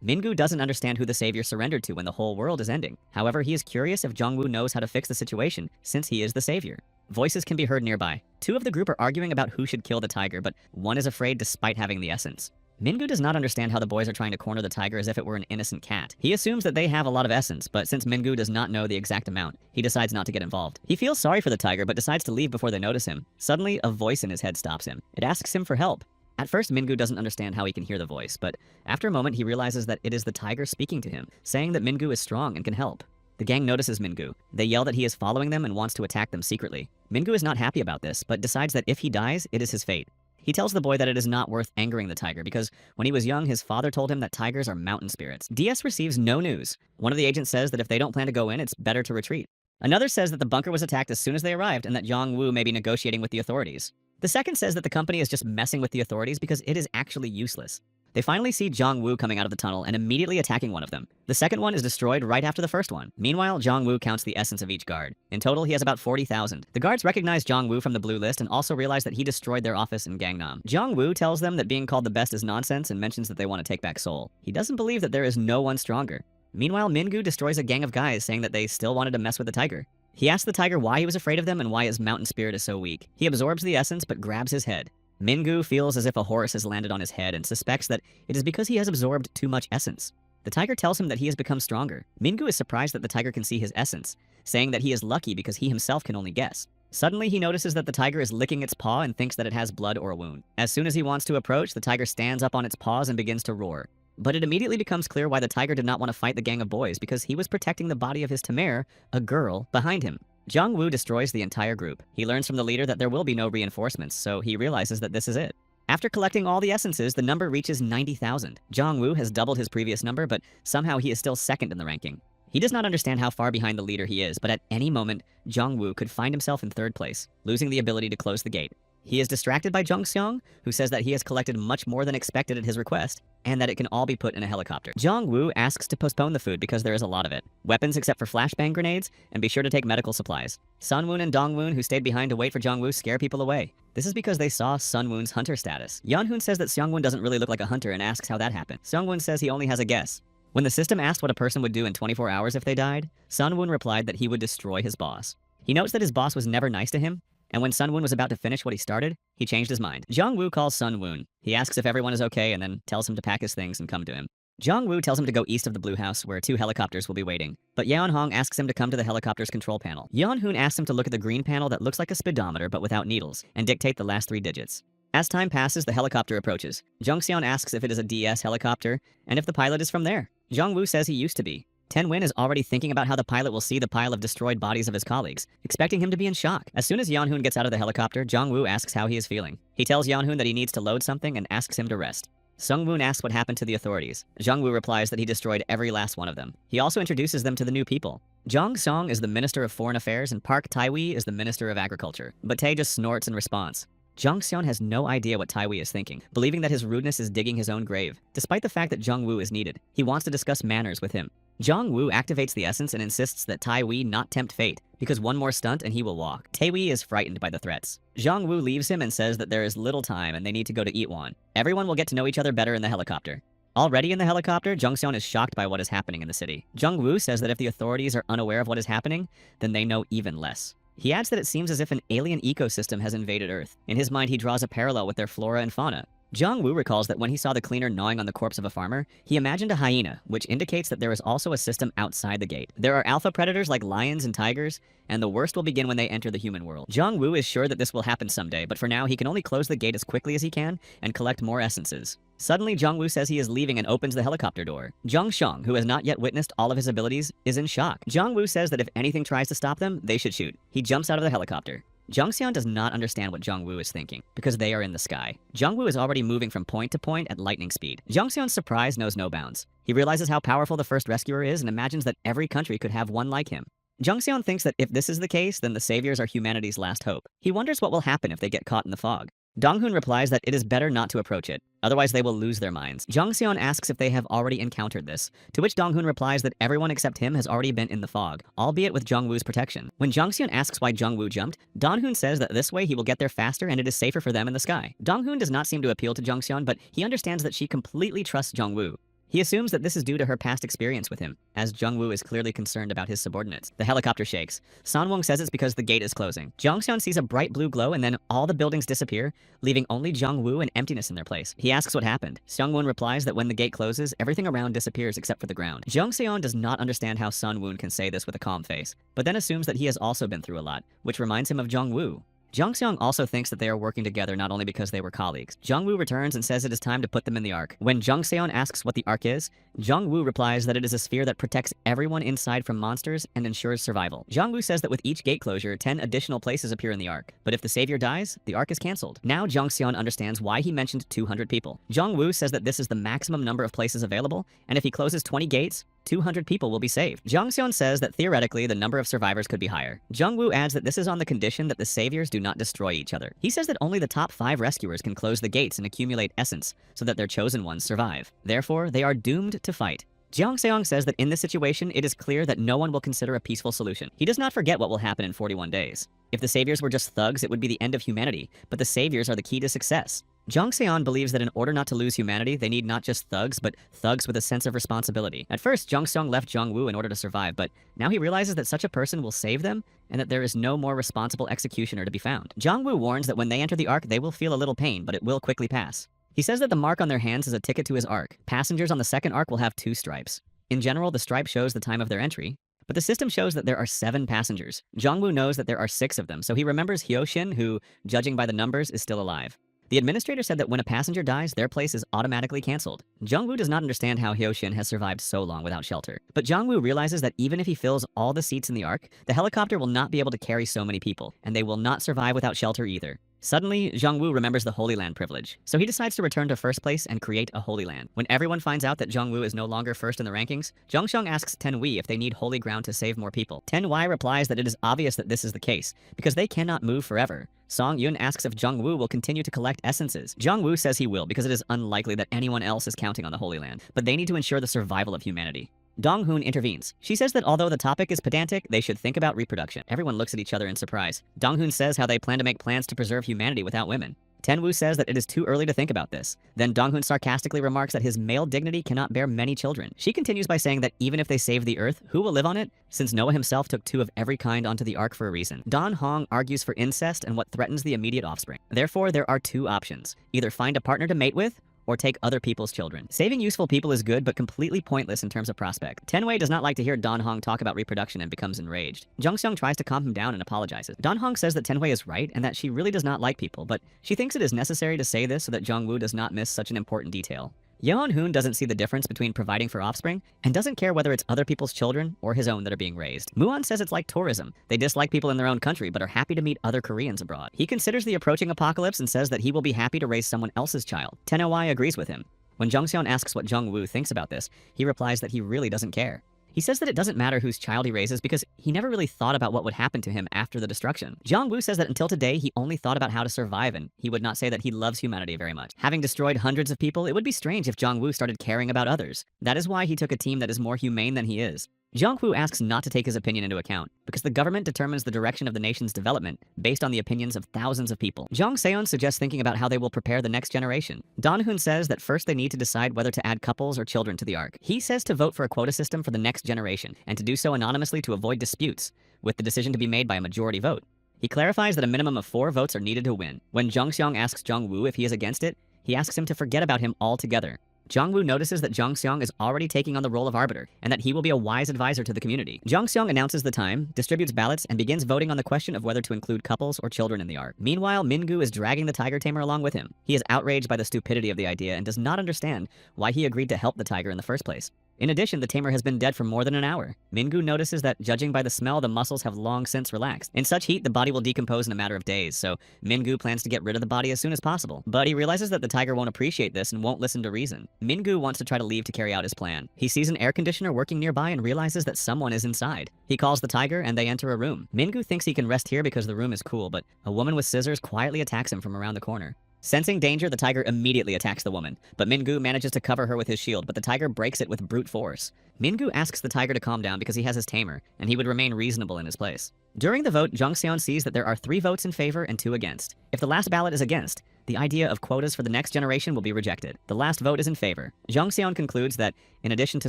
Min-gu doesn't understand who the savior surrendered to when the whole world is ending. However, he is curious if Jong-woo knows how to fix the situation since he is the savior. Voices can be heard nearby. 2 of the group are arguing about who should kill the tiger, but one is afraid despite having the essence. Min-gu does not understand how the boys are trying to corner the tiger as if it were an innocent cat. He assumes that they have a lot of essence, but since Min-gu does not know the exact amount, he decides not to get involved. He feels sorry for the tiger, but decides to leave before they notice him. Suddenly, a voice in his head stops him. It asks him for help. At first, Min-gu doesn't understand how he can hear the voice, but after a moment, he realizes that it is the tiger speaking to him, saying that Min-gu is strong and can help. The gang notices Min-gu. They yell that he is following them and wants to attack them secretly. Min-gu is not happy about this, but decides that if he dies, it is his fate. He tells the boy that it is not worth angering the tiger because when he was young, his father told him that tigers are mountain spirits. DS receives no news. One of the agents says that if they don't plan to go in, it's better to retreat. Another says that the bunker was attacked as soon as they arrived and that Jong-woo may be negotiating with the authorities. The second says that the company is just messing with the authorities because it is actually useless. They finally see Jong-woo coming out of the tunnel and immediately attacking one of them. The second one is destroyed right after the first one. Meanwhile, Jong-woo counts the essence of each guard. In total, he has about 40,000. The guards recognize Jong-woo from the blue list and also realize that he destroyed their office in Gangnam. Jong-woo tells them that being called the best is nonsense and mentions that they want to take back Seoul. He doesn't believe that there is no one stronger. Meanwhile, Min-gu destroys a gang of guys saying that they still wanted to mess with the tiger. He asks the tiger why he was afraid of them and why his mountain spirit is so weak. He absorbs the essence but grabs his head. Min-gu feels as if a horse has landed on his head and suspects that it is because he has absorbed too much essence. The tiger tells him that he has become stronger. Min-gu is surprised that the tiger can see his essence, saying that he is lucky because he himself can only guess. Suddenly, he notices that the tiger is licking its paw and thinks that it has blood or a wound. As soon as he wants to approach, the tiger stands up on its paws and begins to roar. But it immediately becomes clear why the tiger did not want to fight the gang of boys because he was protecting the body of his tamare, a girl, behind him. Jong Woo destroys the entire group. He learns from the leader that there will be no reinforcements, so he realizes that this is it. After collecting all the essences, the number reaches 90,000. Jong Woo has doubled his previous number, but somehow he is still second in the ranking. He does not understand how far behind the leader he is, but at any moment, Jong Woo could find himself in third place, losing the ability to close the gate. He is distracted by Jung Seong, who says that he has collected much more than expected at his request, and that it can all be put in a helicopter. Jong Woo asks to postpone the food because there is a lot of it. Weapons except for flashbang grenades, and be sure to take medical supplies. Sun Woon and Dong Woon, who stayed behind to wait for Jong Woo, scare people away. This is because they saw Sun Woon's hunter status. Yeon Hoon says that Seong Woon doesn't really look like a hunter and asks how that happened. Seong Woon says he only has a guess. When the system asked what a person would do in 24 hours if they died, Sun Woon replied that he would destroy his boss. He notes that his boss was never nice to him, and when Sun Woon was about to finish what he started, he changed his mind. Jong Woo calls Sun Woon. He asks if everyone is okay and then tells him to pack his things and come to him. Jong Woo tells him to go east of the Blue House, where 2 helicopters will be waiting. But Yeon Hong asks him to come to the helicopter's control panel. Yeon Hoon asks him to look at the green panel that looks like a speedometer but without needles, and dictate the last 3 digits. As time passes, the helicopter approaches. Jung Seon asks if it is a DS helicopter, and if the pilot is from there. Jong Woo says he used to be. Ten Win is already thinking about how the pilot will see the pile of destroyed bodies of his colleagues, expecting him to be in shock. As soon as Yeon Hoon gets out of the helicopter, Jong Woo asks how he is feeling. He tells Yeon Hoon that he needs to load something and asks him to rest. Sung Woon asks what happened to the authorities. Jong Woo replies that he destroyed every last one of them. He also introduces them to the new people. Jong Song is the Minister of Foreign Affairs and Park Tae-wee is the Minister of Agriculture. But Tae just snorts in response. Jong Seon has no idea what Tae-wee is thinking, believing that his rudeness is digging his own grave. Despite the fact that Jong Woo is needed, he wants to discuss manners with him. Jong Woo activates the essence and insists that Tae-wee not tempt fate, because one more stunt and he will walk. Tae-wee is frightened by the threats. Jong Woo leaves him and says that there is little time and they need to go to Itaewon. Everyone will get to know each other better in the helicopter. Already in the helicopter, Jung Seon is shocked by what is happening in the city. Jong Woo says that if the authorities are unaware of what is happening, then they know even less. He adds that it seems as if an alien ecosystem has invaded Earth. In his mind, he draws a parallel with their flora and fauna. Jong Woo recalls that when he saw the cleaner gnawing on the corpse of a farmer, he imagined a hyena, which indicates that there is also a system outside the gate. There are alpha predators like lions and tigers, and the worst will begin when they enter the human world. Jong Woo is sure that this will happen someday, but for now he can only close the gate as quickly as he can and collect more essences. Suddenly, Jong Woo says he is leaving and opens the helicopter door. Jong Seong, who has not yet witnessed all of his abilities, is in shock. Jong Woo says that if anything tries to stop them, they should shoot. He jumps out of the helicopter. Jung Seon does not understand what Jong Woo is thinking, because they are in the sky. Jong Woo is already moving from point to point at lightning speed. Jung Seon's surprise knows no bounds. He realizes how powerful the first rescuer is and imagines that every country could have one like him. Jung Seon thinks that if this is the case, then the saviors are humanity's last hope. He wonders what will happen if they get caught in the fog. Dong Hoon replies that it is better not to approach it, otherwise they will lose their minds. Jung Seon asks if they have already encountered this, to which Dong Hoon replies that everyone except him has already been in the fog, albeit with Jong Woo's protection. When Jung Seon asks why Jong Woo jumped, Dong Hoon says that this way he will get there faster and it is safer for them in the sky. Dong Hoon does not seem to appeal to Jung Seon, but he understands that she completely trusts Jong Woo. He assumes that this is due to her past experience with him, as Jong Woo is clearly concerned about his subordinates. The helicopter shakes. San Wong says it's because the gate is closing. Jong Seon sees a bright blue glow and then all the buildings disappear, leaving only Jong Woo and emptiness in their place. He asks what happened. Seong Won replies that when the gate closes, everything around disappears except for the ground. Jong Seon does not understand how Sun Woon can say this with a calm face, but then assumes that he has also been through a lot, which reminds him of Jong Woo. Jung Seong also thinks that they are working together not only because they were colleagues. Jong Woo returns and says it is time to put them in the Ark. When Jung Seon asks what the Ark is, Jong Woo replies that it is a sphere that protects everyone inside from monsters and ensures survival. Jong Woo says that with each gate closure, 10 additional places appear in the Ark. But if the savior dies, the Ark is cancelled. Now Jung Seon understands why he mentioned 200 people. Jong Woo says that this is the maximum number of places available, and if he closes 20 gates, 200 people will be saved. Jung Seon says that theoretically the number of survivors could be higher. Jung Woo adds that this is on the condition that the saviors do not destroy each other. He says that only the top 5 rescuers can close the gates and accumulate essence so that their chosen ones survive. Therefore, they are doomed to fight. Jeong Seong says that in this situation, it is clear that no one will consider a peaceful solution. He does not forget what will happen in 41 days. If the saviors were just thugs, it would be the end of humanity, but the saviors are the key to success. Jong Seon believes that in order not to lose humanity, they need not just thugs, but thugs with a sense of responsibility. At first, Jong Seong left Jong Woo in order to survive, but now he realizes that such a person will save them, and that there is no more responsible executioner to be found. Jong Woo warns that when they enter the Ark, they will feel a little pain, but it will quickly pass. He says that the mark on their hands is a ticket to his Ark. Passengers on the second Ark will have 2 stripes. In general, the stripe shows the time of their entry, but the system shows that there are 7 passengers. Jong Woo knows that there are 6 of them, so he remembers Hyo Shin, who, judging by the numbers, is still alive. The administrator said that when a passenger dies, their place is automatically canceled. Jungwoo does not understand how Hyoshin has survived so long without shelter. But Jungwoo realizes that even if he fills all the seats in the Ark, the helicopter will not be able to carry so many people, and they will not survive without shelter either. Suddenly, Jungwoo remembers the Holy Land privilege, so he decides to return to first place and create a Holy Land. When everyone finds out that Jungwoo is no longer first in the rankings, Jungseong asks Tenwei if they need holy ground to save more people. Tenwei replies that it is obvious that this is the case, because they cannot move forever. Song-Yoon asks if Jungwoo will continue to collect essences. Jungwoo says he will because it is unlikely that anyone else is counting on the Holy Land, but they need to ensure the survival of humanity. Dong-hoon intervenes. She says that although the topic is pedantic, they should think about reproduction. Everyone looks at each other in surprise. Dong-hoon says how they plan to make plans to preserve humanity without women. Tenwoo says that it is too early to think about this. Then Dong-hoon sarcastically remarks that his male dignity cannot bear many children. She continues by saying that even if they save the Earth, who will live on it? Since Noah himself took 2 of every kind onto the Ark for a reason. Don-hong argues for incest and what threatens the immediate offspring. Therefore, there are 2 options. Either find a partner to mate with, or take other people's children. Saving useful people is good, but completely pointless in terms of prospect. Tenwei does not like to hear Don Hong talk about reproduction and becomes enraged. Jungseong tries to calm him down and apologizes. Don Hong says that Tenwei is right and that she really does not like people, but she thinks it is necessary to say this so that Jungwoo does not miss such an important detail. Yeon-hoon doesn't see the difference between providing for offspring and doesn't care whether it's other people's children or his own that are being raised. Muon says it's like tourism. They dislike people in their own country but are happy to meet other Koreans abroad. He considers the approaching apocalypse and says that he will be happy to raise someone else's child. Tenwei agrees with him. When Jungseon asks what Jungwoo thinks about this, he replies that he really doesn't care. He says that it doesn't matter whose child he raises because he never really thought about what would happen to him after the destruction. Jungwoo says that until today, he only thought about how to survive and he would not say that he loves humanity very much. Having destroyed hundreds of people, it would be strange if Jungwoo started caring about others. That is why he took a team that is more humane than he is. Jungwoo asks not to take his opinion into account, because the government determines the direction of the nation's development based on the opinions of thousands of people. Jung Seon suggests thinking about how they will prepare the next generation. Don-hoon says that first they need to decide whether to add couples or children to the Ark. He says to vote for a quota system for the next generation, and to do so anonymously to avoid disputes, with the decision to be made by a majority vote. He clarifies that a minimum of 4 votes are needed to win. When Jungseong asks Jungwoo if he is against it, he asks him to forget about him altogether. Jungwoo notices that Jungseong is already taking on the role of arbiter, and that he will be a wise advisor to the community. Jungseong announces the time, distributes ballots, and begins voting on the question of whether to include couples or children in the Ark. Meanwhile, Mingu is dragging the tiger tamer along with him. He is outraged by the stupidity of the idea and does not understand why he agreed to help the tiger in the first place. In addition, the tamer has been dead for more than an hour. Mingu notices that, judging by the smell, the muscles have long since relaxed. In such heat, the body will decompose in a matter of days, so Mingu plans to get rid of the body as soon as possible. But he realizes that the tiger won't appreciate this and won't listen to reason. Mingu wants to try to leave to carry out his plan. He sees an air conditioner working nearby and realizes that someone is inside. He calls the tiger and they enter a room. Mingu thinks he can rest here because the room is cool, but a woman with scissors quietly attacks him from around the corner. Sensing danger, the tiger immediately attacks the woman, but Mingu manages to cover her with his shield, but the tiger breaks it with brute force. Mingu asks the tiger to calm down because he has his tamer, and he would remain reasonable in his place. During the vote, Jungseon sees that there are 3 votes in favor and 2 against. If the last ballot is against, the idea of quotas for the next generation will be rejected. The last vote is in favor. Jungseon concludes that, in addition to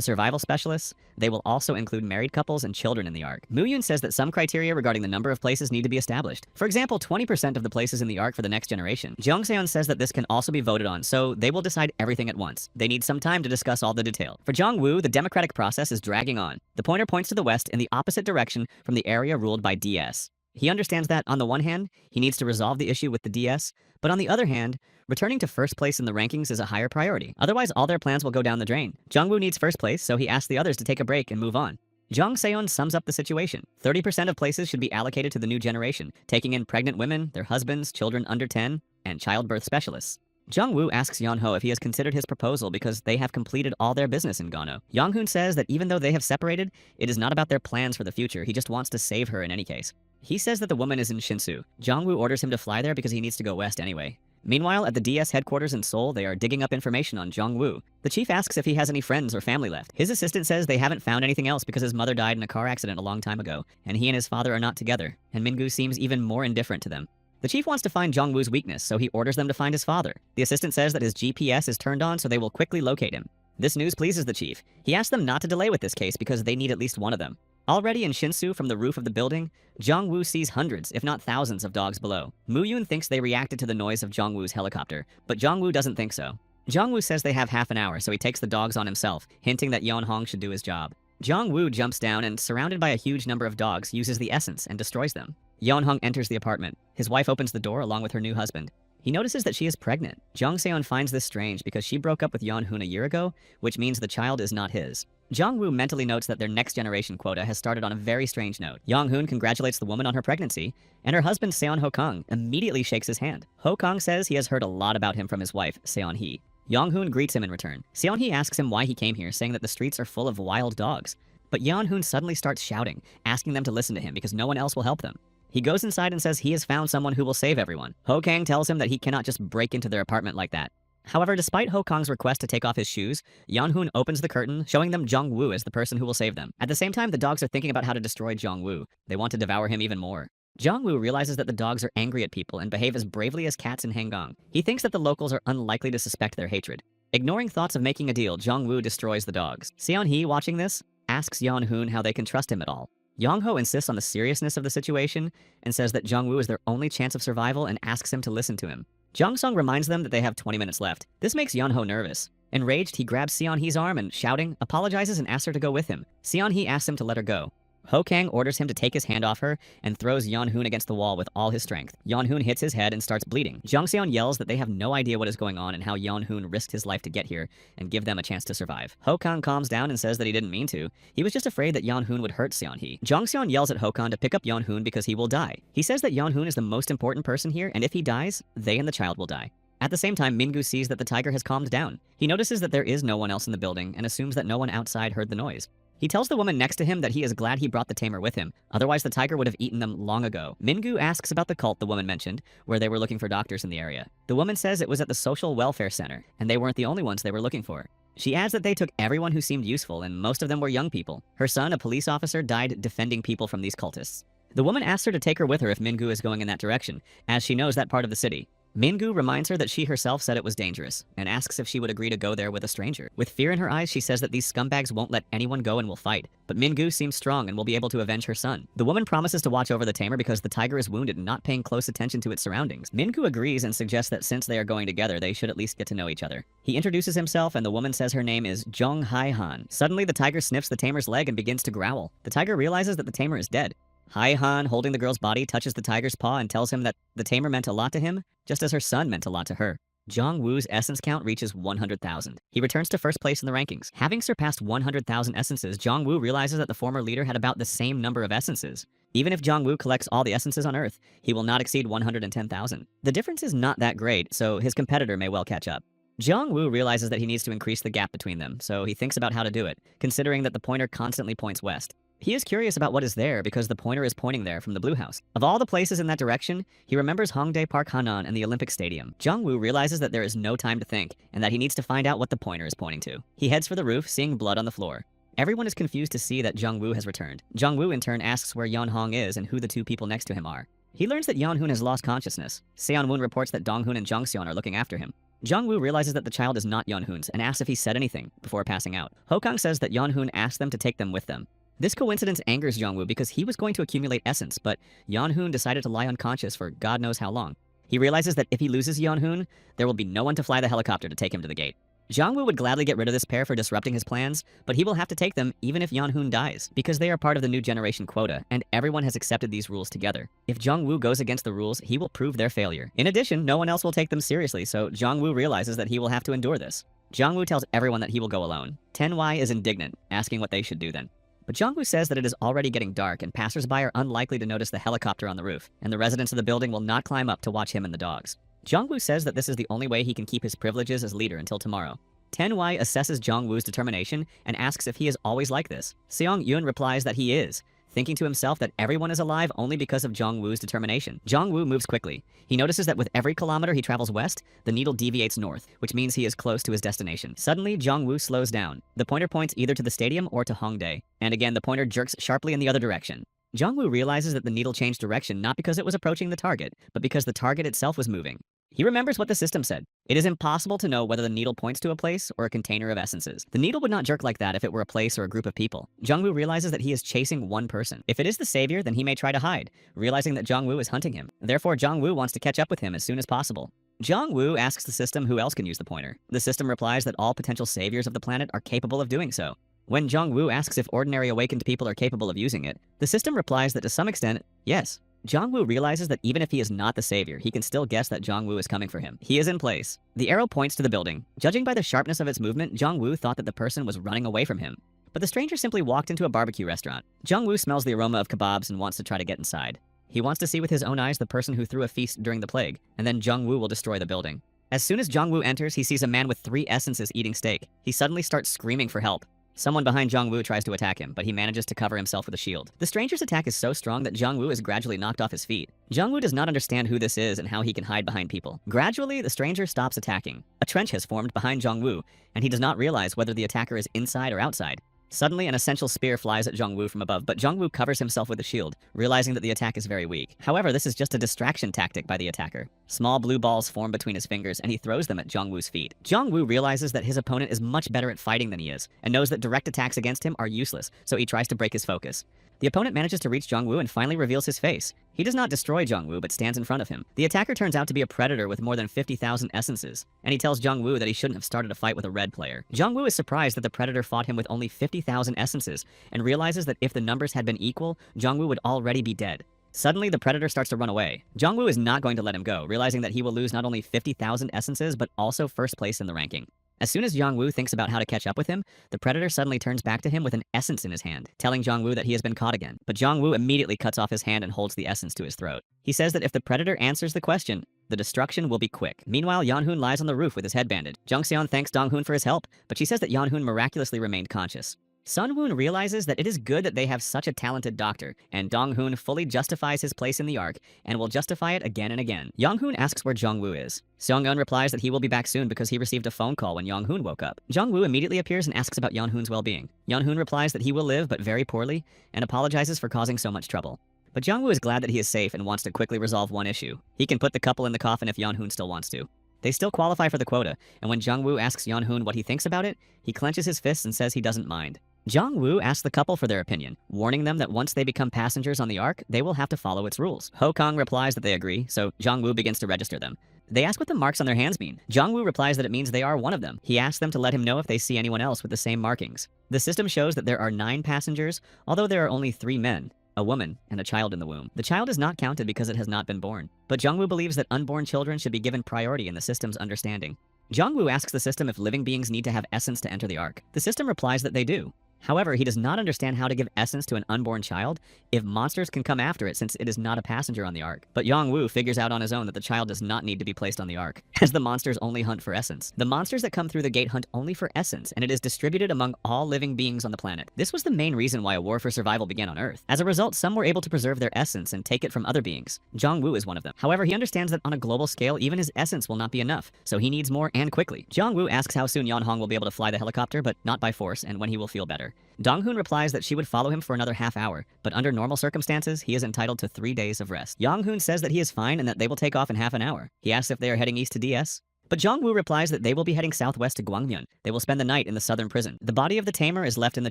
survival specialists, they will also include married couples and children in the Ark. Moon says that some criteria regarding the number of places need to be established. For example, 20% of the places in the Ark for the next generation. Jungseon says that this can also be voted on, so they will decide everything at once. They need some time to discuss all the detail. For Jungwoo, the democratic process is dragging on. The pointer points to the west in the opposite direction from the area ruled by DS. He understands that, on the one hand, he needs to resolve the issue with the DS, but on the other hand, returning to first place in the rankings is a higher priority. Otherwise, all their plans will go down the drain. Jungwoo needs first place, so he asks the others to take a break and move on. Jung Seon sums up the situation. 30% of places should be allocated to the new generation, taking in pregnant women, their husbands, children under 10, and childbirth specialists. Jungwoo asks Yeonho if he has considered his proposal because they have completed all their business in Gano. Yonghoon says that even though they have separated, it is not about their plans for the future, he just wants to save her in any case. He says that the woman is in Shinsu. Jungwoo orders him to fly there because he needs to go west anyway. Meanwhile, at the DS headquarters in Seoul, they are digging up information on Jungwoo. The chief asks if he has any friends or family left. His assistant says they haven't found anything else because his mother died in a car accident a long time ago, and he and his father are not together, and Mingu seems even more indifferent to them. The chief wants to find Jungwoo's weakness, so he orders them to find his father. The assistant says that his GPS is turned on so they will quickly locate him. This news pleases the chief. He asks them not to delay with this case because they need at least one of them. Already in Shinsu, from the roof of the building, Jungwoo sees hundreds, if not thousands, of dogs below. Moon thinks they reacted to the noise of Jungwoo's helicopter, but Jungwoo doesn't think so. Jungwoo says they have half an hour, so he takes the dogs on himself, hinting that Yeonhong should do his job. Jungwoo jumps down and, surrounded by a huge number of dogs, uses the essence and destroys them. Yeonhong enters the apartment. His wife opens the door along with her new husband. He notices that she is pregnant. Jong Seon finds this strange because she broke up with Yeon-hoon a year ago, which means the child is not his. Jong-woo mentally notes that their next generation quota has started on a very strange note. Yeon-hoon congratulates the woman on her pregnancy, and her husband Seon Ho-kang immediately shakes his hand. Ho-kang says he has heard a lot about him from his wife, Seon-hee. Yeon-hoon greets him in return. Seon-hee asks him why he came here, saying that the streets are full of wild dogs. But Yeon-hoon suddenly starts shouting, asking them to listen to him because no one else will help them. He goes inside and says he has found someone who will save everyone. Ho-kang tells him that he cannot just break into their apartment like that. However, despite Ho-kang's request to take off his shoes, Yeon-hoon opens the curtain, showing them Jong-woo as the person who will save them. At the same time, the dogs are thinking about how to destroy Jong-woo. They want to devour him even more. Jong-woo realizes that the dogs are angry at people and behave as bravely as cats in Hanggang. He thinks that the locals are unlikely to suspect their hatred. Ignoring thoughts of making a deal, Jong-woo destroys the dogs. Seon-hee, watching this, asks Yeon-hoon how they can trust him at all. Yong-ho insists on the seriousness of the situation and says that Jong-woo is their only chance of survival and asks him to listen to him. Jong-sung reminds them that they have 20 minutes left. This makes Yeon-ho nervous. Enraged, he grabs Seon-hee's arm and, shouting, apologizes and asks her to go with him. Seon-hee asks him to let her go. Ho-kang orders him to take his hand off her and throws Yeon-hoon against the wall with all his strength. Yeon-hoon hits his head and starts bleeding. Jong-seon yells that they have no idea what is going on and how Yeon-hoon risked his life to get here and give them a chance to survive. Ho-kang calms down and says that he didn't mean to. He was just afraid that Yeon-hoon would hurt Seon-hee. Jong-seon yells at Ho-kang to pick up Yeon-hoon because he will die. He says that Yeon-hoon is the most important person here, and if he dies, they and the child will die. At the same time, Min-gu sees that the tiger has calmed down. He notices that there is no one else in the building and assumes that no one outside heard the noise. He tells the woman next to him that he is glad he brought the tamer with him, otherwise the tiger would have eaten them long ago. Min-gu asks about the cult the woman mentioned, where they were looking for doctors in the area. The woman says it was at the social welfare center, and they weren't the only ones they were looking for. She adds that they took everyone who seemed useful, and most of them were young people. Her son, a police officer, died defending people from these cultists. The woman asks her to take her with her if Min-gu is going in that direction, as she knows that part of the city. Min-gu reminds her that she herself said it was dangerous, and asks if she would agree to go there with a stranger. With fear in her eyes, she says that these scumbags won't let anyone go and will fight, but Min-gu seems strong and will be able to avenge her son. The woman promises to watch over the tamer because the tiger is wounded and not paying close attention to its surroundings. Min-gu agrees and suggests that since they are going together, they should at least get to know each other. He introduces himself, and the woman says her name is Jong Hai-han. Suddenly, the tiger sniffs the tamer's leg and begins to growl. The tiger realizes that the tamer is dead. Hai-han, holding the girl's body, touches the tiger's paw and tells him that the tamer meant a lot to him, just as her son meant a lot to her. Jong-woo's essence count reaches 100,000. He returns to first place in the rankings. Having surpassed 100,000 essences, Jong-woo realizes that the former leader had about the same number of essences. Even if Jong-woo collects all the essences on Earth, he will not exceed 110,000. The difference is not that great, so his competitor may well catch up. Jong-woo realizes that he needs to increase the gap between them, so he thinks about how to do it, considering that the pointer constantly points west. He is curious about what is there because the pointer is pointing there from the blue house. Of all the places in that direction, he remembers Hongdae Park Hanan and the Olympic Stadium. Jong-woo realizes that there is no time to think and that he needs to find out what the pointer is pointing to. He heads for the roof, seeing blood on the floor. Everyone is confused to see that Jong-woo has returned. Jong-woo in turn asks where Yeon-hong is and who the two people next to him are. He learns that Yeon-hoon has lost consciousness. Seon-woon reports that Dong-hoon and Jong-seon are looking after him. Jong-woo realizes that the child is not Yeon-hoon's and asks if he said anything before passing out. Ho-kang says that Yeon-hoon asked them to take them with them. This coincidence angers Jong-woo because he was going to accumulate essence, but Yeon-hoon decided to lie unconscious for God knows how long. He realizes that if he loses Yeon-hoon, there will be no one to fly the helicopter to take him to the gate. Jong-woo would gladly get rid of this pair for disrupting his plans, but he will have to take them even if Yeon-hoon dies, because they are part of the new generation quota, and everyone has accepted these rules together. If Jong-woo goes against the rules, he will prove their failure. In addition, no one else will take them seriously, so Jong-woo realizes that he will have to endure this. Jong-woo tells everyone that he will go alone. Ten-wai is indignant, asking what they should do then. But Jong-woo says that it is already getting dark and passersby are unlikely to notice the helicopter on the roof, and the residents of the building will not climb up to watch him and the dogs. Jong-woo says that this is the only way he can keep his privileges as leader until tomorrow. Ten-wai assesses Jong-woo's determination and asks if he is always like this. Seong-yoon replies that he is, thinking to himself that everyone is alive only because of Jong-woo's determination. Jong-woo moves quickly. He notices that with every kilometer he travels west, the needle deviates north, which means he is close to his destination. Suddenly, Jong-woo slows down. The pointer points either to the stadium or to Hongdae, and again the pointer jerks sharply in the other direction. Jong-woo realizes that the needle changed direction not because it was approaching the target, but because the target itself was moving. He remembers what the system said. It is impossible to know whether the needle points to a place or a container of essences. The needle would not jerk like that if it were a place or a group of people. Jong-woo realizes that he is chasing one person. If it is the savior, then he may try to hide, realizing that Jong-woo is hunting him. Therefore, Jong-woo wants to catch up with him as soon as possible. Jong-woo asks the system who else can use the pointer. The system replies that all potential saviors of the planet are capable of doing so. When Jong-woo asks if ordinary awakened people are capable of using it, the system replies that to some extent, yes. Jongwoo realizes that even if he is not the savior, he can still guess that Jongwoo is coming for him. He is in place. The arrow points to the building. Judging by the sharpness of its movement, Jongwoo thought that the person was running away from him. But the stranger simply walked into a barbecue restaurant. Jongwoo smells the aroma of kebabs and wants to try to get inside. He wants to see with his own eyes the person who threw a feast during the plague, and then Jongwoo will destroy the building. As soon as Jongwoo enters, he sees a man with 3 essences eating steak. He suddenly starts screaming for help. Someone behind Jongwoo tries to attack him, but he manages to cover himself with a shield. The stranger's attack is so strong that Jongwoo is gradually knocked off his feet. Jongwoo does not understand who this is and how he can hide behind people. Gradually, the stranger stops attacking. A trench has formed behind Jongwoo, and he does not realize whether the attacker is inside or outside. Suddenly, an essential spear flies at Jongwoo from above, but Jongwoo covers himself with a shield, realizing that the attack is very weak. However, this is just a distraction tactic by the attacker. Small blue balls form between his fingers, and he throws them at Jongwoo's feet. Jongwoo realizes that his opponent is much better at fighting than he is, and knows that direct attacks against him are useless, so he tries to break his focus. The opponent manages to reach Jongwoo and finally reveals his face. He does not destroy Jongwoo, but stands in front of him. The attacker turns out to be a predator with more than 50,000 essences, and he tells Jongwoo that he shouldn't have started a fight with a red player. Jongwoo is surprised that the predator fought him with only 50,000 essences, and realizes that if the numbers had been equal, Jongwoo would already be dead. Suddenly, the predator starts to run away. Jongwoo is not going to let him go, realizing that he will lose not only 50,000 essences, but also first place in the ranking. As soon as Jongwoo thinks about how to catch up with him, the predator suddenly turns back to him with an essence in his hand, telling Jongwoo that he has been caught again. But Jongwoo immediately cuts off his hand and holds the essence to his throat. He says that if the predator answers the question, the destruction will be quick. Meanwhile, Yeonhoon lies on the roof with his head banded. Jungseon thanks Donghoon for his help, but she says that Yeonhoon miraculously remained conscious. Sunwoon realizes that it is good that they have such a talented doctor, and Donghoon fully justifies his place in the arc, and will justify it again and again. Yeonhoon asks where Jongwoo is. Seongun replies that he will be back soon because he received a phone call when Yeonhoon woke up. Jongwoo immediately appears and asks about Yeonhoon's well-being. Yeonhoon replies that he will live, but very poorly, and apologizes for causing so much trouble. But Jongwoo is glad that he is safe and wants to quickly resolve one issue. He can put the couple in the coffin if Yeonhoon still wants to. They still qualify for the quota, and when Jongwoo asks Yeonhoon what he thinks about it, he clenches his fists and says he doesn't mind. Jongwoo asks the couple for their opinion, warning them that once they become passengers on the ark, they will have to follow its rules. Ho-Kong replies that they agree, so Jongwoo begins to register them. They ask what the marks on their hands mean. Jongwoo replies that it means they are one of them. He asks them to let him know if they see anyone else with the same markings. The system shows that there are 9 passengers, although there are only 3 men, a woman, and a child in the womb. The child is not counted because it has not been born. But Jongwoo believes that unborn children should be given priority in the system's understanding. Jongwoo asks the system if living beings need to have essence to enter the ark. The system replies that they do. However, he does not understand how to give essence to an unborn child if monsters can come after it since it is not a passenger on the ark. But Jongwoo figures out on his own that the child does not need to be placed on the ark, as the monsters only hunt for essence. The monsters that come through the gate hunt only for essence, and it is distributed among all living beings on the planet. This was the main reason why a war for survival began on Earth. As a result, some were able to preserve their essence and take it from other beings. Jongwoo is one of them. However, he understands that on a global scale, even his essence will not be enough, so he needs more and quickly. Jongwoo asks how soon Yeonhong will be able to fly the helicopter, but not by force, and when he will feel better. Donghoon replies that she would follow him for another half hour, but under normal circumstances, he is entitled to 3 days of rest. Yeonhoon says that he is fine and that they will take off in half an hour. He asks if they are heading east to DS. But Jongwoo replies that they will be heading southwest to Gwangmyeon. They will spend the night in the southern prison. The body of the tamer is left in the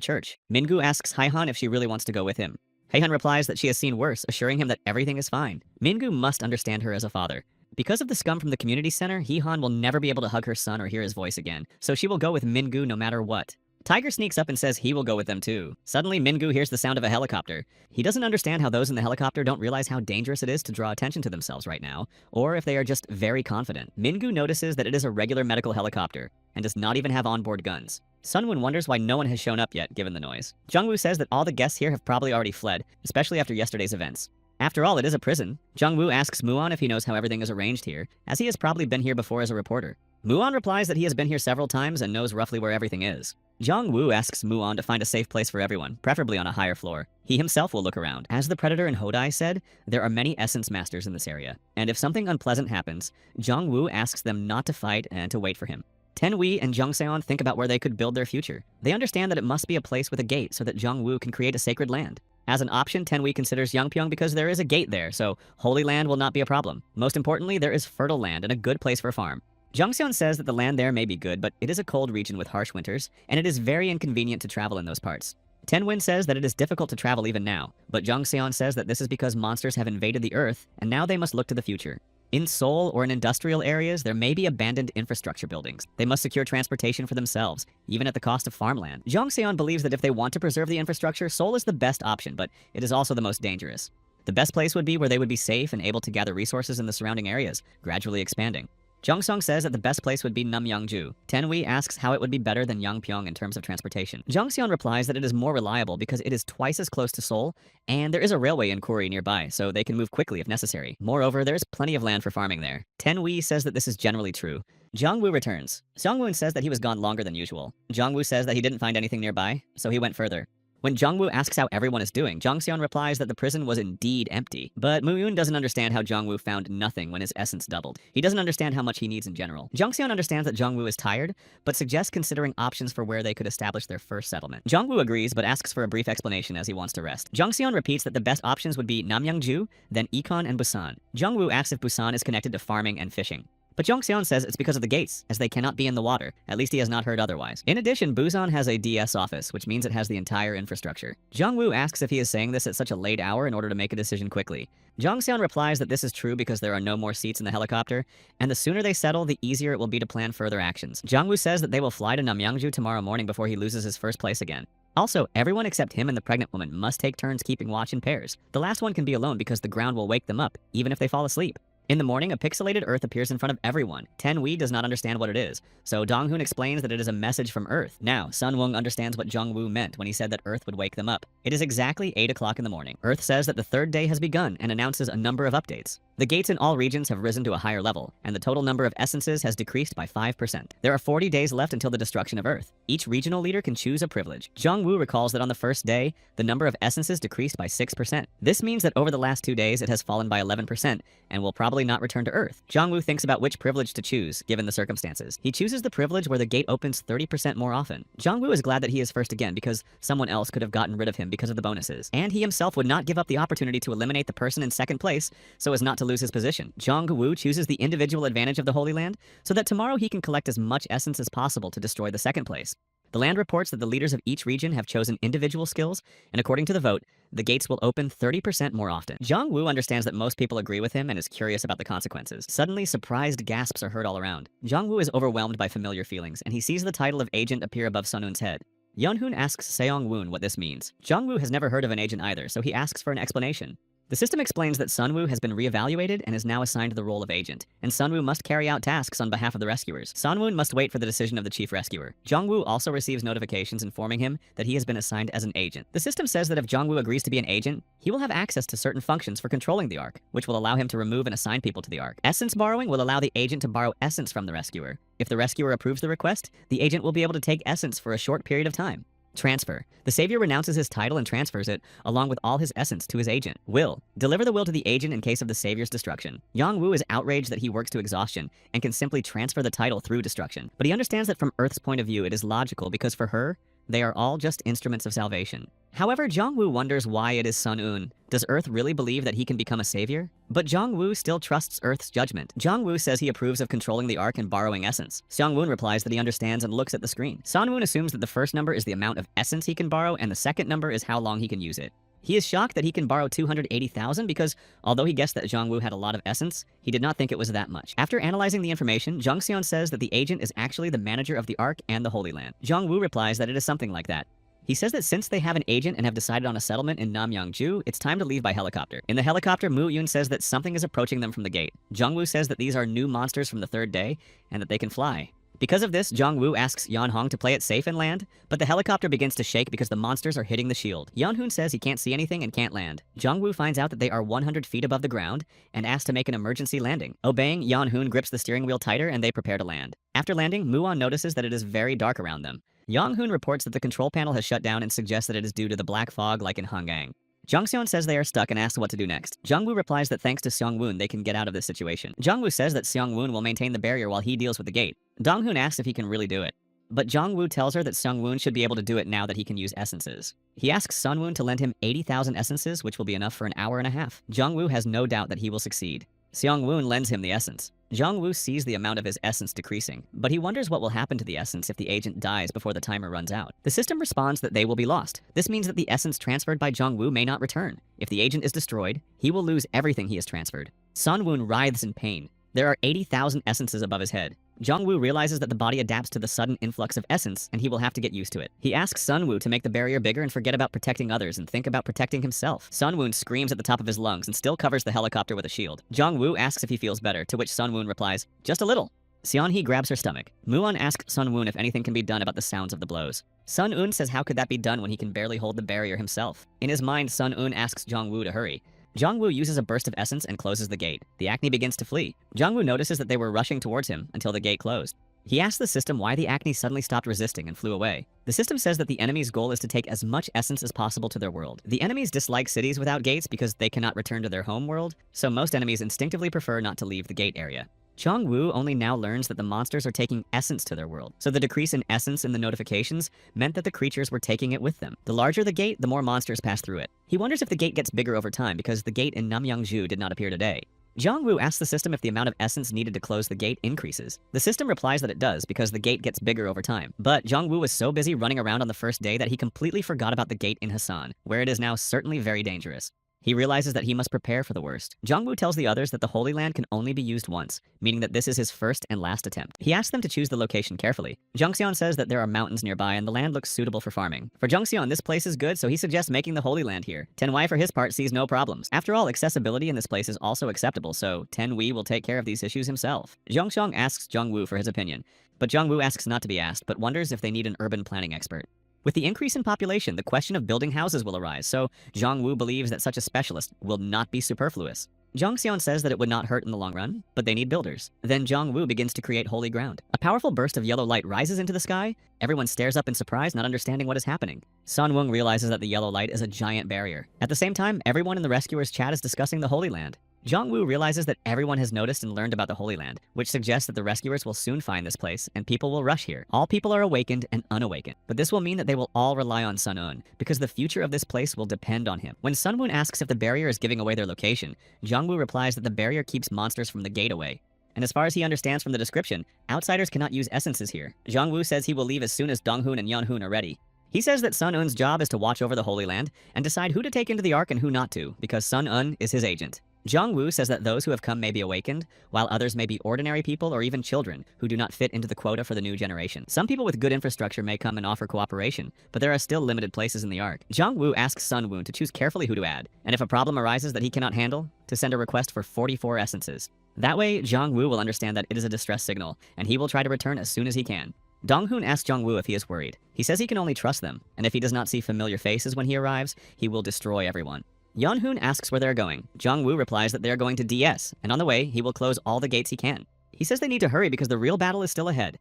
church. Mingu asks Haehan if she really wants to go with him. Haehan replies that she has seen worse, assuring him that everything is fine. Mingu must understand her as a father. Because of the scum from the community center, Haehan will never be able to hug her son or hear his voice again, so she will go with Mingu no matter what. Tiger sneaks up and says he will go with them too. Suddenly, Mingu hears the sound of a helicopter. He doesn't understand how those in the helicopter don't realize how dangerous it is to draw attention to themselves right now, or if they are just very confident. Mingu notices that it is a regular medical helicopter, and does not even have onboard guns. Sunwoon wonders why no one has shown up yet, given the noise. Jongwoo says that all the guests here have probably already fled, especially after yesterday's events. After all, it is a prison. Jongwoo asks Muon if he knows how everything is arranged here, as he has probably been here before as a reporter. Muon replies that he has been here several times and knows roughly where everything is. Jongwoo asks Muon to find a safe place for everyone, preferably on a higher floor. He himself will look around. As the Predator and Hodai said, there are many Essence Masters in this area, and if something unpleasant happens, Jongwoo asks them not to fight and to wait for him. Tenwee and Jungseon think about where they could build their future. They understand that it must be a place with a gate so that Jongwoo can create a sacred land. As an option, Tenwee considers Yangpyeong because there is a gate there, so Holy Land will not be a problem. Most importantly, there is fertile land and a good place for a farm. Jungseon says that the land there may be good, but it is a cold region with harsh winters, and it is very inconvenient to travel in those parts. Tenwin says that it is difficult to travel even now, but Jungseon says that this is because monsters have invaded the Earth, and now they must look to the future. In Seoul or in industrial areas, there may be abandoned infrastructure buildings. They must secure transportation for themselves, even at the cost of farmland. Jungseon believes that if they want to preserve the infrastructure, Seoul is the best option, but it is also the most dangerous. The best place would be where they would be safe and able to gather resources in the surrounding areas, gradually expanding. Jongseong says that the best place would be Namyangju. Tenwee asks how it would be better than Yangpyeong in terms of transportation. Jongseon replies that it is more reliable because it is twice as close to Seoul, and there is a railway in Kuri nearby, so they can move quickly if necessary. Moreover, there is plenty of land for farming there. Tenwee says that this is generally true. Jongwoo returns. Seongwoo says that he was gone longer than usual. Jongwoo says that he didn't find anything nearby, so he went further. When Jongwoo asks how everyone is doing, Jongseon replies that the prison was indeed empty. But Moo-yoon doesn't understand how Jongwoo found nothing when his essence doubled. He doesn't understand how much he needs in general. Jongseon understands that Jongwoo is tired, but suggests considering options for where they could establish their first settlement. Jongwoo agrees, but asks for a brief explanation as he wants to rest. Jongseon repeats that the best options would be Namyangju, then Ikon and Busan. Jongwoo asks if Busan is connected to farming and fishing. But Jongseon says it's because of the gates, as they cannot be in the water. At least he has not heard otherwise. In addition, Busan has a DS office, which means it has the entire infrastructure. Jongwoo asks if he is saying this at such a late hour in order to make a decision quickly. Jongseon replies that this is true because there are no more seats in the helicopter, and the sooner they settle, the easier it will be to plan further actions. Jongwoo says that they will fly to Namyangju tomorrow morning before he loses his first place again. Also, everyone except him and the pregnant woman must take turns keeping watch in pairs. The last one can be alone because the ground will wake them up, even if they fall asleep. In the morning, a pixelated Earth appears in front of everyone. Tenwee does not understand what it is, so Donghoon explains that it is a message from Earth. Now, Sunwoo understands what Jongwoo meant when he said that Earth would wake them up. It is exactly 8 o'clock in the morning. Earth says that the third day has begun and announces a number of updates. The gates in all regions have risen to a higher level, and the total number of essences has decreased by 5%. There are 40 days left until the destruction of Earth. Each regional leader can choose a privilege. Jongwoo recalls that on the first day, the number of essences decreased by 6%. This means that over the last 2 days, it has fallen by 11%, and will probably not return to Earth. Jongwoo thinks about which privilege to choose, given the circumstances. He chooses the privilege where the gate opens 30% more often. Jongwoo is glad that he is first again because someone else could have gotten rid of him because of the bonuses. And he himself would not give up the opportunity to eliminate the person in second place so as not to lose his position. Jongwoo chooses the individual advantage of the Holy Land so that tomorrow he can collect as much essence as possible to destroy the second place. The land reports that the leaders of each region have chosen individual skills, and according to the vote, the gates will open 30% more often. Jongwoo understands that most people agree with him and is curious about the consequences. Suddenly, surprised gasps are heard all around. Jongwoo is overwhelmed by familiar feelings, and he sees the title of agent appear above Sunwoon's head. Yeonhoon asks Seong-woon what this means. Jongwoo has never heard of an agent either, so he asks for an explanation. The system explains that Sunwoo has been reevaluated and is now assigned the role of agent, and Sunwoo must carry out tasks on behalf of the rescuers. Sunwoo must wait for the decision of the chief rescuer. Jongwoo also receives notifications informing him that he has been assigned as an agent. The system says that if Jongwoo agrees to be an agent, he will have access to certain functions for controlling the Ark, which will allow him to remove and assign people to the Ark. Essence borrowing will allow the agent to borrow essence from the rescuer. If the rescuer approves the request, the agent will be able to take essence for a short period of time. Transfer. The savior renounces his title and transfers it, along with all his essence, to his agent. Will. Deliver the will to the agent in case of the savior's destruction. Yongwoo is outraged that he works to exhaustion and can simply transfer the title through destruction. But he understands that from Earth's point of view, it is logical because for her, they are all just instruments of salvation. However, Jongwoo wonders why it is Sun-un. Does Earth really believe that he can become a savior? But Jongwoo still trusts Earth's judgment. Jongwoo says he approves of controlling the Ark and borrowing essence. Seong-woon replies that he understands and looks at the screen. Sun-woon assumes that the first number is the amount of essence he can borrow and the second number is how long he can use it. He is shocked that he can borrow 280,000 because, although he guessed that Jongwoo had a lot of essence, he did not think it was that much. After analyzing the information, Jongseon says that the agent is actually the manager of the Ark and the Holy Land. Jongwoo replies that it is something like that. He says that since they have an agent and have decided on a settlement in Namyangju, it's time to leave by helicopter. In the helicopter, Moo-yoon says that something is approaching them from the gate. Jongwoo says that these are new monsters from the third day and that they can fly. Because of this, Jongwoo asks Yeonhong to play it safe and land, but the helicopter begins to shake because the monsters are hitting the shield. Yeonhoon says he can't see anything and can't land. Jongwoo finds out that they are 100 feet above the ground and asks to make an emergency landing. Obeying, Yeonhoon grips the steering wheel tighter and they prepare to land. After landing, Muon notices that it is very dark around them. Yonghoon reports that the control panel has shut down and suggests that it is due to the black fog like in Hanggang. Jongseon says they are stuck and asks what to do next. Jongwoo replies that thanks to Seong-woon, they can get out of this situation. Jongwoo says that Seong-woon will maintain the barrier while he deals with the gate. Donghoon asks if he can really do it. But Jongwoo tells her that Seong-woon should be able to do it now that he can use essences. He asks Sunwoon to lend him 80,000 essences, which will be enough for an hour and a half. Jongwoo has no doubt that he will succeed. Seong-woon lends him the essence. Jongwoo sees the amount of his essence decreasing, but he wonders what will happen to the essence if the agent dies before the timer runs out. The system responds that they will be lost. This means that the essence transferred by Jongwoo may not return. If the agent is destroyed, he will lose everything he has transferred. Sunwoon writhes in pain. There are 80,000 essences above his head. Jongwoo realizes that the body adapts to the sudden influx of essence, and he will have to get used to it. He asks Sunwoo to make the barrier bigger and forget about protecting others and think about protecting himself. Sunwoon screams at the top of his lungs and still covers the helicopter with a shield. Jongwoo asks if he feels better, to which Sunwoon replies, "Just a little." Seonhee grabs her stomach. Muon asks Sunwoon if anything can be done about the sounds of the blows. Sun-eun says how could that be done when he can barely hold the barrier himself. In his mind, Sun-eun asks Jongwoo to hurry. Jongwoo uses a burst of essence and closes the gate. The acne begins to flee. Jongwoo notices that they were rushing towards him until the gate closed. He asks the system why the acne suddenly stopped resisting and flew away. The system says that the enemy's goal is to take as much essence as possible to their world. The enemies dislike cities without gates because they cannot return to their home world, so most enemies instinctively prefer not to leave the gate area. Jongwoo only now learns that the monsters are taking essence to their world, so the decrease in essence in the notifications meant that the creatures were taking it with them. The larger the gate, the more monsters pass through it. He wonders if the gate gets bigger over time because the gate in Namyangju did not appear today. Jongwoo asks the system if the amount of essence needed to close the gate increases. The system replies that it does because the gate gets bigger over time. But Jongwoo was so busy running around on the first day that he completely forgot about the gate in Hasan, where it is now certainly very dangerous. He realizes that he must prepare for the worst. Jongwoo tells the others that the Holy Land can only be used once, meaning that this is his first and last attempt. He asks them to choose the location carefully. Jungseon says that there are mountains nearby and the land looks suitable for farming. For Jungseon, this place is good, so he suggests making the Holy Land here. Tenwei, for his part, sees no problems. After all, accessibility in this place is also acceptable, so Tenwei will take care of these issues himself. Jongseong asks Jongwoo for his opinion, but Jongwoo asks not to be asked, but wonders if they need an urban planning expert. With the increase in population, the question of building houses will arise, so Jongwoo believes that such a specialist will not be superfluous. Jongseon says that it would not hurt in the long run, but they need builders. Then Jongwoo begins to create holy ground. A powerful burst of yellow light rises into the sky. Everyone stares up in surprise, not understanding what is happening. Sunwoong realizes that the yellow light is a giant barrier. At the same time, everyone in the rescuers' chat is discussing the Holy Land. Jongwoo realizes that everyone has noticed and learned about the Holy Land, which suggests that the rescuers will soon find this place and people will rush here. All people are awakened and unawakened, but this will mean that they will all rely on Sun-eun, because the future of this place will depend on him. When Sunwoon asks if the barrier is giving away their location, Jongwoo replies that the barrier keeps monsters from the gate away. And as far as he understands from the description, outsiders cannot use essences here. Jongwoo says he will leave as soon as Donghoon and Yeonhoon are ready. He says that Sun-eun's job is to watch over the Holy Land and decide who to take into the Ark and who not to, because Sun-eun is his agent. Jongwoo says that those who have come may be awakened, while others may be ordinary people or even children who do not fit into the quota for the new generation. Some people with good infrastructure may come and offer cooperation, but there are still limited places in the Ark. Jongwoo asks Sunwoon to choose carefully who to add, and if a problem arises that he cannot handle, to send a request for 44 essences. That way, Jongwoo will understand that it is a distress signal, and he will try to return as soon as he can. Donghoon asks Jongwoo if he is worried. He says he can only trust them, and if he does not see familiar faces when he arrives, he will destroy everyone. Yeonhoon asks where they're going. Jongwoo replies that they're going to DS, and on the way, he will close all the gates he can. He says they need to hurry because the real battle is still ahead.